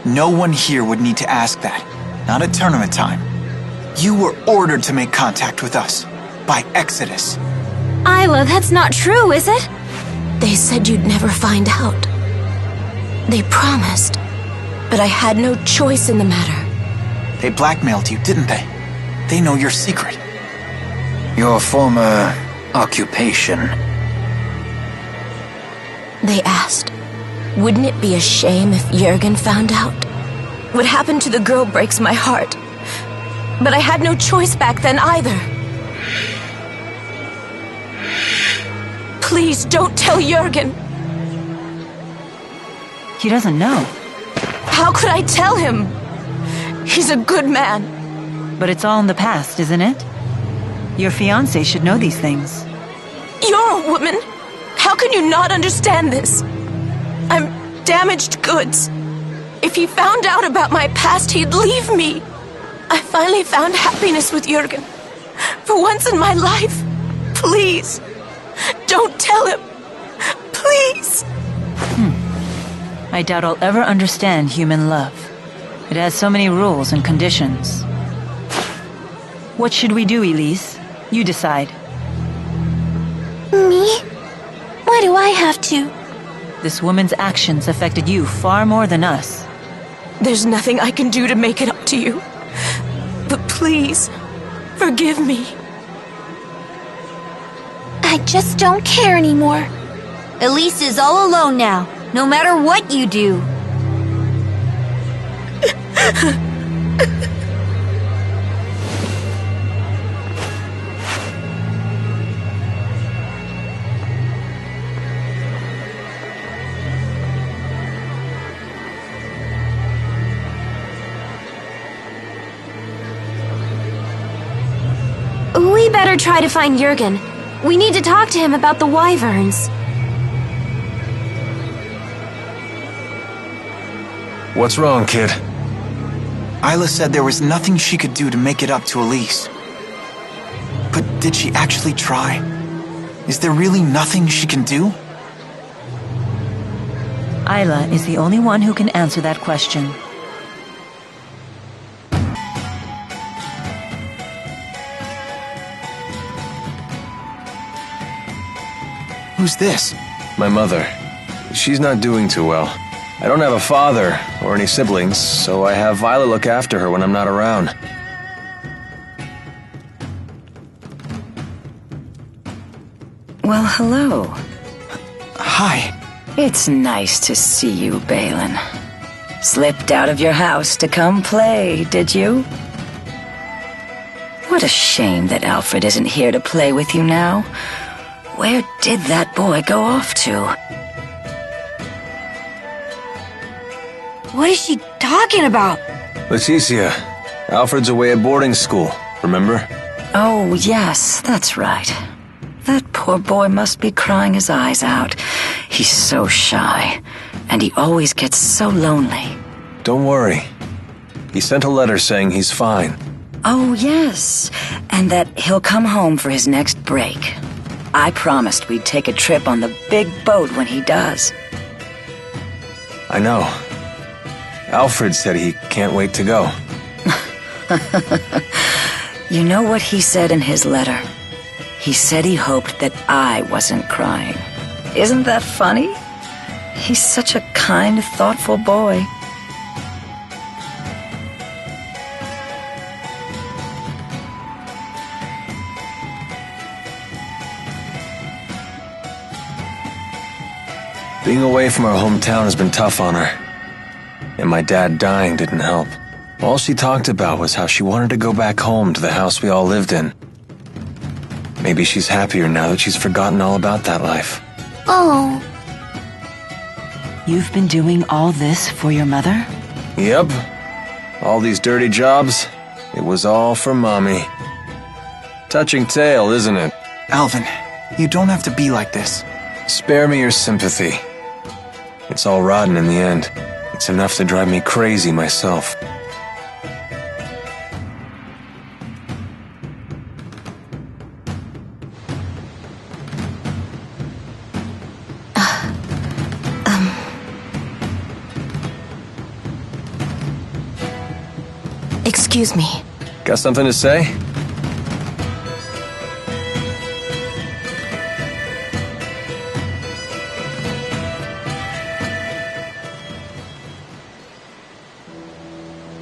[SPEAKER 5] No one here would need to ask that. Not at tournament time. You were ordered to make contact with us. By Exodus.
[SPEAKER 21] Isla, that's not true, is it?
[SPEAKER 9] They said you'd never find out. They promised. But I had no choice in the matter.
[SPEAKER 5] They blackmailed you, didn't they? They know your secret.
[SPEAKER 22] Your former occupation.
[SPEAKER 9] They asked, wouldn't it be a shame if Jurgen found out? What happened to the girl breaks my heart. But I had no choice back then either. Please don't tell Jurgen.
[SPEAKER 1] He doesn't know.
[SPEAKER 9] How could I tell him? He's a good man.
[SPEAKER 1] But it's all in the past, isn't it? Your fiancé should know these things.
[SPEAKER 9] You're a woman. How can you not understand this? I'm damaged goods. If he found out about my past, he'd leave me. I finally found happiness with Jurgen. For once in my life. Please, Don't tell him. Please.
[SPEAKER 1] I doubt I'll ever understand human love. It has so many rules and conditions. What should we do, Elise? You decide.
[SPEAKER 21] Me? Why do I have to?
[SPEAKER 1] This woman's actions affected you far more than us.
[SPEAKER 9] There's nothing I can do to make it up to you. But please, forgive me.
[SPEAKER 21] I just don't care anymore.
[SPEAKER 11] Elise is all alone now, no matter what you do.
[SPEAKER 21] We better try to find Jurgen. We need to talk to him about the wyverns.
[SPEAKER 10] What's wrong, kid?
[SPEAKER 5] Isla said there was nothing she could do to make it up to Elise. But did she actually try? Is there really nothing she can do?
[SPEAKER 1] Isla is the only one who can answer that question.
[SPEAKER 5] Who's this?
[SPEAKER 10] My mother. She's not doing too well. I don't have a father or any siblings, so I have Violet look after her when I'm not around.
[SPEAKER 15] Well, hello.
[SPEAKER 5] Hi.
[SPEAKER 15] It's nice to see you, Balin. Slipped out of your house to come play, did you? What a shame that Alfred isn't here to play with you now. Where did that boy go off to?
[SPEAKER 11] What is she talking about?
[SPEAKER 10] Leticia, Alfred's away at boarding school, remember?
[SPEAKER 15] Oh, yes, that's right. That poor boy must be crying his eyes out. He's so shy, and he always gets so lonely.
[SPEAKER 10] Don't worry. He sent a letter saying he's fine.
[SPEAKER 15] Oh, yes, and that he'll come home for his next break. I promised we'd take a trip on the big boat when he does.
[SPEAKER 10] I know. Alfred said he can't wait to go.
[SPEAKER 15] You know what he said in his letter? He said he hoped that I wasn't crying. Isn't that funny? He's such a kind, thoughtful boy.
[SPEAKER 10] Being away from our hometown has been tough on her. And my dad dying didn't help. All she talked about was how she wanted to go back home to the house we all lived in. Maybe she's happier now that she's forgotten all about that life.
[SPEAKER 21] Oh.
[SPEAKER 1] You've been doing all this for your mother?
[SPEAKER 10] Yep. All these dirty jobs, it was all for Mommy. Touching tale, isn't it?
[SPEAKER 5] Alvin, you don't have to be like this.
[SPEAKER 10] Spare me your sympathy. It's all rotten in the end. It's enough to drive me crazy myself.
[SPEAKER 9] Excuse me.
[SPEAKER 10] Got something to say?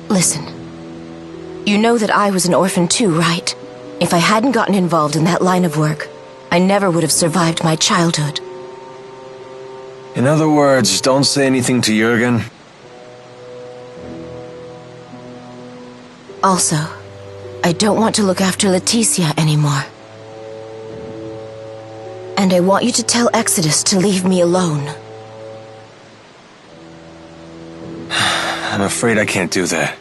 [SPEAKER 9] Listen. You know that I was an orphan too, right? If I hadn't gotten involved in that line of work, I never would have survived my childhood.
[SPEAKER 10] In other words, don't say anything to Jurgen.
[SPEAKER 9] Also, I don't want to look after Leticia anymore. And I want you to tell Exodus to leave me alone.
[SPEAKER 10] I'm afraid I can't do that.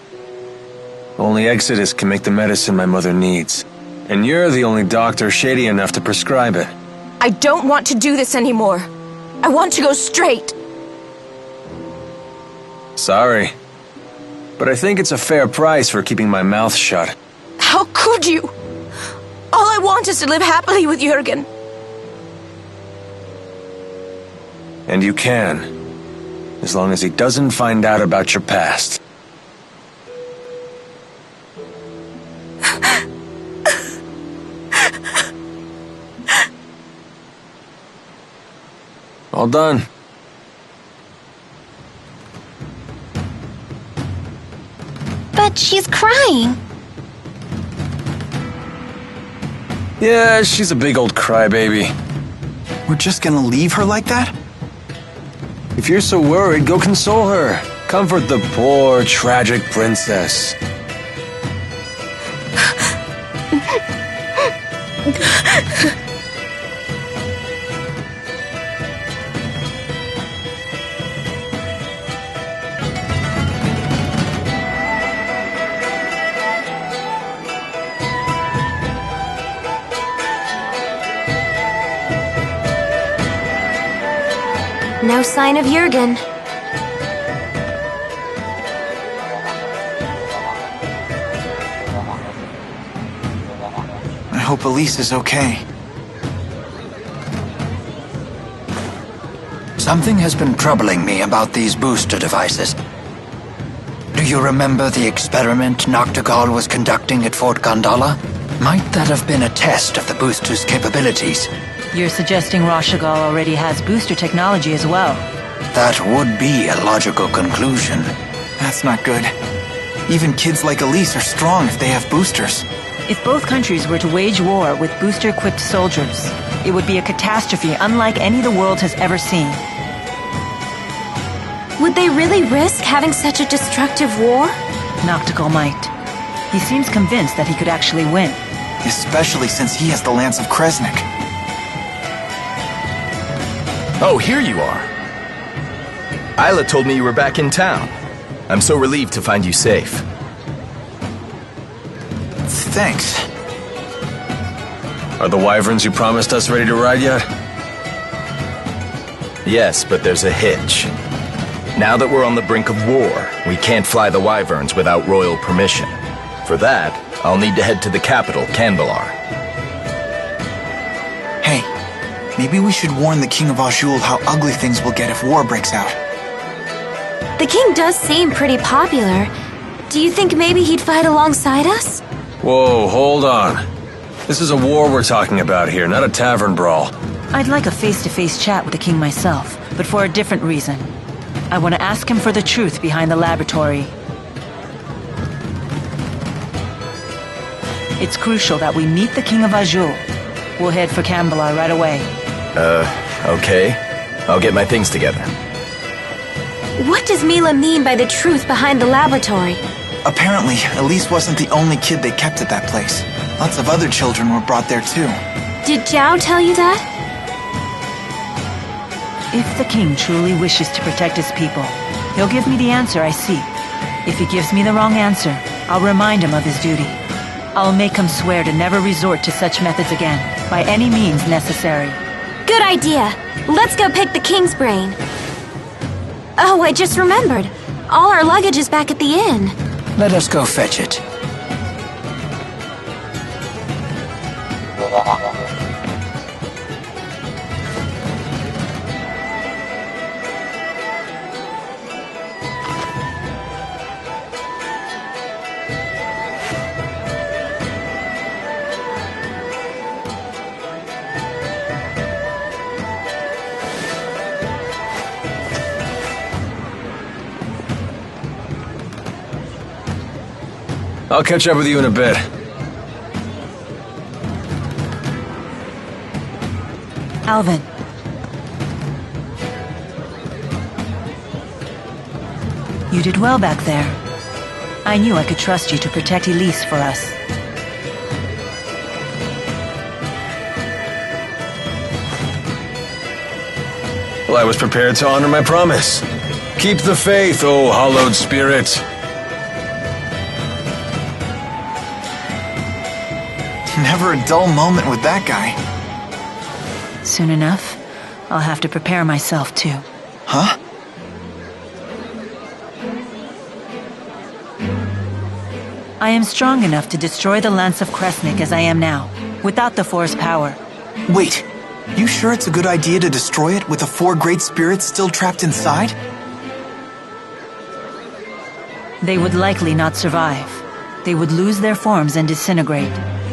[SPEAKER 10] Only Exodus can make the medicine my mother needs. And you're the only doctor shady enough to prescribe it.
[SPEAKER 9] I don't want to do this anymore. I want to go straight.
[SPEAKER 10] Sorry. But I think it's a fair price for keeping my mouth shut.
[SPEAKER 9] How could you? All I want is to live happily with Jurgen.
[SPEAKER 10] And you can, as long as he doesn't find out about your past. All done.
[SPEAKER 21] But she's crying.
[SPEAKER 10] Yeah, she's a big old crybaby.
[SPEAKER 5] We're just gonna leave her like that?
[SPEAKER 10] If you're so worried, go console her. Comfort the poor, tragic princess.
[SPEAKER 21] No sign of Jurgen.
[SPEAKER 5] I hope Elise is okay.
[SPEAKER 22] Something has been troubling me about these booster devices. Do you remember the experiment Noctigal was conducting at Fort Gondola? Might that have been a test of the booster's capabilities?
[SPEAKER 1] You're suggesting Rashagal already has booster technology as well.
[SPEAKER 22] That would be a logical conclusion.
[SPEAKER 5] That's not good. Even kids like Elise are strong if they have boosters.
[SPEAKER 1] If both countries were to wage war with booster-equipped soldiers, it would be a catastrophe unlike any the world has ever seen.
[SPEAKER 21] Would they really risk having such a destructive war?
[SPEAKER 1] Noctigal might. He seems convinced that he could actually win.
[SPEAKER 5] Especially since he has the Lance of Kresnik.
[SPEAKER 19] Oh, here you are. Isla told me you were back in town. I'm so relieved to find you safe.
[SPEAKER 5] Thanks.
[SPEAKER 10] Are the wyverns you promised us ready to ride yet?
[SPEAKER 19] Yes, but there's a hitch. Now that we're on the brink of war, we can't fly the wyverns without royal permission. For that, I'll need to head to the capital, Candelar.
[SPEAKER 5] Hey, maybe we should warn the King of Azul how ugly things will get if war breaks out.
[SPEAKER 21] The king does seem pretty popular. Do you think maybe he'd fight alongside us?
[SPEAKER 10] Whoa, hold on. This is a war we're talking about here, not a tavern brawl.
[SPEAKER 1] I'd like a face-to-face chat with the king myself, but for a different reason. I want to ask him for the truth behind the laboratory. It's crucial that we meet the King of Azul. We'll head for Candelar right away.
[SPEAKER 19] Okay. I'll get my things together.
[SPEAKER 21] What does Mila mean by the truth behind the laboratory?
[SPEAKER 5] Apparently, Elise wasn't the only kid they kept at that place. Lots of other children were brought there too.
[SPEAKER 21] Did Zhao tell you that?
[SPEAKER 1] If the king truly wishes to protect his people, he'll give me the answer I seek. If he gives me the wrong answer, I'll remind him of his duty. I'll make him swear to never resort to such methods again, by any means necessary.
[SPEAKER 21] Good idea. Let's go pick the king's brain. Oh, I just remembered. All our luggage is back at the inn.
[SPEAKER 22] Let us go fetch it.
[SPEAKER 10] I'll catch up with you in a bit.
[SPEAKER 1] Alvin. You did well back there. I knew I could trust you to protect Elise for us.
[SPEAKER 10] Well, I was prepared to honor my promise. Keep the faith, O hallowed spirit.
[SPEAKER 5] Never a dull moment with that guy.
[SPEAKER 1] Soon enough, I'll have to prepare myself too.
[SPEAKER 5] Huh?
[SPEAKER 1] I am strong enough to destroy the Lance of Kresnik as I am now, without the Force power.
[SPEAKER 5] Wait, You sure it's a good idea to destroy it with the 4 great spirits still trapped inside?
[SPEAKER 1] They would likely not survive. They would lose their forms and disintegrate.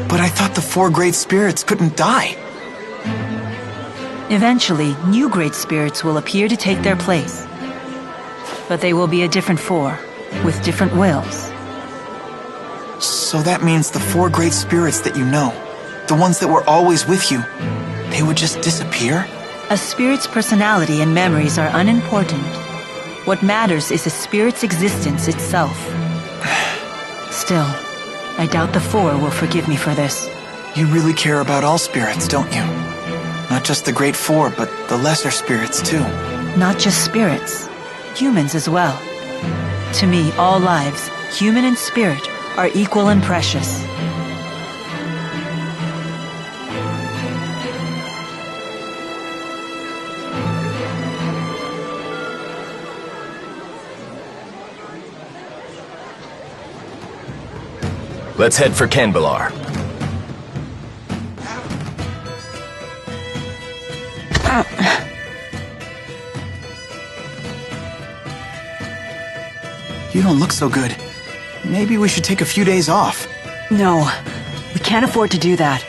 [SPEAKER 5] But I thought the 4 great spirits couldn't die.
[SPEAKER 1] Eventually, new great spirits will appear to take their place. But they will be a different 4, with different wills.
[SPEAKER 5] So that means the 4 great spirits that you know, the ones that were always with you, they would just disappear?
[SPEAKER 1] A spirit's personality and memories are unimportant. What matters is a spirit's existence itself. Still, I doubt the 4 will forgive me for this.
[SPEAKER 5] You really care about all spirits, don't you? Not just the great 4, but the lesser spirits too.
[SPEAKER 1] Not just spirits, humans as well. To me, all lives, human and spirit, are equal and precious.
[SPEAKER 19] Let's head for Canbelar.
[SPEAKER 5] You don't look so good. Maybe we should take a few days off.
[SPEAKER 1] No, we can't afford to do that.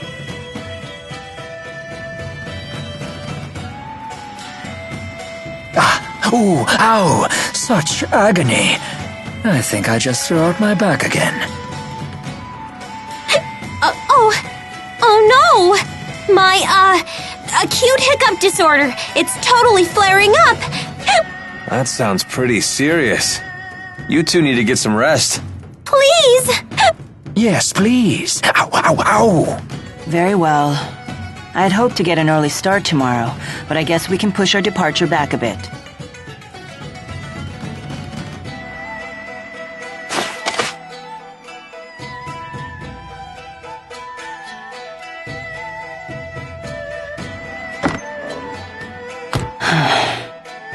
[SPEAKER 22] Ooh, ow! Such agony. I think I just threw out my back again.
[SPEAKER 21] Oh no! My, acute hiccup disorder. It's totally flaring up.
[SPEAKER 10] That sounds pretty serious. You two need to get some rest.
[SPEAKER 21] Please!
[SPEAKER 22] Yes, please. Ow, ow, ow!
[SPEAKER 1] Very well. I'd hoped to get an early start tomorrow, but I guess we can push our departure back a bit.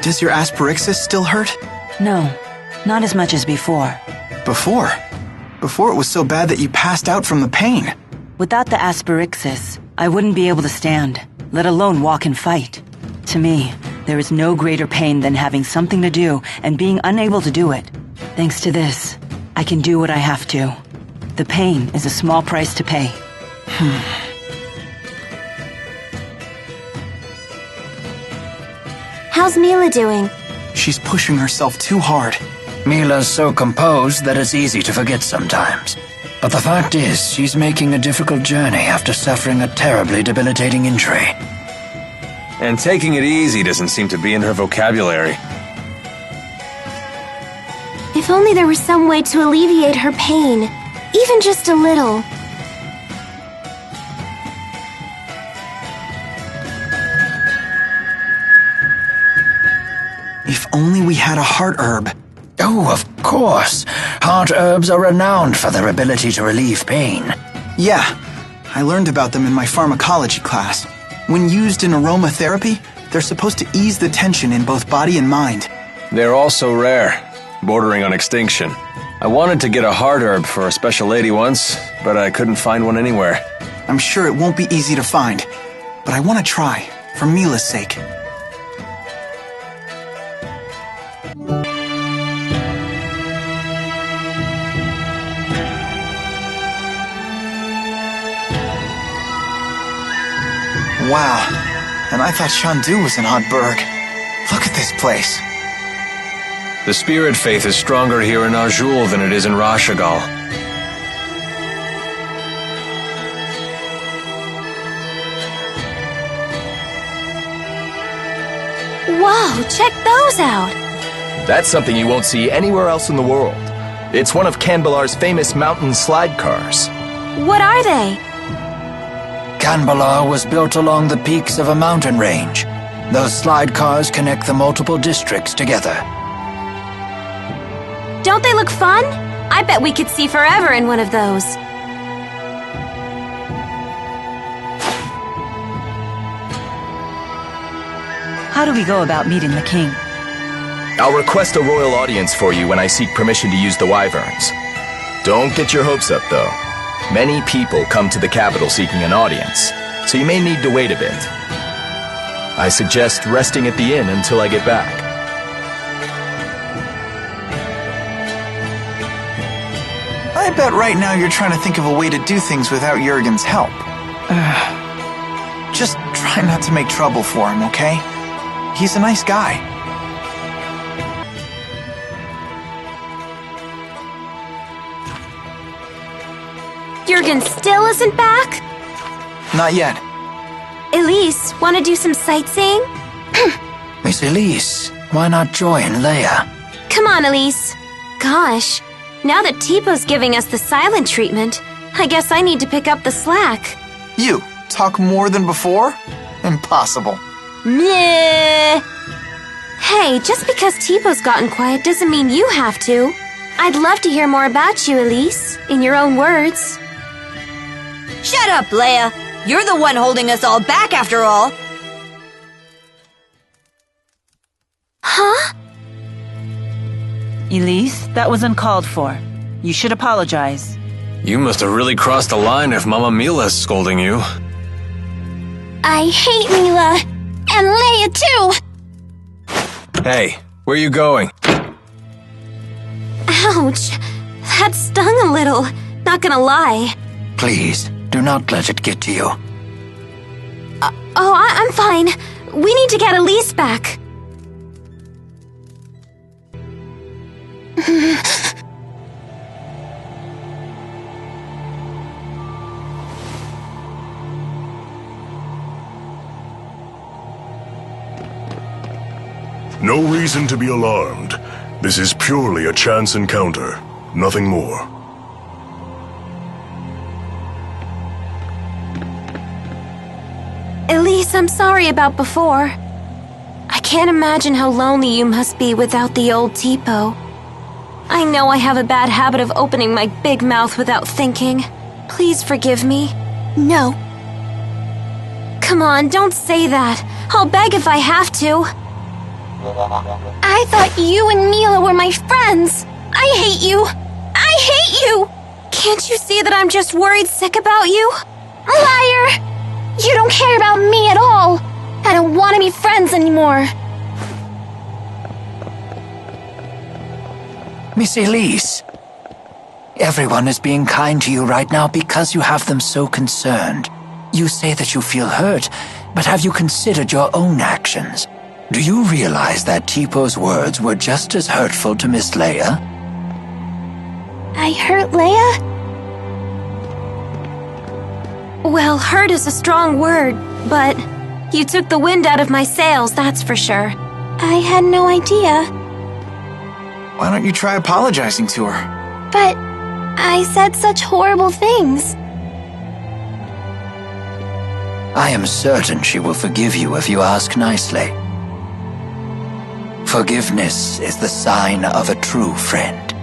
[SPEAKER 5] Does your asperixis still hurt?
[SPEAKER 1] No, not as much as before.
[SPEAKER 5] Before? Before it was so bad that you passed out from the pain.
[SPEAKER 1] Without the asperixis, I wouldn't be able to stand, let alone walk and fight. To me, there is no greater pain than having something to do and being unable to do it. Thanks to this, I can do what I have to. The pain is a small price to pay.
[SPEAKER 21] How's Mila doing?
[SPEAKER 5] She's pushing herself too hard.
[SPEAKER 22] Mila's so composed that it's easy to forget sometimes. But the fact is, she's making a difficult journey after suffering a terribly debilitating injury.
[SPEAKER 10] And taking it easy doesn't seem to be in her vocabulary.
[SPEAKER 21] If only there was some way to alleviate her pain, even just a little.
[SPEAKER 5] If only we had a heart herb.
[SPEAKER 22] Oh, of course. Heart herbs are renowned for their ability to relieve pain.
[SPEAKER 5] Yeah, I learned about them in my pharmacology class. When used in aromatherapy, they're supposed to ease the tension in both body and mind.
[SPEAKER 10] They're also rare, bordering on extinction. I wanted to get a heart herb for a special lady once, but I couldn't find one anywhere.
[SPEAKER 5] I'm sure it won't be easy to find, but I want to try, for Mila's sake. Wow, and I thought Shandu was an odd burg. Look at this place.
[SPEAKER 10] The spirit faith is stronger here in Arjul than it is in Rashagal.
[SPEAKER 21] Whoa, check those out!
[SPEAKER 19] That's something you won't see anywhere else in the world. It's one of Canbelar's famous mountain slide cars.
[SPEAKER 21] What are they?
[SPEAKER 22] Canbelar was built along the peaks of a mountain range. Those slide cars connect the multiple districts together.
[SPEAKER 21] Don't they look fun? I bet we could see forever in one of those.
[SPEAKER 1] How do we go about meeting the king?
[SPEAKER 19] I'll request a royal audience for you when I seek permission to use the wyverns. Don't get your hopes up, though. Many people come to the capital seeking an audience, so you may need to wait a bit. I suggest resting at the inn until I get back.
[SPEAKER 5] I bet right now you're trying to think of a way to do things without Jurgen's help. Just try not to make trouble for him, okay? He's a nice guy.
[SPEAKER 21] Jurgen still isn't back?
[SPEAKER 5] Not yet.
[SPEAKER 21] Elise, want to do some sightseeing?
[SPEAKER 22] Miss Elise, why not join Leia?
[SPEAKER 21] Come on, Elise. Gosh, now that Tipo's giving us the silent treatment, I guess I need to pick up the slack.
[SPEAKER 5] You talk more than before? Impossible.
[SPEAKER 21] Meh. Hey, just because Tipo's gotten quiet doesn't mean you have to. I'd love to hear more about you, Elise, in your own words.
[SPEAKER 8] Shut up, Leia. You're the one holding us all back after all.
[SPEAKER 21] Huh?
[SPEAKER 1] Elise, that was uncalled for. You should apologize.
[SPEAKER 10] You must have really crossed the line if Mama Mila's scolding you.
[SPEAKER 21] I hate Mila. And Leia, too.
[SPEAKER 10] Hey, where are you going?
[SPEAKER 21] Ouch. That stung a little. Not gonna lie.
[SPEAKER 22] Please, do not let it get to you.
[SPEAKER 21] I'm fine. We need to get Elise back.
[SPEAKER 14] No reason to be alarmed. This is purely a chance encounter, nothing more.
[SPEAKER 21] Elise, I'm sorry about before. I can't imagine how lonely you must be without the old Tipo. I know I have a bad habit of opening my big mouth without thinking. Please forgive me. No. Come on, don't say that. I'll beg if I have to. I thought you and Mila were my friends. I hate you. I hate you. Can't you see that I'm just worried sick about you? Liar! You don't care about me at all. I don't want to be friends anymore.
[SPEAKER 22] Miss Elise, everyone is being kind to you right now because you have them so concerned. You say that you feel hurt, but have you considered your own actions? Do you realize that Tipo's words were just as hurtful to Miss Leia?
[SPEAKER 21] I hurt Leia? Well, hurt is a strong word, but you took the wind out of my sails, that's for sure. I had no idea.
[SPEAKER 5] Why don't you try apologizing to her?
[SPEAKER 21] But I said such horrible things.
[SPEAKER 22] I am certain she will forgive you if you ask nicely. Forgiveness is the sign of a true friend.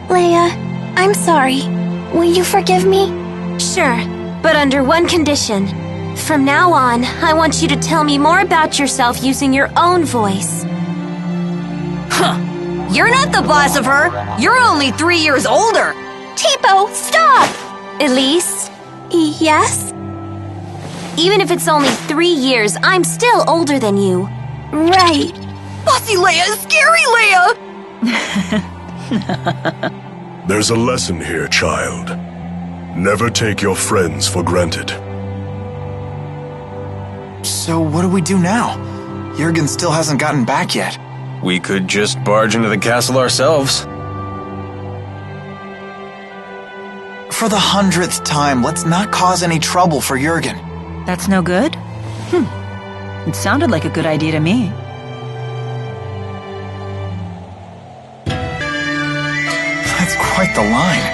[SPEAKER 21] Leia, I'm sorry. Will you forgive me? Sure, but under one condition. From now on, I want you to tell me more about yourself using your own voice.
[SPEAKER 8] Huh. You're not the boss of her. You're only 3 years older.
[SPEAKER 21] Tipo, stop! Elise? Yes? Even if it's only 3 years, I'm still older than you. Right.
[SPEAKER 8] Bossy Leia is scary, Leia!
[SPEAKER 14] There's a lesson here, child. Never take your friends for granted.
[SPEAKER 5] So what do we do now? Jurgen still hasn't gotten back yet.
[SPEAKER 10] We could just barge into the castle ourselves.
[SPEAKER 5] For the 100th time, let's not cause any trouble for Jurgen.
[SPEAKER 1] That's no good? It sounded like a good idea to me.
[SPEAKER 5] That's quite the line.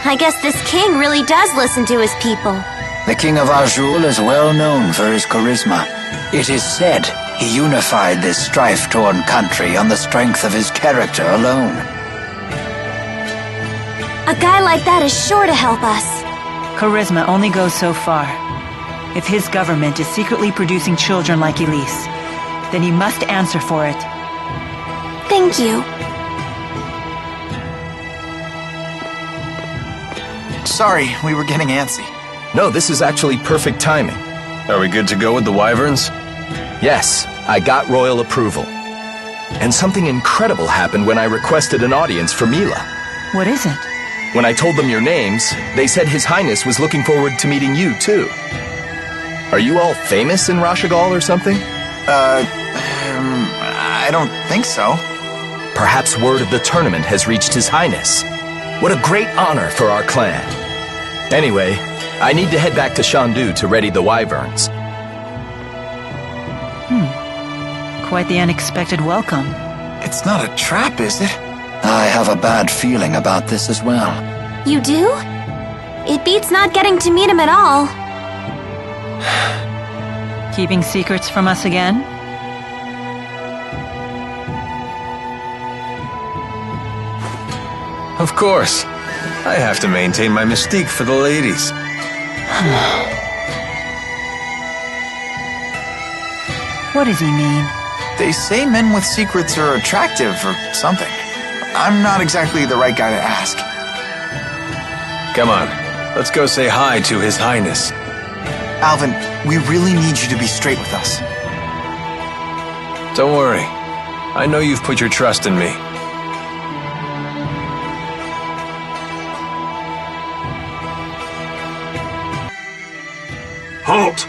[SPEAKER 21] I guess this king really does listen to his people.
[SPEAKER 22] The King of Azul is well known for his charisma. It is said he unified this strife-torn country on the strength of his character alone.
[SPEAKER 21] A guy like that is sure to help us.
[SPEAKER 1] Charisma only goes so far. If his government is secretly producing children like Elise, then he must answer for it.
[SPEAKER 21] Thank you.
[SPEAKER 5] Sorry, we were getting antsy.
[SPEAKER 19] No, this is actually perfect timing.
[SPEAKER 10] Are we good to go with the wyverns?
[SPEAKER 19] Yes, I got royal approval. And something incredible happened when I requested an audience for Mila.
[SPEAKER 1] What is it?
[SPEAKER 19] When I told them your names, they said His Highness was looking forward to meeting you, too. Are you all famous in Rashagal or something?
[SPEAKER 5] I don't think so.
[SPEAKER 19] Perhaps word of the tournament has reached His Highness. What a great honor for our clan. Anyway, I need to head back to Shandu to ready the wyverns.
[SPEAKER 1] Quite the unexpected welcome.
[SPEAKER 5] It's not a trap, is it?
[SPEAKER 22] I have a bad feeling about this as well.
[SPEAKER 21] You do? It beats not getting to meet him at all.
[SPEAKER 1] Keeping secrets from us again?
[SPEAKER 10] Of course. I have to maintain my mystique for the ladies.
[SPEAKER 1] What does he mean?
[SPEAKER 5] They say men with secrets are attractive or something. I'm not exactly the right guy to ask.
[SPEAKER 10] Come on, let's go say hi to His Highness.
[SPEAKER 5] Alvin, we really need you to be straight with us.
[SPEAKER 10] Don't worry. I know you've put your trust in me.
[SPEAKER 16] Halt!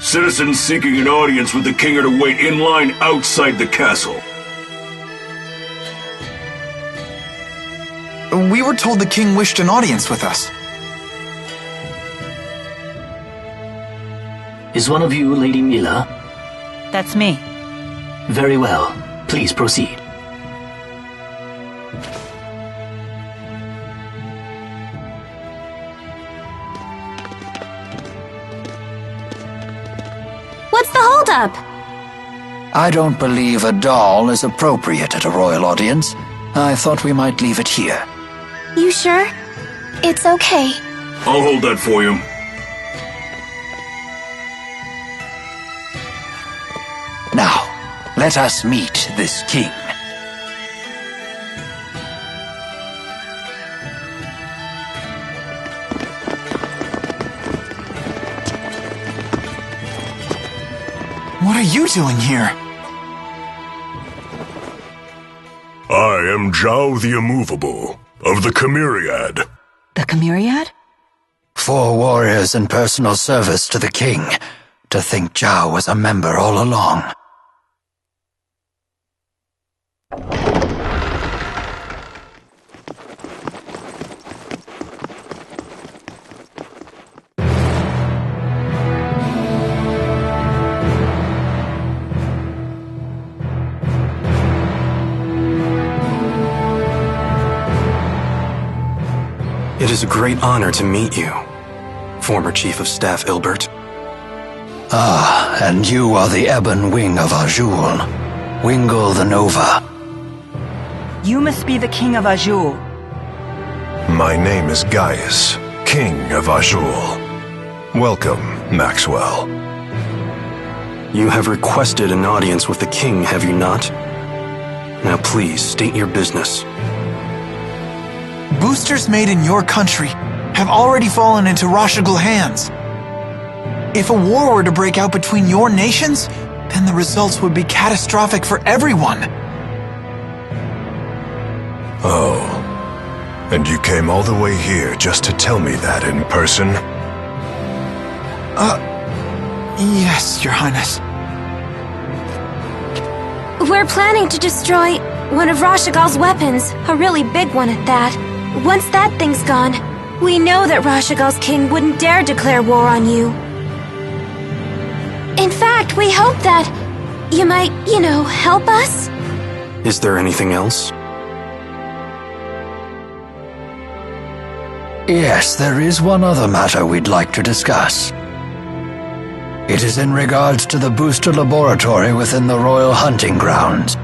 [SPEAKER 16] Citizens seeking an audience with the king are to wait in line outside the castle.
[SPEAKER 5] We were told the king wished an audience with us.
[SPEAKER 20] Is one of you Lady Mila?
[SPEAKER 1] That's me.
[SPEAKER 20] Very well. Please proceed.
[SPEAKER 21] What's the holdup?
[SPEAKER 22] I don't believe a doll is appropriate at a royal audience. I thought we might leave it here.
[SPEAKER 21] You sure? It's okay.
[SPEAKER 16] I'll hold that for you.
[SPEAKER 22] Now, let us meet this king.
[SPEAKER 5] What are you doing here?
[SPEAKER 14] I am Zhao the Immovable, of the Chimeriad.
[SPEAKER 1] The Chimeriad?
[SPEAKER 22] 4 warriors in personal service to the king. To think Zhao was a member all along.
[SPEAKER 3] It is a great honor to meet you, former Chief of Staff Ilbert.
[SPEAKER 22] Ah, and you are the ebon wing of Azul, Wingle the Nova.
[SPEAKER 1] You must be the king of Azul.
[SPEAKER 14] My name is Gaius, King of Azul. Welcome, Maxwell.
[SPEAKER 3] You have requested an audience with the king, have you not? Now please, state your business.
[SPEAKER 5] Boosters made in your country have already fallen into Rashagal hands. If a war were to break out between your nations, then the results would be catastrophic for everyone.
[SPEAKER 14] Oh, and you came all the way here just to tell me that in person?
[SPEAKER 5] Yes, Your Highness.
[SPEAKER 21] We're planning to destroy one of Rashagal's weapons, a really big one at that. Once that thing's gone, we know that Rashagal's king wouldn't dare declare war on you. In fact, we hope that you might, help us?
[SPEAKER 3] Is there anything else?
[SPEAKER 22] Yes, there is one other matter we'd like to discuss. It is in regards to the booster laboratory within the royal hunting grounds.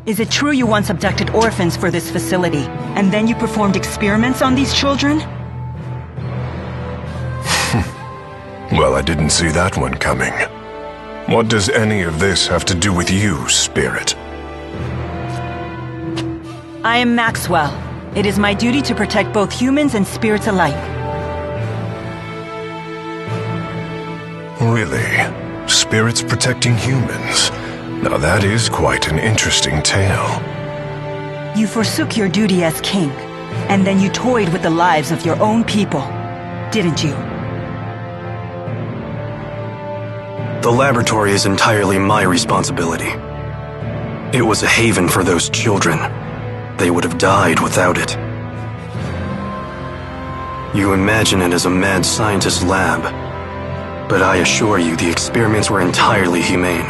[SPEAKER 1] Is it true you once abducted orphans for this facility, and then you performed experiments on these children?
[SPEAKER 14] Well, I didn't see that one coming. What does any of this have to do with you, Spirit?
[SPEAKER 1] I am Maxwell. It is my duty to protect both humans and spirits alike.
[SPEAKER 14] Really? Spirits protecting humans? Now that is quite an interesting tale.
[SPEAKER 1] You forsook your duty as king, and then you toyed with the lives of your own people, didn't you?
[SPEAKER 3] The laboratory is entirely my responsibility. It was a haven for those children. They would have died without it. You imagine it as a mad scientist's lab, but I assure you the experiments were entirely humane.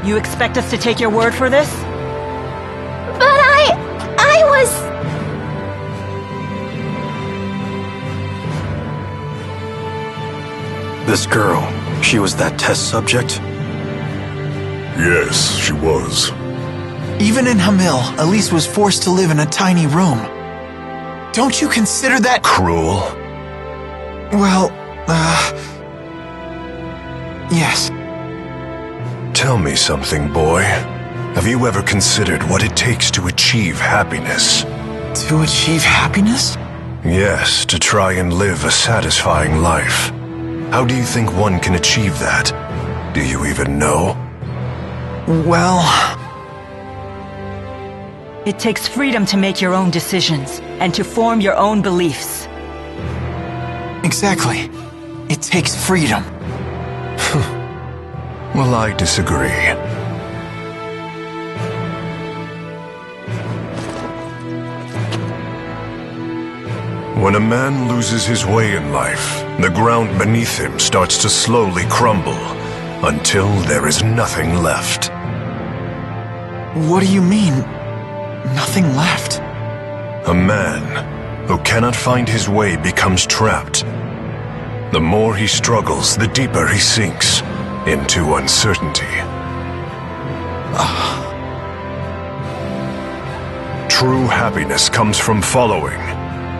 [SPEAKER 1] You expect us to take your word for this?
[SPEAKER 21] But I was...
[SPEAKER 3] This girl, she was that test subject?
[SPEAKER 14] Yes, she was.
[SPEAKER 5] Even in Hamil, Elise was forced to live in a tiny room. Don't you consider that
[SPEAKER 14] cruel?
[SPEAKER 5] Well, yes.
[SPEAKER 14] Tell me something, boy. Have you ever considered what it takes to achieve happiness?
[SPEAKER 5] To achieve happiness?
[SPEAKER 14] Yes, to try and live a satisfying life. How do you think one can achieve that? Do you even know?
[SPEAKER 5] Well...
[SPEAKER 1] It takes freedom to make your own decisions, and to form your own beliefs.
[SPEAKER 5] Exactly. It takes freedom.
[SPEAKER 14] Well, I disagree. When a man loses his way in life, the ground beneath him starts to slowly crumble, until there is nothing left.
[SPEAKER 5] What do you mean, nothing left?
[SPEAKER 14] A man who cannot find his way becomes trapped. The more he struggles, the deeper he sinks into uncertainty. True happiness comes from following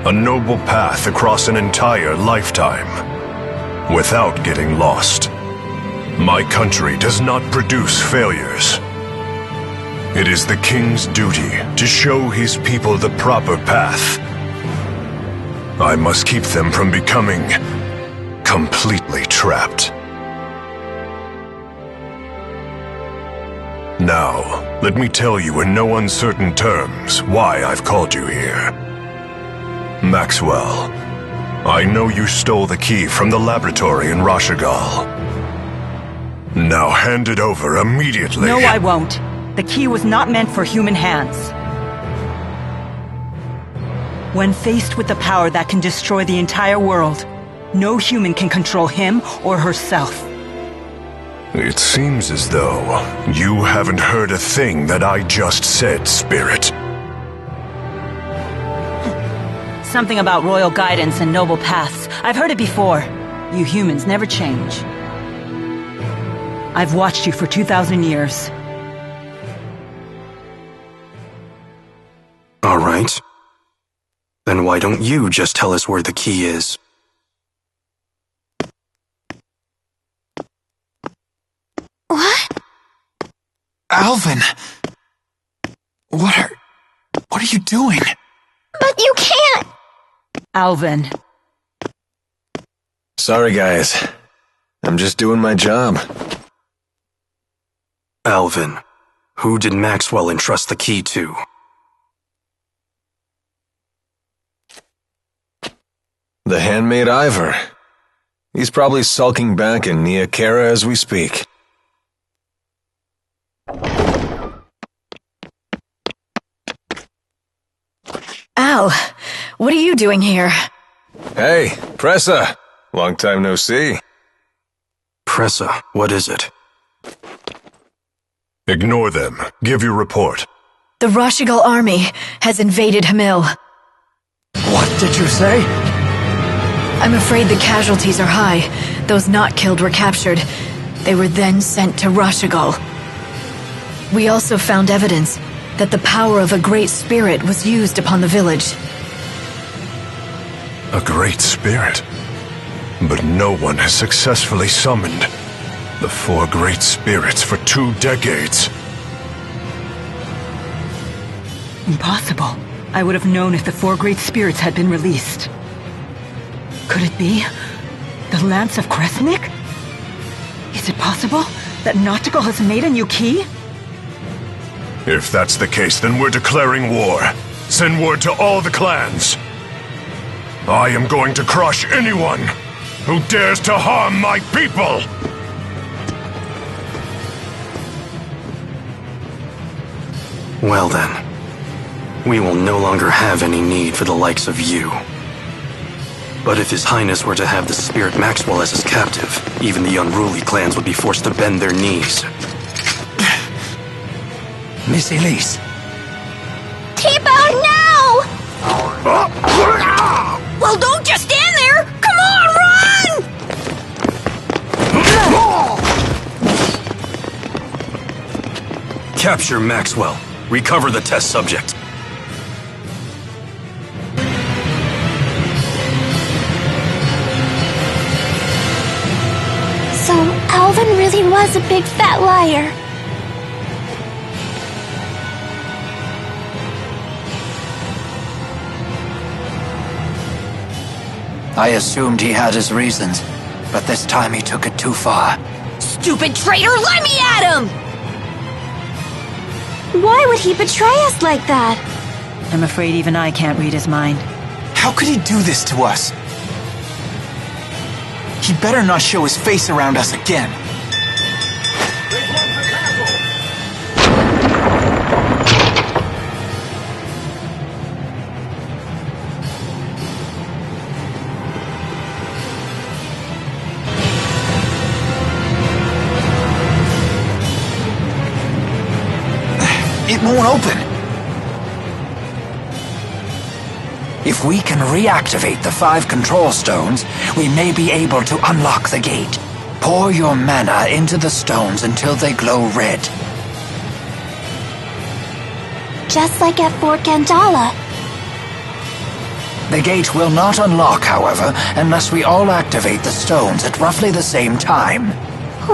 [SPEAKER 14] a noble path across an entire lifetime, without getting lost. My country does not produce failures. It is the king's duty to show his people the proper path. I must keep them from becoming completely trapped. Now, let me tell you in no uncertain terms why I've called you here. Maxwell, I know you stole the key from the laboratory in Rashigal. Now hand it over immediately.
[SPEAKER 1] No, I won't. The key was not meant for human hands. When faced with the power that can destroy the entire world, no human can control him or herself.
[SPEAKER 14] It seems as though you haven't heard a thing that I just said, Spirit.
[SPEAKER 1] Something about royal guidance and noble paths. I've heard it before. You humans never change. I've watched you for 2,000 years.
[SPEAKER 3] All right. Then why don't you just tell us where the key is?
[SPEAKER 21] What?
[SPEAKER 5] Alvin! What are you doing?
[SPEAKER 21] But you can't!
[SPEAKER 1] Alvin.
[SPEAKER 10] Sorry, guys. I'm just doing my job.
[SPEAKER 3] Alvin, who did Maxwell entrust the key to?
[SPEAKER 10] The handmaid Ivor. He's probably sulking back in Nia Kara as we speak.
[SPEAKER 15] Al, what are you doing here?
[SPEAKER 10] Hey, Pressa. Long time no see.
[SPEAKER 3] Pressa, what is it?
[SPEAKER 14] Ignore them. Give your report.
[SPEAKER 15] The Rashigal army has invaded Hamil.
[SPEAKER 22] What did you say?
[SPEAKER 15] I'm afraid the casualties are high. Those not killed were captured. They were then sent to Rashigal. We also found evidence that the power of a great spirit was used upon the village.
[SPEAKER 14] A great spirit? But no one has successfully summoned the 4 great spirits for 2 decades.
[SPEAKER 1] Impossible. I would have known if the four great spirits had been released. Could it be the Lance of Kresnik? Is it possible that Nautical has made a new key?
[SPEAKER 14] If that's the case, then we're declaring war. Send word to all the clans. I am going to crush anyone who dares to harm my people!
[SPEAKER 3] Well then, we will no longer have any need for the likes of you. But if His Highness were to have the Spirit Maxwell as his captive, even the unruly clans would be forced to bend their knees.
[SPEAKER 22] Miss Elise.
[SPEAKER 21] Keep out now!
[SPEAKER 8] Well, don't just stand there! Come on, run!
[SPEAKER 3] Capture Maxwell. Recover the test subject.
[SPEAKER 21] So, Alvin really was a big fat liar.
[SPEAKER 22] I assumed he had his reasons, but this time he took it too far.
[SPEAKER 8] Stupid traitor, let me at him!
[SPEAKER 21] Why would he betray us like that?
[SPEAKER 1] I'm afraid even I can't read his mind.
[SPEAKER 5] How could he do this to us? He better not show his face around us again. It won't open.
[SPEAKER 22] If we can reactivate the 5 control stones, we may be able to unlock the gate. Pour your mana into the stones until they glow red.
[SPEAKER 21] Just like at Fort Gandala.
[SPEAKER 22] The gate will not unlock, however, unless we all activate the stones at roughly the same time.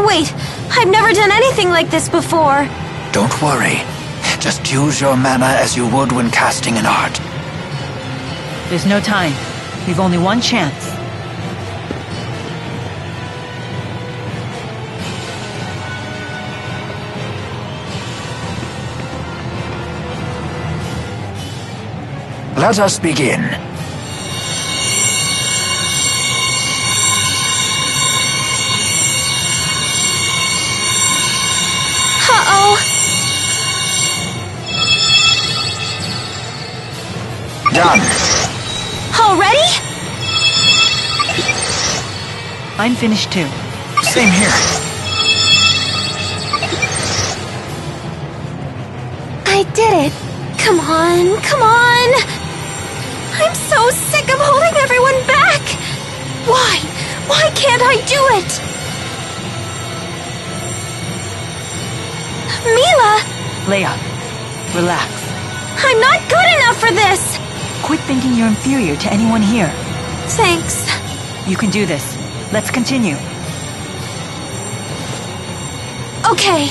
[SPEAKER 21] Wait, I've never done anything like this before.
[SPEAKER 22] Don't worry. Just use your mana as you would when casting an art.
[SPEAKER 1] There's no time. We've only one chance.
[SPEAKER 22] Let us begin.
[SPEAKER 21] Uh-oh.
[SPEAKER 22] Done.
[SPEAKER 21] Already?
[SPEAKER 1] I'm finished too.
[SPEAKER 5] Same here.
[SPEAKER 21] I did it. Come on, come on. I'm so sick of holding everyone back. Why? Why can't I do it? Mila!
[SPEAKER 1] Leia, relax.
[SPEAKER 21] I'm not good enough for this.
[SPEAKER 1] Quit thinking you're inferior to anyone here.
[SPEAKER 21] Thanks.
[SPEAKER 1] You can do this. Let's continue.
[SPEAKER 21] Okay.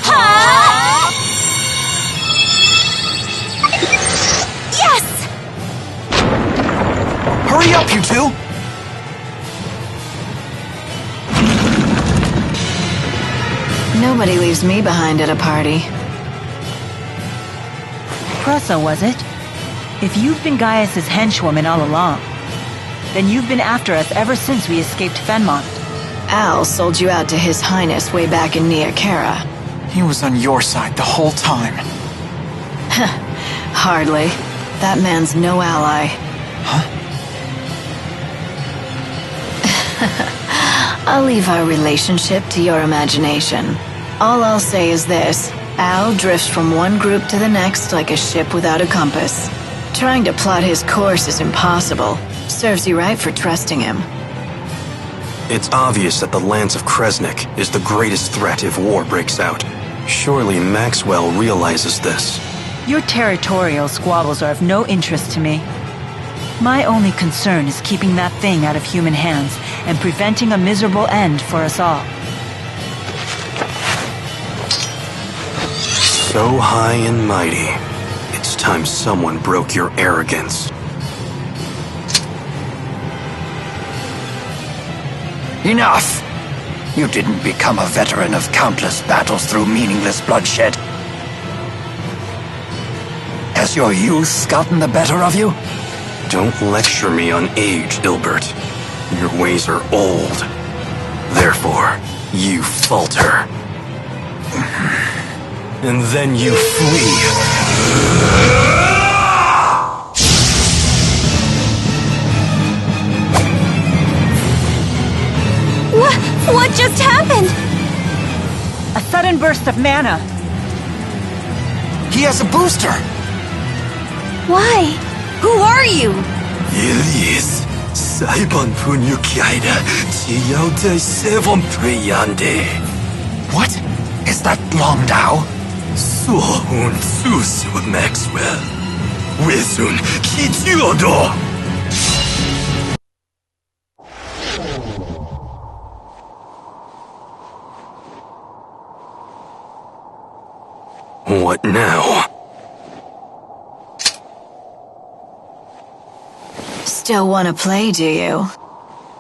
[SPEAKER 21] Ha! Yes!
[SPEAKER 5] Hurry up, you two!
[SPEAKER 15] Nobody leaves me behind at a party.
[SPEAKER 1] Pressa, was it? If you've been Gaius's henchwoman all along, then you've been after us ever since we escaped Fenmont.
[SPEAKER 15] Al sold you out to His Highness way back in Nia Khera.
[SPEAKER 5] He was on your side the whole time.
[SPEAKER 15] Hardly. That man's no ally. I'll leave our relationship to your imagination. All I'll say is this. Al drifts from one group to the next like a ship without a compass. Trying to plot his course is impossible. Serves you right for trusting him.
[SPEAKER 3] It's obvious that the Lance of Kresnik is the greatest threat if war breaks out. Surely Maxwell realizes this.
[SPEAKER 1] Your territorial squabbles are of no interest to me. My only concern is keeping that thing out of human hands and preventing a miserable end for us all.
[SPEAKER 3] So high and mighty, it's last time someone broke your arrogance?
[SPEAKER 22] Enough! You didn't become a veteran of countless battles through meaningless bloodshed. Has your youth gotten the better of you?
[SPEAKER 3] Don't lecture me on age, Ilbert. Your ways are old. Therefore, you falter. And then you flee.
[SPEAKER 21] What just happened?
[SPEAKER 1] A sudden burst of mana.
[SPEAKER 5] He has a booster!
[SPEAKER 21] Why?
[SPEAKER 8] Who are you?
[SPEAKER 3] Elise, Saibon Punyukiida, Tiyaude Sevon Preyande.
[SPEAKER 5] What? Is that Long Dao?
[SPEAKER 3] Suhun Susu Maxwell. Wizun Kitiodo. What now?
[SPEAKER 15] Still want to play, do you?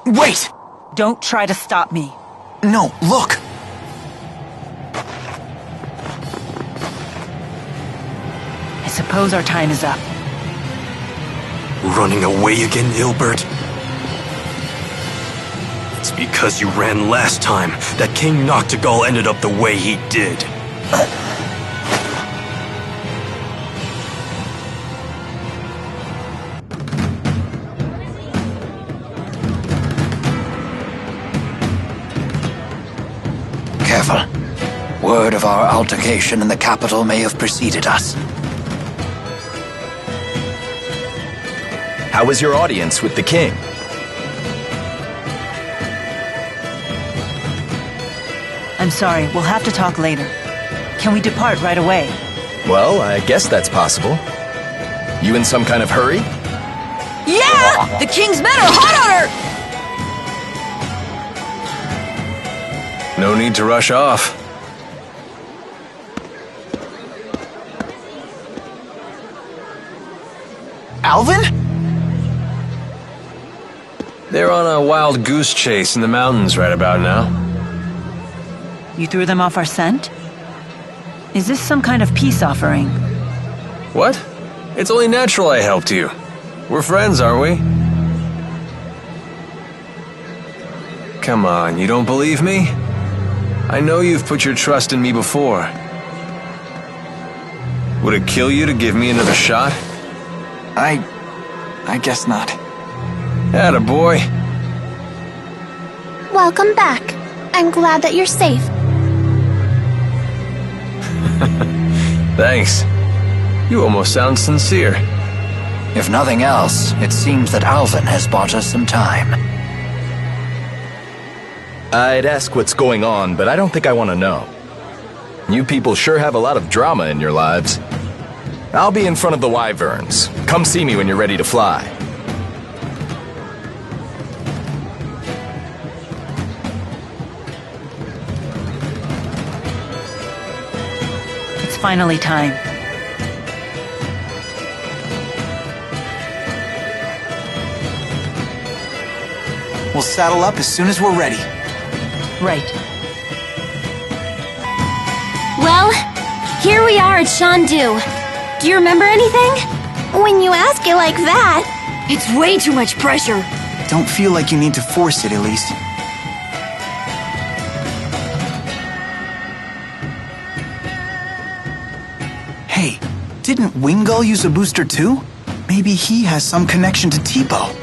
[SPEAKER 5] Wait!
[SPEAKER 1] Don't try to stop me.
[SPEAKER 5] No, look!
[SPEAKER 1] I suppose our time is up.
[SPEAKER 3] Running away again, Ilbert? It's because you ran last time that King Noctigal ended up the way he did.
[SPEAKER 22] Careful. Word of our altercation in the capital may have preceded us.
[SPEAKER 19] How was your audience with the king?
[SPEAKER 1] I'm sorry, we'll have to talk later. Can we depart right away?
[SPEAKER 19] Well, I guess that's possible. You in some kind of hurry?
[SPEAKER 8] Yeah! The king's men are hot on her!
[SPEAKER 10] No need to rush off.
[SPEAKER 5] Alvin?
[SPEAKER 10] They're on a wild goose chase in the mountains right about now.
[SPEAKER 1] You threw them off our scent? Is this some kind of peace offering?
[SPEAKER 10] What? It's only natural I helped you. We're friends, aren't we? Come on, you don't believe me? I know you've put your trust in me before. Would it kill you to give me another shot?
[SPEAKER 5] I guess not.
[SPEAKER 10] Attaboy.
[SPEAKER 21] Welcome back. I'm glad that you're safe.
[SPEAKER 10] Thanks. You almost sound sincere.
[SPEAKER 22] If nothing else, it seems that Alvin has bought us some time.
[SPEAKER 19] I'd ask what's going on, but I don't think I want to know. You people sure have a lot of drama in your lives. I'll be in front of the Wyverns. Come see me when you're ready to fly.
[SPEAKER 1] It's finally time.
[SPEAKER 5] We'll saddle up as soon as we're ready.
[SPEAKER 1] Right.
[SPEAKER 21] Well, here we are at Shandu. Do you remember anything? When you ask it like that...
[SPEAKER 8] It's way too much pressure.
[SPEAKER 5] Don't feel like you need to force it, Elise. Hey, didn't Wingull use a booster too? Maybe he has some connection to Tipo.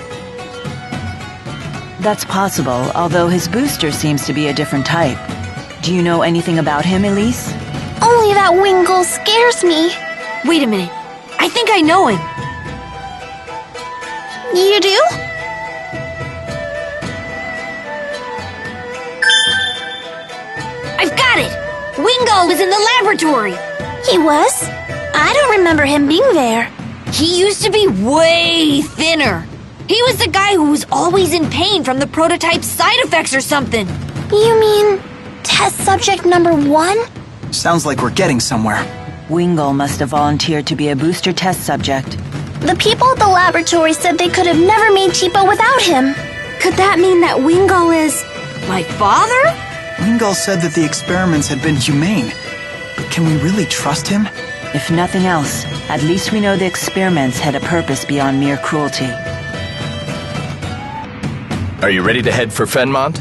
[SPEAKER 1] That's possible, although his booster seems to be a different type. Do you know anything about him, Elise?
[SPEAKER 21] Only that Wingull scares me.
[SPEAKER 8] Wait a minute. I think I know him.
[SPEAKER 21] You do?
[SPEAKER 8] I've got it! Wingull was in the laboratory!
[SPEAKER 21] He was? I don't remember him being there.
[SPEAKER 8] He used to be way thinner. He was the guy who was always in pain from the prototype's side effects or something.
[SPEAKER 21] You mean test subject number 1?
[SPEAKER 5] Sounds like we're getting somewhere.
[SPEAKER 1] Wingle must have volunteered to be a booster test subject.
[SPEAKER 21] The people at the laboratory said they could have never made Tipo without him. Could that mean that Wingle is... my father?
[SPEAKER 5] Wingle said that the experiments had been humane. But can we really trust him?
[SPEAKER 1] If nothing else, at least we know the experiments had a purpose beyond mere cruelty.
[SPEAKER 19] Are you ready to head for Fenmont?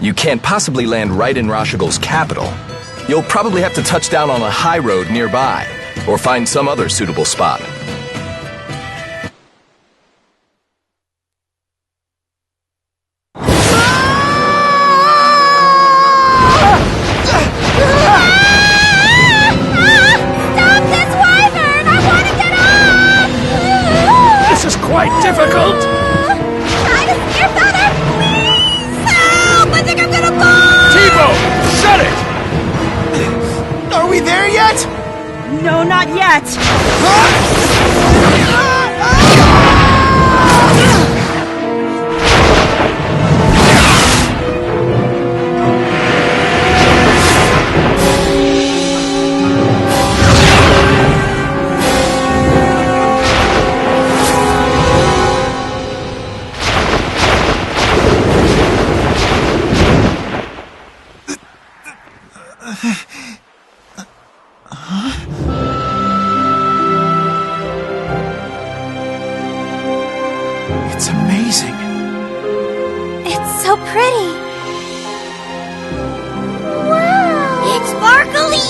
[SPEAKER 19] You can't possibly land right in Rashigal's capital. You'll probably have to touch down on a high road nearby, or find some other suitable spot.
[SPEAKER 18] Difficult!
[SPEAKER 21] Try to steer better, please! Help! I think I'm gonna fall!
[SPEAKER 18] Tipo! Shut it!
[SPEAKER 5] Are we there yet?
[SPEAKER 1] No, not yet!
[SPEAKER 5] It's amazing.
[SPEAKER 21] It's so pretty. Wow! It's sparkly!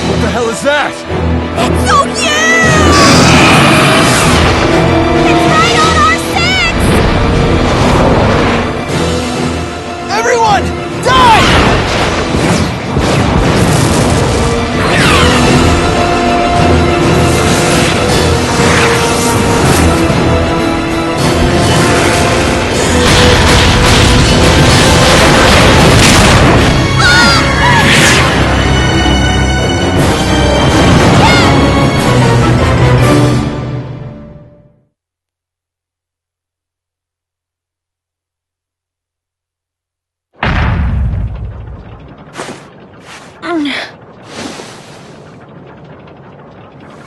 [SPEAKER 18] What the hell is that?
[SPEAKER 21] It's so huge! It's right on our six!
[SPEAKER 5] Everyone, dive!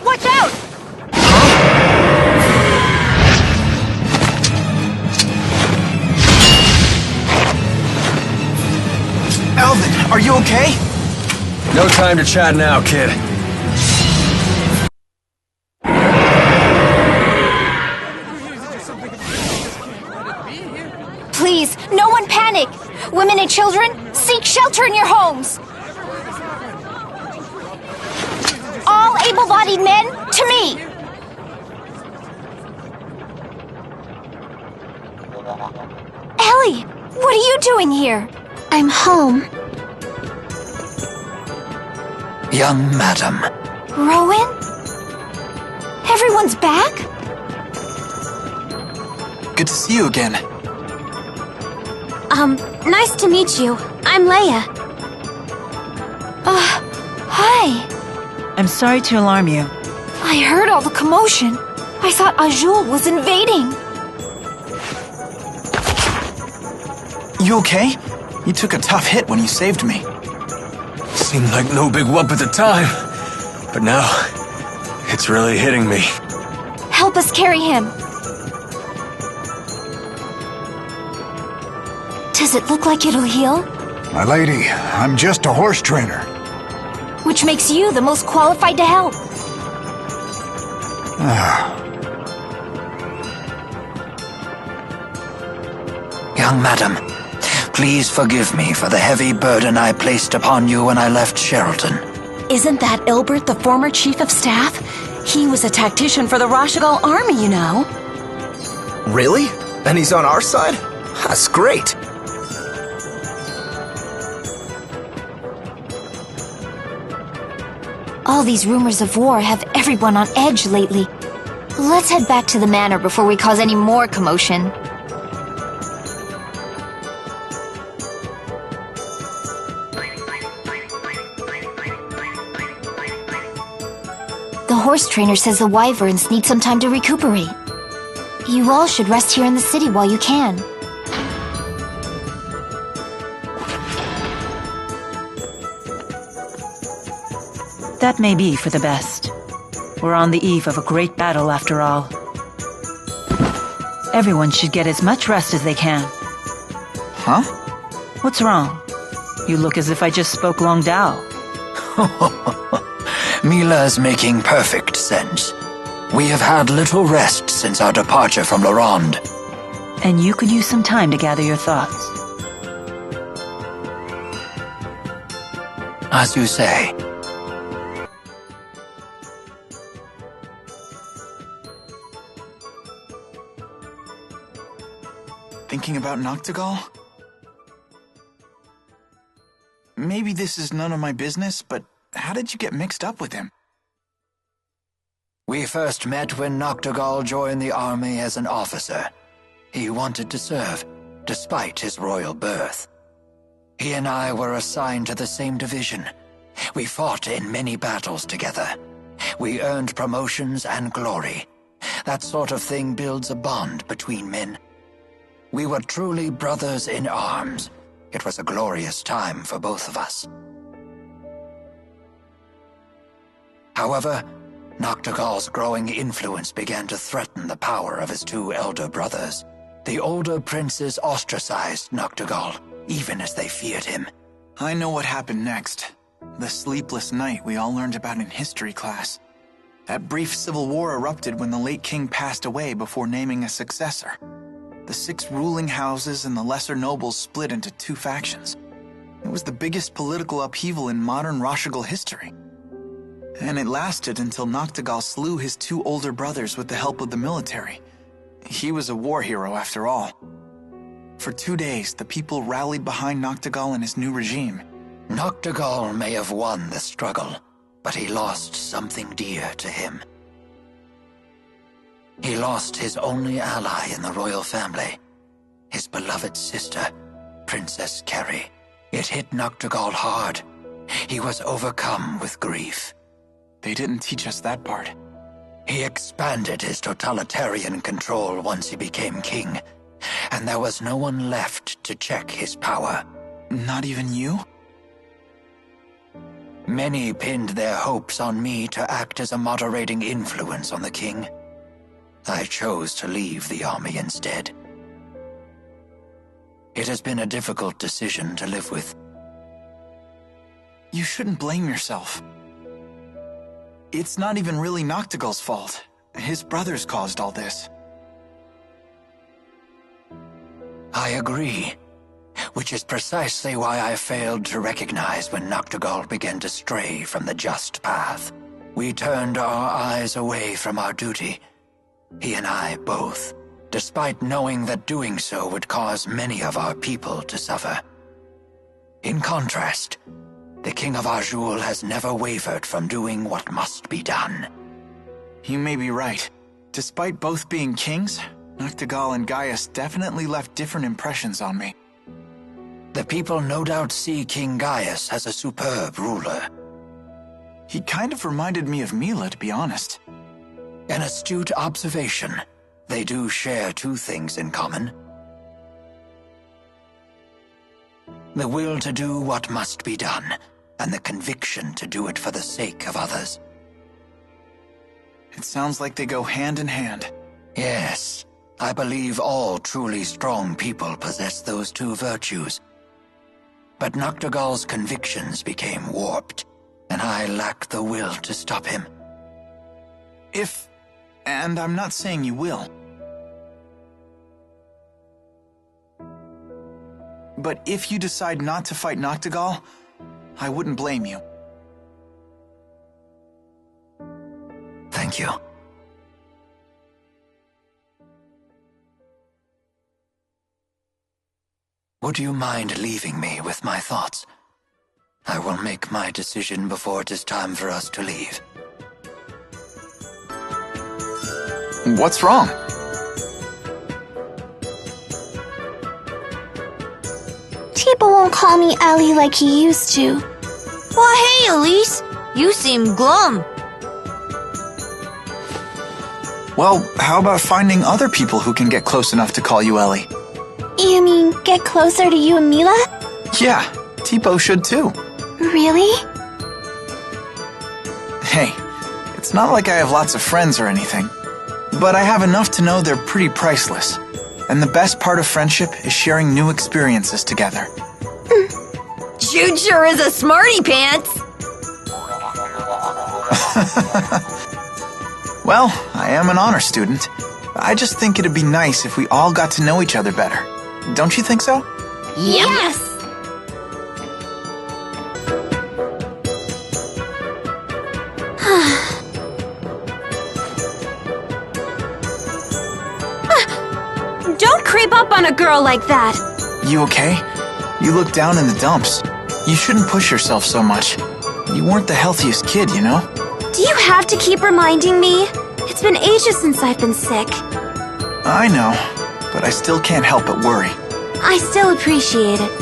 [SPEAKER 1] Watch out!
[SPEAKER 5] Alvin, are you okay?
[SPEAKER 10] No time to chat now, kid.
[SPEAKER 21] Please, no one panic! Women and children, seek shelter in your homes! All able-bodied men, to me! Ellie, what are you doing here? I'm home.
[SPEAKER 22] Young madam.
[SPEAKER 21] Rowan? Everyone's back?
[SPEAKER 5] Good to see you again.
[SPEAKER 21] Nice to meet you. I'm Leia. Hi.
[SPEAKER 1] I'm sorry to alarm you.
[SPEAKER 21] I heard all the commotion. I thought Azul was invading.
[SPEAKER 5] You okay? You took a tough hit when you saved me.
[SPEAKER 10] Seemed like no big whoop at the time, but now it's really hitting me.
[SPEAKER 21] Help us carry him. Does it look like it'll heal?
[SPEAKER 4] My lady, I'm just a horse trainer.
[SPEAKER 21] Which makes you the most qualified to help.
[SPEAKER 22] Young madam, please forgive me for the heavy burden I placed upon you when I left Sherton.
[SPEAKER 7] Isn't that Ilbert, the former chief of staff? He was a tactician for the Rashigal army, you know.
[SPEAKER 6] Really? And he's on our side? That's great.
[SPEAKER 21] All these rumors of war have everyone on edge lately. Let's head back to the manor before we cause any more commotion. The horse trainer says the wyverns need some time to recuperate. You all should rest here in the city while you can.
[SPEAKER 1] That may be for the best. We're on the eve of a great battle after all. Everyone should get as much rest as they can.
[SPEAKER 5] Huh?
[SPEAKER 1] What's wrong? You look as if I just spoke Long Dao.
[SPEAKER 22] Mila's making perfect sense. We have had little rest since our departure from La Ronde.
[SPEAKER 1] And you could use some time to gather your thoughts.
[SPEAKER 22] As you say.
[SPEAKER 5] Thinking about Noctigal? Maybe this is none of my business, but how did you get mixed up with him?
[SPEAKER 22] We first met when Noctigal joined the army as an officer. He wanted to serve, despite his royal birth. He and I were assigned to the same division. We fought in many battles together. We earned promotions and glory. That sort of thing builds a bond between men. We were truly brothers in arms. It was a glorious time for both of us. However, Noctigal's growing influence began to threaten the power of his two elder brothers. The older princes ostracized Noctigal, even as they feared him.
[SPEAKER 5] I know what happened next. The sleepless night we all learned about in history class. That brief civil war erupted when the late king passed away before naming a successor. The 6 ruling houses and the lesser nobles split into 2 factions. It was the biggest political upheaval in modern Rashigal history. And it lasted until Noctigal slew his 2 older brothers with the help of the military. He was a war hero after all. For 2 days, the people rallied behind Noctigal and his new regime.
[SPEAKER 22] Noctigal may have won the struggle, but he lost something dear to him. He lost his only ally in the royal family, his beloved sister, Princess Carrie. It hit Noctigal hard. He was overcome with grief.
[SPEAKER 5] They didn't teach us that part.
[SPEAKER 22] He expanded his totalitarian control once he became king, and there was no one left to check his power.
[SPEAKER 5] Not even you?
[SPEAKER 22] Many pinned their hopes on me to act as a moderating influence on the king. I chose to leave the army instead. It has been a difficult decision to live with.
[SPEAKER 5] You shouldn't blame yourself. It's not even really Noctigal's fault. His brothers caused all this.
[SPEAKER 22] I agree, which is precisely why I failed to recognize when Noctigal began to stray from the just path. We turned our eyes away from our duty. He and I both, despite knowing that doing so would cause many of our people to suffer. In contrast, the King of Azul has never wavered from doing what must be done.
[SPEAKER 5] You may be right. Despite both being kings, Noctigal and Gaius definitely left different impressions on me.
[SPEAKER 22] The people no doubt see King Gaius as a superb ruler.
[SPEAKER 5] He kind of reminded me of Mila, to be honest.
[SPEAKER 22] An astute observation. They do share 2 things in common. The will to do what must be done, and the conviction to do it for the sake of others.
[SPEAKER 5] It sounds like they go hand in hand.
[SPEAKER 22] Yes, I believe all truly strong people possess those 2 virtues. But Noctigal's convictions became warped, and I lack the will to stop him.
[SPEAKER 5] And I'm not saying you will. But if you decide not to fight Noctigal, I wouldn't blame you.
[SPEAKER 22] Thank you. Would you mind leaving me with my thoughts? I will make my decision before it is time for us to leave.
[SPEAKER 5] What's wrong?
[SPEAKER 21] People won't call me Ellie like he used to.
[SPEAKER 8] Well, hey, Elise. You seem glum.
[SPEAKER 5] Well, how about finding other people who can get close enough to call you Ellie?
[SPEAKER 21] You mean get closer to you and Mila?
[SPEAKER 5] Yeah, Tipo should too.
[SPEAKER 21] Really?
[SPEAKER 5] Hey, it's not like I have lots of friends or anything, but I have enough to know they're pretty priceless. And the best part of friendship is sharing new experiences together.
[SPEAKER 8] Jude sure is a smarty pants.
[SPEAKER 5] Well, I am an honor student. I just think it'd be nice if we all got to know each other better. Don't you think so?
[SPEAKER 8] Yes!
[SPEAKER 21] Don't creep up on a girl like that.
[SPEAKER 5] You okay? You look down in the dumps. You shouldn't push yourself so much. You weren't the healthiest kid, you know?
[SPEAKER 21] Do you have to keep reminding me? It's been ages since I've been sick.
[SPEAKER 5] I know, but I still can't help but worry.
[SPEAKER 21] I still appreciate it.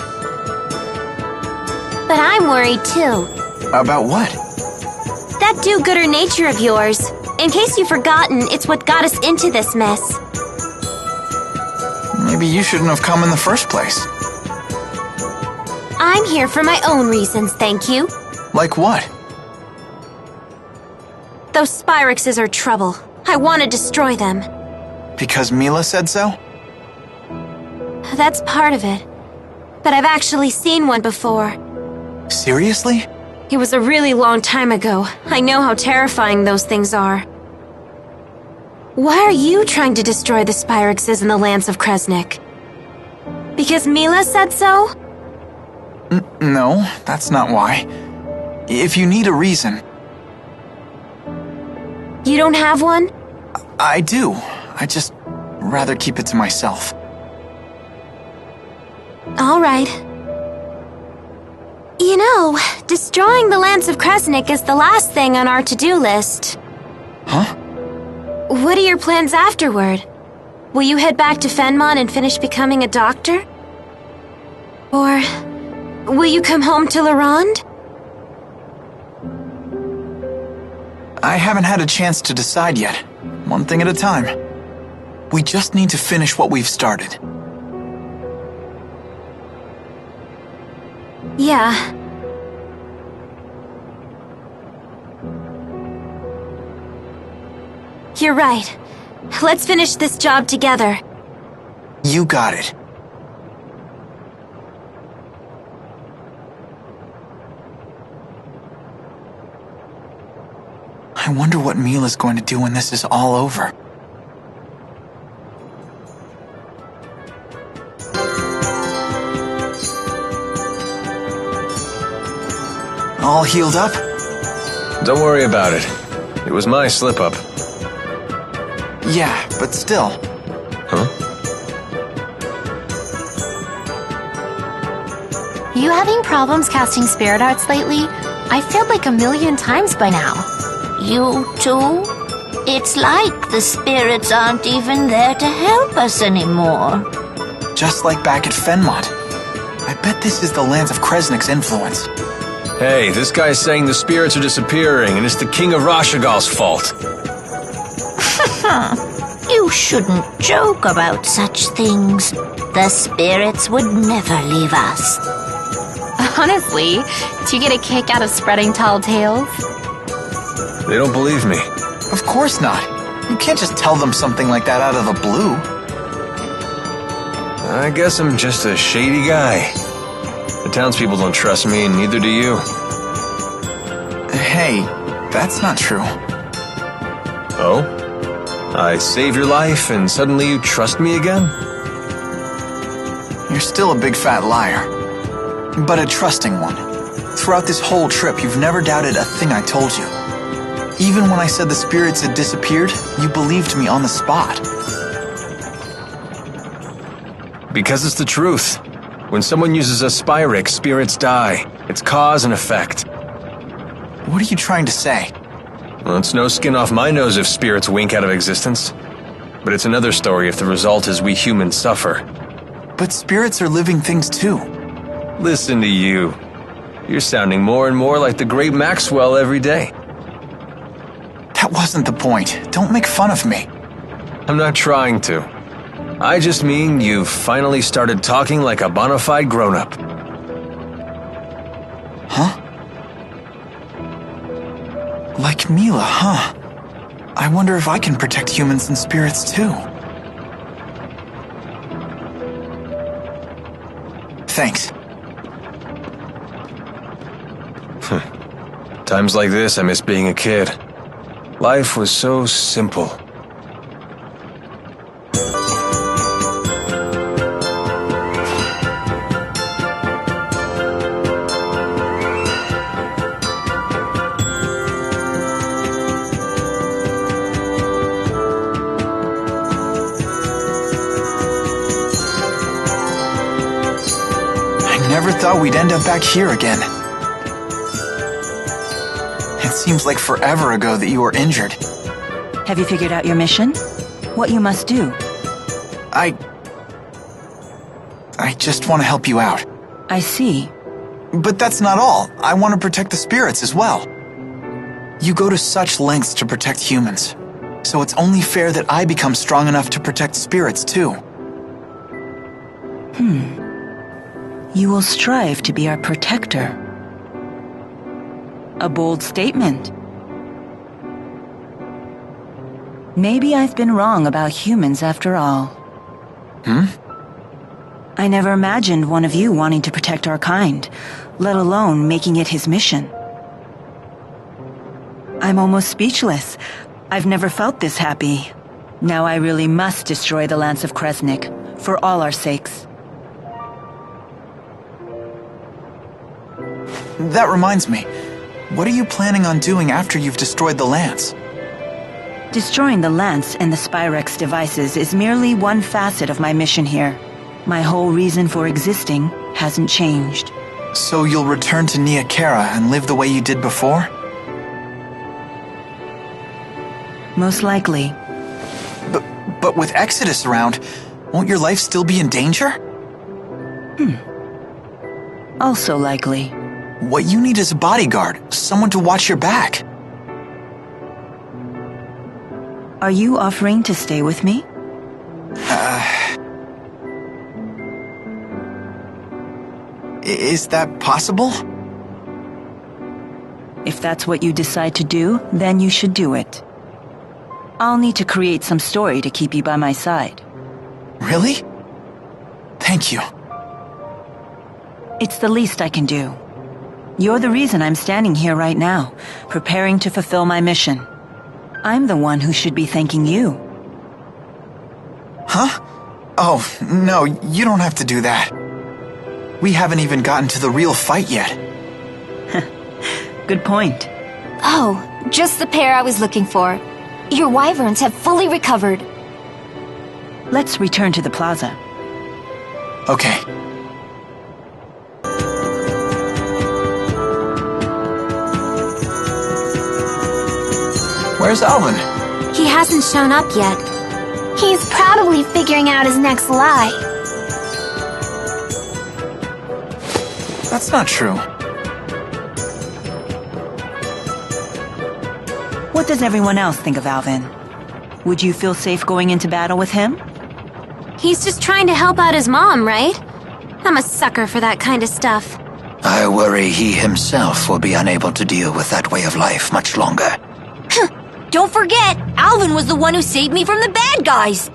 [SPEAKER 21] But I'm worried too.
[SPEAKER 5] About what?
[SPEAKER 21] That do-gooder nature of yours. In case you've forgotten, it's what got us into this mess.
[SPEAKER 5] Maybe you shouldn't have come in the first place.
[SPEAKER 21] I'm here for my own reasons, thank you.
[SPEAKER 5] Like what?
[SPEAKER 21] Those Spyxes are trouble. I want to destroy them.
[SPEAKER 5] Because Mila said so?
[SPEAKER 21] That's part of it. But I've actually seen one before.
[SPEAKER 5] Seriously?
[SPEAKER 21] It was a really long time ago. I know how terrifying those things are. Why are you trying to destroy the Spyxes in the lands of Kresnik? Because Mila said so?
[SPEAKER 5] No, that's not why. If you need a reason...
[SPEAKER 21] You don't have one?
[SPEAKER 5] I do. I just rather keep it to myself.
[SPEAKER 21] All right. You know, destroying the lands of Kresnik is the last thing on our to-do list.
[SPEAKER 5] Huh?
[SPEAKER 21] What are your plans afterward? Will you head back to Fenmon and finish becoming a doctor? Or will you come home to Larond?
[SPEAKER 5] I haven't had a chance to decide yet. One thing at a time. We just need to finish what we've started.
[SPEAKER 21] Yeah. You're right. Let's finish this job together.
[SPEAKER 5] You got it. I wonder what Mila's going to do when this is all over. All healed up?
[SPEAKER 10] Don't worry about it. It was my slip-up.
[SPEAKER 5] Yeah, but still.
[SPEAKER 10] Huh?
[SPEAKER 2] You having problems casting spirit arts lately? I failed like 1,000,000 times by now.
[SPEAKER 17] You too? It's like the spirits aren't even there to help us anymore.
[SPEAKER 5] Just like back at Fenmont. I bet this is the lands of Kresnik's influence.
[SPEAKER 10] Hey, this guy's saying the spirits are disappearing and it's the King of Rashagal's fault.
[SPEAKER 17] You shouldn't joke about such things. The spirits would never leave us.
[SPEAKER 2] Honestly, do you get a kick out of spreading tall tales?
[SPEAKER 10] They don't believe me.
[SPEAKER 5] Of course not. You can't just tell them something like that out of the blue.
[SPEAKER 10] I guess I'm just a shady guy. The townspeople don't trust me, and neither do you.
[SPEAKER 5] Hey, that's not true.
[SPEAKER 10] Oh? I save your life, and suddenly you trust me again?
[SPEAKER 5] You're still a big fat liar. But a trusting one. Throughout this whole trip, you've never doubted a thing I told you. Even when I said the spirits had disappeared, you believed me on the spot.
[SPEAKER 10] Because it's the truth. When someone uses a Spyx, spirits die. It's cause and effect.
[SPEAKER 5] What are you trying to say?
[SPEAKER 10] Well, it's no skin off my nose if spirits wink out of existence. But it's another story if the result is we humans suffer.
[SPEAKER 5] But spirits are living things too.
[SPEAKER 10] Listen to you. You're sounding more and more like the great Maxwell every day.
[SPEAKER 5] That wasn't the point. Don't make fun of me.
[SPEAKER 10] I'm not trying to. I just mean you've finally started talking like a bona fide grown-up.
[SPEAKER 5] Huh? Like Mila, huh? I wonder if I can protect humans and spirits too. Thanks.
[SPEAKER 10] Times like this, I miss being a kid. Life was so simple.
[SPEAKER 5] I never thought we'd end up back here again. It seems like forever ago that you were injured.
[SPEAKER 1] Have you figured out your mission? What you must do?
[SPEAKER 5] I just want to help you out.
[SPEAKER 1] I see.
[SPEAKER 5] But that's not all. I want to protect the spirits as well. You go to such lengths to protect humans, so it's only fair that I become strong enough to protect spirits too.
[SPEAKER 1] You will strive to be our protector. A bold statement. Maybe I've been wrong about humans after all. I never imagined one of you wanting to protect our kind, let alone making it his mission. I'm almost speechless. I've never felt this happy. Now I really must destroy the Lance of Kresnik, for all our sakes.
[SPEAKER 5] That reminds me. What are you planning on doing after you've destroyed the Lance?
[SPEAKER 1] Destroying the Lance and the Spyrex devices is merely one facet of my mission here. My whole reason for existing hasn't changed.
[SPEAKER 5] So you'll return to Nia Khera and live the way you did before?
[SPEAKER 1] Most likely.
[SPEAKER 5] But with Exodus around, won't your life still be in danger?
[SPEAKER 1] Also likely.
[SPEAKER 5] What you need is a bodyguard, someone to watch your back.
[SPEAKER 1] Are you offering to stay with me?
[SPEAKER 5] Is that possible?
[SPEAKER 1] If that's what you decide to do, then you should do it. I'll need to create some story to keep you by my side.
[SPEAKER 5] Really? Thank you.
[SPEAKER 1] It's the least I can do. You're the reason I'm standing here right now, preparing to fulfill my mission. I'm the one who should be thanking you.
[SPEAKER 5] Huh? Oh, no, you don't have to do that. We haven't even gotten to the real fight yet.
[SPEAKER 1] Good point.
[SPEAKER 21] Oh, just the pair I was looking for. Your wyverns have fully recovered.
[SPEAKER 1] Let's return to the plaza.
[SPEAKER 5] Okay. Where's Alvin?
[SPEAKER 21] He hasn't shown up yet. He's probably figuring out his next lie.
[SPEAKER 5] That's not true.
[SPEAKER 1] What does everyone else think of Alvin? Would you feel safe going into battle with him?
[SPEAKER 21] He's just trying to help out his mom, right? I'm a sucker for that kind of stuff.
[SPEAKER 22] I worry he himself will be unable to deal with that way of life much longer.
[SPEAKER 8] Don't forget, Alvin was the one who saved me from the bad guys.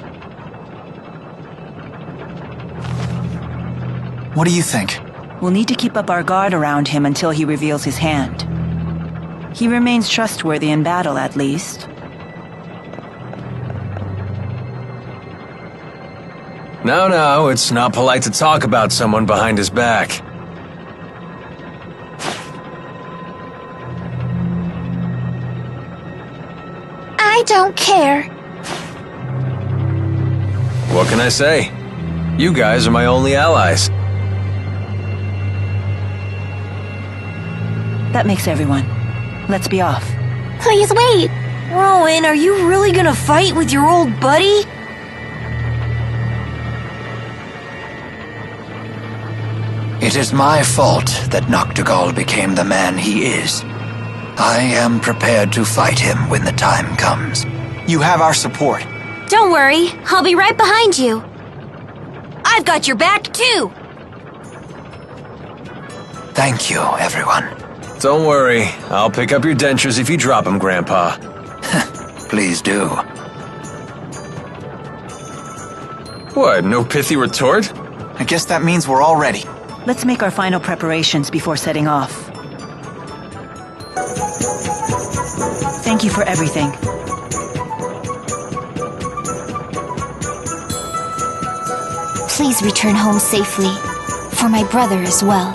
[SPEAKER 5] What do you think?
[SPEAKER 1] We'll need to keep up our guard around him until he reveals his hand. He remains trustworthy in battle, at least.
[SPEAKER 10] No, it's not polite to talk about someone behind his back.
[SPEAKER 21] I don't care.
[SPEAKER 10] What can I say? You guys are my only allies.
[SPEAKER 1] That makes everyone. Let's be off.
[SPEAKER 21] Please wait.
[SPEAKER 8] Rowan, are you really gonna fight with your old buddy?
[SPEAKER 22] It is my fault that Noctigal became the man he is. I am prepared to fight him when the time comes.
[SPEAKER 5] You have our support.
[SPEAKER 21] Don't worry, I'll be right behind you.
[SPEAKER 8] I've got your back, too.
[SPEAKER 22] Thank you, everyone.
[SPEAKER 10] Don't worry, I'll pick up your dentures if you drop them, Grandpa.
[SPEAKER 22] Please do.
[SPEAKER 10] What, no pithy retort?
[SPEAKER 5] I guess that means we're all ready.
[SPEAKER 1] Let's make our final preparations before setting off. Thank you for everything.
[SPEAKER 21] Please return home safely. For my brother as well.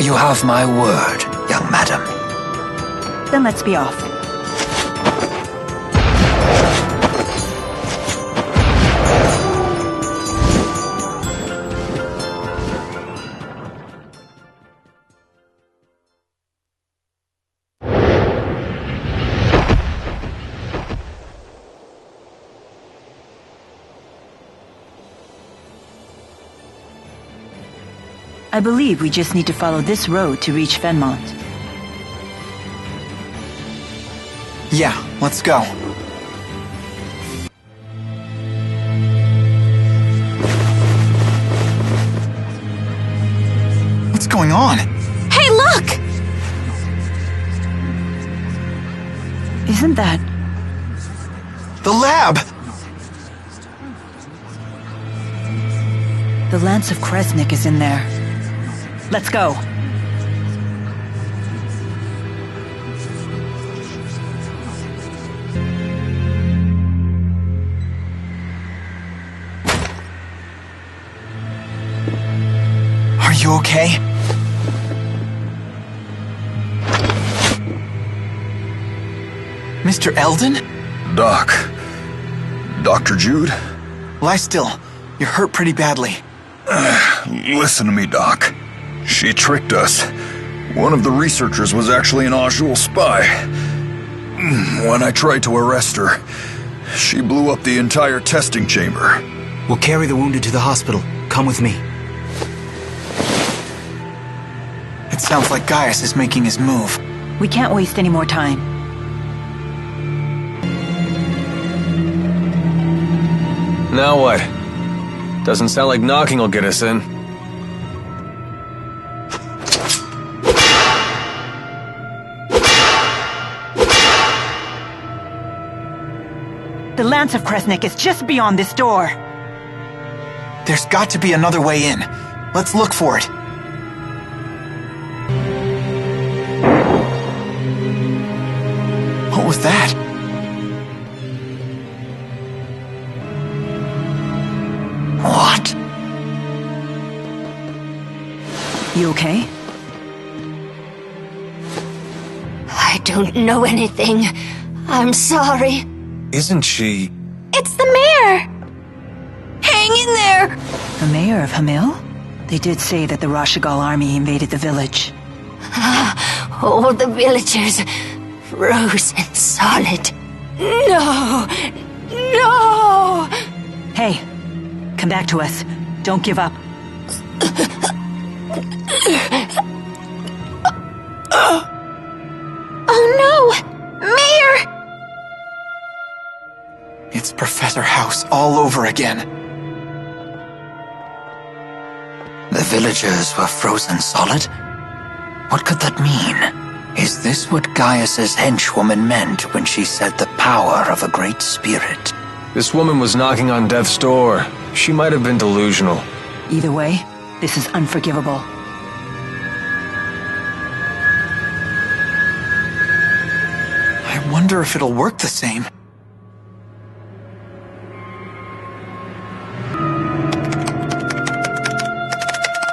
[SPEAKER 22] You have my word, young madam.
[SPEAKER 1] Then let's be off. I believe we just need to follow this road to reach Fenmont.
[SPEAKER 5] Yeah, let's go. What's going on?
[SPEAKER 21] Hey, look!
[SPEAKER 1] Isn't that...
[SPEAKER 5] The lab!
[SPEAKER 1] The Lance of Kresnik is in there. Let's go.
[SPEAKER 5] Are you okay? Mr. Eldon?
[SPEAKER 14] Doc. Dr. Jude?
[SPEAKER 5] Lie still. You're hurt pretty badly.
[SPEAKER 14] Listen to me, Doc. She tricked us. One of the researchers was actually an Azul spy. When I tried to arrest her, she blew up the entire testing chamber.
[SPEAKER 12] We'll carry the wounded to the hospital. Come with me.
[SPEAKER 5] It sounds like Gaius is making his move.
[SPEAKER 1] We can't waste any more time.
[SPEAKER 10] Now what? Doesn't sound like knocking will get us in.
[SPEAKER 1] The Lance of Kresnik is just beyond this door.
[SPEAKER 5] There's got to be another way in. Let's look for it. What was that?
[SPEAKER 22] What?
[SPEAKER 1] You okay?
[SPEAKER 8] I don't know anything. I'm sorry.
[SPEAKER 10] Isn't she...
[SPEAKER 21] It's the mayor!
[SPEAKER 8] Hang in there!
[SPEAKER 1] The mayor of Hamil? They did say that the Rashigal army invaded the village.
[SPEAKER 8] All the villagers frozen solid. No! No!
[SPEAKER 1] Hey, come back to us. Don't give up.
[SPEAKER 21] Oh no! Mayor!
[SPEAKER 5] It's Professor House all over again.
[SPEAKER 22] The villagers were frozen solid? What could that mean? Is this what Gaius's henchwoman meant when she said the power of a great spirit?
[SPEAKER 10] This woman was knocking on death's door. She might have been delusional.
[SPEAKER 1] Either way, this is unforgivable.
[SPEAKER 5] I wonder if it'll work the same.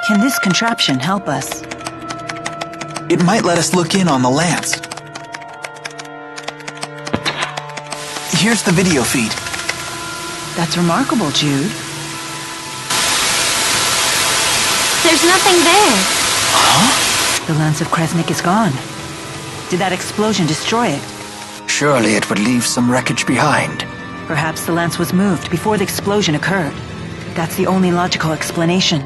[SPEAKER 1] Can this contraption help us?
[SPEAKER 5] It might let us look in on the lance. Here's the video feed.
[SPEAKER 1] That's remarkable, Jude.
[SPEAKER 21] There's nothing there.
[SPEAKER 5] Huh?
[SPEAKER 1] The Lance of Kresnik is gone. Did that explosion destroy it?
[SPEAKER 22] Surely it would leave some wreckage behind.
[SPEAKER 1] Perhaps the lance was moved before the explosion occurred. That's the only logical explanation.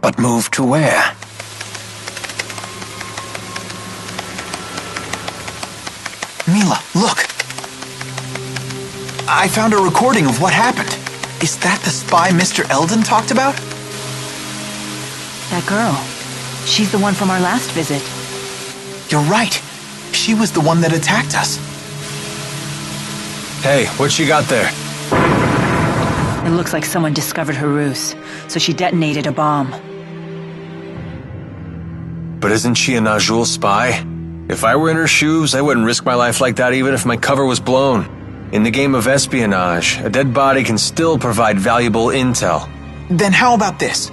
[SPEAKER 22] But moved to where?
[SPEAKER 5] Mila, look! I found a recording of what happened. Is that the spy Mr. Eldon talked about?
[SPEAKER 1] That girl. She's the one from our last visit.
[SPEAKER 5] You're right. She was the one that attacked us.
[SPEAKER 10] Hey, what you got there?
[SPEAKER 1] It looks like someone discovered her ruse, so she detonated a bomb.
[SPEAKER 10] But isn't she a Najul spy? If I were in her shoes, I wouldn't risk my life like that even if my cover was blown. In the game of espionage, a dead body can still provide valuable intel.
[SPEAKER 5] Then how about this?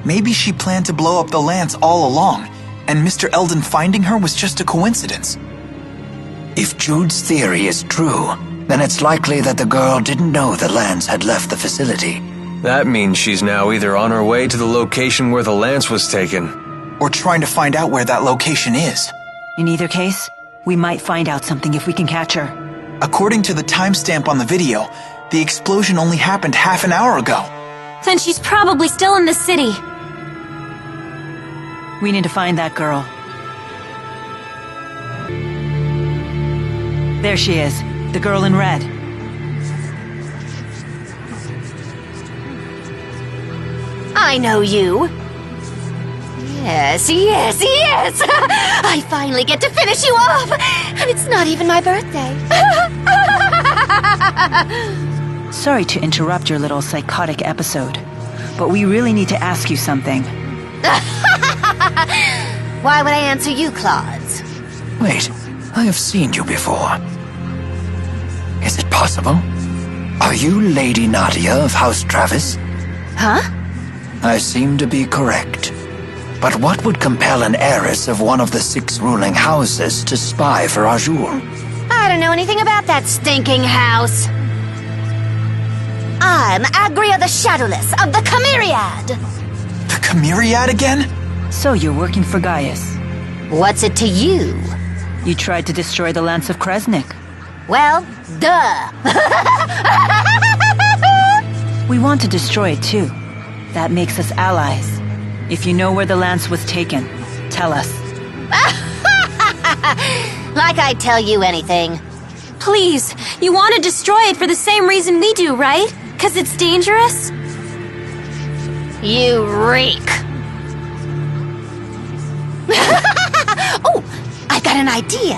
[SPEAKER 5] Maybe she planned to blow up the lance all along, and Mr. Eldon finding her was just a coincidence.
[SPEAKER 22] If Jude's theory is true, then it's likely that the girl didn't know the lance had left the facility.
[SPEAKER 10] That means she's now either on her way to the location where the lance was taken,
[SPEAKER 5] or trying to find out where that location is.
[SPEAKER 1] In either case, we might find out something if we can catch her.
[SPEAKER 5] According to the timestamp on the video, the explosion only happened half an hour ago.
[SPEAKER 21] Then she's probably still in the city.
[SPEAKER 1] We need to find that girl. There she is, the girl in red.
[SPEAKER 8] I know you. Yes, yes, yes! I finally get to finish you off! And it's not even my birthday.
[SPEAKER 1] Sorry to interrupt your little psychotic episode, but we really need to ask you something.
[SPEAKER 8] Why would I answer you, Claudes?
[SPEAKER 22] Wait, I have seen you before. Is it possible? Are you Lady Nadia of House Travis?
[SPEAKER 8] Huh?
[SPEAKER 22] I seem to be correct. But what would compel an heiress of one of the 6 ruling houses to spy for Azul?
[SPEAKER 8] I don't know anything about that stinking house. I'm Agria the Shadowless of the Chimeriad.
[SPEAKER 5] The Chimeriad again?
[SPEAKER 1] So you're working for Gaius.
[SPEAKER 8] What's it to you?
[SPEAKER 1] You tried to destroy the Lance of Kresnik.
[SPEAKER 8] Well, duh.
[SPEAKER 1] We want to destroy it too. That makes us allies. If you know where the lance was taken, tell us.
[SPEAKER 8] Like I'd tell you anything.
[SPEAKER 21] Please, you want to destroy it for the same reason we do, right? 'Cause it's dangerous?
[SPEAKER 8] You reek. Oh, I got an idea.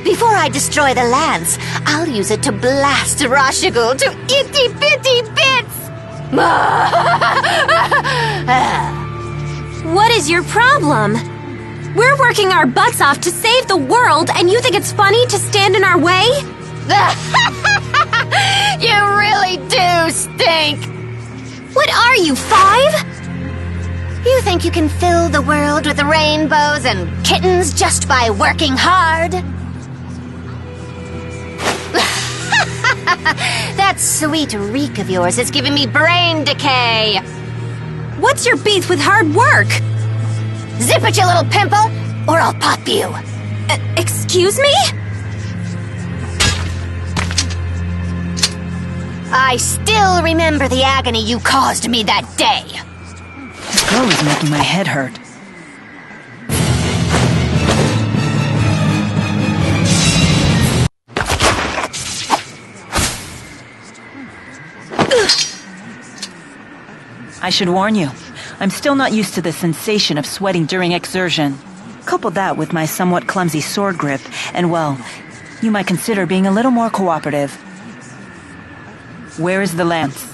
[SPEAKER 8] Before I destroy the lance, I'll use it to blast Rashigul to itty-bitty bits!
[SPEAKER 21] What is your problem? We're working our butts off to save the world, and you think it's funny to stand in our way?
[SPEAKER 8] You really do stink!
[SPEAKER 21] What are you, 5?
[SPEAKER 8] You think you can fill the world with rainbows and kittens just by working hard? That sweet reek of yours is giving me brain decay.
[SPEAKER 21] What's your beef with hard work?
[SPEAKER 8] Zip it, you little pimple, or I'll pop you.
[SPEAKER 21] Excuse me?
[SPEAKER 8] I still remember the agony you caused me that day.
[SPEAKER 1] This girl is making my head hurt. I should warn you, I'm still not used to the sensation of sweating during exertion. Couple that with my somewhat clumsy sword grip, and well, you might consider being a little more cooperative. Where is the lance?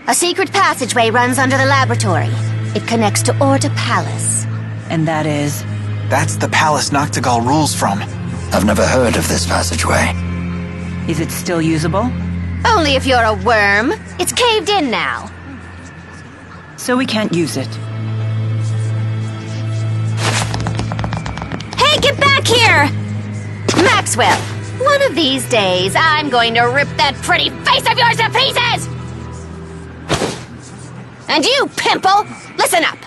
[SPEAKER 8] A secret passageway runs under the laboratory. It connects to Orta Palace.
[SPEAKER 1] And that is?
[SPEAKER 5] That's the palace Noctigal rules from.
[SPEAKER 22] I've never heard of this passageway.
[SPEAKER 1] Is it still usable?
[SPEAKER 8] Only if you're a worm. It's caved in now.
[SPEAKER 1] So we can't use it.
[SPEAKER 21] Hey, get back here!
[SPEAKER 8] Maxwell, one of these days, I'm going to rip that pretty face of yours to pieces! And you, pimple, listen up.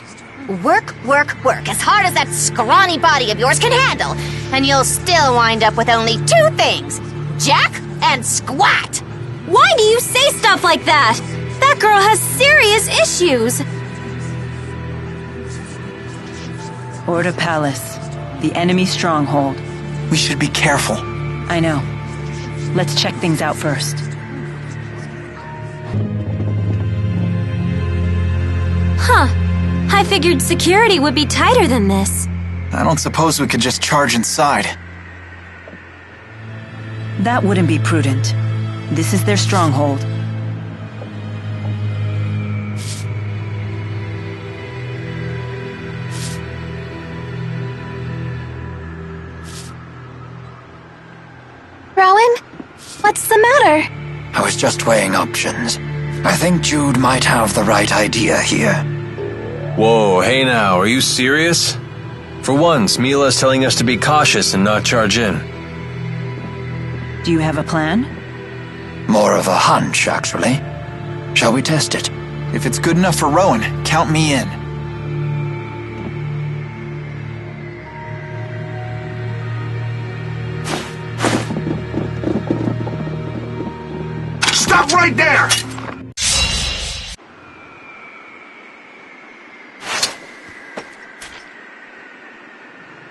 [SPEAKER 8] Work, work, work as hard as that scrawny body of yours can handle, and you'll still wind up with only 2 things, Jack and Squat.
[SPEAKER 21] Why do you say stuff like that? That girl has serious issues.
[SPEAKER 1] Orta Palace, the enemy stronghold.
[SPEAKER 5] We should be careful.
[SPEAKER 1] I know. Let's check things out first.
[SPEAKER 21] Huh. I figured security would be tighter than this.
[SPEAKER 5] I don't suppose we could just charge inside.
[SPEAKER 1] That wouldn't be prudent. This is their stronghold.
[SPEAKER 21] Rowan? What's the matter?
[SPEAKER 22] I was just weighing options. I think Jude might have the right idea here.
[SPEAKER 10] Whoa, hey now, are you serious? For once, Mila's telling us to be cautious and not charge in.
[SPEAKER 1] Do you have a plan?
[SPEAKER 22] More of a hunch, actually. Shall we test it?
[SPEAKER 5] If it's good enough for Rowan, count me in.
[SPEAKER 16] Stop right there!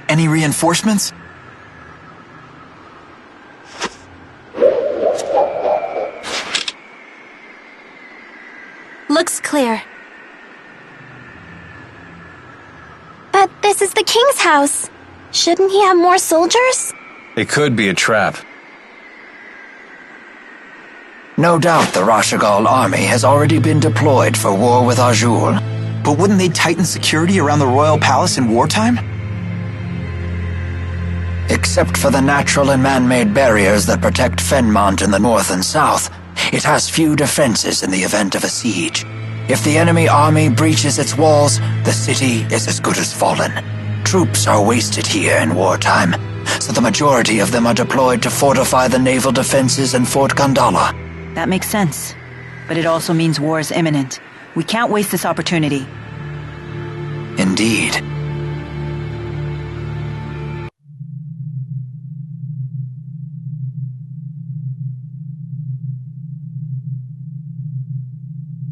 [SPEAKER 5] Any reinforcements?
[SPEAKER 21] Looks clear. But this is the king's house. Shouldn't he have more soldiers?
[SPEAKER 10] It could be a trap.
[SPEAKER 22] No doubt the Rashagal army has already been deployed for war with Azul.
[SPEAKER 5] But wouldn't they tighten security around the royal palace in wartime?
[SPEAKER 22] Except for the natural and man-made barriers that protect Fenmont in the north and south, it has few defenses in the event of a siege. If the enemy army breaches its walls, the city is as good as fallen. Troops are wasted here in wartime, so the majority of them are deployed to fortify the naval defenses in Fort Kandala.
[SPEAKER 1] That makes sense. But it also means war is imminent. We can't waste this opportunity.
[SPEAKER 22] Indeed.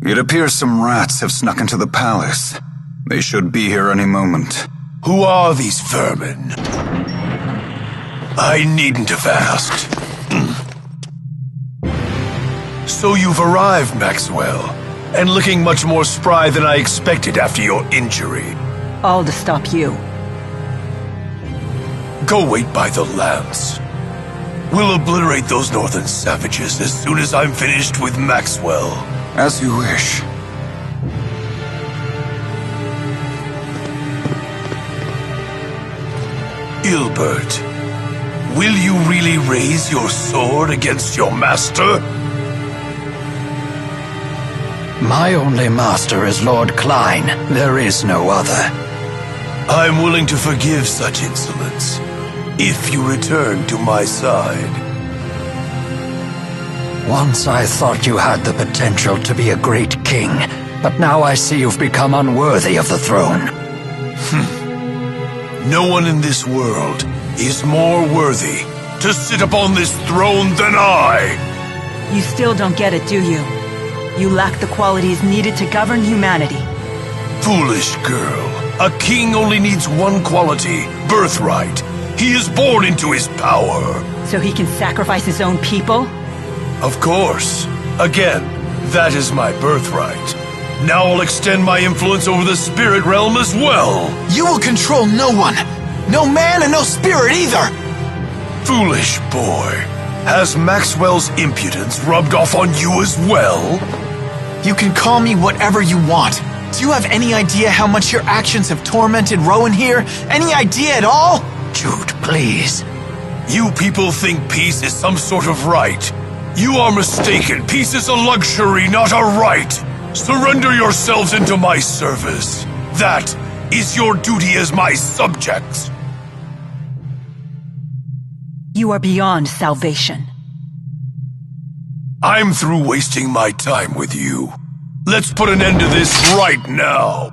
[SPEAKER 4] It appears some rats have snuck into the palace. They should be here any moment.
[SPEAKER 11] Who are these vermin? I needn't have asked. So you've arrived, Maxwell, and looking much more spry than I expected after your injury.
[SPEAKER 1] All to stop you.
[SPEAKER 11] Go wait by the lamps. We'll obliterate those northern savages as soon as I'm finished with Maxwell.
[SPEAKER 4] As you wish.
[SPEAKER 11] Ilbert, will you really raise your sword against your master?
[SPEAKER 22] My only master is Lord Klein. There is no other.
[SPEAKER 11] I'm willing to forgive such insolence, if you return to my side.
[SPEAKER 22] Once I thought you had the potential to be a great king, but now I see you've become unworthy of the throne.
[SPEAKER 11] No one in this world is more worthy to sit upon this throne than I!
[SPEAKER 1] You still don't get it, do you? You lack the qualities needed to govern humanity.
[SPEAKER 11] Foolish girl. A king only needs one quality, birthright. He is born into his power.
[SPEAKER 1] So he can sacrifice his own people?
[SPEAKER 11] Of course. Again, that is my birthright. Now I'll extend my influence over the spirit realm as well.
[SPEAKER 5] You will control no one. No man and no spirit either.
[SPEAKER 11] Foolish boy. Has Maxwell's impudence rubbed off on you as well?
[SPEAKER 5] You can call me whatever you want. Do you have any idea how much your actions have tormented Rowan here? Any idea at all?
[SPEAKER 22] Jude, please.
[SPEAKER 11] You people think peace is some sort of right. You are mistaken. Peace is a luxury, not a right. Surrender yourselves into my service. That is your duty as my subjects.
[SPEAKER 1] You are beyond salvation.
[SPEAKER 11] I'm through wasting my time with you. Let's put an end to this right now.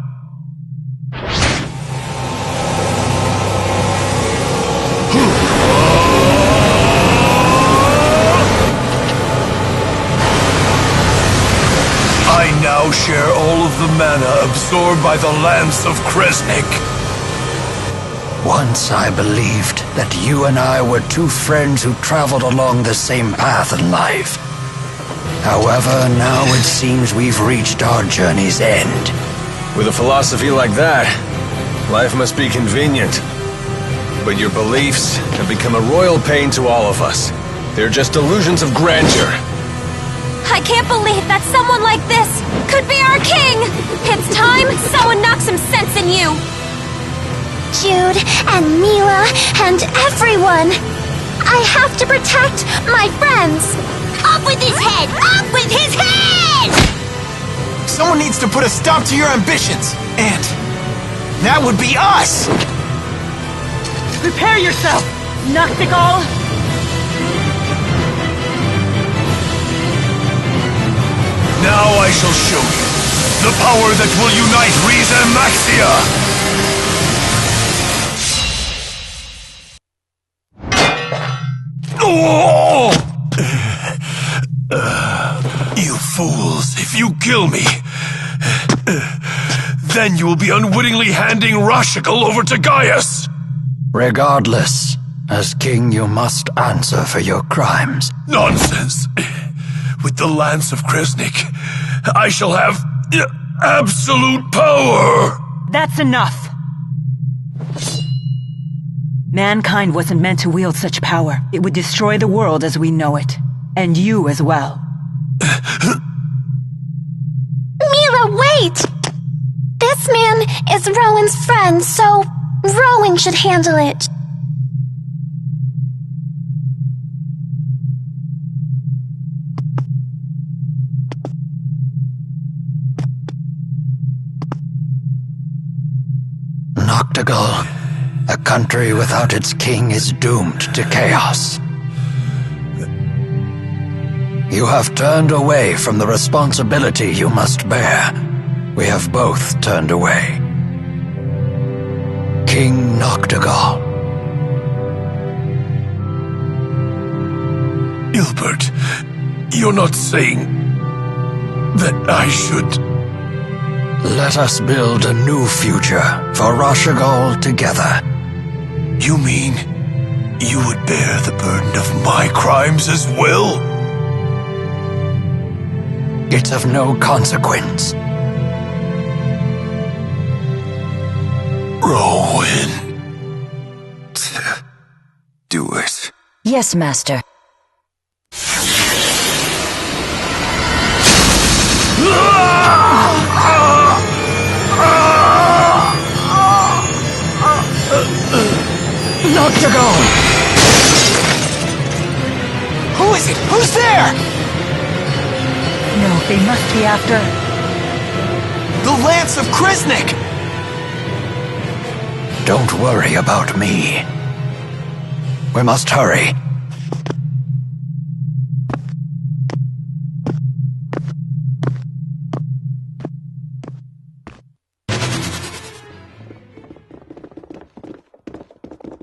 [SPEAKER 11] I now share all of the mana absorbed by the Lance of Kresnik.
[SPEAKER 22] Once I believed that you and I were two friends who traveled along the same path in life. However, now it seems we've reached our journey's end.
[SPEAKER 10] With a philosophy like that, life must be convenient. But your beliefs have become a royal pain to all of us. They're just illusions of grandeur.
[SPEAKER 21] I can't believe that someone like this could be our king! It's time someone knocks some sense in you!
[SPEAKER 2] Jude and Mila and everyone! I have to protect my friends!
[SPEAKER 17] Up with his head! Up with his head!
[SPEAKER 5] Someone needs to put a stop to your ambitions, and that would be us!
[SPEAKER 9] Prepare yourself, Nachtigall!
[SPEAKER 11] Now I shall show you the power that will unite Riza and Maxia! Oh! You fools, if you kill me, then you will be unwittingly handing Rashigal over to Gaius!
[SPEAKER 22] Regardless, as king you must answer for your crimes.
[SPEAKER 11] Nonsense! With the Lance of Kresnik, I shall have absolute power!
[SPEAKER 1] That's enough! Mankind wasn't meant to wield such power. It would destroy the world as we know it. And you as well.
[SPEAKER 2] Mila, wait! This man is Rowan's friend, so Rowan should handle it.
[SPEAKER 22] Nachtigall, a country without its king is doomed to chaos. You have turned away from the responsibility you must bear. We have both turned away. King Nachtigall.
[SPEAKER 11] Ilbert, you're not saying that I should...
[SPEAKER 22] Let us build a new future for Rashigal together.
[SPEAKER 11] You mean you would bear the burden of my crimes as well?
[SPEAKER 22] It's of no consequence.
[SPEAKER 11] Rowan.
[SPEAKER 4] Do it.
[SPEAKER 7] Yes, Master.
[SPEAKER 5] Nachtigall! Who is it? Who's there?
[SPEAKER 1] No, they must be after...
[SPEAKER 5] The Lance of Kresnik!
[SPEAKER 22] Don't worry about me. We must hurry.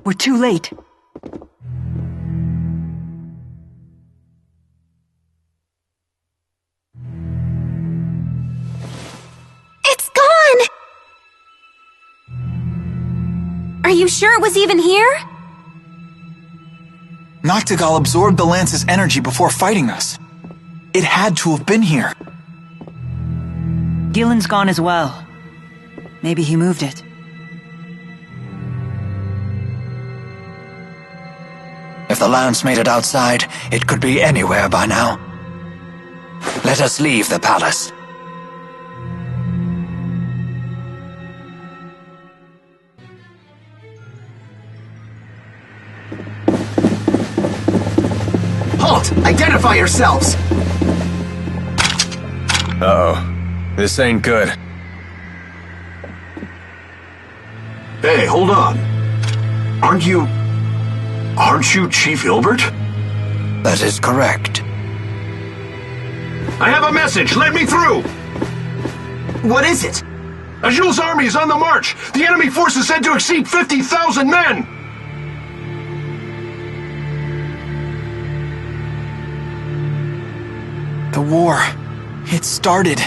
[SPEAKER 1] We're too late.
[SPEAKER 21] It's gone! Are you sure it was even here?
[SPEAKER 5] Nachtigall absorbed the Lance's energy before fighting us. It had to have been here.
[SPEAKER 1] Gillen's gone as well. Maybe he moved it.
[SPEAKER 22] If the lance made it outside, it could be anywhere by now. Let us leave the palace.
[SPEAKER 12] Halt! Identify yourselves!
[SPEAKER 10] Uh-oh. This ain't good.
[SPEAKER 16] Hey, hold on. Aren't you Chief Hilbert?
[SPEAKER 22] That is correct.
[SPEAKER 16] I have a message. Let me through.
[SPEAKER 12] What is it?
[SPEAKER 16] Ajul's army is on the march. The enemy force is said to exceed 50,000 men.
[SPEAKER 5] The war. It started.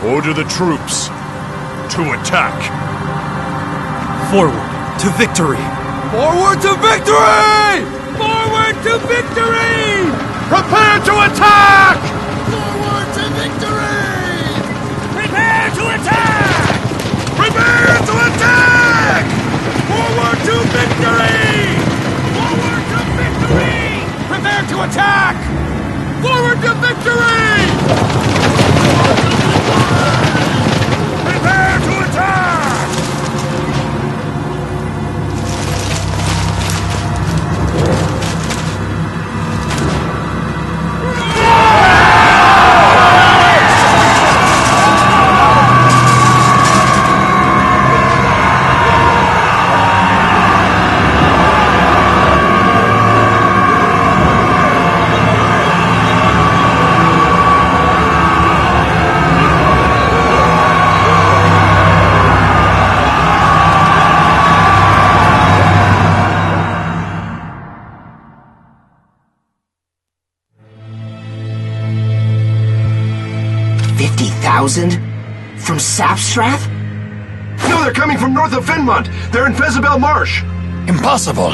[SPEAKER 11] Order the troops to attack.
[SPEAKER 3] Forward to victory!
[SPEAKER 11] Forward to victory! Forward to victory! Prepare to attack! Forward to victory! Prepare to attack! Prepare to attack! Forward to victory! Forward to victory! Prepare to attack! Forward to victory! Prepare to attack!
[SPEAKER 12] From Sapstrath?
[SPEAKER 13] No, they're coming from north of Finmont. They're in Fezabel Marsh.
[SPEAKER 22] Impossible.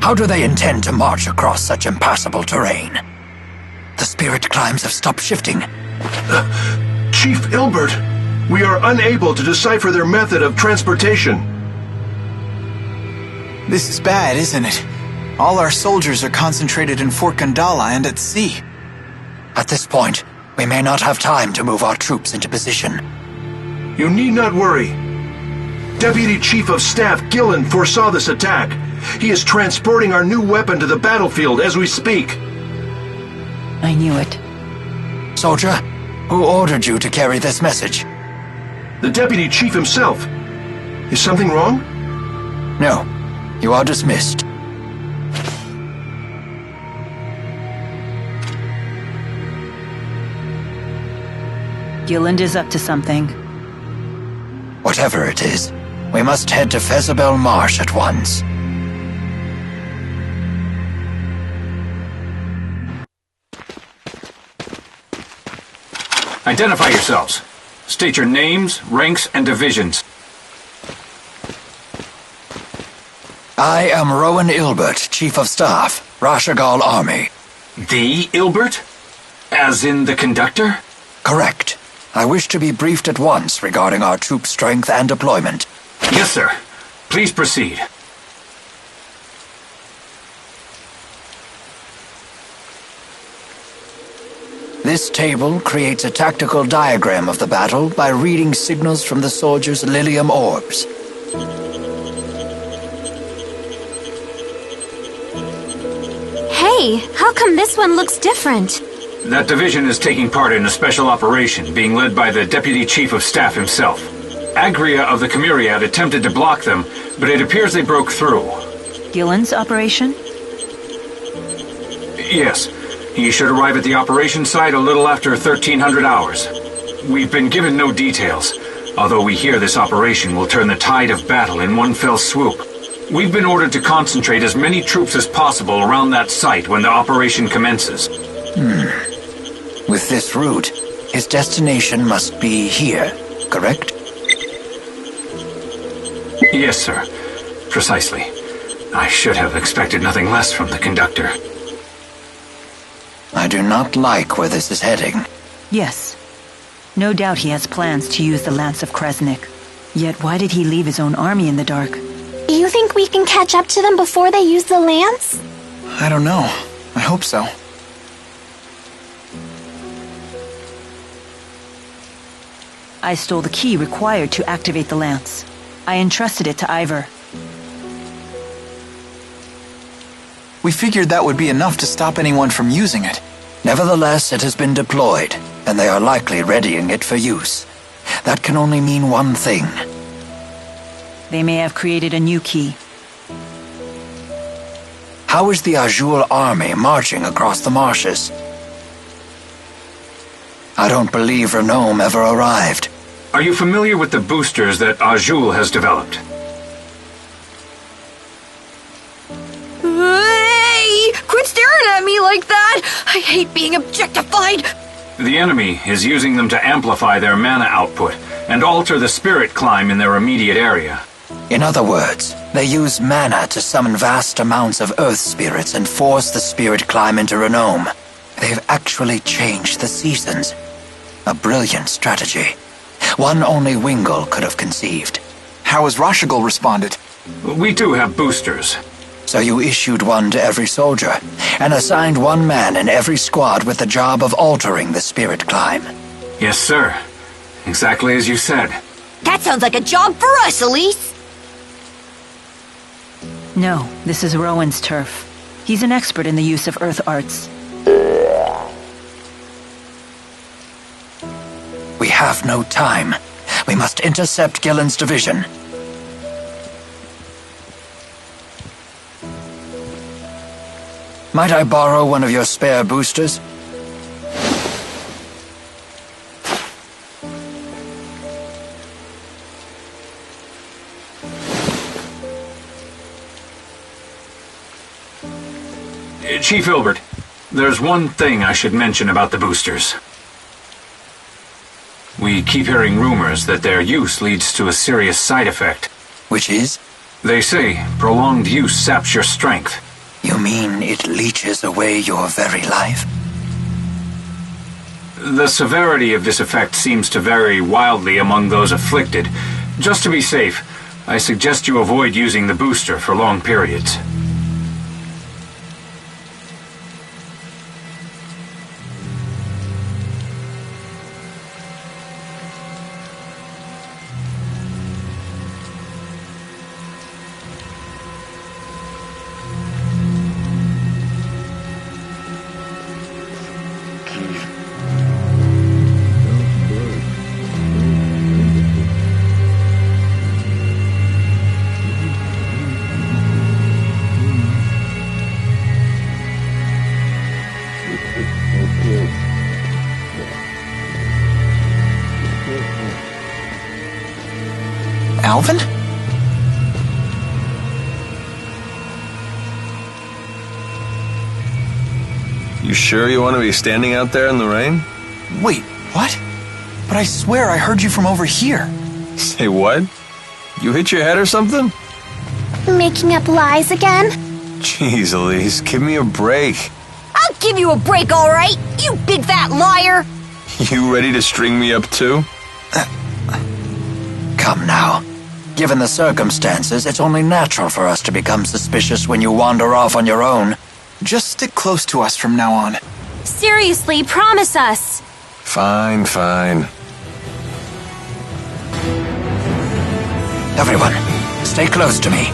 [SPEAKER 22] How do they intend to march across such impassable terrain? The spirit climbs have stopped shifting.
[SPEAKER 13] Chief Ilbert, we are unable to decipher their method of transportation.
[SPEAKER 5] This is bad, isn't it? All our soldiers are concentrated in Fort Gandala and at sea.
[SPEAKER 22] At this point, we may not have time to move our troops into position.
[SPEAKER 13] You need not worry. Deputy Chief of Staff Gillen foresaw this attack. He is transporting our new weapon to the battlefield as we speak.
[SPEAKER 1] I knew it.
[SPEAKER 22] Soldier, who ordered you to carry this message?
[SPEAKER 13] The Deputy Chief himself. Is something wrong?
[SPEAKER 22] No. You are dismissed.
[SPEAKER 1] Gilland is up to something.
[SPEAKER 22] Whatever it is, we must head to Fezabel Marsh at once.
[SPEAKER 18] Identify yourselves. State your names, ranks, and divisions.
[SPEAKER 22] I am Rowan Ilbert, Chief of Staff, Rashagal Army.
[SPEAKER 18] The Ilbert? As in the conductor?
[SPEAKER 22] Correct. I wish to be briefed at once regarding our troop strength and deployment.
[SPEAKER 18] Yes, sir. Please proceed.
[SPEAKER 22] This table creates a tactical diagram of the battle by reading signals from the soldiers' Lilium orbs.
[SPEAKER 21] Hey, how come this one looks different?
[SPEAKER 18] That division is taking part in a special operation being led by the Deputy Chief of Staff himself. Agria of the Camuriad attempted to block them, but it appears they broke through.
[SPEAKER 1] Gillen's operation?
[SPEAKER 18] Yes. He should arrive at the operation site a little after 1300 hours. We've been given no details, although we hear this operation will turn the tide of battle in one fell swoop. We've been ordered to concentrate as many troops as possible around that site when the operation commences.
[SPEAKER 22] With this route, his destination must be here, correct?
[SPEAKER 18] Yes, sir. Precisely. I should have expected nothing less from the conductor.
[SPEAKER 22] I do not like where this is heading.
[SPEAKER 1] Yes. No doubt he has plans to use the Lance of Kresnik. Yet why did he leave his own army in the dark?
[SPEAKER 2] You think we can catch up to them before they use the lance?
[SPEAKER 5] I don't know. I hope so.
[SPEAKER 1] I stole the key required to activate the lance. I entrusted it to Ivor.
[SPEAKER 5] We figured that would be enough to stop anyone from using it.
[SPEAKER 22] Nevertheless, it has been deployed, and they are likely readying it for use. That can only mean one thing.
[SPEAKER 1] They may have created a new key.
[SPEAKER 22] How is the Azul army marching across the marshes? I don't believe Renome ever arrived.
[SPEAKER 18] Are you familiar with the boosters that Azul has developed?
[SPEAKER 8] Hey! Quit staring at me like that! I hate being objectified!
[SPEAKER 18] The enemy is using them to amplify their mana output and alter the spirit climb in their immediate area.
[SPEAKER 22] In other words, they use mana to summon vast amounts of earth spirits and force the spirit climb into Renome. They've actually changed the seasons. A brilliant strategy. One only Wingle could have conceived.
[SPEAKER 5] How has Rashigal responded?
[SPEAKER 18] We do have boosters.
[SPEAKER 22] So you issued one to every soldier, and assigned one man in every squad with the job of altering the spirit climb.
[SPEAKER 18] Yes, sir. Exactly as you said.
[SPEAKER 8] That sounds like a job for us, Elise!
[SPEAKER 1] No, this is Rowan's turf. He's an expert in the use of earth arts.
[SPEAKER 22] We have no time. We must intercept Gillen's division. Might I borrow one of your spare boosters?
[SPEAKER 18] Chief Ilbert, there's one thing I should mention about the boosters. We keep hearing rumors that their use leads to a serious side effect.
[SPEAKER 22] Which is?
[SPEAKER 18] They say prolonged use saps your strength.
[SPEAKER 22] You mean it leeches away your very life?
[SPEAKER 18] The severity of this effect seems to vary wildly among those afflicted. Just to be safe, I suggest you avoid using the booster for long periods.
[SPEAKER 5] Alvin?
[SPEAKER 10] You sure you want to be standing out there in the rain?
[SPEAKER 5] Wait, what? But I swear I heard you from over here.
[SPEAKER 10] Say what? You hit your head or something?
[SPEAKER 2] Making up lies again?
[SPEAKER 10] Jeez, Elise, give me a break.
[SPEAKER 8] I'll give you a break, all right, you big fat liar!
[SPEAKER 10] You ready to string me up too?
[SPEAKER 22] Come now. Given the circumstances, it's only natural for us to become suspicious when you wander off on your own.
[SPEAKER 5] Just stick close to us from now on.
[SPEAKER 21] Seriously, promise us.
[SPEAKER 10] Fine, fine.
[SPEAKER 22] Everyone, stay close to me.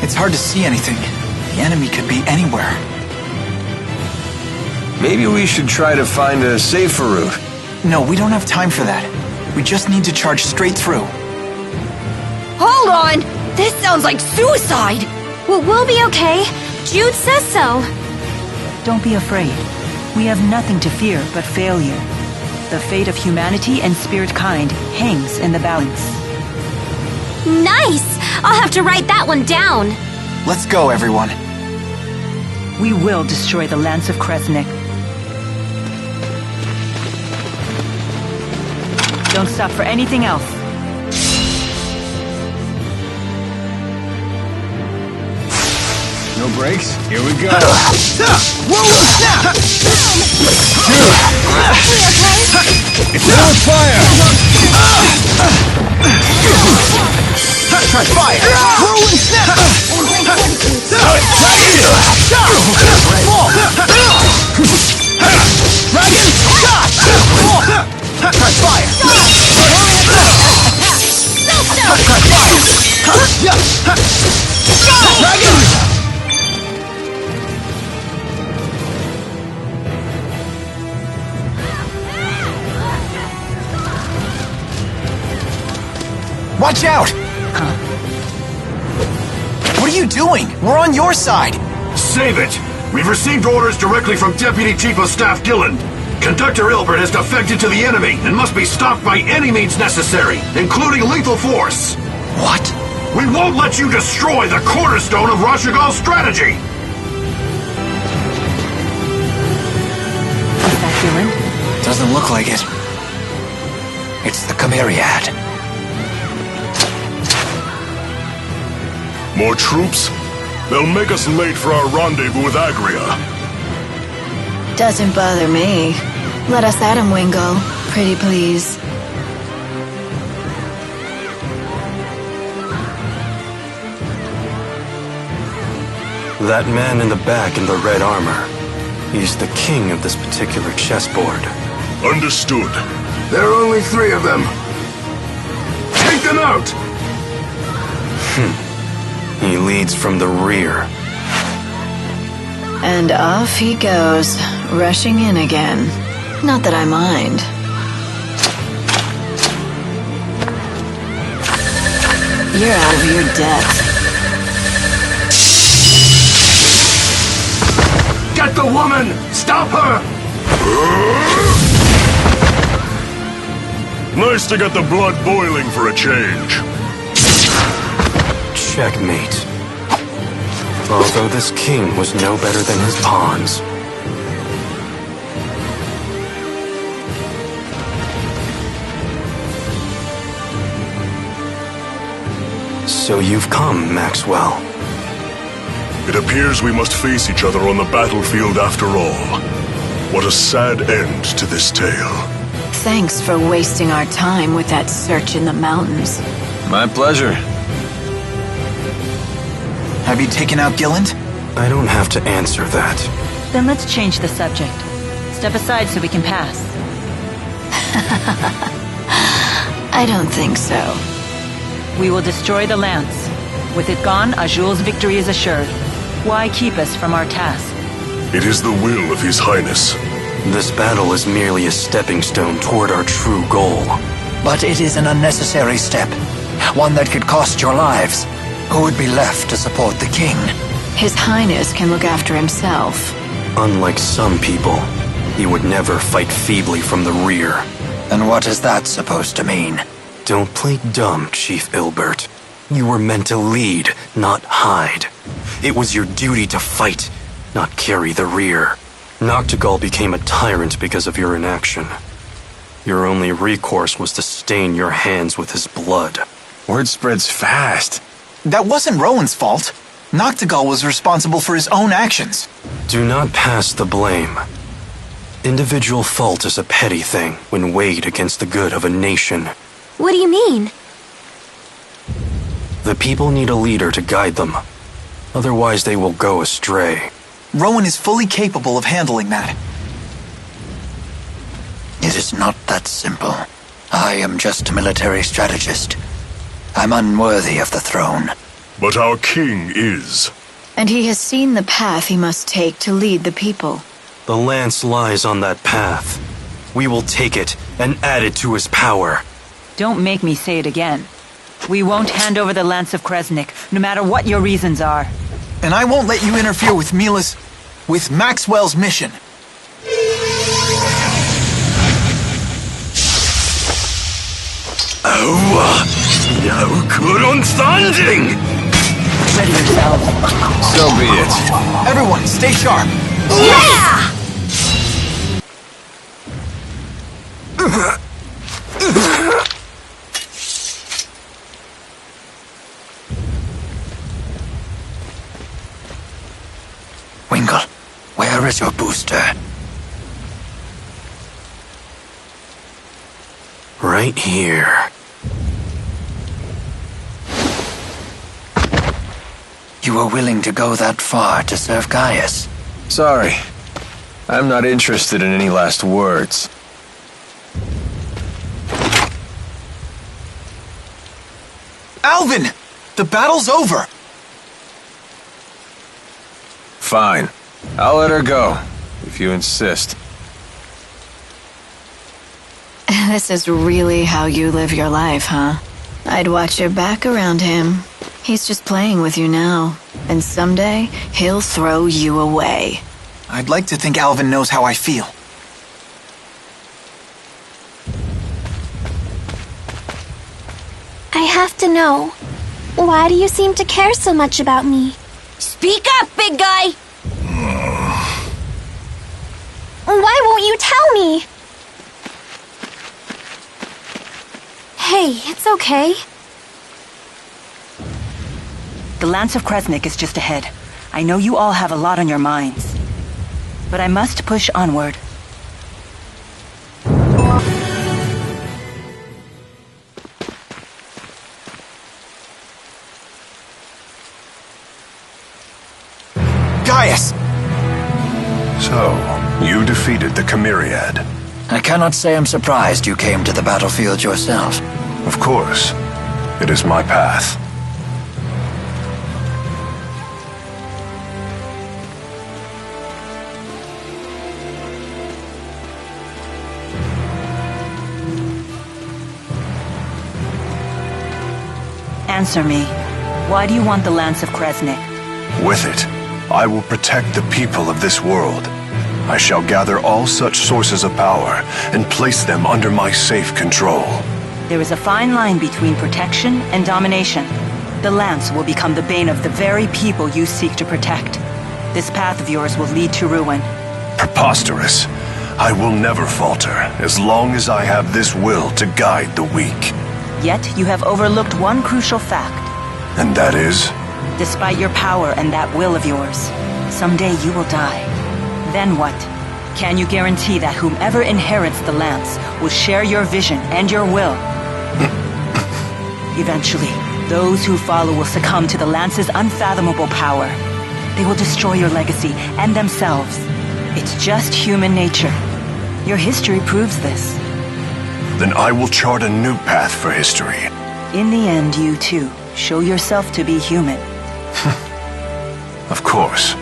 [SPEAKER 5] It's hard to see anything. The enemy could be anywhere.
[SPEAKER 10] Maybe we should try to find a safer route.
[SPEAKER 5] No, we don't have time for that. We just need to charge straight through.
[SPEAKER 8] Hold on! This sounds like suicide!
[SPEAKER 21] Well, we'll be okay. Jude says so.
[SPEAKER 1] Don't be afraid. We have nothing to fear but failure. The fate of humanity and spirit kind hangs in the balance.
[SPEAKER 21] Nice! I'll have to write that one down.
[SPEAKER 5] Let's go, everyone.
[SPEAKER 1] We will destroy the Lance of Kresnik. Don't stop for anything else.
[SPEAKER 10] No brakes? Here we go.
[SPEAKER 11] Rolling snap! It's on fire! Try fire! Rolling snap! Dragon! Dragon! Try fire! Try fire! Dragon!
[SPEAKER 5] Watch out! What are you doing? We're on your side!
[SPEAKER 13] Save it! We've received orders directly from Deputy Chief of Staff Gillen. Conductor Ilbert has defected to the enemy and must be stopped by any means necessary, including lethal force.
[SPEAKER 5] What?
[SPEAKER 13] We won't let you destroy the cornerstone of Rashagal's strategy!
[SPEAKER 1] Is that Gillen?
[SPEAKER 5] Doesn't look like it.
[SPEAKER 22] It's the Chimeriad.
[SPEAKER 14] More troops? They'll make us late for our rendezvous with Agria.
[SPEAKER 21] Doesn't bother me. Let us at him, Wingo. Pretty please.
[SPEAKER 3] That man in the back in the red armor. He's the king of this particular chessboard.
[SPEAKER 14] Understood.
[SPEAKER 13] There are only 3 of them. Take them out!
[SPEAKER 3] He leads from the rear.
[SPEAKER 21] And off he goes, rushing in again. Not that I mind. You're out of your depth.
[SPEAKER 13] Get the woman! Stop her!
[SPEAKER 14] Nice to get the blood boiling for a change.
[SPEAKER 3] Checkmate. Although this king was no better than his pawns. So you've come, Maxwell.
[SPEAKER 14] It appears we must face each other on the battlefield after all. What a sad end to this tale.
[SPEAKER 21] Thanks for wasting our time with that search in the mountains.
[SPEAKER 10] My pleasure.
[SPEAKER 5] Have you taken out Gilland?
[SPEAKER 3] I don't have to answer that.
[SPEAKER 1] Then let's change the subject. Step aside so we can pass.
[SPEAKER 21] I don't think so.
[SPEAKER 1] We will destroy the lance. With it gone, Azul's victory is assured. Why keep us from our task?
[SPEAKER 14] It is the will of His Highness.
[SPEAKER 3] This battle is merely a stepping stone toward our true goal.
[SPEAKER 22] But it is an unnecessary step. One that could cost your lives. Who would be left to support the king?
[SPEAKER 21] His Highness can look after himself.
[SPEAKER 3] Unlike some people, he would never fight feebly from the rear.
[SPEAKER 22] And what is that supposed to mean?
[SPEAKER 3] Don't play dumb, Chief Ilbert. You were meant to lead, not hide. It was your duty to fight, not carry the rear. Noctigal became a tyrant because of your inaction. Your only recourse was to stain your hands with his blood.
[SPEAKER 10] Word spreads fast.
[SPEAKER 5] That wasn't Rowan's fault. Noctigal was responsible for his own actions.
[SPEAKER 3] Do not pass the blame. Individual fault is a petty thing when weighed against the good of a nation.
[SPEAKER 21] What do you mean?
[SPEAKER 3] The people need a leader to guide them. Otherwise, they will go astray.
[SPEAKER 5] Rowan is fully capable of handling that.
[SPEAKER 22] It is not that simple. I am just a military strategist. I'm unworthy of the throne.
[SPEAKER 14] But our king is.
[SPEAKER 21] And he has seen the path he must take to lead the people.
[SPEAKER 3] The lance lies on that path. We will take it and add it to his power.
[SPEAKER 1] Don't make me say it again. We won't hand over the Lance of Kresnik, no matter what your reasons are.
[SPEAKER 5] And I won't let you interfere with with Maxwell's mission.
[SPEAKER 11] No good on standing!
[SPEAKER 1] Ready yourself.
[SPEAKER 10] So be it.
[SPEAKER 5] Everyone, stay sharp.
[SPEAKER 21] Yeah!
[SPEAKER 22] Wingle, where is your booster?
[SPEAKER 3] Right here.
[SPEAKER 22] You were willing to go that far to serve Gaius?
[SPEAKER 10] Sorry. I'm not interested in any last words.
[SPEAKER 5] Alvin! The battle's over!
[SPEAKER 10] Fine. I'll let her go, if you insist.
[SPEAKER 21] This is really how you live your life, huh?
[SPEAKER 1] I'd watch your back around him. He's just playing with you now, and someday he'll throw you away.
[SPEAKER 5] I'd like to think Alvin knows how I feel.
[SPEAKER 2] I have to know. Why do you seem to care so much about me?
[SPEAKER 8] Speak up, big guy!
[SPEAKER 2] Why won't you tell me?
[SPEAKER 21] Hey, it's okay.
[SPEAKER 1] The Lance of Kresnik is just ahead. I know you all have a lot on your minds. But I must push onward.
[SPEAKER 5] Gaius!
[SPEAKER 14] So, you defeated the Chimeriad.
[SPEAKER 22] I cannot say I'm surprised you came to the battlefield yourself.
[SPEAKER 14] Of course. It is my path.
[SPEAKER 1] Answer me. Why do you want the Lance of Kresnik?
[SPEAKER 14] With it, I will protect the people of this world. I shall gather all such sources of power and place them under my safe control.
[SPEAKER 1] There is a fine line between protection and domination. The Lance will become the bane of the very people you seek to protect. This path of yours will lead to ruin.
[SPEAKER 14] Preposterous. I will never falter as long as I have this will to guide the weak.
[SPEAKER 1] Yet you have overlooked one crucial fact.
[SPEAKER 14] And that is?
[SPEAKER 1] Despite your power and that will of yours, someday you will die. Then what? Can you guarantee that whomever inherits the Lance will share your vision and your will? Eventually, those who follow will succumb to the Lance's unfathomable power. They will destroy your legacy and themselves. It's just human nature. Your history proves this.
[SPEAKER 14] Then I will chart a new path for history.
[SPEAKER 1] In the end, you too show yourself to be human.
[SPEAKER 14] Of course.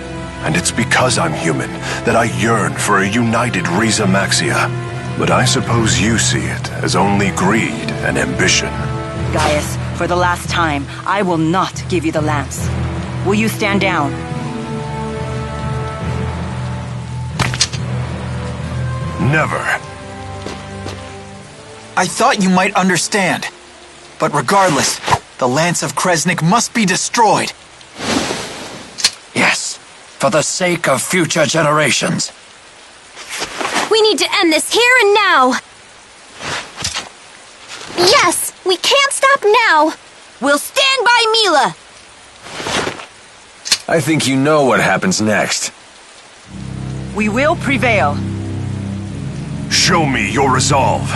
[SPEAKER 14] And it's because I'm human that I yearn for a united Riza Maxia. But I suppose you see it as only greed and ambition.
[SPEAKER 1] Gaius, for the last time, I will not give you the Lance. Will you stand down?
[SPEAKER 14] Never.
[SPEAKER 5] I thought you might understand. But regardless, the Lance of Kresnik must be destroyed.
[SPEAKER 22] Yes, for the sake of future generations.
[SPEAKER 21] We need to end this here and now.
[SPEAKER 2] Yes, we can't stop now.
[SPEAKER 8] We'll stand by Mila.
[SPEAKER 10] I think you know what happens next.
[SPEAKER 1] We will prevail.
[SPEAKER 14] Show me your resolve.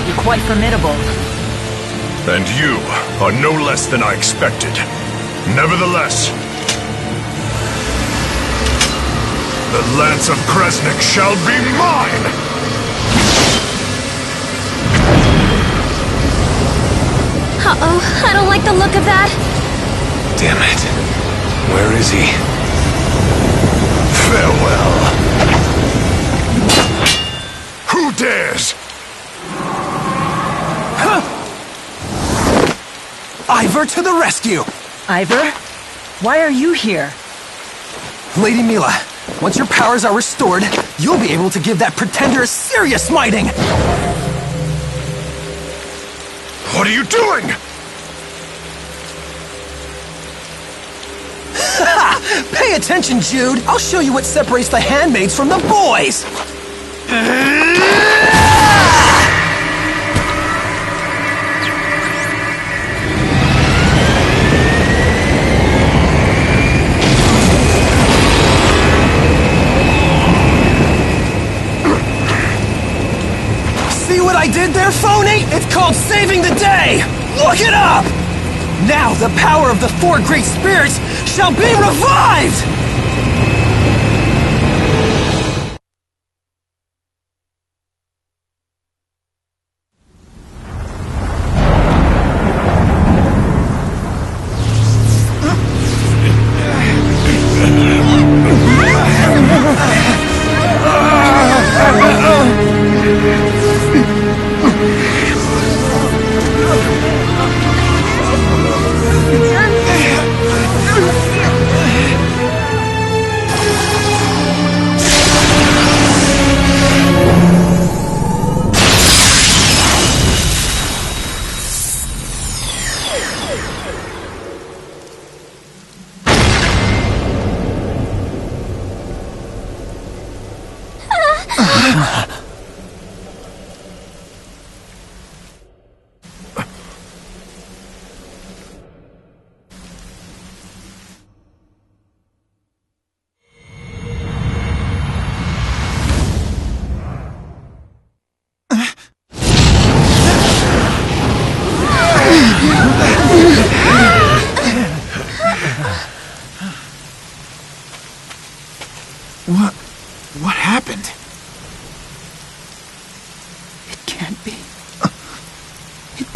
[SPEAKER 1] You're quite formidable.
[SPEAKER 14] And you are no less than I expected. Nevertheless, the Lance of Kresnik shall be mine!
[SPEAKER 21] Uh-oh, I don't like the look of that.
[SPEAKER 10] Damn it. Where is he?
[SPEAKER 14] Farewell. Who dares?
[SPEAKER 5] Ivor to the rescue!
[SPEAKER 1] Ivor? Why are you here?
[SPEAKER 5] Lady Mila, once your powers are restored, you'll be able to give that pretender a serious smiting!
[SPEAKER 14] What are you doing?
[SPEAKER 5] Pay attention, Jude! I'll show you what separates the handmaids from the boys! See what I did there, phony? It's called saving the day! Look it up! Now the power of the four great spirits shall be revived!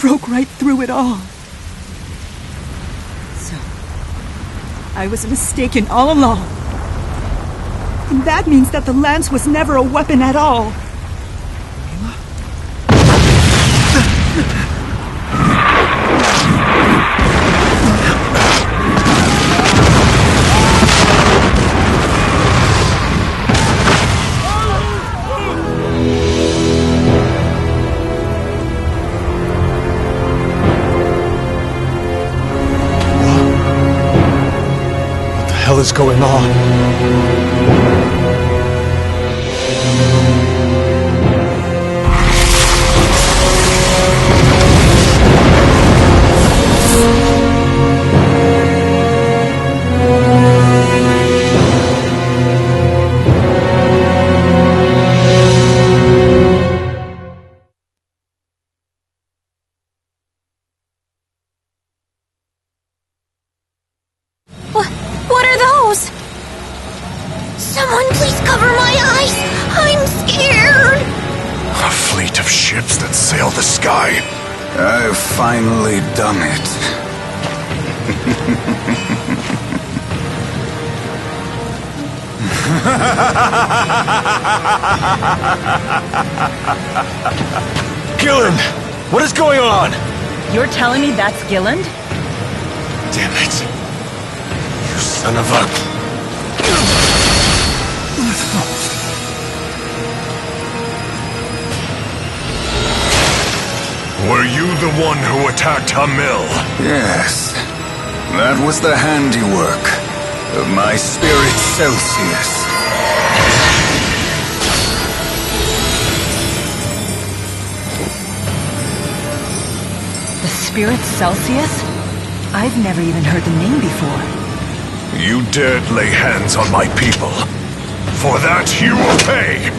[SPEAKER 15] broke right through it all. So, I was mistaken all along. And that means that the lance was never a weapon at all.
[SPEAKER 5] What the hell is going on?
[SPEAKER 21] What are those?
[SPEAKER 2] Someone please cover my eyes. I'm scared.
[SPEAKER 14] A fleet of ships that sail the sky.
[SPEAKER 4] I've finally done it.
[SPEAKER 10] Gilland! What is going on?
[SPEAKER 9] You're telling me that's Gilland?
[SPEAKER 14] Damn it. You son of a... Were you the one who attacked Hamil?
[SPEAKER 4] Yes. That was the handiwork of my spirit Celsius.
[SPEAKER 1] The spirit Celsius? I've never even heard the name before.
[SPEAKER 14] You dared lay hands on my people. For that, you will pay!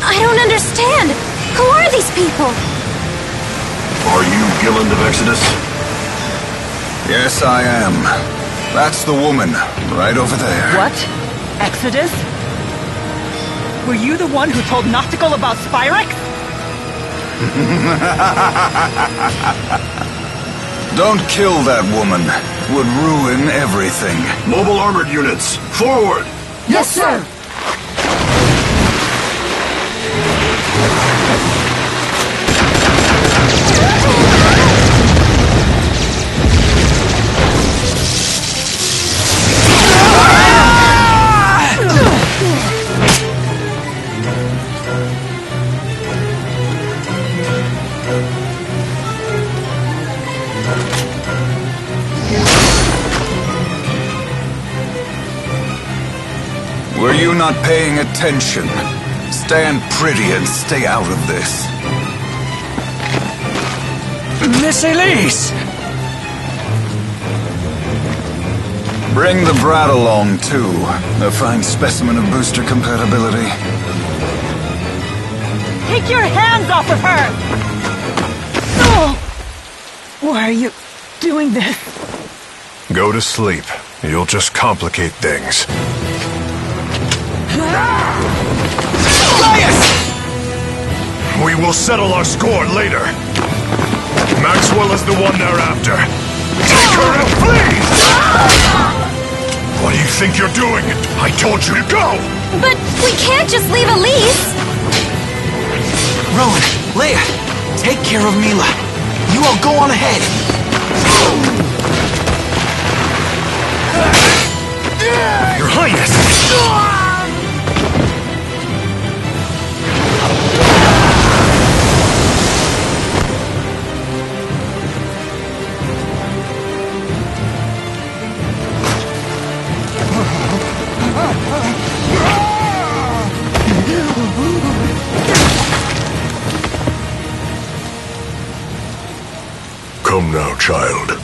[SPEAKER 21] I don't understand. Who are these people?
[SPEAKER 13] Are you Gilland of Exodus?
[SPEAKER 4] Yes, I am. That's the woman, right over there.
[SPEAKER 9] What? Exodus? Were you the one who told Noctical about Spyx?
[SPEAKER 4] Don't kill that woman. It would ruin everything.
[SPEAKER 13] Mobile armored units, forward!
[SPEAKER 12] Yes, sir!
[SPEAKER 4] Were you not paying attention? Stand pretty and stay out of this.
[SPEAKER 5] Miss Elise!
[SPEAKER 4] Bring the brat along, too. A fine specimen of booster compatibility.
[SPEAKER 9] Take your hands off of her! Oh! Why are you doing this?
[SPEAKER 14] Go to sleep. You'll just complicate things. We will settle our score later. Maxwell is the one they're after. Take her and flee! What do you think you're doing? I told you to go!
[SPEAKER 21] But we can't just leave Elise!
[SPEAKER 5] Rowan, Leia, take care of Mila. You all go on ahead. Your Highness!
[SPEAKER 14] Come now, child.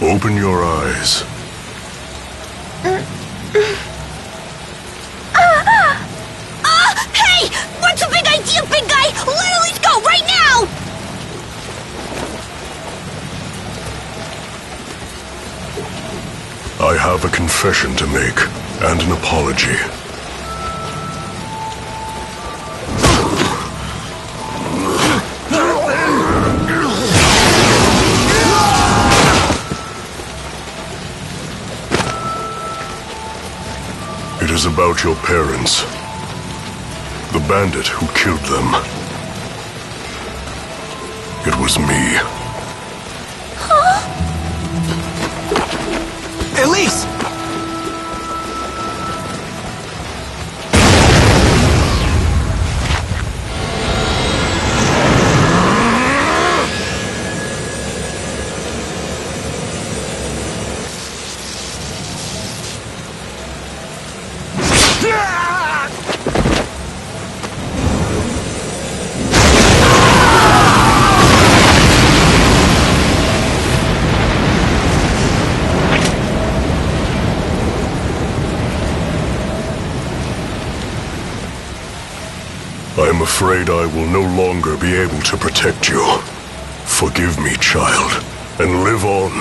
[SPEAKER 14] Open your eyes.
[SPEAKER 2] Hey!
[SPEAKER 14] confession to make, and an apology. It is about your parents. The bandit who killed them. It was me.
[SPEAKER 5] Elise!
[SPEAKER 14] I'm afraid I will no longer be able to protect you. Forgive me, child, and live on.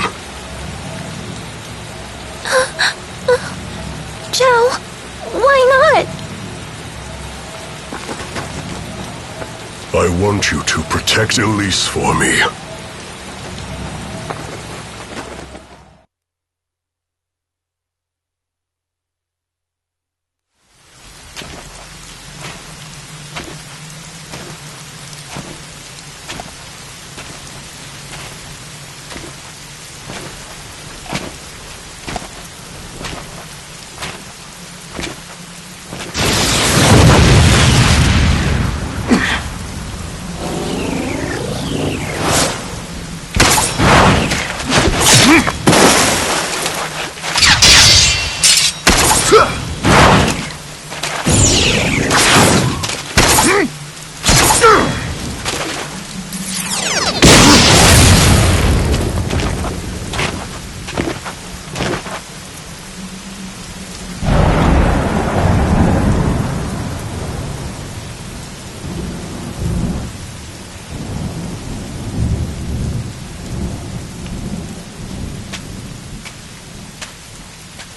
[SPEAKER 2] Joe, why not?
[SPEAKER 14] I want you to protect Elise for me.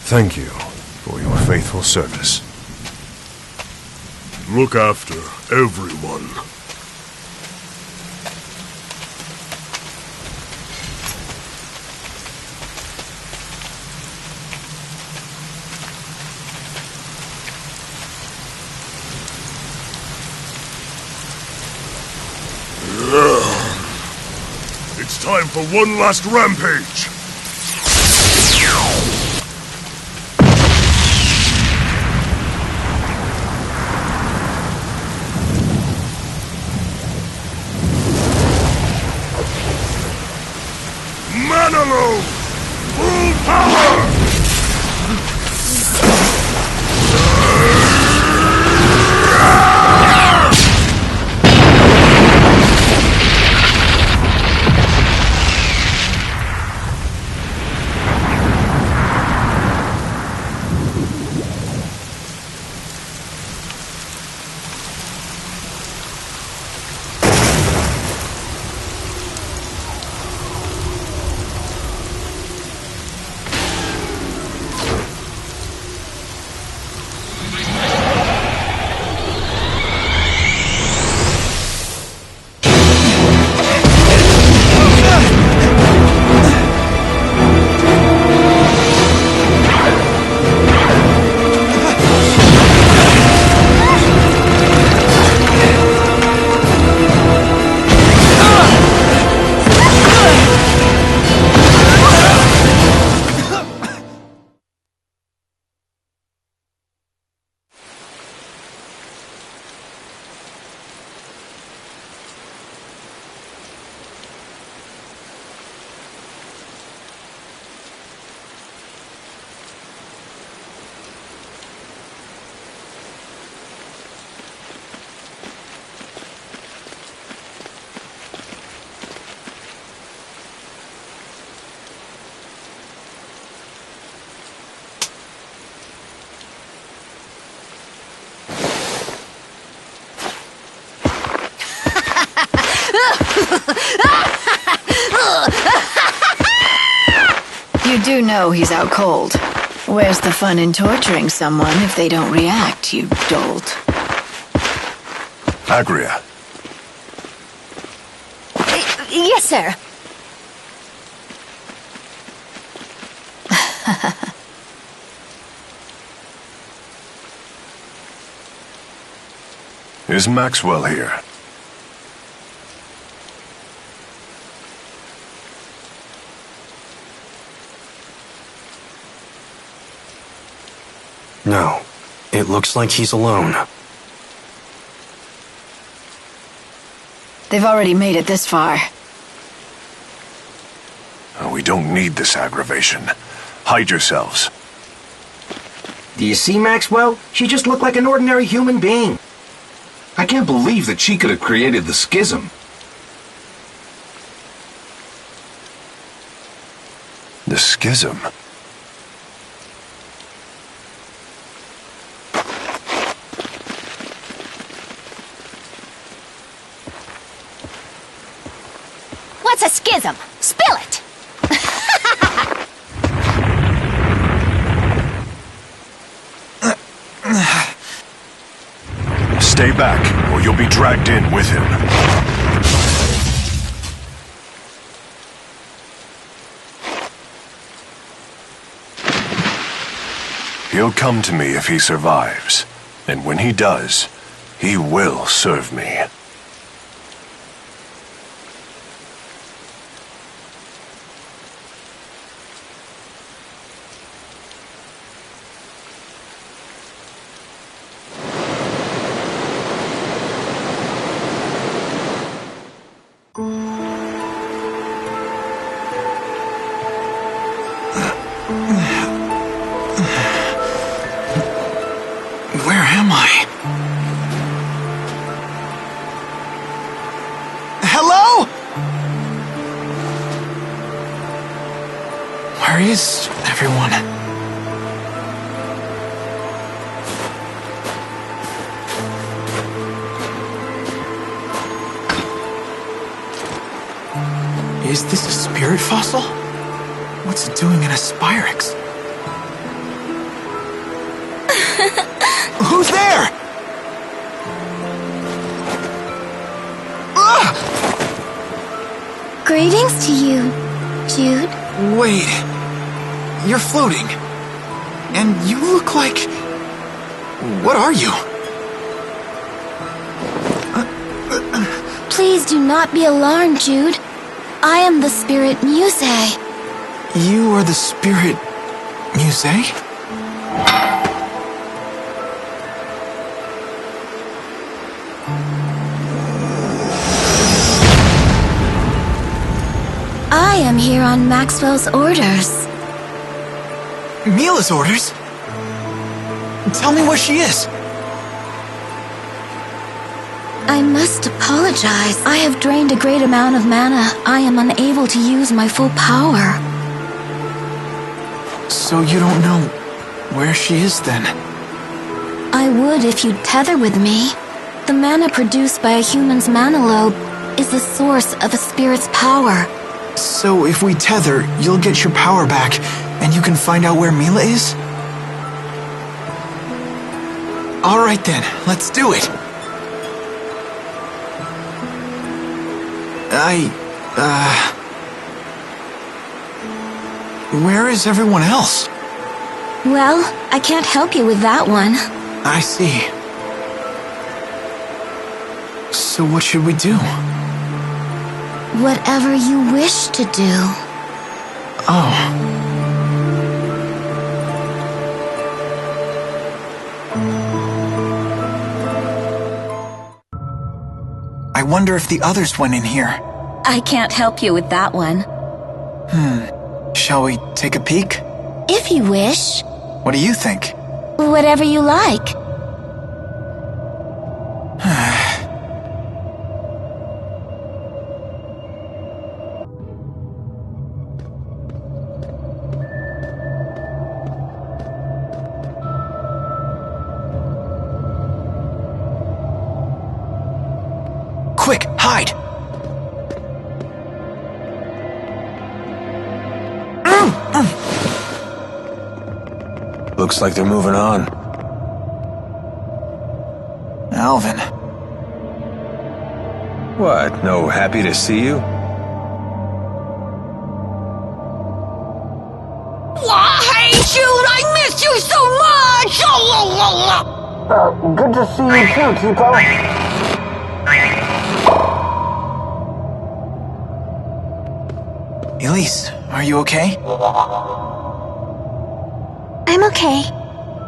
[SPEAKER 14] Thank you for your faithful service. Look after everyone. It's time for one last rampage! Manalo! Full power!
[SPEAKER 19] You do know he's out cold. Where's the fun in torturing someone if they don't react, you dolt?
[SPEAKER 14] Agria.
[SPEAKER 21] Yes, sir.
[SPEAKER 14] Is Maxwell here?
[SPEAKER 3] No. It looks like he's alone.
[SPEAKER 19] They've already made it this far.
[SPEAKER 14] We don't need this aggravation. Hide yourselves.
[SPEAKER 6] Do you see Maxwell? She just looked like an ordinary human being.
[SPEAKER 20] I can't believe that she could have created the schism.
[SPEAKER 14] The schism?
[SPEAKER 21] What's a schism? Spill it!
[SPEAKER 14] Stay back, or you'll be dragged in with him. He'll come to me if he survives. And when he does, he will serve me.
[SPEAKER 5] Where am I? Hello? Where is everyone? Is this a spirit fossil? What's it doing in a Spyx? Who's there?
[SPEAKER 2] Greetings to you, Jude.
[SPEAKER 5] Wait. You're floating. And you look like... What are you?
[SPEAKER 2] Please do not be alarmed, Jude. I am the spirit Muse.
[SPEAKER 5] You are the spirit... Muse?
[SPEAKER 2] I am here on Maxwell's orders.
[SPEAKER 5] Mila's orders? Tell me where she is.
[SPEAKER 2] I must apologize. I have drained a great amount of mana. I am unable to use my full power.
[SPEAKER 5] So you don't know where she is then?
[SPEAKER 2] I would if you'd tether with me. The mana produced by a human's mana lobe is the source of a spirit's power.
[SPEAKER 5] So if we tether, you'll get your power back, and you can find out where Mila is? Alright then, let's do it. Where is everyone else?
[SPEAKER 2] Well, I can't help you with that one.
[SPEAKER 5] I see. So what should we do?
[SPEAKER 2] Whatever you wish to do.
[SPEAKER 5] Oh. I wonder if the others went in here.
[SPEAKER 21] I can't help you with that one.
[SPEAKER 5] Shall we take a peek?
[SPEAKER 2] If you wish.
[SPEAKER 5] What do you think?
[SPEAKER 2] Whatever you like.
[SPEAKER 5] Quick, hide!
[SPEAKER 10] Looks like they're moving on.
[SPEAKER 5] Alvin.
[SPEAKER 10] What, no happy to see you?
[SPEAKER 8] Hey, Jude, I missed you so much!
[SPEAKER 22] Good to see you too, Tipo.
[SPEAKER 5] Elise, are you okay?
[SPEAKER 21] I'm okay.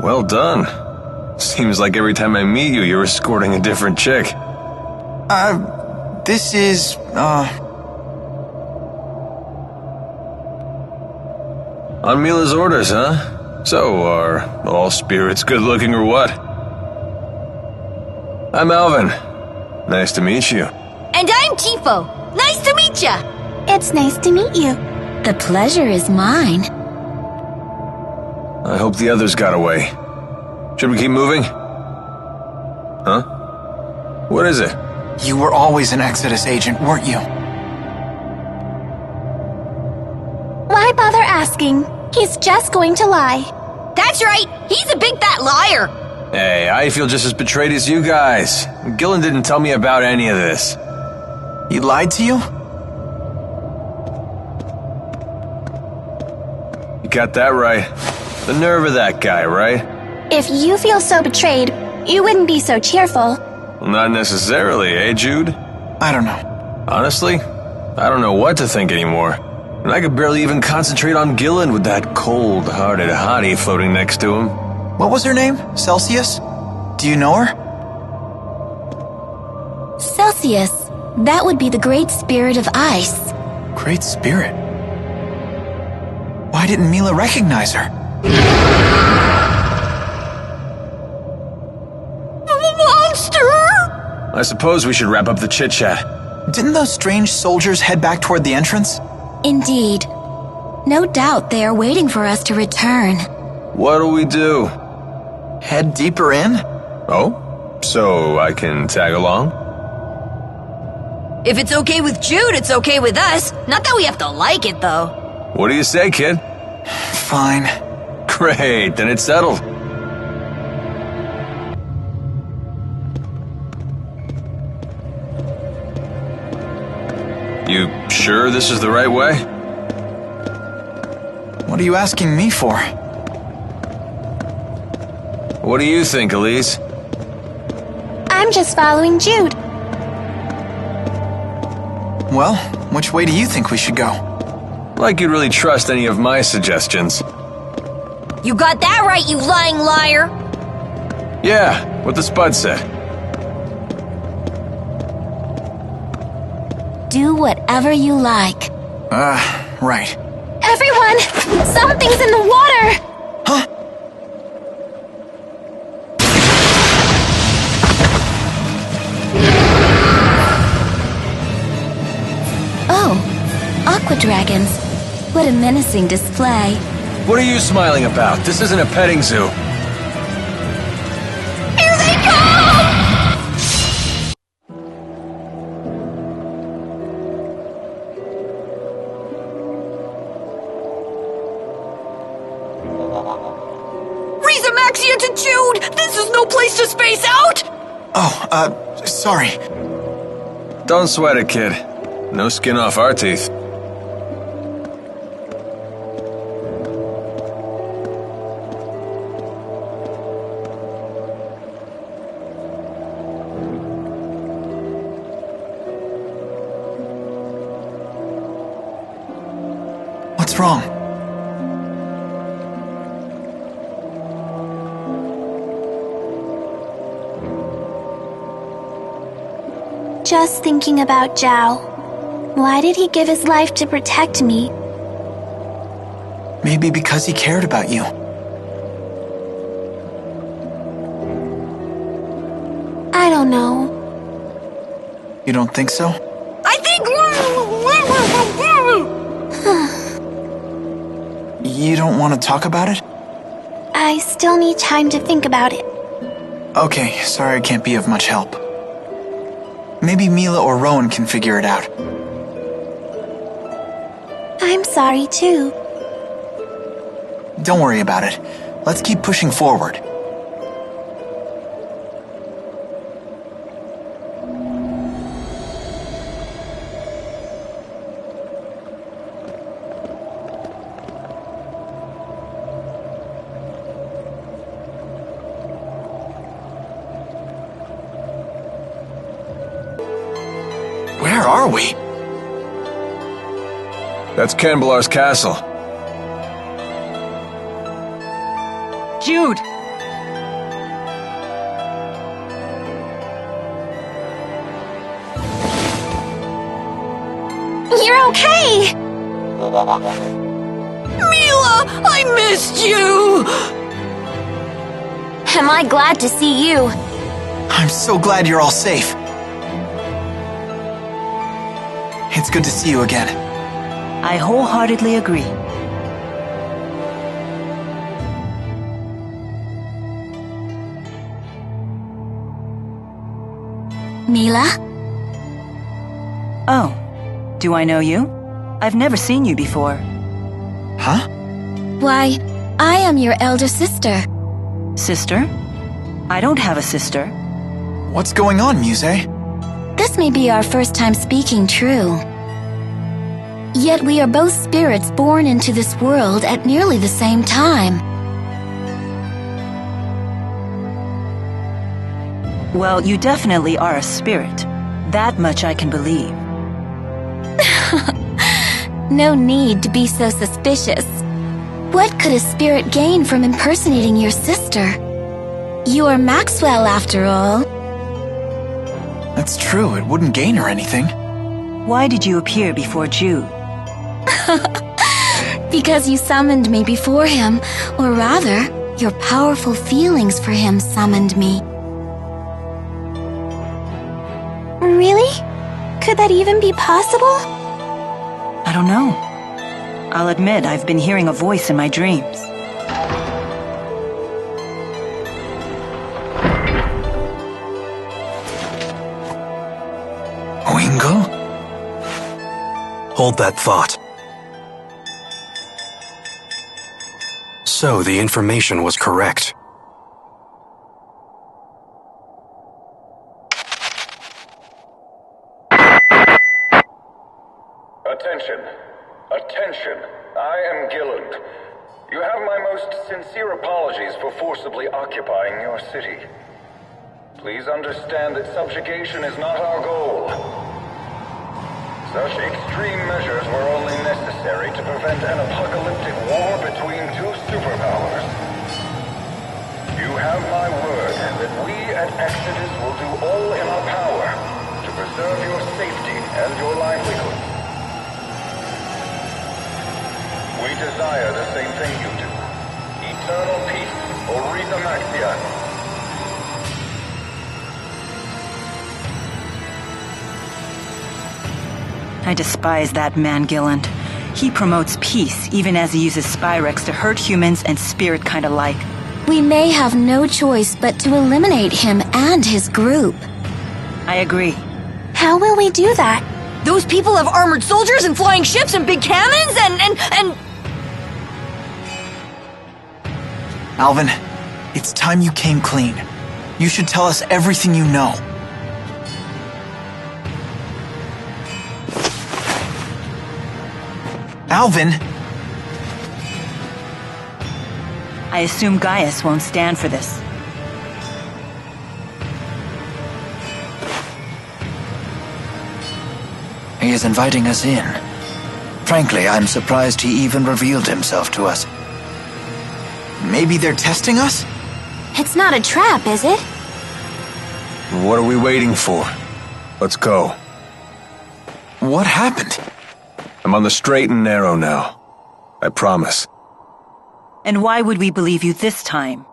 [SPEAKER 10] Well done. Seems like every time I meet you, you're escorting a different chick.
[SPEAKER 5] This is,
[SPEAKER 10] On Mila's orders, huh? So, are all spirits good looking or what? I'm Alvin. Nice to meet you.
[SPEAKER 8] And I'm Tipo. Nice to meet ya!
[SPEAKER 2] It's nice to meet you. The pleasure is mine.
[SPEAKER 10] I hope the others got away. Should we keep moving? Huh? What is it?
[SPEAKER 5] You were always an Exodus agent, weren't you?
[SPEAKER 2] Why bother asking? He's just going to lie.
[SPEAKER 8] That's right! He's a big fat liar!
[SPEAKER 10] Hey, I feel just as betrayed as you guys. Gillen didn't tell me about any of this.
[SPEAKER 5] He lied to you?
[SPEAKER 10] You got that right. The nerve of that guy, right?
[SPEAKER 2] If you feel so betrayed, you wouldn't be so cheerful.
[SPEAKER 10] Well, not necessarily, eh, Jude?
[SPEAKER 5] I don't know.
[SPEAKER 10] Honestly, I don't know what to think anymore. And I could barely even concentrate on Gillen with that cold-hearted hottie floating next to him.
[SPEAKER 5] What was her name? Celsius? Do you know her?
[SPEAKER 2] Celsius. That would be the Great Spirit of Ice.
[SPEAKER 5] Great Spirit? Why didn't Mila recognize her?
[SPEAKER 8] Monster!
[SPEAKER 10] I suppose we should wrap up the chit-chat.
[SPEAKER 5] Didn't those strange soldiers head back toward the entrance?
[SPEAKER 2] Indeed. No doubt they are waiting for us to return.
[SPEAKER 10] What do we do?
[SPEAKER 5] Head deeper in?
[SPEAKER 10] Oh? So I can tag along?
[SPEAKER 8] If it's okay with Jude, it's okay with us. Not that we have to like it, though.
[SPEAKER 10] What do you say, kid?
[SPEAKER 5] Fine.
[SPEAKER 10] Great, then it's settled. You sure this is the right way?
[SPEAKER 5] What are you asking me for?
[SPEAKER 10] What do you think, Elise?
[SPEAKER 2] I'm just following Jude.
[SPEAKER 5] Well, which way do you think we should go?
[SPEAKER 10] Like you'd really trust any of my suggestions.
[SPEAKER 8] You got that right, you lying liar!
[SPEAKER 10] Yeah, what the Spud said.
[SPEAKER 2] Do whatever you like.
[SPEAKER 5] Right.
[SPEAKER 2] Everyone! Something's in the water!
[SPEAKER 5] Huh?
[SPEAKER 2] Oh, aqua dragons. What a menacing display.
[SPEAKER 10] What are you smiling about? This isn't a petting zoo.
[SPEAKER 8] Here they come! Maxia to Jude! This is no place to space out!
[SPEAKER 5] Oh, sorry.
[SPEAKER 10] Don't sweat it, kid. No skin off our teeth.
[SPEAKER 5] What's wrong?
[SPEAKER 2] Just thinking about Zhao. Why did he give his life to protect me?
[SPEAKER 5] Maybe because he cared about you.
[SPEAKER 2] I don't know.
[SPEAKER 5] You don't think so?
[SPEAKER 8] I think...
[SPEAKER 5] You don't want to talk about it?
[SPEAKER 2] I still need time to think about it.
[SPEAKER 5] Okay, sorry I can't be of much help. Maybe Mila or Rowan can figure it out.
[SPEAKER 2] I'm sorry too.
[SPEAKER 5] Don't worry about it. Let's keep pushing forward. Where are we?
[SPEAKER 10] That's Canbelar's castle.
[SPEAKER 9] Jude!
[SPEAKER 21] You're okay!
[SPEAKER 8] Mila, I missed you!
[SPEAKER 21] Am I glad to see you?
[SPEAKER 5] I'm so glad you're all safe. It's good to see you again.
[SPEAKER 1] I wholeheartedly agree.
[SPEAKER 2] Mila?
[SPEAKER 1] Oh, do I know you? I've never seen you before.
[SPEAKER 5] Huh?
[SPEAKER 2] Why, I am your elder sister.
[SPEAKER 1] Sister? I don't have a sister.
[SPEAKER 5] What's going on, Muse?
[SPEAKER 2] This may be our first time speaking true. Yet we are both spirits born into this world at nearly the same time.
[SPEAKER 1] Well, you definitely are a spirit. That much I can believe.
[SPEAKER 2] No need to be so suspicious. What could a spirit gain from impersonating your sister? You are Maxwell, after all.
[SPEAKER 5] That's true, it wouldn't gain her anything.
[SPEAKER 1] Why did you appear before Jude?
[SPEAKER 2] Because you summoned me before him, or rather, your powerful feelings for him summoned me.
[SPEAKER 21] Really? Could that even be possible?
[SPEAKER 1] I don't know. I'll admit I've been hearing a voice in my dreams.
[SPEAKER 5] Wingle?
[SPEAKER 3] Hold that thought. So the information was correct.
[SPEAKER 18] Attention. Attention. I am Gilland. You have my most sincere apologies for forcibly occupying your city. Please understand that subjugation is not our goal. Such extreme measures were only necessary to prevent an apocalyptic war between two superpowers. You have my word that we at Exodus will do all in our power to preserve your safety and your livelihood. We desire the same thing you do. Eternal peace, Oretha Maxia.
[SPEAKER 1] I despise that man, Gilland. He promotes peace, even as he uses Spyrex to hurt humans and spirit kind alike.
[SPEAKER 2] We may have no choice but to eliminate him and his group.
[SPEAKER 1] I agree.
[SPEAKER 21] How will we do that?
[SPEAKER 8] Those people have armored soldiers and flying ships and big cannons and...
[SPEAKER 5] Alvin, it's time you came clean. You should tell us everything you know. Alvin!
[SPEAKER 1] I assume Gaius won't stand for this.
[SPEAKER 22] He is inviting us in. Frankly, I'm surprised he even revealed himself to us.
[SPEAKER 5] Maybe they're testing us?
[SPEAKER 21] It's not a trap, is it?
[SPEAKER 10] What are we waiting for? Let's go.
[SPEAKER 5] What happened?
[SPEAKER 10] I'm on the straight and narrow now. I promise.
[SPEAKER 1] And why would we believe you this time?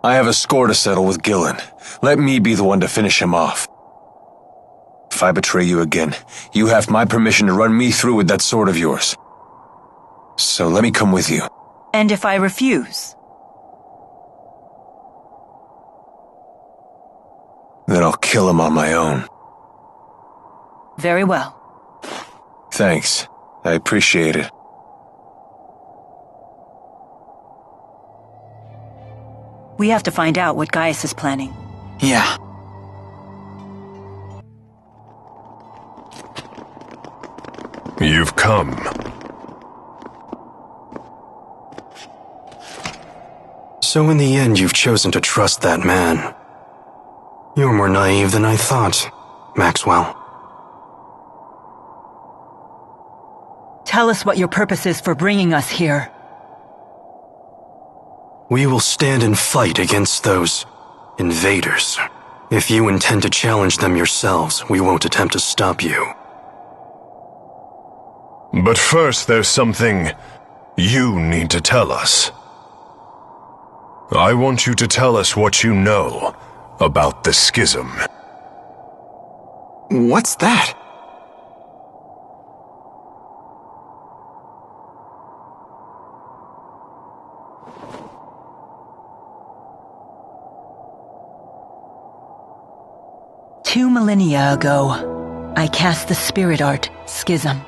[SPEAKER 10] I have a score to settle with Gillen. Let me be the one to finish him off. If I betray you again, you have my permission to run me through with that sword of yours. So let me come with you.
[SPEAKER 1] And if I refuse?
[SPEAKER 10] Then I'll kill him on my own.
[SPEAKER 1] Very well.
[SPEAKER 10] Thanks. I appreciate it.
[SPEAKER 1] We have to find out what Gaius is planning.
[SPEAKER 5] Yeah.
[SPEAKER 14] You've come.
[SPEAKER 3] So in the end, you've chosen to trust that man. You're more naive than I thought, Maxwell.
[SPEAKER 1] Tell us what your purpose is for bringing us here.
[SPEAKER 3] We will stand and fight against those invaders. If you intend to challenge them yourselves, we won't attempt to stop you.
[SPEAKER 14] But first, there's something you need to tell us. I want you to tell us what you know about the schism.
[SPEAKER 5] What's that?
[SPEAKER 1] Two millennia ago, I cast the spirit art, Schism.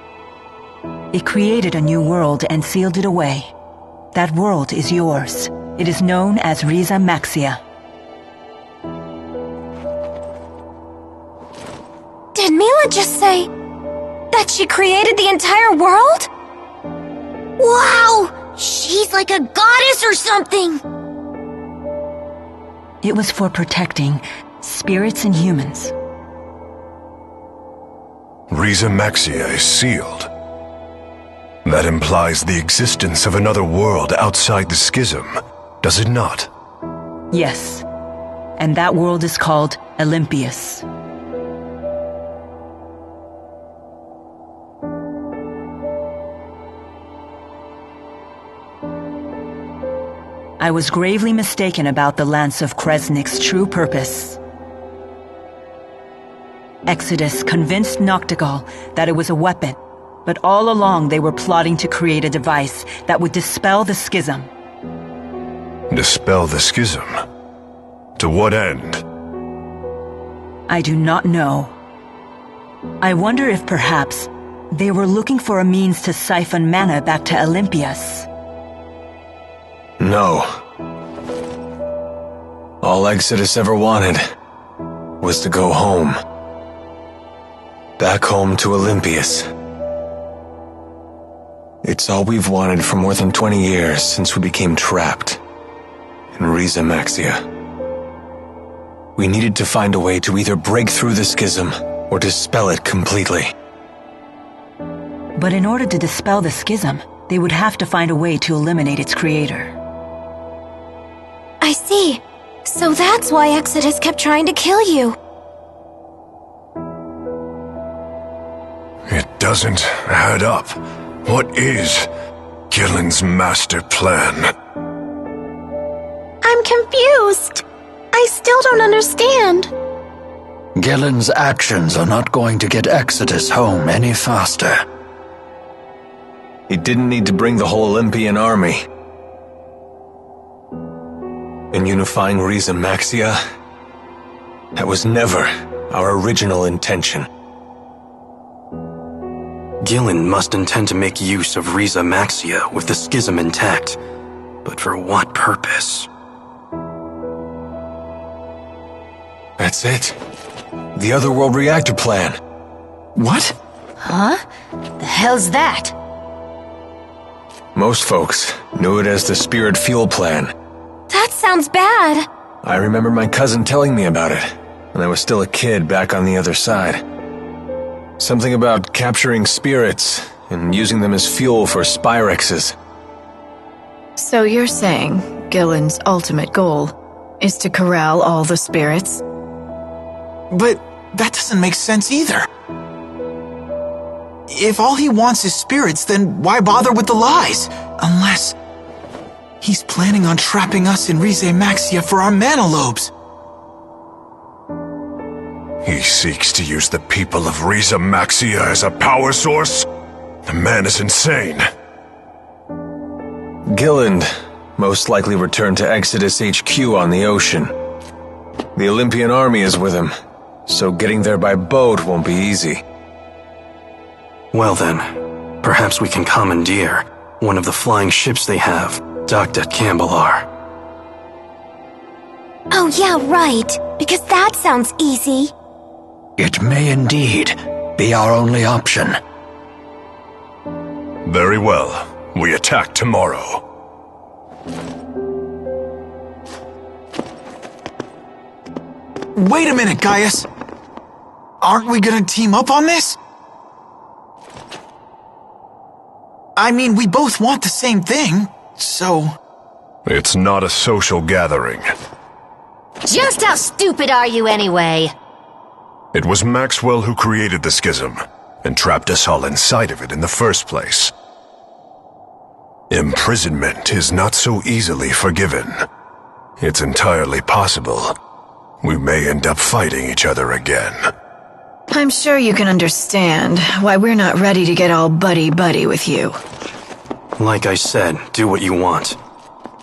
[SPEAKER 1] It created a new world and sealed it away. That world is yours. It is known as Riza Maxia.
[SPEAKER 21] Did Mila just say that she created the entire world?
[SPEAKER 8] Wow! She's like a goddess or something!
[SPEAKER 1] It was for protecting spirits and humans.
[SPEAKER 14] Riza Maxia is sealed. That implies the existence of another world outside the schism, does it not?
[SPEAKER 1] Yes. And that world is called Olympius. I was gravely mistaken about the Lance of Kresnik's true purpose. Exodus convinced Noctigal that it was a weapon, but all along they were plotting to create a device that would dispel the schism.
[SPEAKER 14] Dispel the schism? To what end?
[SPEAKER 1] I do not know. I wonder if perhaps they were looking for a means to siphon mana back to Olympius.
[SPEAKER 10] No. All Exodus ever wanted was to go home. Back home to Olympius. It's all we've wanted for more than 20 years since we became trapped in Riza Maxia. We needed to find a way to either break through the schism or dispel it completely.
[SPEAKER 1] But in order to dispel the schism, they would have to find a way to eliminate its creator.
[SPEAKER 21] I see. So that's why Exodus kept trying to kill you.
[SPEAKER 14] It doesn't add up. What is Gillen's master plan?
[SPEAKER 21] I'm confused. I still don't understand.
[SPEAKER 22] Gillen's actions are not going to get Exodus home any faster.
[SPEAKER 10] He didn't need to bring the whole Olympian army. In unifying Riza Maxia, that was never our original intention.
[SPEAKER 3] Gillen must intend to make use of Riza Maxia with the schism intact. But for what purpose?
[SPEAKER 10] That's it. The Otherworld reactor plan.
[SPEAKER 5] What?
[SPEAKER 8] Huh? The hell's that?
[SPEAKER 10] Most folks knew it as the Spirit Fuel Plan.
[SPEAKER 21] That sounds bad.
[SPEAKER 10] I remember my cousin telling me about it when I was still a kid back on the other side. Something about capturing spirits and using them as fuel for Spyrexes.
[SPEAKER 19] So you're saying Gillen's ultimate goal is to corral all the spirits?
[SPEAKER 5] But that doesn't make sense either. If all he wants is spirits, then why bother with the lies? Unless he's planning on trapping us in Riza Maxia for our mana lobes.
[SPEAKER 14] He seeks to use the people of Riza Maxia as a power source? The man is insane.
[SPEAKER 10] Gillen most likely returned to Exodus HQ on the ocean. The Olympian army is with him, so getting there by boat won't be easy.
[SPEAKER 3] Well then, perhaps we can commandeer one of the flying ships they have, docked at Cambalar.
[SPEAKER 21] Oh yeah, right. Because that sounds easy.
[SPEAKER 22] It may indeed be our only option.
[SPEAKER 14] Very well. We attack tomorrow.
[SPEAKER 5] Wait a minute, Gaius. Aren't we gonna team up on this? I mean, we both want the same thing, so...
[SPEAKER 14] It's not a social gathering.
[SPEAKER 8] Just how stupid are you anyway?
[SPEAKER 14] It was Maxwell who created the schism, and trapped us all inside of it in the first place. Imprisonment is not so easily forgiven. It's entirely possible we may end up fighting each other again.
[SPEAKER 19] I'm sure you can understand why we're not ready to get all buddy-buddy with you.
[SPEAKER 3] Like I said, do what you want.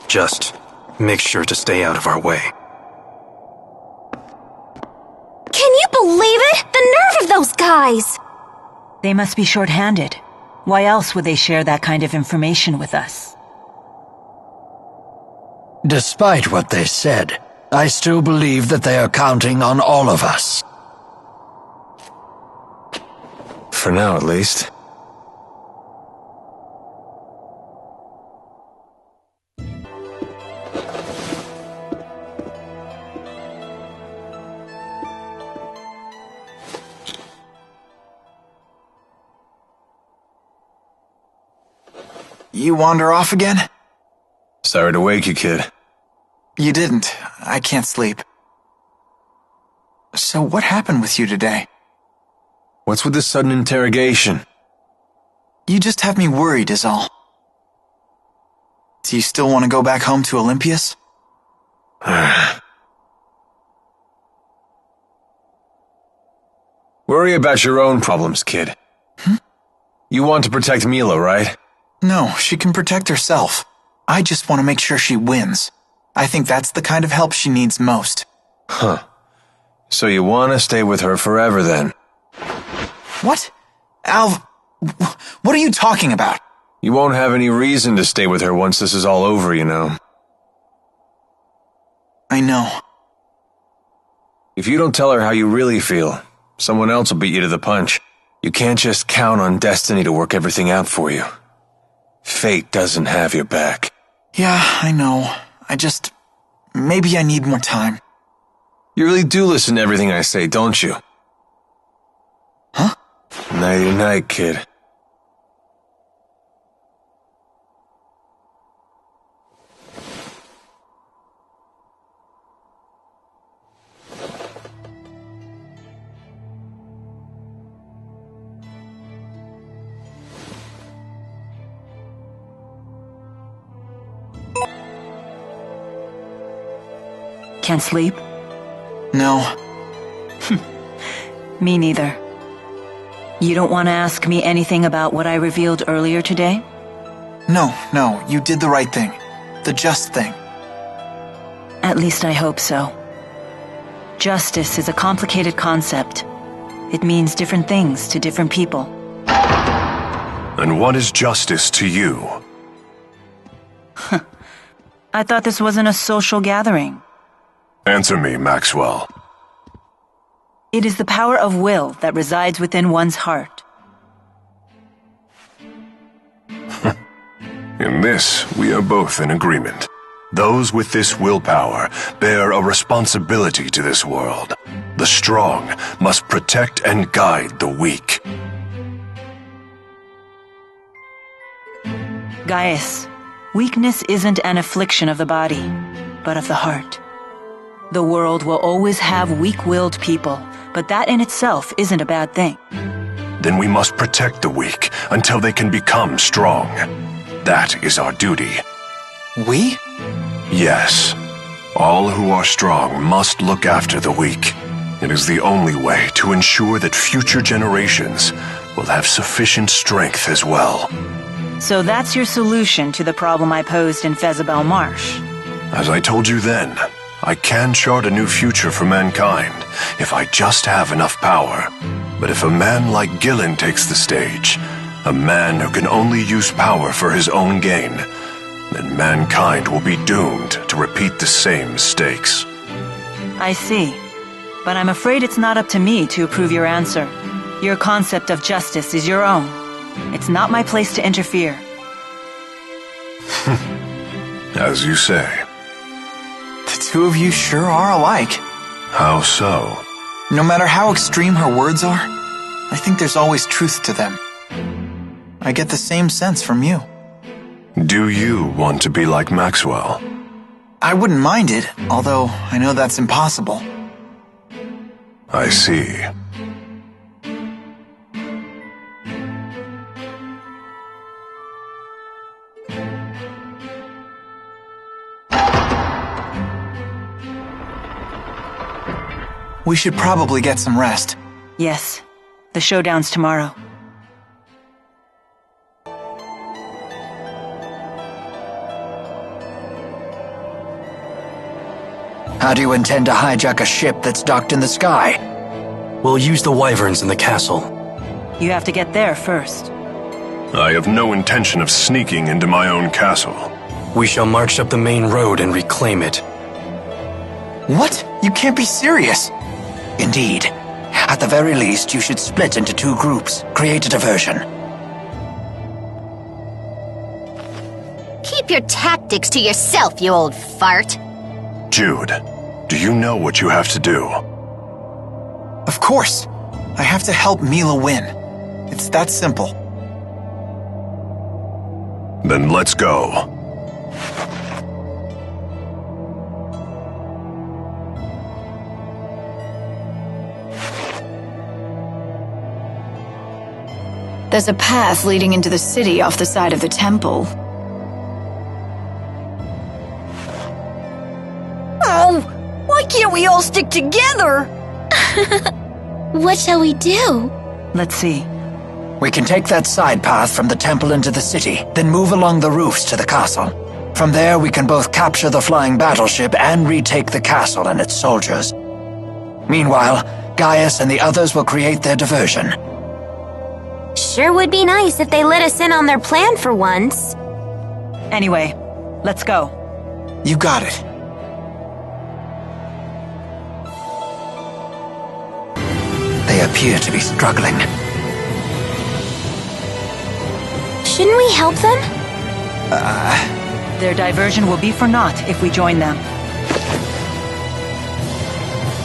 [SPEAKER 3] Just make sure to stay out of our way.
[SPEAKER 21] Can you believe it? The nerve of those guys!
[SPEAKER 1] They must be short-handed. Why else would they share that kind of information with us?
[SPEAKER 22] Despite what they said, I still believe that they are counting on all of us.
[SPEAKER 10] For now, at least.
[SPEAKER 5] You wander off again?
[SPEAKER 10] Sorry to wake you, kid.
[SPEAKER 5] You didn't. I can't sleep. So what happened with you today?
[SPEAKER 10] What's with this sudden interrogation?
[SPEAKER 5] You just have me worried is all. Do you still want to go back home to Olympias?
[SPEAKER 10] Worry about your own problems, kid. You want to protect Mila, right?
[SPEAKER 5] No, she can protect herself. I just want to make sure she wins. I think that's the kind of help she needs most.
[SPEAKER 10] Huh. So you want to stay with her forever, then?
[SPEAKER 5] What? Alv, what are you talking about?
[SPEAKER 10] You won't have any reason to stay with her once this is all over, you know.
[SPEAKER 5] I know.
[SPEAKER 10] If you don't tell her how you really feel, someone else will beat you to the punch. You can't just count on destiny to work everything out for you. Fate doesn't have your back.
[SPEAKER 5] Yeah, I know. Maybe I need more time.
[SPEAKER 10] You really do listen to everything I say, don't you?
[SPEAKER 5] Huh?
[SPEAKER 10] Nighty-night, kid.
[SPEAKER 1] Can't sleep?
[SPEAKER 5] No.
[SPEAKER 1] Me neither. You don't want to ask me anything about what I revealed earlier today?
[SPEAKER 5] No, you did the right thing. The just thing.
[SPEAKER 1] At least I hope so. Justice is a complicated concept. It means different things to different people.
[SPEAKER 14] And what is justice to you?
[SPEAKER 1] I thought this wasn't a social gathering.
[SPEAKER 14] Answer me, Maxwell.
[SPEAKER 1] It is the power of will that resides within one's heart.
[SPEAKER 14] In this, we are both in agreement. Those with this willpower bear a responsibility to this world. The strong must protect and guide the weak.
[SPEAKER 1] Gaius, weakness isn't an affliction of the body, but of the heart. The world will always have weak-willed people, but that in itself isn't a bad thing.
[SPEAKER 14] Then we must protect the weak until they can become strong. That is our duty.
[SPEAKER 5] We?
[SPEAKER 14] Yes. All who are strong must look after the weak. It is the only way to ensure that future generations will have sufficient strength as well.
[SPEAKER 1] So that's your solution to the problem I posed in Fezabel Marsh.
[SPEAKER 14] As I told you then, I can chart a new future for mankind if I just have enough power. But if a man like Gillen takes the stage, a man who can only use power for his own gain, then mankind will be doomed to repeat the same mistakes.
[SPEAKER 1] I see. But I'm afraid it's not up to me to approve your answer. Your concept of justice is your own. It's not my place to interfere.
[SPEAKER 14] As you say.
[SPEAKER 5] The two of you sure are alike.
[SPEAKER 14] How so?
[SPEAKER 5] No matter how extreme her words are, I think there's always truth to them. I get the same sense from you.
[SPEAKER 14] Do you want to be like Maxwell?
[SPEAKER 5] I wouldn't mind it, although I know that's impossible.
[SPEAKER 14] I see.
[SPEAKER 5] We should probably get some rest.
[SPEAKER 1] Yes. The showdown's tomorrow.
[SPEAKER 22] How do you intend to hijack a ship that's docked in the sky?
[SPEAKER 3] We'll use the wyverns in the castle.
[SPEAKER 1] You have to get there first.
[SPEAKER 14] I have no intention of sneaking into my own castle.
[SPEAKER 3] We shall march up the main road and reclaim it.
[SPEAKER 5] What? You can't be serious.
[SPEAKER 22] Indeed. At the very least, you should split into 2 groups. Create a diversion.
[SPEAKER 8] Keep your tactics to yourself, you old fart.
[SPEAKER 14] Jude, do you know what you have to do?
[SPEAKER 5] Of course. I have to help Mila win. It's that simple.
[SPEAKER 14] Then let's go.
[SPEAKER 19] There's a path leading into the city off the side of the temple.
[SPEAKER 8] Oh, why can't we all stick together?
[SPEAKER 2] What shall we do?
[SPEAKER 1] Let's see.
[SPEAKER 22] We can take that side path from the temple into the city, then move along the roofs to the castle. From there, we can both capture the flying battleship and retake the castle and its soldiers. Meanwhile, Gaius and the others will create their diversion.
[SPEAKER 21] Sure would be nice if they let us in on their plan for once.
[SPEAKER 1] Anyway, let's go.
[SPEAKER 5] You got it.
[SPEAKER 22] They appear to be struggling.
[SPEAKER 21] Shouldn't we help them?
[SPEAKER 1] Their diversion will be for naught if we join them.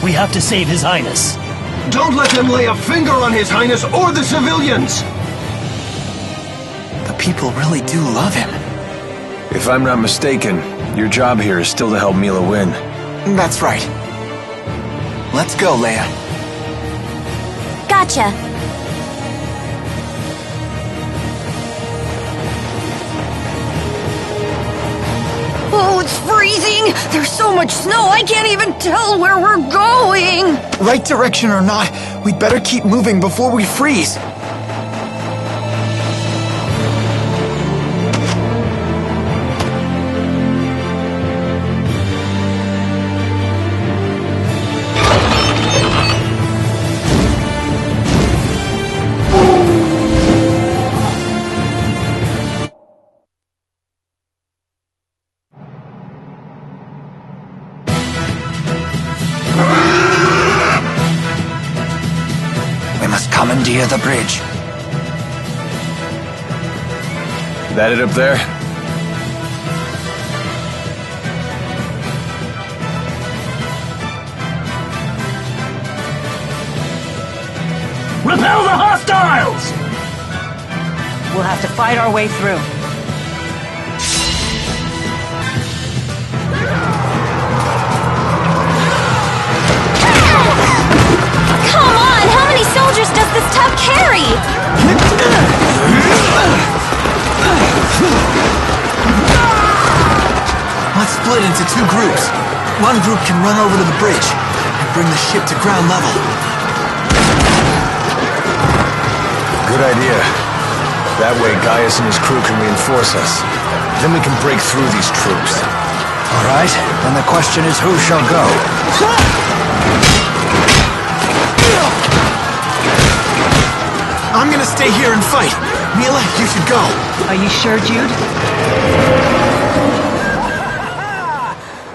[SPEAKER 7] We have to save His Highness.
[SPEAKER 13] Don't let them lay a finger on His Highness or the civilians!
[SPEAKER 5] The people really do love him.
[SPEAKER 10] If I'm not mistaken, your job here is still to help Mila win.
[SPEAKER 5] That's right. Let's go, Leia.
[SPEAKER 21] Gotcha.
[SPEAKER 8] Oh, it's freezing! There's so much snow, I can't even tell where we're going!
[SPEAKER 5] Right direction or not, we'd better keep moving before we freeze.
[SPEAKER 22] Commandeer the bridge.
[SPEAKER 10] That it up there?
[SPEAKER 7] Repel the hostiles!
[SPEAKER 1] We'll have to fight our way through.
[SPEAKER 21] Come on! How many soldiers does this tug carry?
[SPEAKER 5] Let's split into 2 groups. One group can run over to the bridge and bring the ship to ground level.
[SPEAKER 10] Good idea. That way Gaius and his crew can reinforce us. Then we can break through these troops.
[SPEAKER 22] All right, then the question is who shall go?
[SPEAKER 5] I'm gonna stay here and fight. Mila, you should go.
[SPEAKER 1] Are you sure, Jude?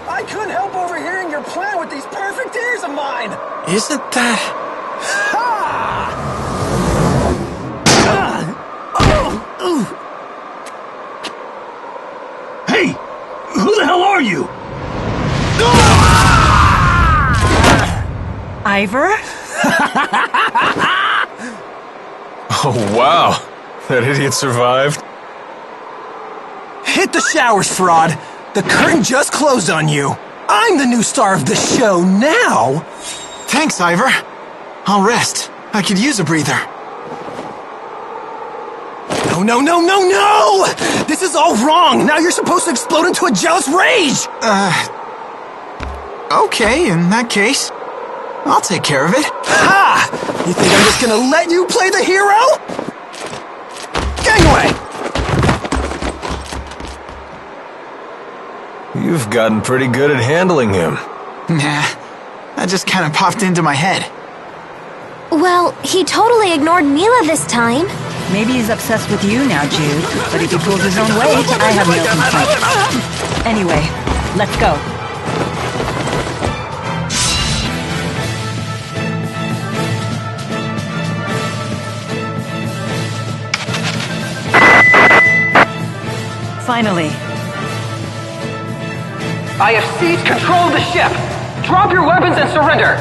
[SPEAKER 17] I couldn't help overhearing your plan with these
[SPEAKER 5] these perfect ears of mine! Isn't that...
[SPEAKER 7] Hey! Who the hell are you?
[SPEAKER 9] Ivor?
[SPEAKER 10] Oh, wow. That idiot survived.
[SPEAKER 5] Hit the showers, fraud! The curtain just closed on you! I'm the new star of the show now! Thanks, Ivor. I'll rest. I could use a breather. No, no, no, no, no! This is all wrong! Now you're supposed to explode into a jealous rage! Okay, in that case, I'll take care of it. Ha! You think I'm just gonna let you play the hero? Gangway!
[SPEAKER 10] You've gotten pretty good at handling him.
[SPEAKER 5] Nah, that just kind of popped into my head.
[SPEAKER 21] Well, he totally ignored Mila this time.
[SPEAKER 1] Maybe he's obsessed with you now, Jude. But if he pulls his own weight, I have no complaints. Anyway, let's go. Finally.
[SPEAKER 16] I have seized control of the ship! Drop your weapons and surrender!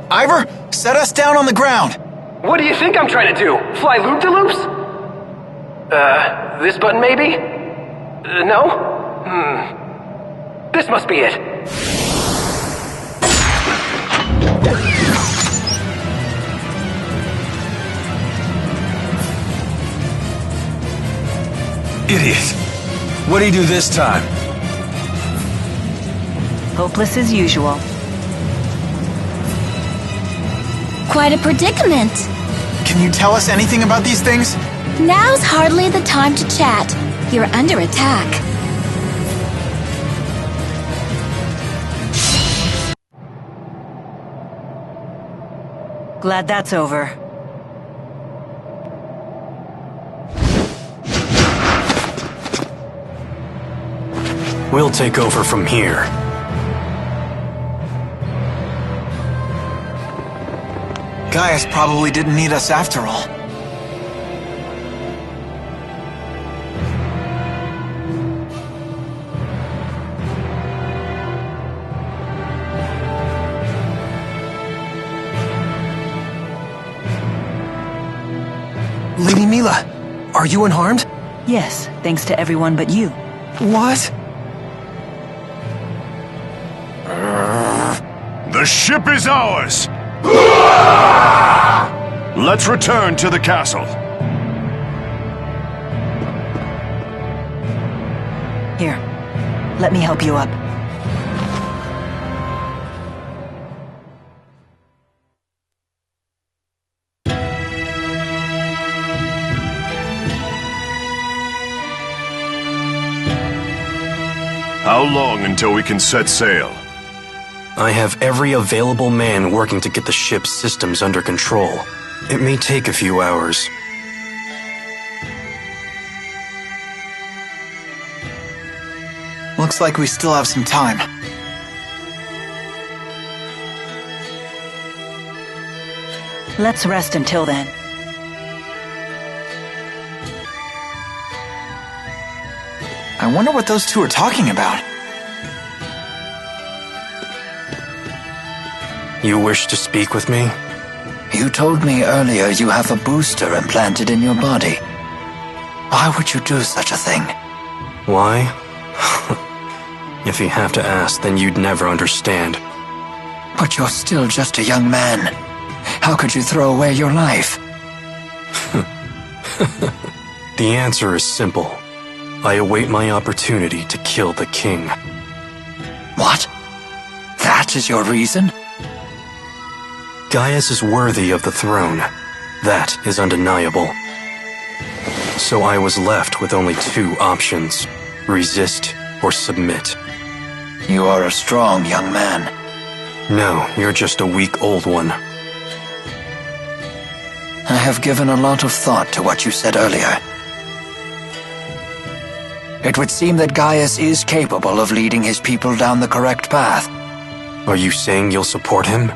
[SPEAKER 5] Ivor, set us down on the ground!
[SPEAKER 16] What do you think I'm trying to do? Fly loop-de-loops? This button maybe? No? This must be it.
[SPEAKER 10] Idiot. What do you do this time?
[SPEAKER 1] Hopeless as usual.
[SPEAKER 2] Quite a predicament.
[SPEAKER 5] Can you tell us anything about these things?
[SPEAKER 2] Now's hardly the time to chat. You're under attack.
[SPEAKER 1] Glad that's over.
[SPEAKER 3] We'll take over from here.
[SPEAKER 5] Gaius probably didn't need us after all.
[SPEAKER 6] Lady Mila, are you unharmed?
[SPEAKER 1] Yes, thanks to everyone but you.
[SPEAKER 6] What?
[SPEAKER 11] The ship is ours! Let's return to the castle.
[SPEAKER 1] Here, let me help you up.
[SPEAKER 11] How long until we can set sail?
[SPEAKER 3] I have every available man working to get the ship's systems under control. It may take a few hours.
[SPEAKER 5] Looks like we still have some time.
[SPEAKER 1] Let's rest until then.
[SPEAKER 5] I wonder what those two are talking about.
[SPEAKER 3] You wish to speak with me?
[SPEAKER 22] You told me earlier you have a booster implanted in your body. Why would you do such a thing?
[SPEAKER 3] Why? If you have to ask, then you'd never understand.
[SPEAKER 22] But you're still just a young man. How could you throw away your life?
[SPEAKER 3] The answer is simple. I await my opportunity to kill the king.
[SPEAKER 22] What? That is your reason?
[SPEAKER 3] Gaius is worthy of the throne. That is undeniable. So I was left with only two options: resist or submit.
[SPEAKER 22] You are a strong young man.
[SPEAKER 3] No, you're just a weak old one.
[SPEAKER 22] I have given a lot of thought to what you said earlier. It would seem that Gaius is capable of leading his people down the correct path.
[SPEAKER 3] Are you saying you'll support him?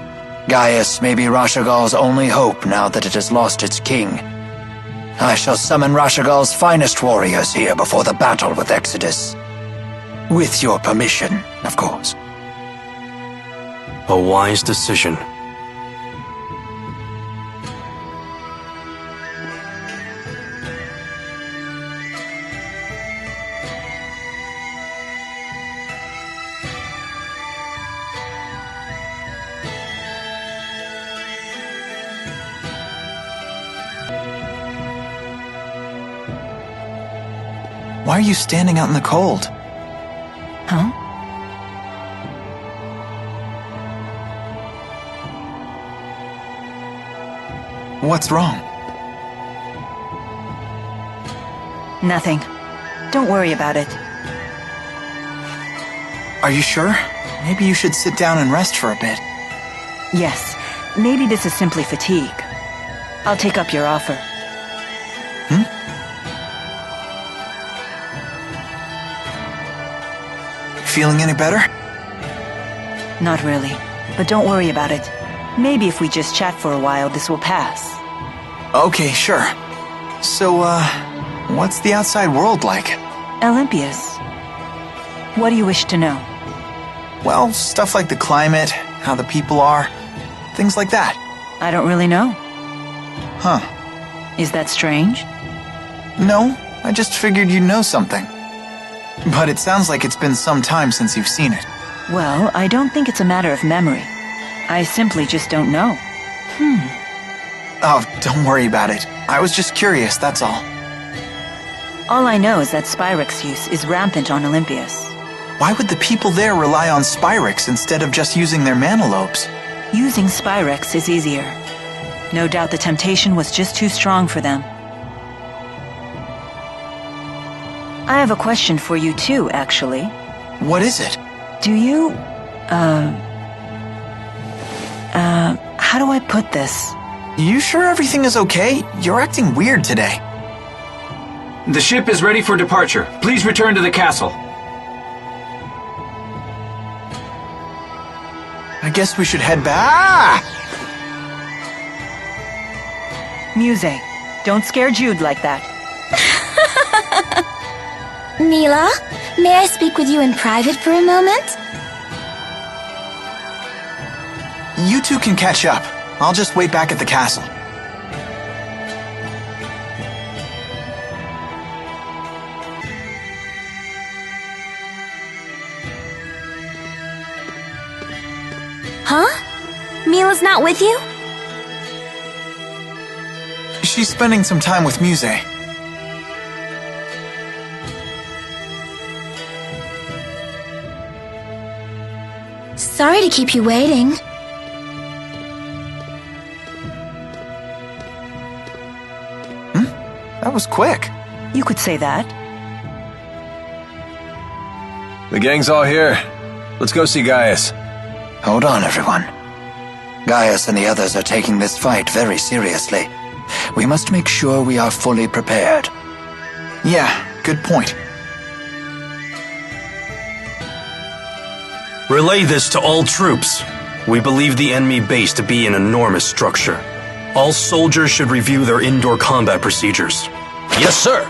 [SPEAKER 22] Gaius may be Rashagal's only hope now that it has lost its king. I shall summon Rashagal's finest warriors here before the battle with Exodus. With your permission, of course.
[SPEAKER 3] A wise decision.
[SPEAKER 5] Why are you standing out in the cold?
[SPEAKER 1] Huh?
[SPEAKER 5] What's wrong?
[SPEAKER 1] Nothing. Don't worry about it.
[SPEAKER 5] Are you sure? Maybe you should sit down and rest for a bit.
[SPEAKER 1] Yes, maybe this is simply fatigue. I'll take up your offer.
[SPEAKER 5] Feeling any better?
[SPEAKER 1] Not really, but don't worry about it. Maybe if we just chat for a while, this will pass.
[SPEAKER 5] Okay, sure. So, what's the outside world like?
[SPEAKER 1] Olympias. What do you wish to know?
[SPEAKER 5] Well, stuff like the climate, how the people are, things like that.
[SPEAKER 1] I don't really know.
[SPEAKER 5] Huh.
[SPEAKER 1] Is that strange?
[SPEAKER 5] No, I just figured you'd know something. But it sounds like it's been some time since you've seen it.
[SPEAKER 1] Well, I don't think it's a matter of memory. I simply just don't know.
[SPEAKER 5] Oh, don't worry about it. I was just curious, that's all.
[SPEAKER 1] All I know is that Spyx use is rampant on Olympias.
[SPEAKER 5] Why would the people there rely on Spyx instead of just using their mana lobes?
[SPEAKER 1] Using Spyx is easier. No doubt the temptation was just too strong for them. I have a question for you too, actually.
[SPEAKER 5] What is it?
[SPEAKER 1] Do you, how do I put this?
[SPEAKER 5] You sure everything is okay? You're acting weird today.
[SPEAKER 18] The ship is ready for departure. Please return to the castle.
[SPEAKER 5] I guess we should head back.
[SPEAKER 1] Muse, don't scare Jude like that.
[SPEAKER 2] Mila, may I speak with you in private for a moment?
[SPEAKER 5] You two can catch up. I'll just wait back at the castle.
[SPEAKER 21] Huh? Mila's not with you?
[SPEAKER 5] She's spending some time with Muse.
[SPEAKER 2] Sorry to keep you waiting.
[SPEAKER 5] That was quick.
[SPEAKER 1] You could say that.
[SPEAKER 10] The gang's all here. Let's go see Gaius.
[SPEAKER 22] Hold on, everyone. Gaius and the others are taking this fight very seriously. We must make sure we are fully prepared.
[SPEAKER 5] Yeah, good point.
[SPEAKER 3] Relay this to all troops. We believe the enemy base to be an enormous structure. All soldiers should review their indoor combat procedures.
[SPEAKER 10] Yes, sir.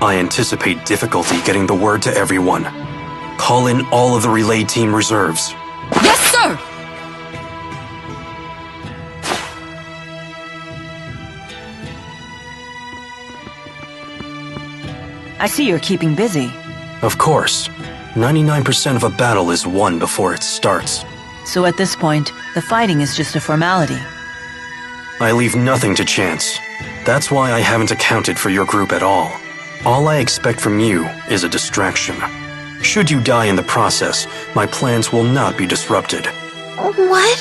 [SPEAKER 3] I anticipate difficulty getting the word to everyone. Call in all of the relay team reserves.
[SPEAKER 8] Yes, sir!
[SPEAKER 1] I see you're keeping busy.
[SPEAKER 3] Of course. 99% of a battle is won before it starts.
[SPEAKER 1] So at this point, the fighting is just a formality.
[SPEAKER 3] I leave nothing to chance. That's why I haven't accounted for your group at all. All I expect from you is a distraction. Should you die in the process, my plans will not be disrupted.
[SPEAKER 2] What?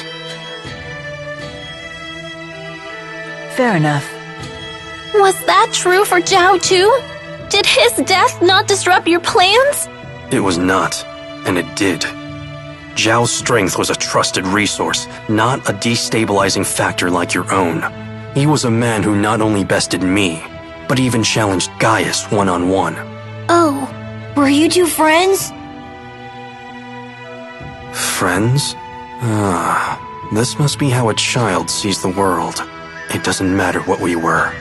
[SPEAKER 1] Fair enough.
[SPEAKER 2] Was that true for Zhao too? Did his death not disrupt your plans?
[SPEAKER 3] It was not, and it did. Zhao's strength was a trusted resource, not a destabilizing factor like your own. He was a man who not only bested me, but even challenged Gaius one-on-one.
[SPEAKER 8] Oh, were you two friends?
[SPEAKER 3] Friends? This must be how a child sees the world. It doesn't matter what we were.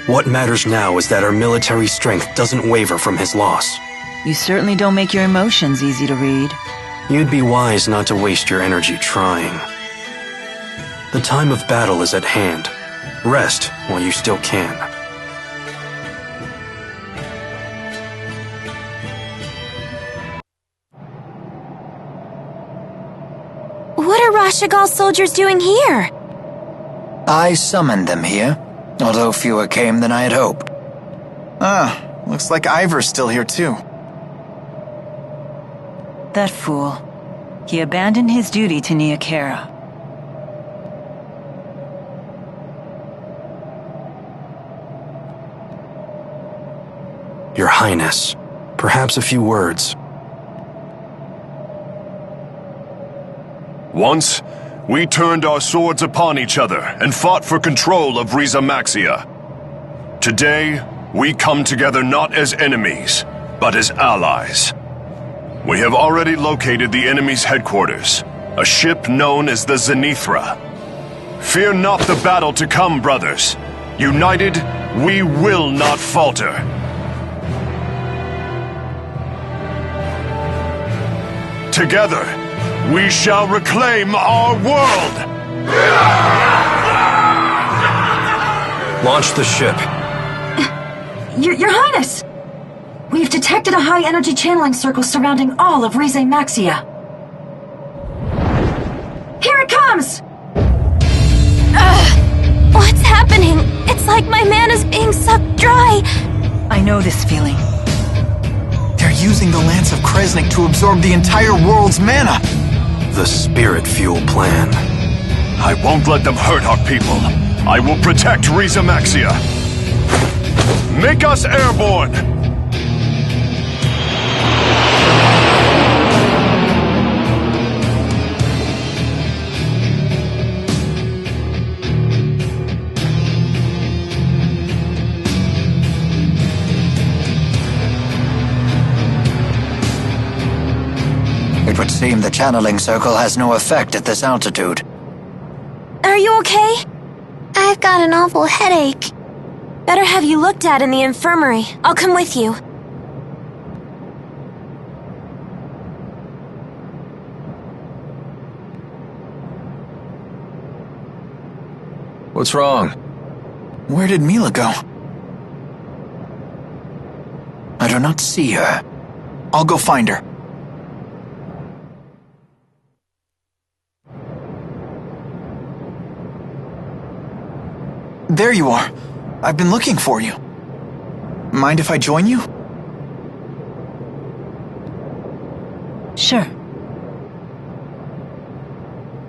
[SPEAKER 3] What matters now is that our military strength doesn't waver from his loss.
[SPEAKER 1] You certainly don't make your emotions easy to read.
[SPEAKER 3] You'd be wise not to waste your energy trying. The time of battle is at hand. Rest while you still can.
[SPEAKER 21] What are Rashagal's soldiers doing here?
[SPEAKER 22] I summoned them here, although fewer came than I had hoped.
[SPEAKER 5] Looks like Ivor's still here too.
[SPEAKER 1] That fool. He abandoned his duty to Nia Khera.
[SPEAKER 3] Your Highness, perhaps a few words.
[SPEAKER 14] Once, we turned our swords upon each other and fought for control of Riza Maxia. Today, we come together not as enemies, but as allies. We have already located the enemy's headquarters, a ship known as the Zenithra. Fear not the battle to come, brothers. United, we will not falter. Together, we shall reclaim our world!
[SPEAKER 3] Launch the ship.
[SPEAKER 12] Your Highness! We've detected a high-energy channeling circle surrounding all of Rize Maxia. Here it comes!
[SPEAKER 21] What's happening? It's like my mana's being sucked dry.
[SPEAKER 1] I know this feeling.
[SPEAKER 5] They're using the Lance of Kresnik to absorb the entire world's mana!
[SPEAKER 3] The Spirit Fuel plan.
[SPEAKER 14] I won't let them hurt our people. I will protect Riza Maxia. Make us airborne!
[SPEAKER 22] It would seem the channeling circle has no effect at this altitude.
[SPEAKER 21] Are you okay? I've got an awful headache. Better have you looked at in the infirmary. I'll come with you.
[SPEAKER 10] What's wrong?
[SPEAKER 5] Where did Mila go?
[SPEAKER 22] I do not see her.
[SPEAKER 5] I'll go find her. There you are. I've been looking for you. Mind if I join you?
[SPEAKER 1] Sure.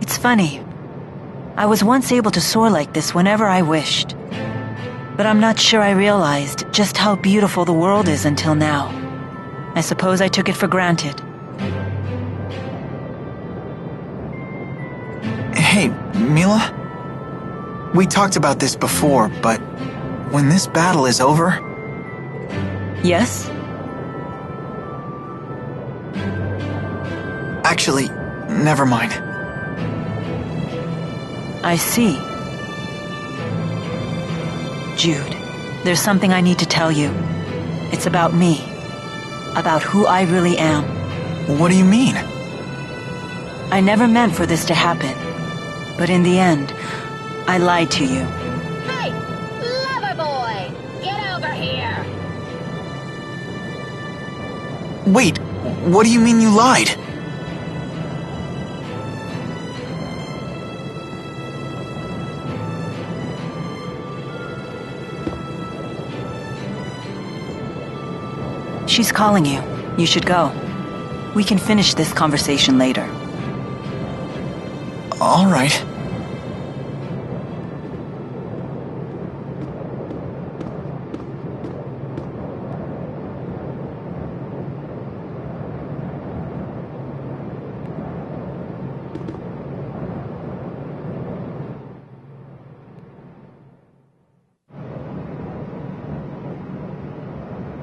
[SPEAKER 1] It's funny. I was once able to soar like this whenever I wished. But I'm not sure I realized just how beautiful the world is until now. I suppose I took it for granted.
[SPEAKER 5] Hey, Mila? We talked about this before, but when this battle is over...
[SPEAKER 1] Yes?
[SPEAKER 5] Actually, never mind.
[SPEAKER 1] I see. Jude, there's something I need to tell you. It's about me. About who I really am.
[SPEAKER 5] What do you mean?
[SPEAKER 1] I never meant for this to happen. But in the end, I lied to you.
[SPEAKER 15] Hey! Lover boy! Get over here!
[SPEAKER 5] Wait, what do you mean you lied?
[SPEAKER 1] She's calling you. You should go. We can finish this conversation later.
[SPEAKER 5] All right.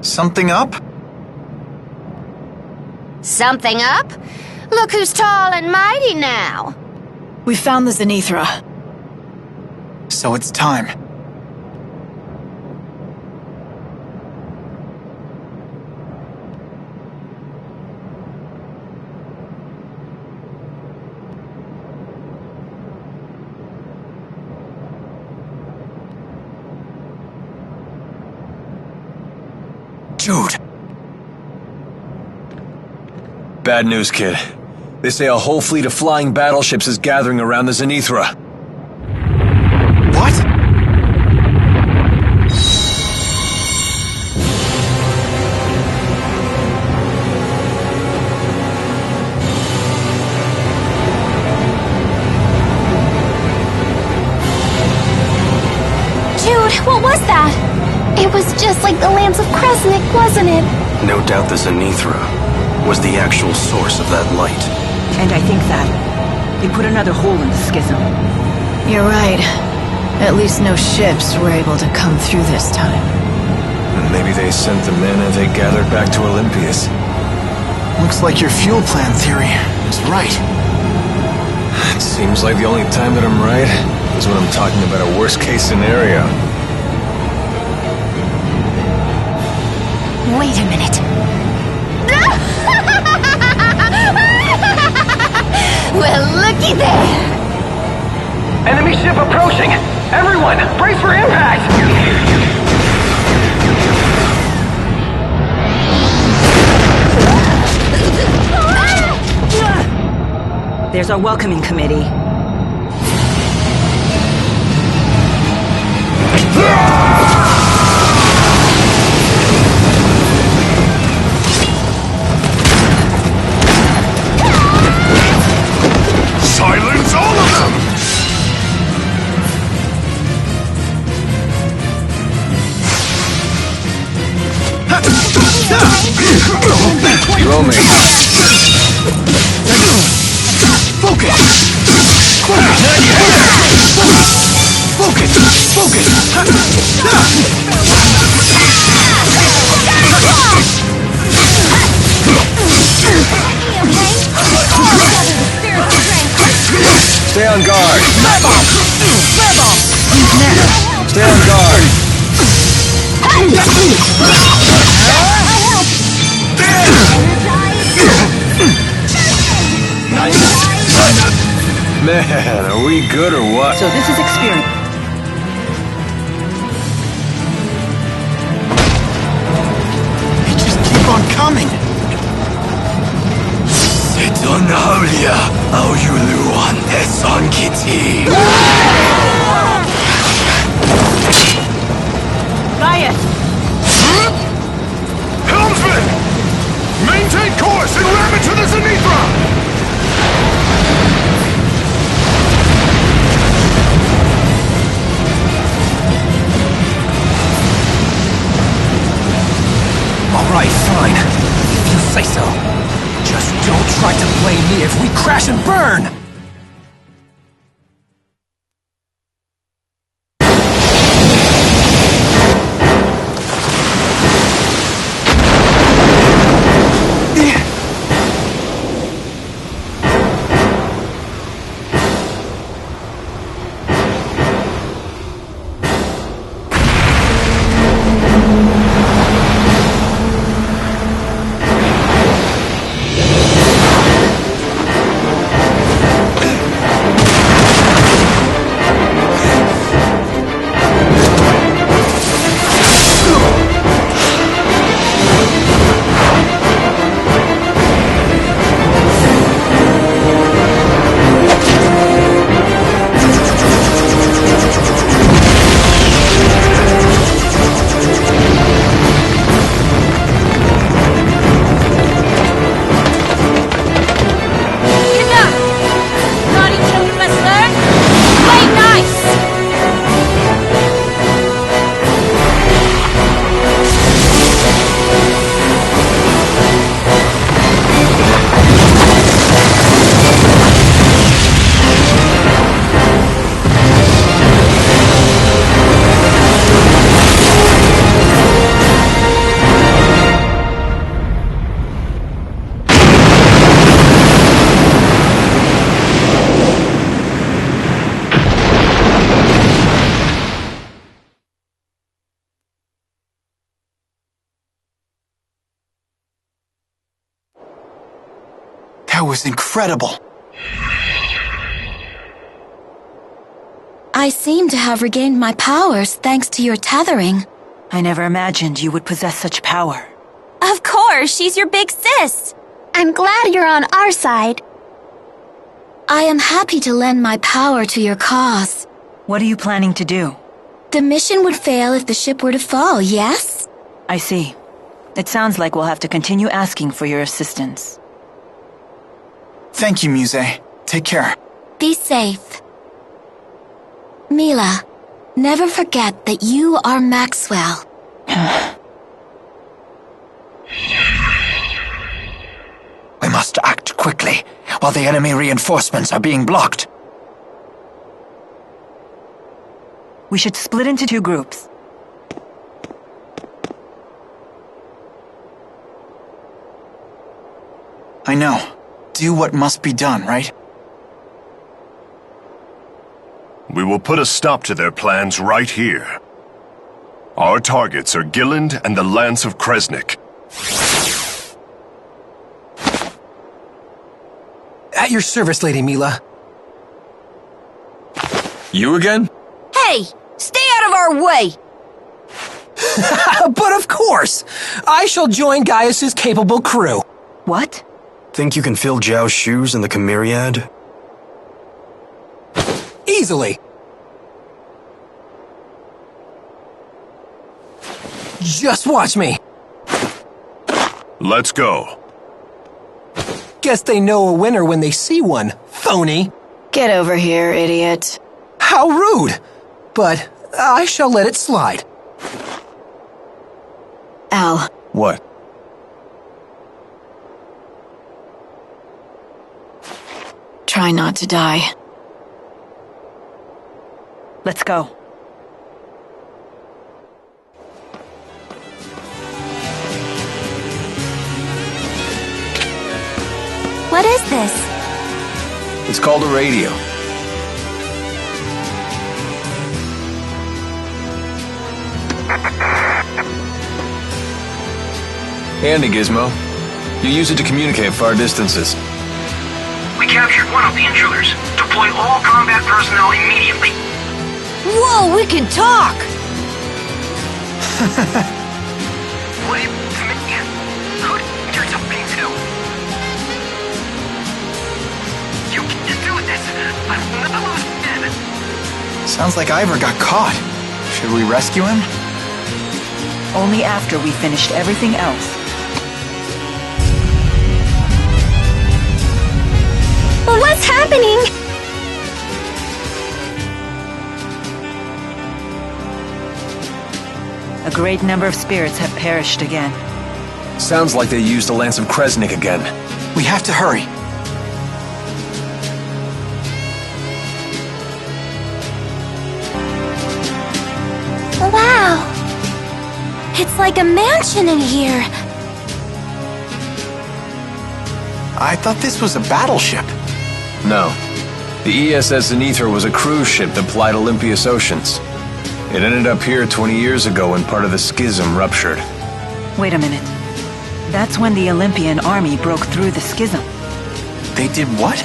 [SPEAKER 5] Something up?
[SPEAKER 15] Something up? Look who's tall and mighty now.
[SPEAKER 19] We found the Zenithra.
[SPEAKER 5] So it's time. Jude.
[SPEAKER 10] Bad news, kid. They say a whole fleet of flying battleships is gathering around the Zenithra.
[SPEAKER 5] What?
[SPEAKER 21] Jude, what was that? It was just like the Lance of Kresnik, wasn't it?
[SPEAKER 3] No doubt the Zenithra was the actual source of that light.
[SPEAKER 9] And I think that they put another hole in the schism.
[SPEAKER 19] You're right. At least no ships were able to come through this time.
[SPEAKER 10] Maybe they sent the mana they gathered back to Olympias.
[SPEAKER 5] Looks like your fuel plan theory is right.
[SPEAKER 10] It seems like the only time that I'm right is when I'm talking about a worst-case scenario.
[SPEAKER 21] Wait a minute.
[SPEAKER 15] Well, looky there!
[SPEAKER 16] Enemy ship approaching! Everyone, brace for impact!
[SPEAKER 9] There's our welcoming committee.
[SPEAKER 11] Silence all of them!
[SPEAKER 10] You owe me.
[SPEAKER 5] Focus!
[SPEAKER 10] Stay on guard. Stay on guard. Man, are we good or what?
[SPEAKER 9] So this is experience.
[SPEAKER 5] They just keep on coming.
[SPEAKER 11] Xillia, Auyuluan, Eson Kitty.
[SPEAKER 9] Gaius!
[SPEAKER 11] Helmsman! Maintain course and ram it to the Zenithra!
[SPEAKER 6] Alright, fine. If you say so. Just don't try to blame me if we crash and burn!
[SPEAKER 5] That was incredible.
[SPEAKER 2] I seem to have regained my powers thanks to your tethering.
[SPEAKER 1] I never imagined you would possess such power.
[SPEAKER 21] Of course, she's your big sis.
[SPEAKER 2] I'm glad you're on our side. I am happy to lend my power to your cause.
[SPEAKER 1] What are you planning to do?
[SPEAKER 2] The mission would fail if the ship were to fall, yes?
[SPEAKER 1] I see. It sounds like we'll have to continue asking for your assistance.
[SPEAKER 5] Thank you, Muse. Take care.
[SPEAKER 2] Be safe. Mila, never forget that you are Maxwell.
[SPEAKER 22] We must act quickly, while the enemy reinforcements are being blocked.
[SPEAKER 1] We should split into 2 groups.
[SPEAKER 5] I know. Do what must be done, right?
[SPEAKER 14] We will put a stop to their plans right here. Our targets are Gilland and the Lance of Kresnik.
[SPEAKER 6] At your service, Lady Mila.
[SPEAKER 10] You again?
[SPEAKER 8] Hey, stay out of our way!
[SPEAKER 6] But of course! I shall join Gaius's capable crew.
[SPEAKER 1] What?
[SPEAKER 3] Think you can fill Zhao's shoes in the Chimeriad?
[SPEAKER 6] Easily. Just watch me.
[SPEAKER 14] Let's go.
[SPEAKER 6] Guess they know a winner when they see one, phony.
[SPEAKER 19] Get over here, idiot.
[SPEAKER 6] How rude! But I shall let it slide.
[SPEAKER 19] Al.
[SPEAKER 10] What?
[SPEAKER 19] Try not to die.
[SPEAKER 1] Let's go.
[SPEAKER 21] What is this?
[SPEAKER 10] It's called a radio. Handy, Gizmo. You use it to communicate far distances.
[SPEAKER 16] We captured one of the intruders. Deploy all combat personnel immediately.
[SPEAKER 8] Whoa, we can talk!
[SPEAKER 16] What if could do something too? You can do this. I will not lose again.
[SPEAKER 5] Sounds like Ivor got caught. Should we rescue him?
[SPEAKER 1] Only after we finished everything else.
[SPEAKER 21] What's happening?
[SPEAKER 1] A great number of spirits have perished again.
[SPEAKER 10] Sounds like they used the Lance of Kresnik again.
[SPEAKER 5] We have to hurry.
[SPEAKER 21] Wow. It's like a mansion in here.
[SPEAKER 5] I thought this was a battleship.
[SPEAKER 10] No. The ESS Zenithra was a cruise ship that plied Olympia's oceans. It ended up here 20 years ago when part of the schism ruptured.
[SPEAKER 1] Wait a minute. That's when the Olympian army broke through the schism.
[SPEAKER 5] They did what?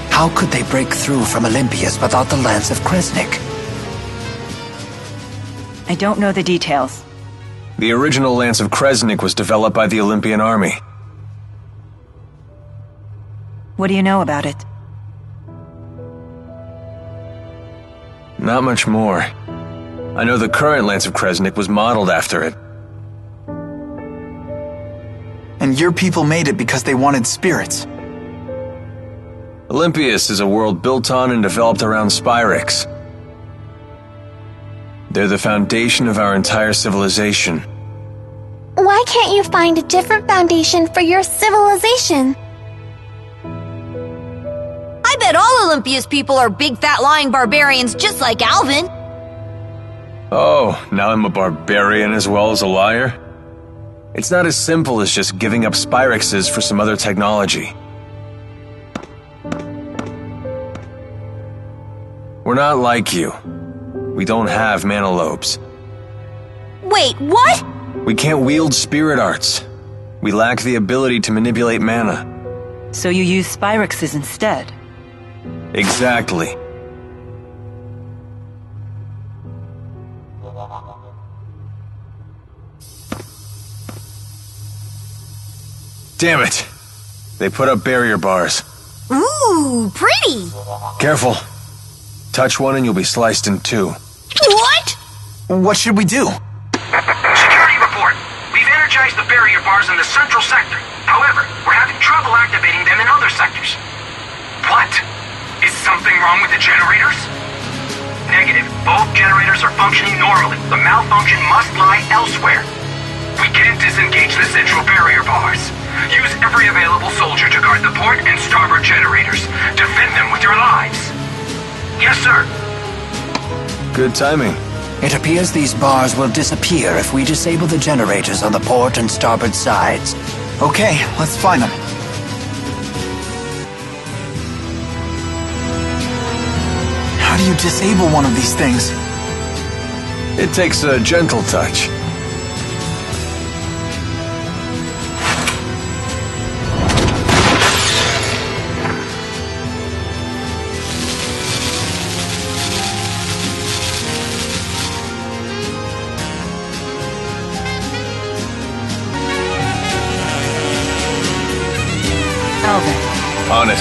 [SPEAKER 22] How could they break through from Olympias without the Lance of Kresnik?
[SPEAKER 1] I don't know the details.
[SPEAKER 10] The original Lance of Kresnik was developed by the Olympian army.
[SPEAKER 1] What do you know about it?
[SPEAKER 10] Not much more. I know the current Lance of Kresnik was modeled after it.
[SPEAKER 5] And your people made it because they wanted spirits.
[SPEAKER 10] Olympias is a world built on and developed around Spyx. They're the foundation of our entire civilization.
[SPEAKER 21] Why can't you find a different foundation for your civilization?
[SPEAKER 8] I bet all Olympia's people are big fat lying barbarians just like Alvin.
[SPEAKER 10] Oh, now I'm a barbarian as well as a liar? It's not as simple as just giving up Spyxes for some other technology. We're not like you. We don't have mana lobes.
[SPEAKER 8] Wait, what?
[SPEAKER 10] We can't wield spirit arts. We lack the ability to manipulate mana.
[SPEAKER 1] So you use Spyxes instead?
[SPEAKER 10] Exactly. Damn it! They put up barrier bars.
[SPEAKER 8] Ooh, pretty!
[SPEAKER 10] Careful. Touch one and you'll be sliced in two.
[SPEAKER 8] What?
[SPEAKER 5] What should we do?
[SPEAKER 16] Security report. We've energized the barrier bars in the central sector. However, we're having trouble activating them in other sectors. What? Is something wrong with the generators? Negative. Both generators are functioning normally. The malfunction must lie elsewhere. We can't disengage the central barrier bars. Use every available soldier to guard the port and starboard generators. Defend them with your lives. Yes, sir.
[SPEAKER 10] Good timing.
[SPEAKER 22] It appears these bars will disappear if we disable the generators on the port and starboard sides.
[SPEAKER 5] Okay, let's find them. How do you disable one of these things?
[SPEAKER 10] It takes a gentle touch. On it.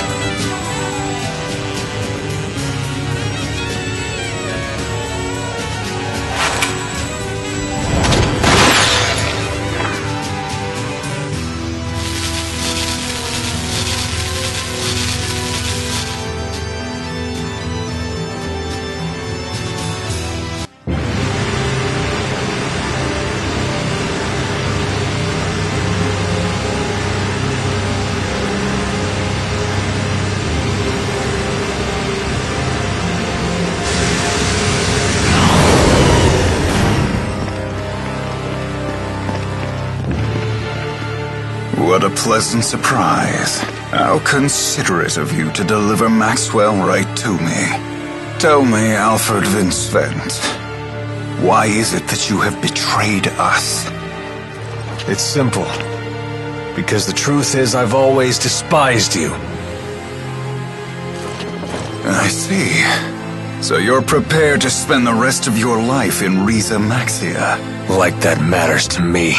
[SPEAKER 4] What a pleasant surprise. How considerate of you to deliver Maxwell right to me. Tell me, Alfred Vincent, why is it that you have betrayed us?
[SPEAKER 10] It's simple. Because the truth is, I've always despised you.
[SPEAKER 4] I see. So you're prepared to spend the rest of your life in Riza Maxia?
[SPEAKER 10] Like that matters to me.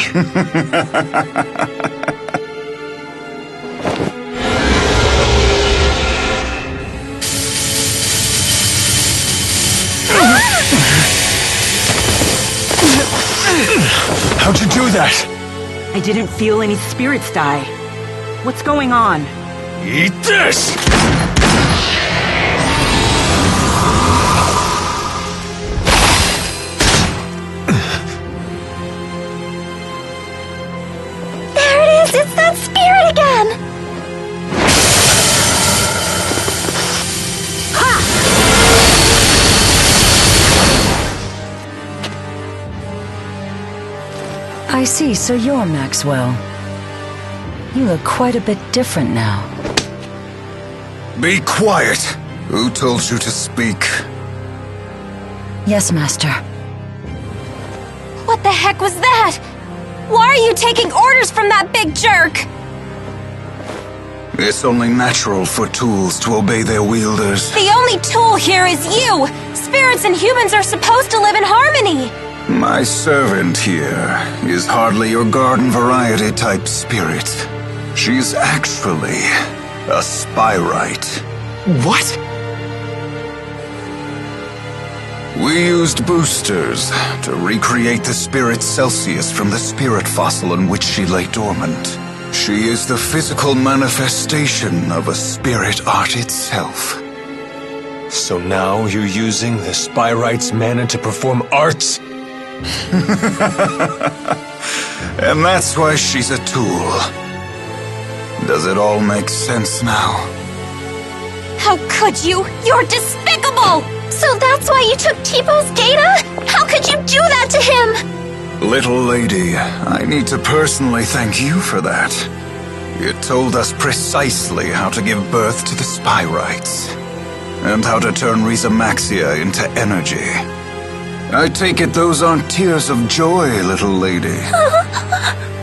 [SPEAKER 10] How'd you do that?
[SPEAKER 9] I didn't feel any spirits die. What's going on?
[SPEAKER 10] Eat this!
[SPEAKER 21] There it is! It's that spirit again!
[SPEAKER 17] I see, so you're Maxwell. You look quite a bit different now.
[SPEAKER 4] Be quiet! Who told you to speak?
[SPEAKER 17] Yes, Master.
[SPEAKER 21] What the heck was that? Why are you taking orders from that big jerk?
[SPEAKER 4] It's only natural for tools to obey their wielders.
[SPEAKER 21] The only tool here is you! Spirits and humans are supposed to live in harmony!
[SPEAKER 4] My servant here is hardly your garden variety type spirit. She's actually a spyite.
[SPEAKER 5] What?
[SPEAKER 4] We used boosters to recreate the spirit Celsius from the spirit fossil in which she lay dormant. She is the physical manifestation of a spirit art itself.
[SPEAKER 10] So now you're using the spyite's mana to perform arts?
[SPEAKER 4] And that's why she's a tool. Does it all make sense now?
[SPEAKER 21] How could you? You're despicable! So that's why you took Tipo's data? How could you do that to him?
[SPEAKER 4] Little lady, I need to personally thank you for that. You told us precisely how to give birth to the Spyrites, and how to turn Riza Maxia into energy. I take it those aren't tears of joy, little lady.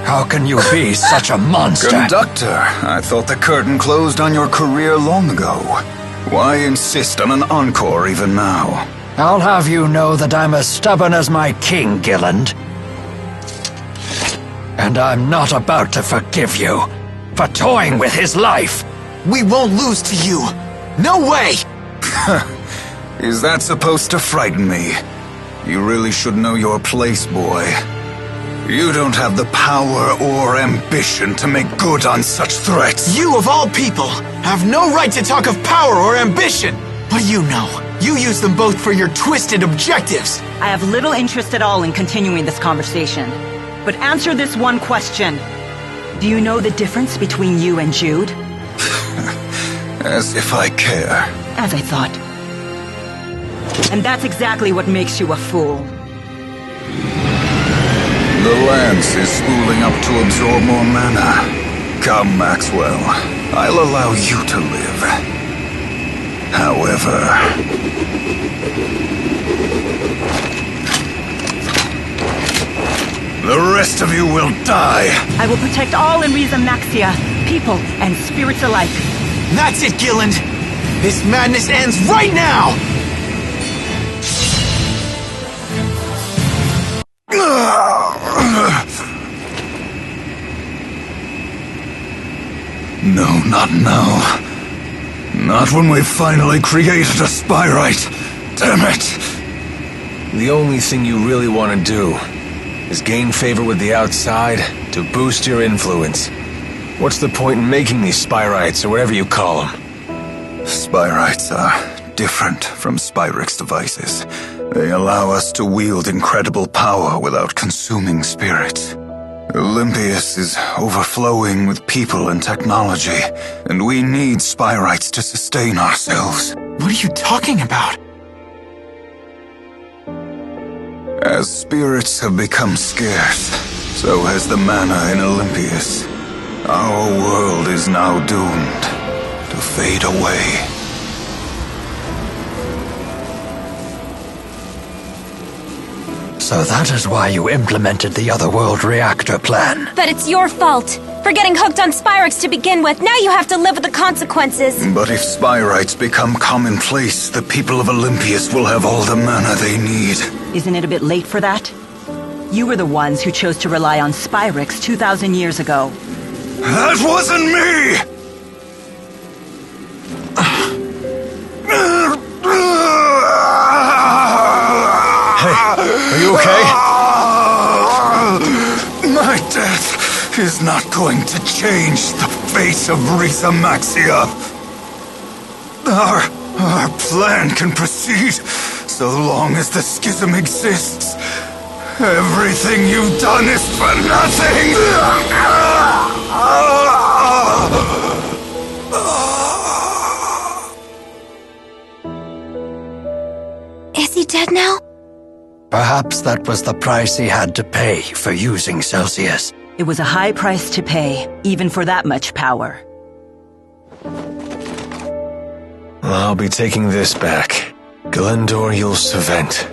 [SPEAKER 22] How can you be such a monster?
[SPEAKER 4] Conductor, I thought the curtain closed on your career long ago. Why insist on an encore even now?
[SPEAKER 22] I'll have you know that I'm as stubborn as my king, Gilland. And I'm not about to forgive you for toying with his life.
[SPEAKER 5] We won't lose to you. No way!
[SPEAKER 4] Is that supposed to frighten me? You really should know your place, boy. You don't have the power or ambition to make good on such threats.
[SPEAKER 5] You, of all people, have no right to talk of power or ambition. What do you know? You use them both for your twisted objectives.
[SPEAKER 9] I have little interest at all in continuing this conversation. But answer this one question. Do you know the difference between you and Jude?
[SPEAKER 4] As if I care.
[SPEAKER 9] As I thought. And that's exactly what makes you a fool.
[SPEAKER 4] The lance is spooling up to absorb more mana. Come, Maxwell. I'll allow you to live. However... the rest of you will die.
[SPEAKER 9] I will protect all in Riza Maxia, people and spirits alike.
[SPEAKER 5] That's it, Gilland. This madness ends right now!
[SPEAKER 4] No, not now. Not when we've finally created a spyite. Damn it!
[SPEAKER 10] The only thing you really want to do is gain favor with the outside to boost your influence. What's the point in making these spyrites, or whatever you call them?
[SPEAKER 4] Spyrites are different from Spyrix devices. They allow us to wield incredible power without consuming spirits. Olympius is overflowing with people and technology, and we need spyrites to sustain ourselves.
[SPEAKER 5] What are you talking about?
[SPEAKER 4] As spirits have become scarce, so has the mana in Olympius. Our world is now doomed to fade away.
[SPEAKER 22] So that is why you implemented the Otherworld reactor plan.
[SPEAKER 21] But it's your fault. For getting hooked on Spyrex to begin with, now you have to live with the consequences.
[SPEAKER 4] But if spyrites become commonplace, the people of Olympius will have all the mana they need.
[SPEAKER 9] Isn't it a bit late for that? You were the ones who chose to rely on Spyrex 2,000 years ago.
[SPEAKER 4] That wasn't me!
[SPEAKER 10] Are you okay?
[SPEAKER 4] My death is not going to change the fate of Riza Maxia. Our plan can proceed so long as the schism exists. Everything you've done is for nothing!
[SPEAKER 21] Is he dead now?
[SPEAKER 22] Perhaps that was the price he had to pay for using Celsius.
[SPEAKER 9] It was a high price to pay, even for that much power.
[SPEAKER 10] I'll be taking this back. Glendor Yul Savent.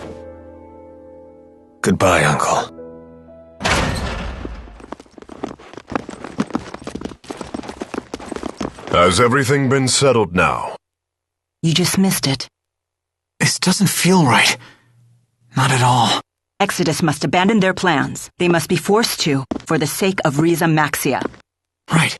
[SPEAKER 10] Goodbye, Uncle.
[SPEAKER 14] Has everything been settled now?
[SPEAKER 9] You just missed it.
[SPEAKER 5] This doesn't feel right. Not at all.
[SPEAKER 9] Exodus must abandon their plans. They must be forced to, for the sake of Riza Maxia.
[SPEAKER 5] Right.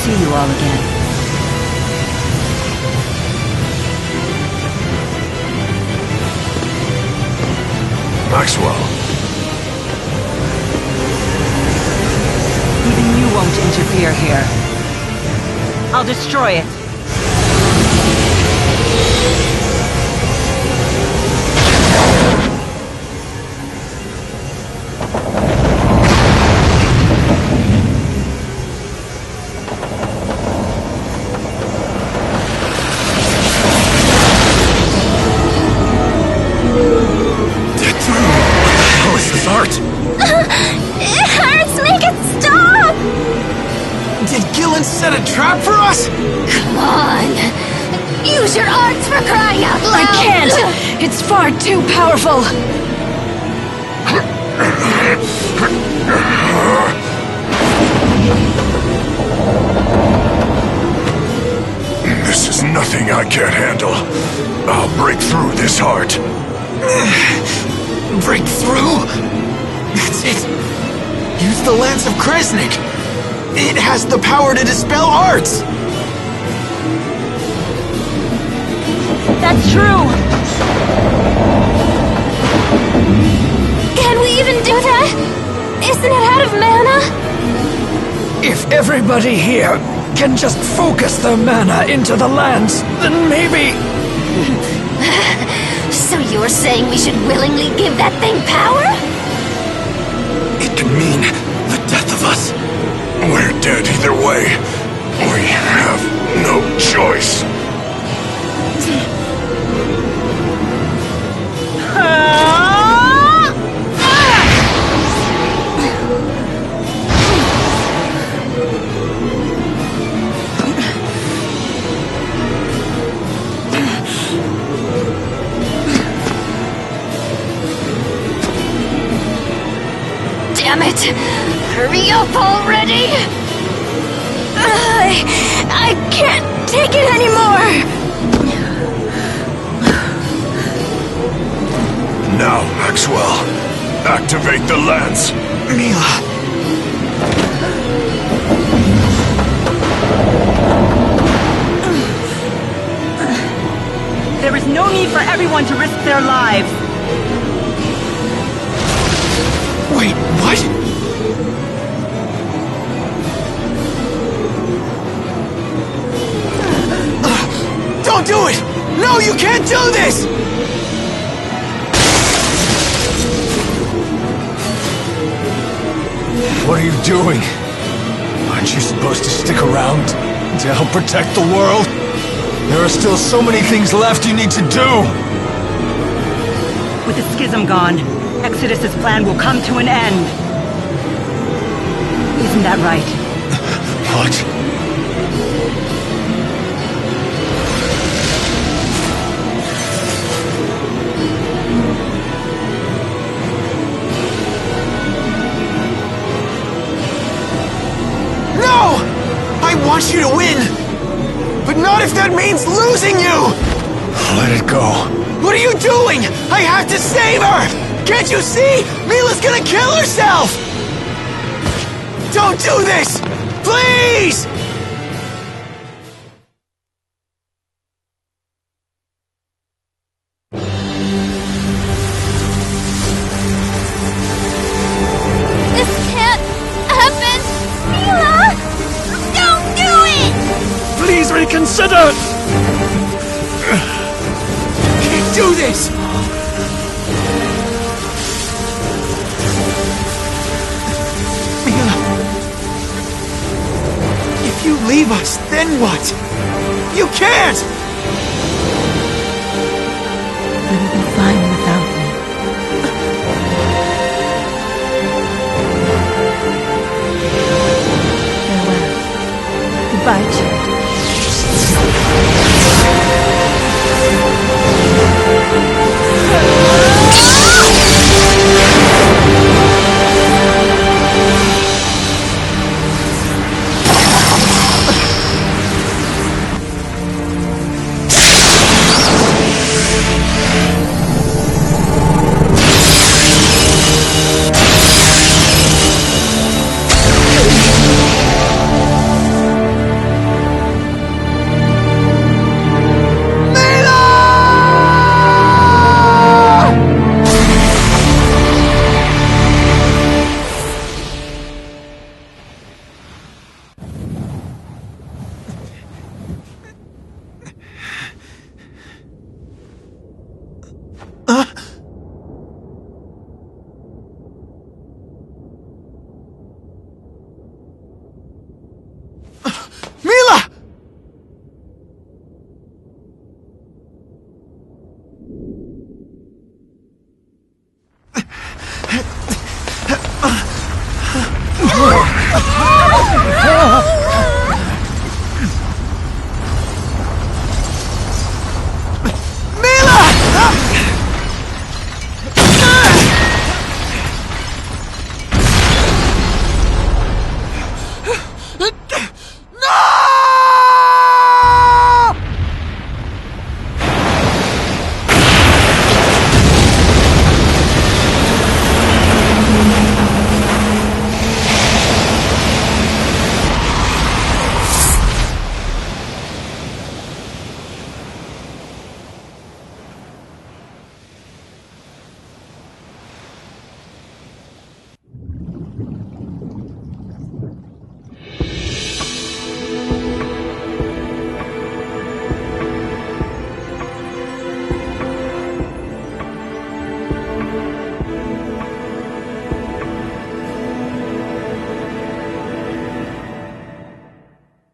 [SPEAKER 9] See you all again.
[SPEAKER 14] Maxwell.
[SPEAKER 9] Even you won't interfere here. I'll destroy it.
[SPEAKER 21] It hurts! Make it stop!
[SPEAKER 5] Did Gillen set a trap for us?
[SPEAKER 2] Come on! Use your arts for crying out loud!
[SPEAKER 12] I can't! It's far too powerful!
[SPEAKER 11] This is nothing I can't handle. I'll break through this heart.
[SPEAKER 5] Break through? That's it. Use the Lance of Kresnik. It has the power to dispel arts.
[SPEAKER 9] That's true.
[SPEAKER 21] Can we even do that? Isn't it out of mana?
[SPEAKER 22] If everybody here can just focus their mana into the lance, then maybe...
[SPEAKER 2] So you're saying we should willingly give that thing power?
[SPEAKER 11] It could mean the death of us. We're dead either way. We have no choice.
[SPEAKER 2] Damn it! Hurry up already!
[SPEAKER 21] I can't take it anymore!
[SPEAKER 11] Now, Maxwell, activate the lance.
[SPEAKER 5] Mila.
[SPEAKER 9] There is no need for everyone to risk their lives.
[SPEAKER 5] Wait, what? Don't do it! No, you can't do this! What are you doing? Aren't you supposed to stick around to help protect the world? There are still so many things left you need to do!
[SPEAKER 9] With the schism gone, Exodus's plan will come to an end. Isn't that right?
[SPEAKER 5] What? No! I want you to win! But not if that means losing you! Let it go. What are you doing? I have to save her! Can't you see? Mila's gonna kill herself! Don't do this! Please!
[SPEAKER 21] This can't happen! Mila! Don't do it!
[SPEAKER 22] Please reconsider!
[SPEAKER 5] Can't do this! If you leave us, then what? You can't!
[SPEAKER 9] We will be fine without me. Farewell. Goodbye, Jude.